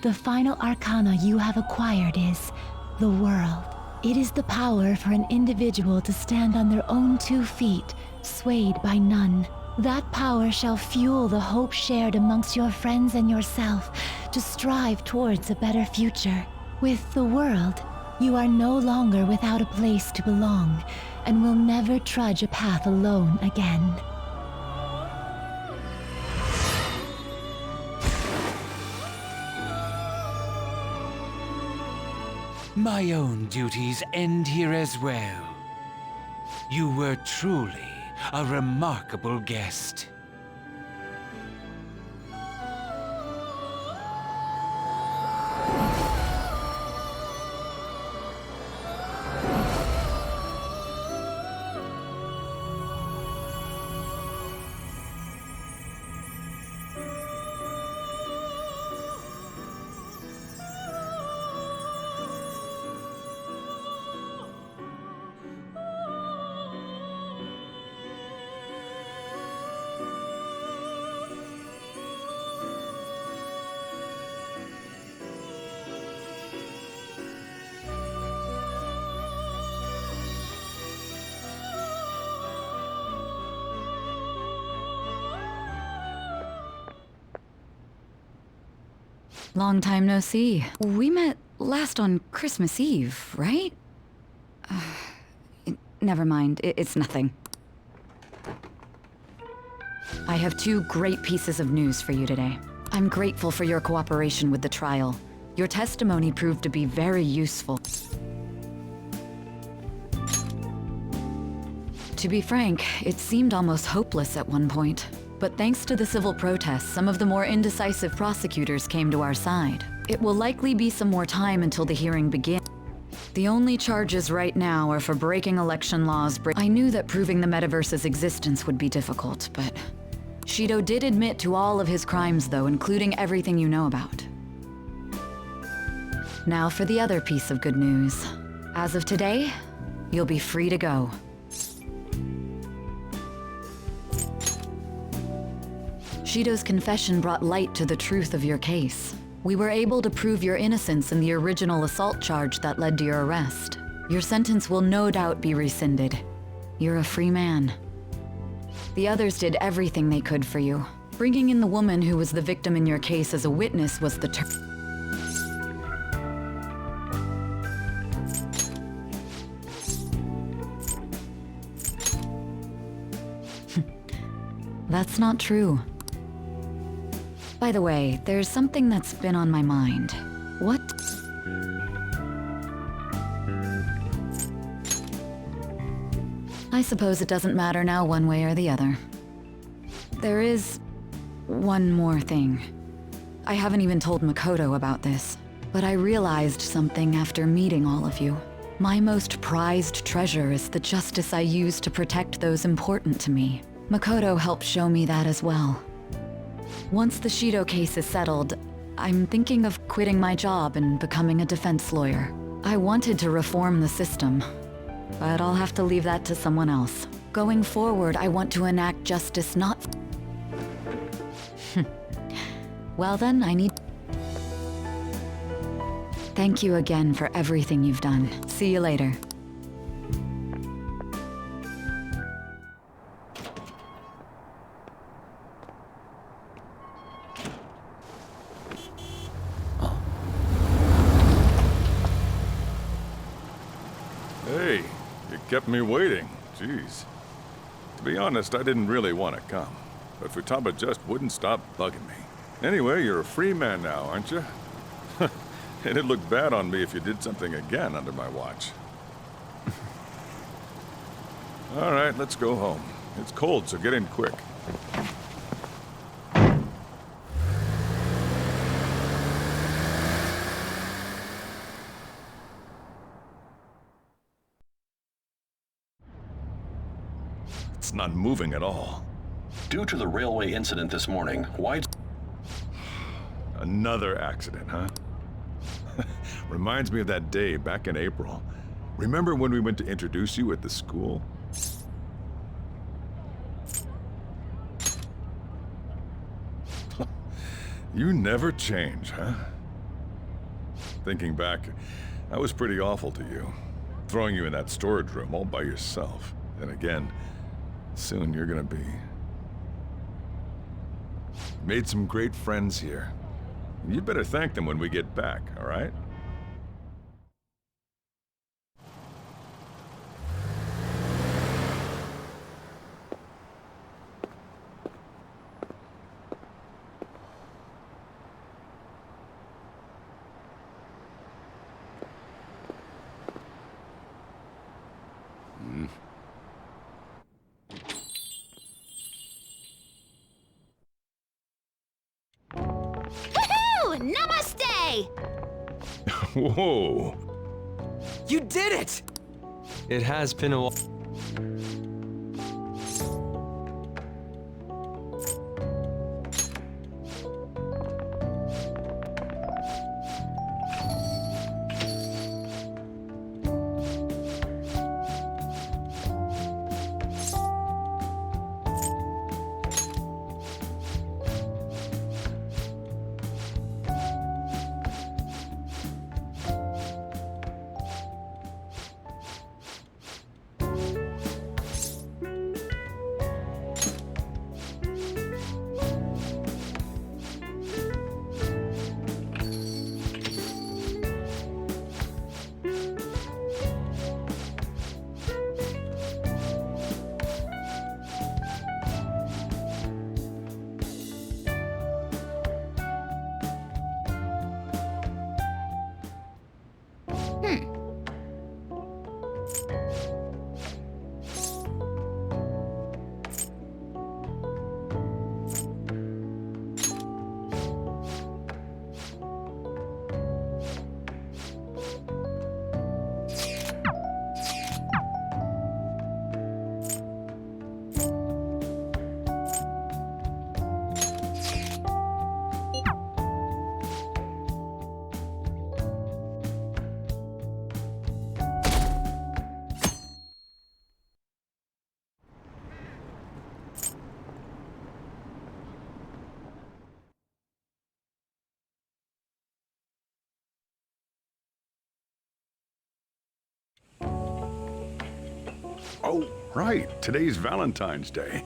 The final arcana you have acquired is the world. It is the power for an individual to stand on their own 2 feet, swayed by none. That power shall fuel the hope shared amongst your friends and yourself to strive towards a better future. With the world, you are no longer without a place to belong, and will never trudge a path alone again. My own duties end here as well. You were truly a remarkable guest. Long time no see. We met last on Christmas Eve, right? Never mind, it's nothing. I have 2 great pieces of news for you today. I'm grateful for your cooperation with the trial. Your testimony proved to be very useful. To be frank, it seemed almost hopeless at one point. But thanks to the civil protests, some of the more indecisive prosecutors came to our side. It will likely be some more time until the hearing begins. The only charges right now are for breaking election laws. I knew that proving the metaverse's existence would be difficult, but Shido did admit to all of his crimes though, including everything you know about. Now for the other piece of good news. As of today, you'll be free to go. Shido's confession brought light to the truth of your case. We were able to prove your innocence in the original assault charge that led to your arrest. Your sentence will no doubt be rescinded. You're a free man. The others did everything they could for you. Bringing in the woman who was the victim in your case as a witness was the That's not true. By the way, there's something that's been on my mind. What? I suppose it doesn't matter now one way or the other. There is one more thing. I haven't even told Makoto about this, but I realized something after meeting all of you. My most prized treasure is the justice I use to protect those important to me. Makoto helped show me that as well. Once the Shido case is settled, I'm thinking of quitting my job and becoming a defense lawyer. I wanted to reform the system, But I'll have to leave that to someone else. Going forward, I want to enact justice not... Well then, I need... Thank you again for everything you've done. See you later. Hey, you kept me waiting. Jeez. To be honest, I didn't really want to come. But Futaba just wouldn't stop bugging me. Anyway, you're a free man now, aren't you? It'd look bad on me if you did something again under my watch. All right, let's go home. It's cold, so get in quick. It's not moving at all. Due to the railway incident this morning, Another accident, huh? Reminds me of that day back in April. Remember when we went to introduce you at the school? You never change, huh? Thinking back, I was pretty awful to you. Throwing you in that storage room all by yourself. And again, soon you're gonna be. Made some great friends here. You'd better thank them when we get back, all right? Namaste! Whoa! You did it! It has been a while. Oh, right. Today's Valentine's Day.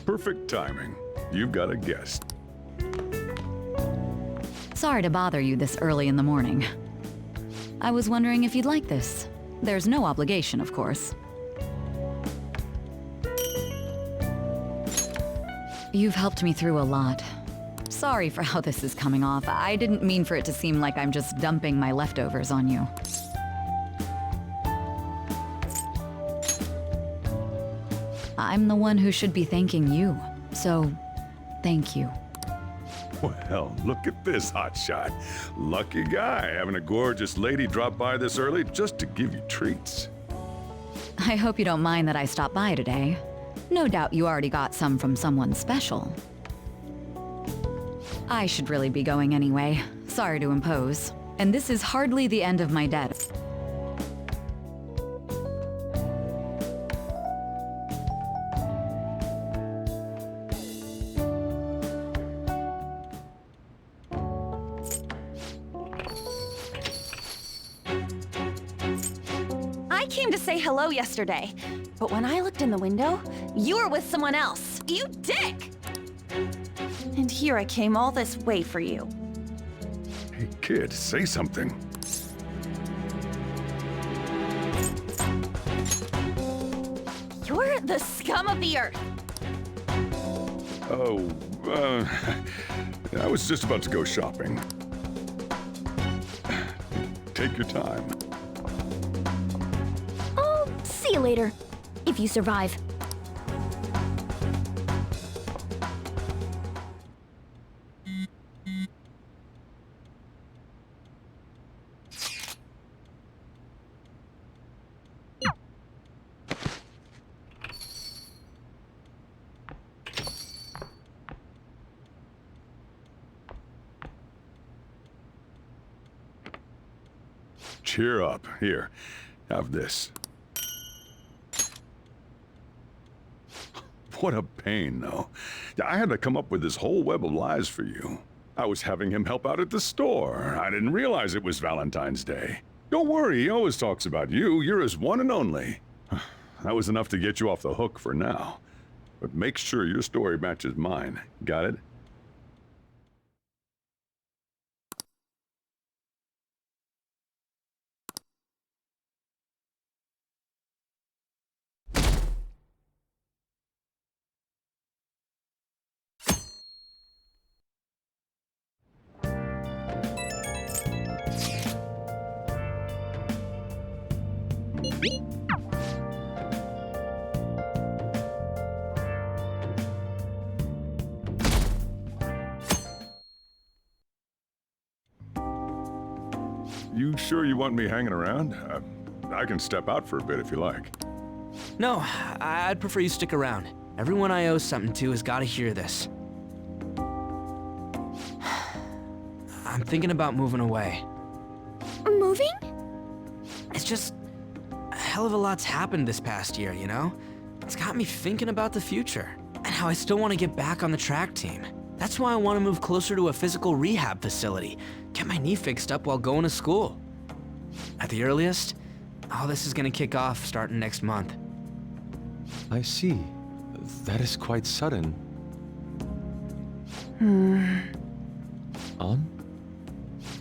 Perfect timing. You've got a guest. Sorry to bother you this early in the morning. I was wondering if you'd like this. There's no obligation, of course. You've helped me through a lot. Sorry for how this is coming off. I didn't mean for it to seem like I'm just dumping my leftovers on you. I'm the one who should be thanking you, so thank you. Well, look at this hotshot. Lucky guy having a gorgeous lady drop by this early just to give you treats. I hope you don't mind that I stopped by today. No doubt you already got some from someone special. I should really be going anyway. Sorry to impose. And this is hardly the end of my debt. I came to say hello yesterday, but when I looked in the window, you were with someone else. You dick! And here I came all this way for you. Hey, kid, say something. You're the scum of the earth. Oh, I was just about to go shopping. Take your time. Oh, see you later. If you survive. Cheer up. Here, have this. What a pain, though. I had to come up with this whole web of lies for you. I was having him help out at the store. I didn't realize it was Valentine's Day. Don't worry, he always talks about you. You're his one and only. That was enough to get you off the hook for now. But make sure your story matches mine. Got it? You sure you want me hanging around? I can step out for a bit if you like. No, I'd prefer you stick around. Everyone I owe something to has got to hear this. I'm thinking about moving away. Moving? It's just a hell of a lot's happened this past year, you know? It's got me thinking about the future and how I still want to get back on the track team. That's why I want to move closer to a physical rehab facility, get my knee fixed up while going to school. At the earliest, all this is going to kick off starting next month. I see. That is quite sudden. On?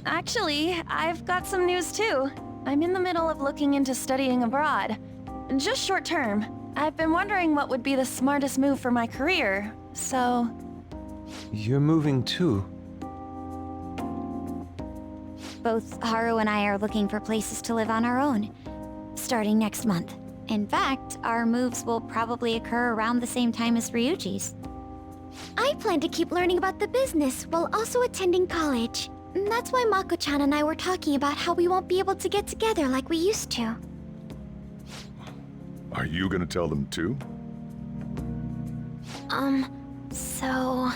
Actually, I've got some news too. I'm in the middle of looking into studying abroad. Just short term. I've been wondering what would be the smartest move for my career, so... You're moving too. Both Haru and I are looking for places to live on our own, starting next month. In fact, our moves will probably occur around the same time as Ryuji's. I plan to keep learning about the business while also attending college. That's why Mako-chan and I were talking about how we won't be able to get together like we used to. Are you gonna tell them too? So...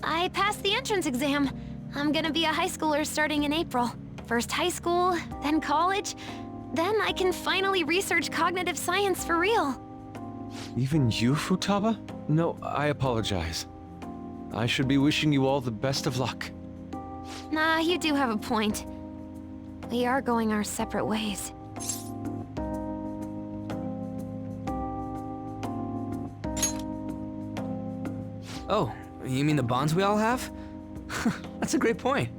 I passed the entrance exam. I'm gonna be a high schooler starting in April. First high school, then college. Then I can finally research cognitive science for real. Even you, Futaba? No, I apologize. I should be wishing you all the best of luck. Nah, you do have a point. We are going our separate ways. Oh, you mean the bonds we all have? That's a great point.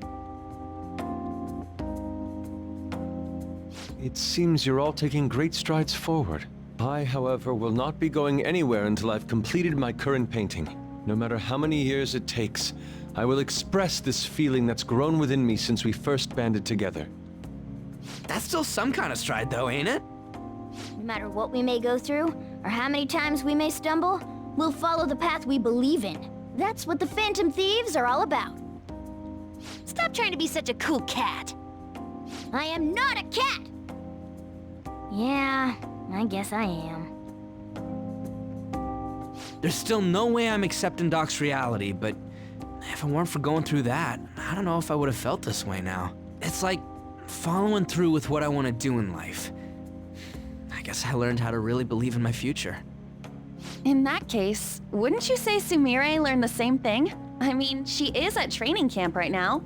It seems you're all taking great strides forward. I, however, will not be going anywhere until I've completed my current painting. No matter how many years it takes, I will express this feeling that's grown within me since we first banded together. That's still some kind of stride, though, ain't it? No matter what we may go through, or how many times we may stumble, we'll follow the path we believe in. That's what the Phantom Thieves are all about. Stop trying to be such a cool cat. I am not a cat! Yeah, I guess I am. There's still no way I'm accepting Doc's reality, but if it weren't for going through that, I don't know if I would have felt this way now. It's like following through with what I want to do in life. I guess I learned how to really believe in my future. In that case, wouldn't you say Sumire learned the same thing? I mean, she is at training camp right now.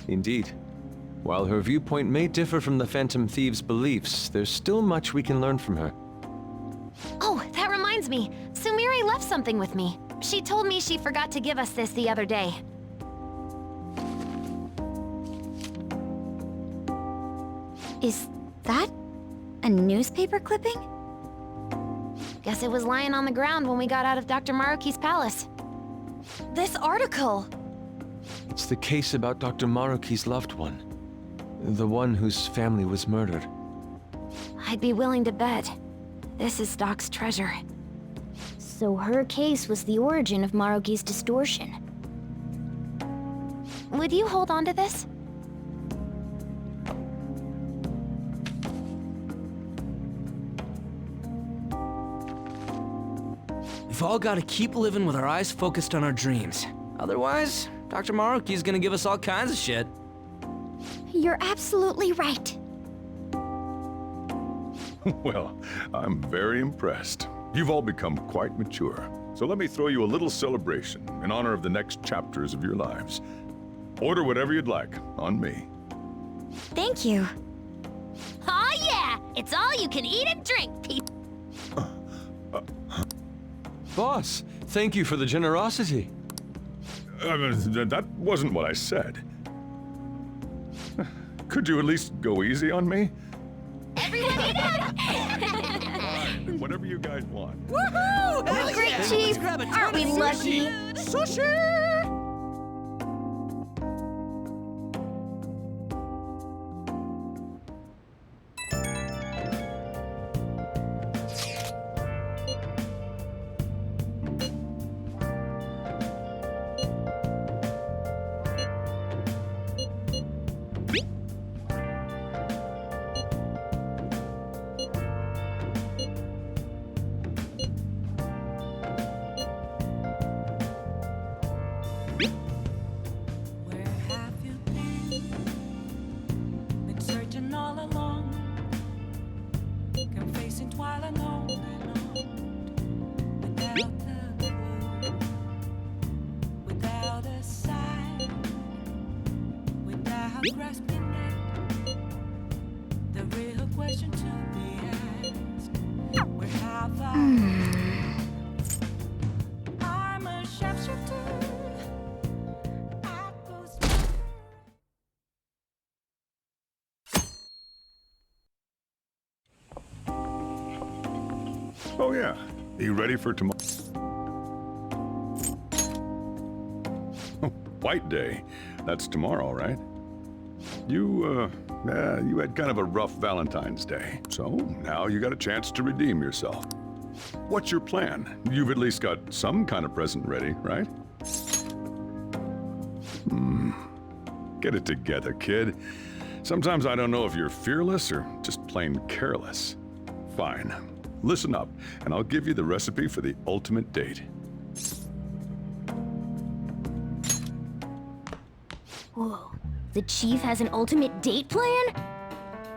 Indeed. While her viewpoint may differ from the Phantom Thieves' beliefs, there's still much we can learn from her. Oh, that reminds me. Sumire left something with me. She told me she forgot to give us this the other day. Is that a newspaper clipping? Guess it was lying on the ground when we got out of Dr. Maruki's palace. This article! It's the case about Dr. Maruki's loved one. The one whose family was murdered. I'd be willing to bet this is Doc's treasure. So her case was the origin of Maruki's distortion. Would you hold on to this? We've all got to keep living with our eyes focused on our dreams. Otherwise, Dr. Maruki's gonna give us all kinds of shit. You're absolutely right. Well, I'm very impressed. You've all become quite mature. So let me throw you a little celebration in honor of the next chapters of your lives. Order whatever you'd like, on me. Thank you. Oh yeah! It's all you can eat and drink, people. Boss, thank you for the generosity. That wasn't what I said. Could you at least go easy on me? Everyone eat up! Whatever you guys want. Woohoo! Hell Great, yeah. Chief! Let's grab a ton Aren't we of lucky? Sushi! Oh yeah. You ready for tomorrow? White Day. That's tomorrow, right? You had kind of a rough Valentine's Day, so now you got a chance to redeem yourself. What's your plan? You've at least got some kind of present ready, right? Get it together, kid. Sometimes I don't know if you're fearless or just plain careless. Fine. Listen up, and I'll give you the recipe for the ultimate date. Whoa. The Chief has an ultimate date plan?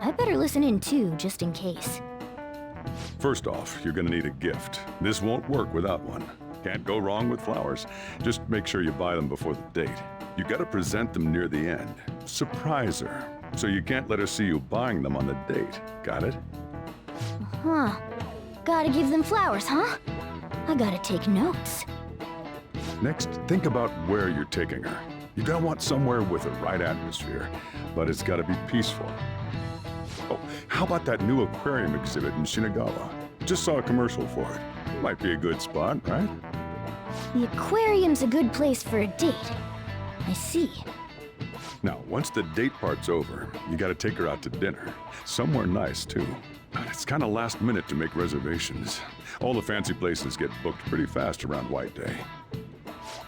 I better listen in too, just in case. First off, you're gonna need a gift. This won't work without one. Can't go wrong with flowers. Just make sure you buy them before the date. You gotta present them near the end. Surprise her. So you can't let her see you buying them on the date. Got it? Huh. Gotta give them flowers, huh? I gotta take notes. Next, think about where you're taking her. You're gonna want somewhere with the right atmosphere, but it's gotta be peaceful. Oh, how about that new aquarium exhibit in Shinagawa? Just saw a commercial for it. Might be a good spot, right? The aquarium's a good place for a date. I see. Now, once the date part's over, you gotta take her out to dinner. Somewhere nice, too. But it's kinda last minute to make reservations. All the fancy places get booked pretty fast around White Day.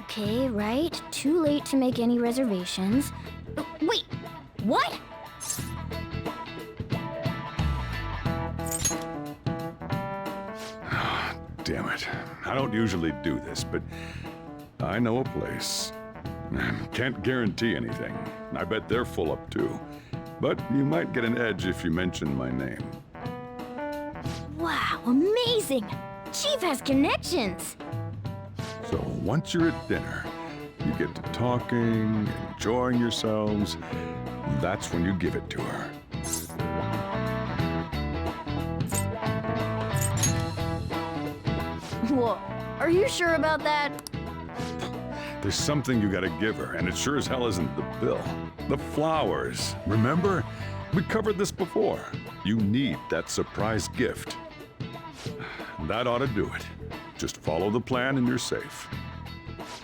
Okay, right. Too late to make any reservations. Wait, what? Damn it. I don't usually do this, but I know a place. Can't guarantee anything. I bet they're full up too. But you might get an edge if you mention my name. Wow, amazing! Chief has connections! So once you're at dinner, you get to talking, enjoying yourselves. That's when you give it to her. Whoa, are you sure about that? There's something you gotta give her, and it sure as hell isn't the bill. The flowers. Remember? We covered this before. You need that surprise gift. That ought to do it. Just follow the plan and you're safe.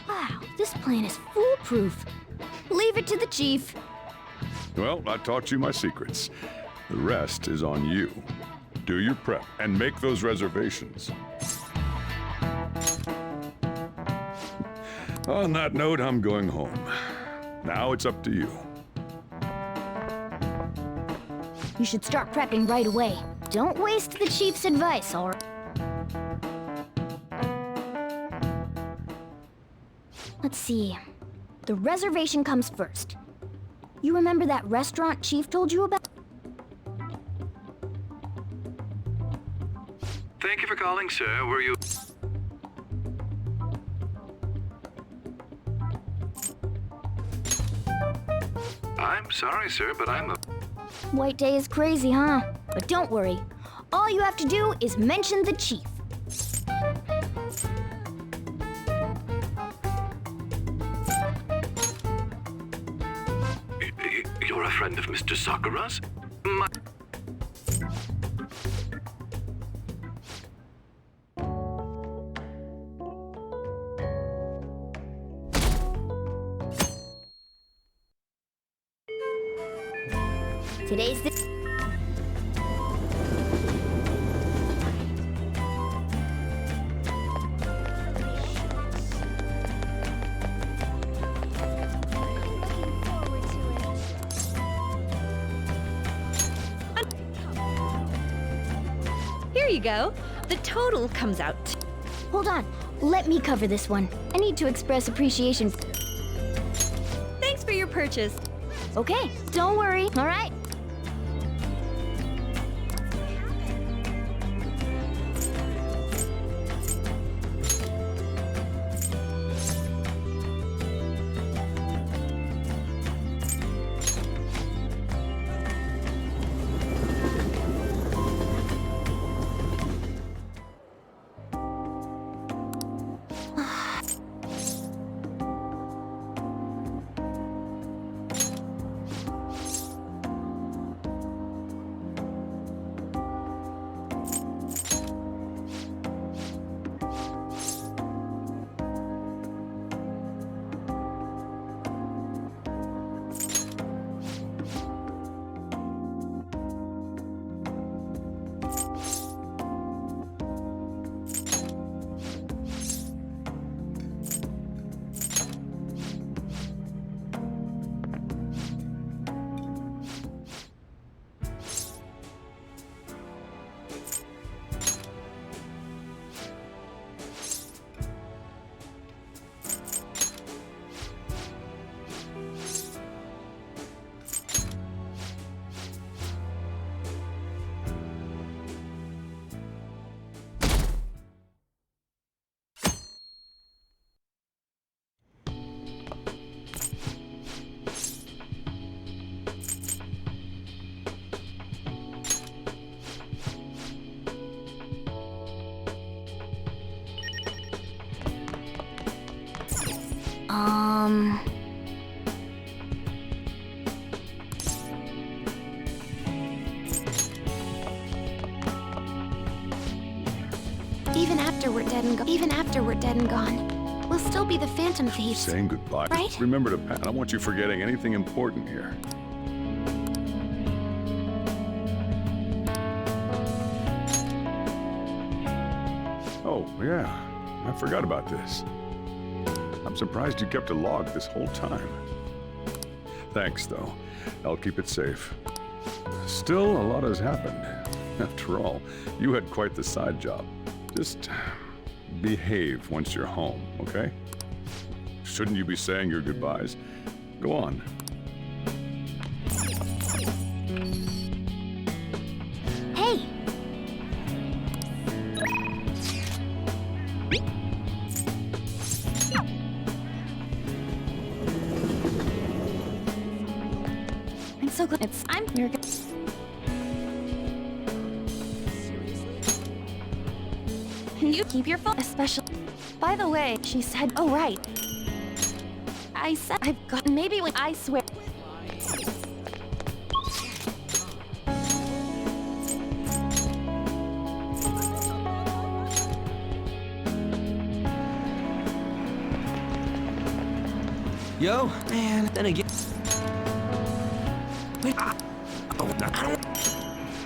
Wow, this plan is foolproof. Leave it to the chief. Well, I taught you my secrets. The rest is on you. Do your prep and make those reservations. On that note, I'm going home. Now it's up to you. You should start prepping right away. Don't waste the chief's advice, all right? Let's see. The reservation comes first. You remember that restaurant Chief told you about? Thank you for calling, sir. Were you... I'm sorry, sir, but I'm a... White Day is crazy, huh? But don't worry. All you have to do is mention the chief. You're a friend of Mr. Sakura's? Today's the... Here you go. The total comes out. Hold on. Let me cover this one. I need to express appreciation. Thanks for your purchase. Okay, don't worry, all right? dead and gone. Even after we're dead and gone, we'll still be the Phantom Thieves. Saying goodbye. Right? Remember to pat. I don't want you forgetting anything important here. Oh, yeah. I forgot about this. I'm surprised you kept a log this whole time. Thanks, though. I'll keep it safe. Still, a lot has happened. After all, you had quite the side job. Just behave once you're home, okay? Shouldn't you be saying your goodbyes? Go on. Hey! I'm so glad we're good. You keep your phone, especially. By the way, she said, oh right. I said I've got maybe when I swear. Yo, man, then again. Wait, I don't.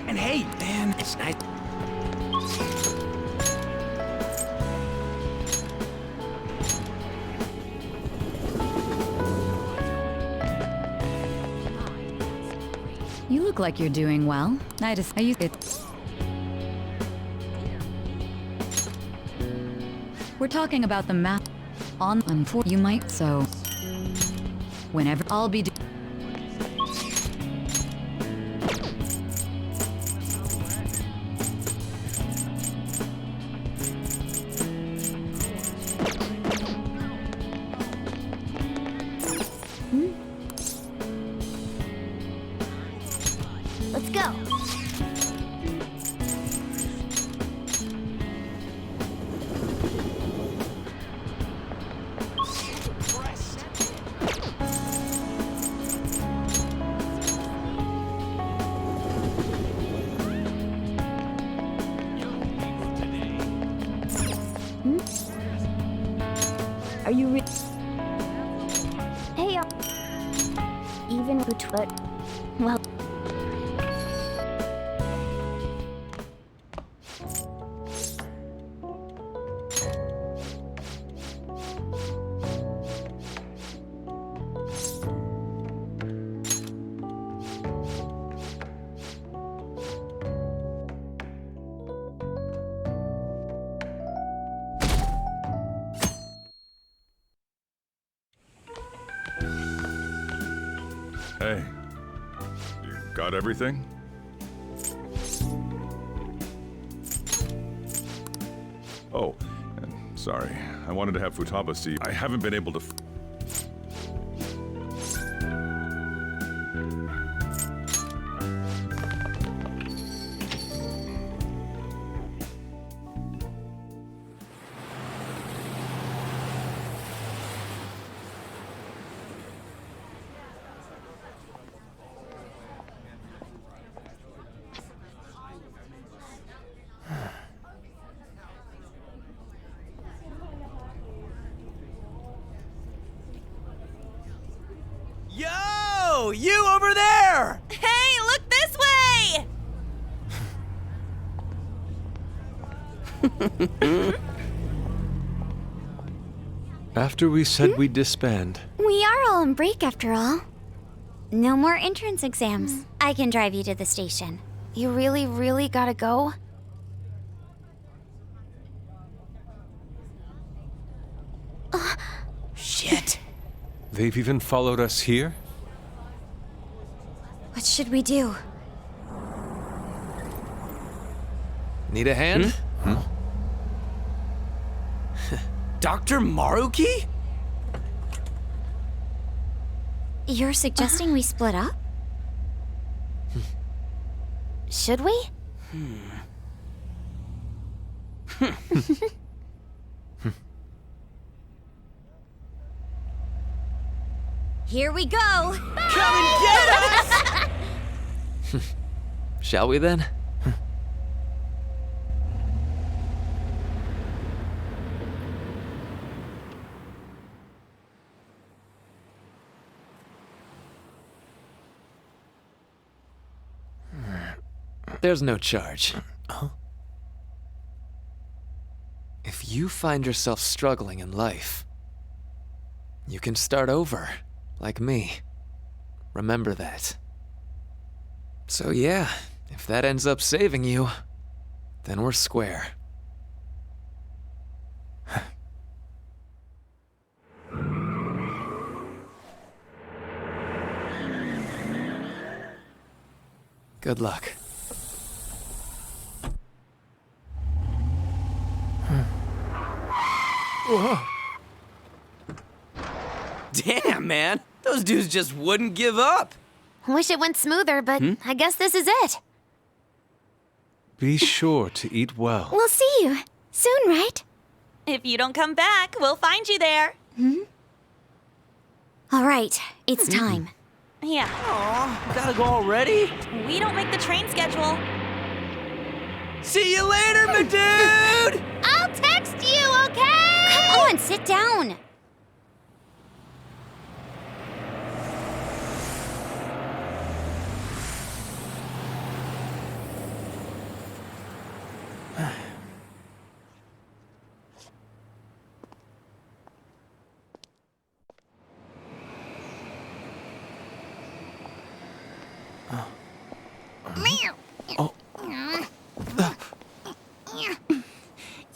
And hey, man, it's nice. You look like you're doing well. I used it. We're talking about the map on for you might so. Whenever I'll be Let's go! Are you Hey, even with but well. Hey, you got everything? Oh, and sorry. I wanted to have Futaba see. I haven't been able to. Yo, you over there! Hey, look this way! After we said we'd disband. We are all on break after all. No more entrance exams. I can drive you to the station. You really, really gotta go? Shit. They've even followed us here? What should we do? Need a hand? Dr. Maruki? You're suggesting we split up? Should we? Here we go! Come and get us! Shall we then? There's no charge. If you find yourself struggling in life, you can start over, like me. Remember that. So yeah, if that ends up saving you, then we're square. Good luck. Damn, man. Those dudes just wouldn't give up. Wish it went smoother, but I guess this is it. Be sure to eat well. We'll see you soon, right? If you don't come back, we'll find you there. All right, it's time. Yeah. Aw, gotta go already? We don't make the train schedule. See you later, my dude! I'll text you, okay? Come on, sit down.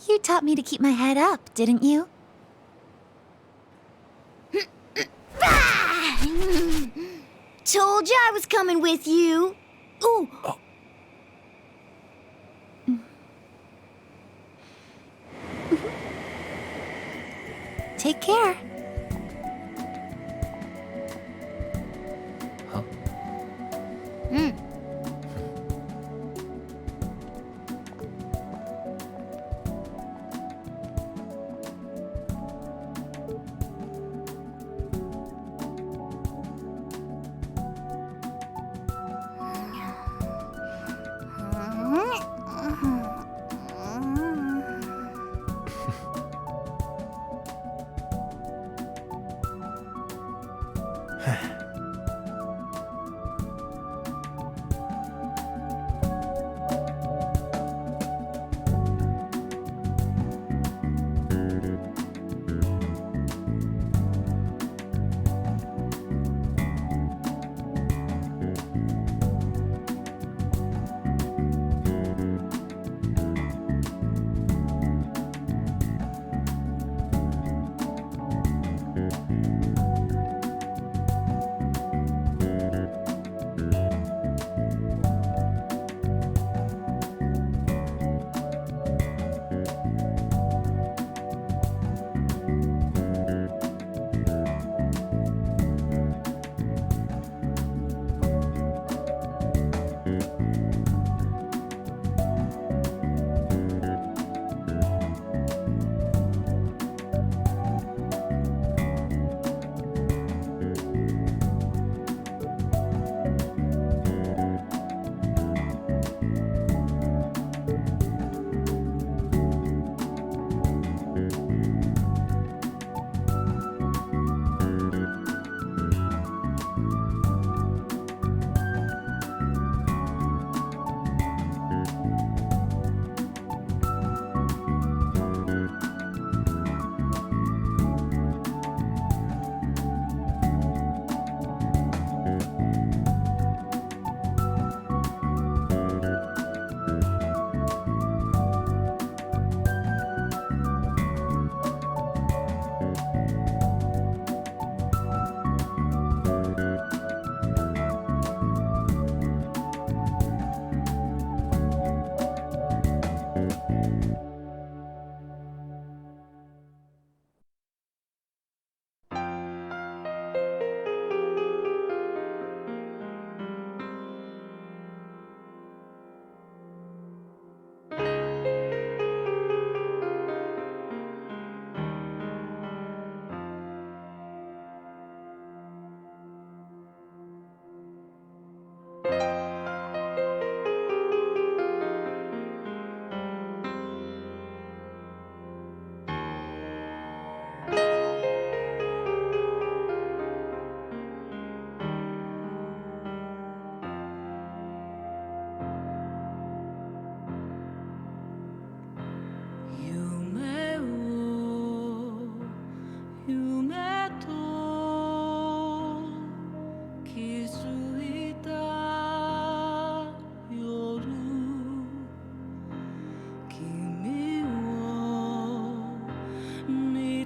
You taught me to keep my head up, didn't you? Told you I was coming with you. Ooh. Take care.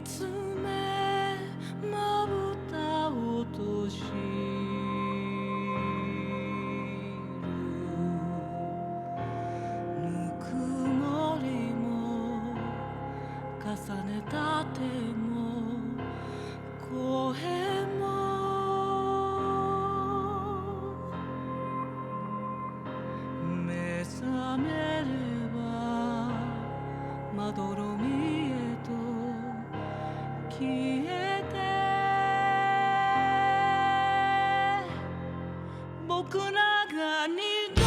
つめまぶたを閉じるぬくもりも重ねた手も声も目覚めればまどろみへと消えて僕らが二度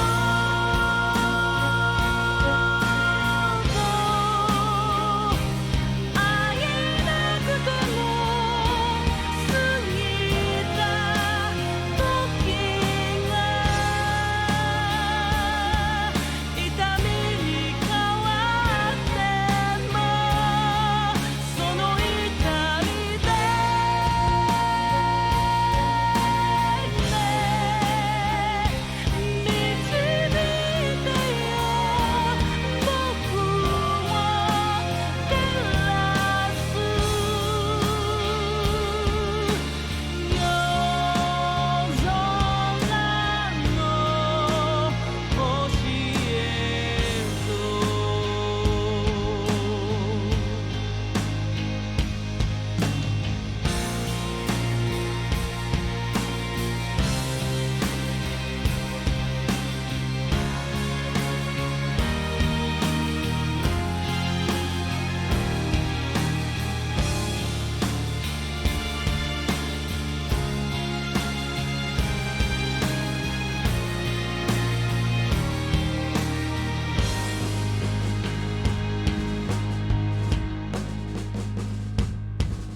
と会えなくても過ぎた時が痛みに変わってもその痛みで導いてよ僕を照らす夜空の星へと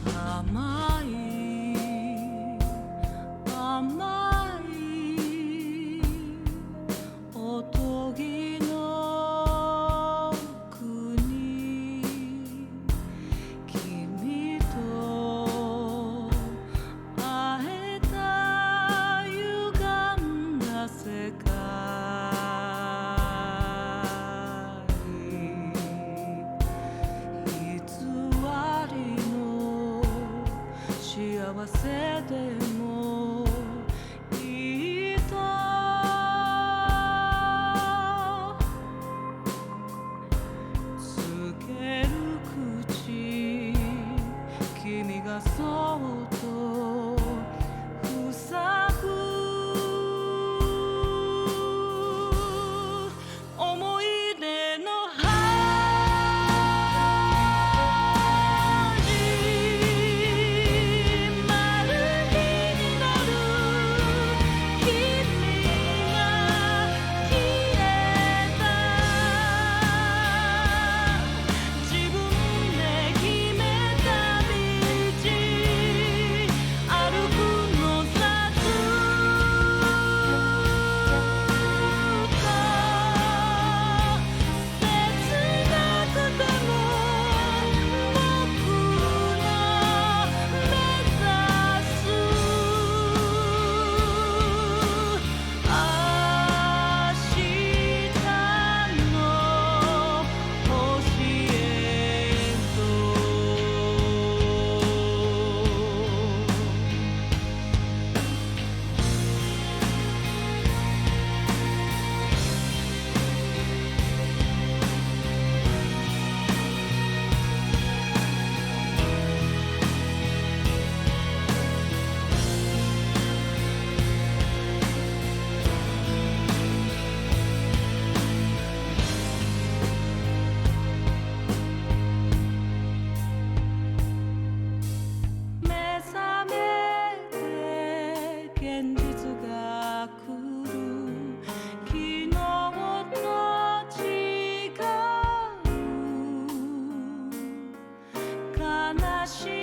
甘い甘いおとぎの国君と会えた歪んだ世界偽りの幸せでもいいとつける口君がそっと塞ぐ思い出の始まる日になる君が消えた自分で決めた道歩くのさずっと切なくても僕の目指す明日の星へ目覚めて現実が来る昨日と違う悲しい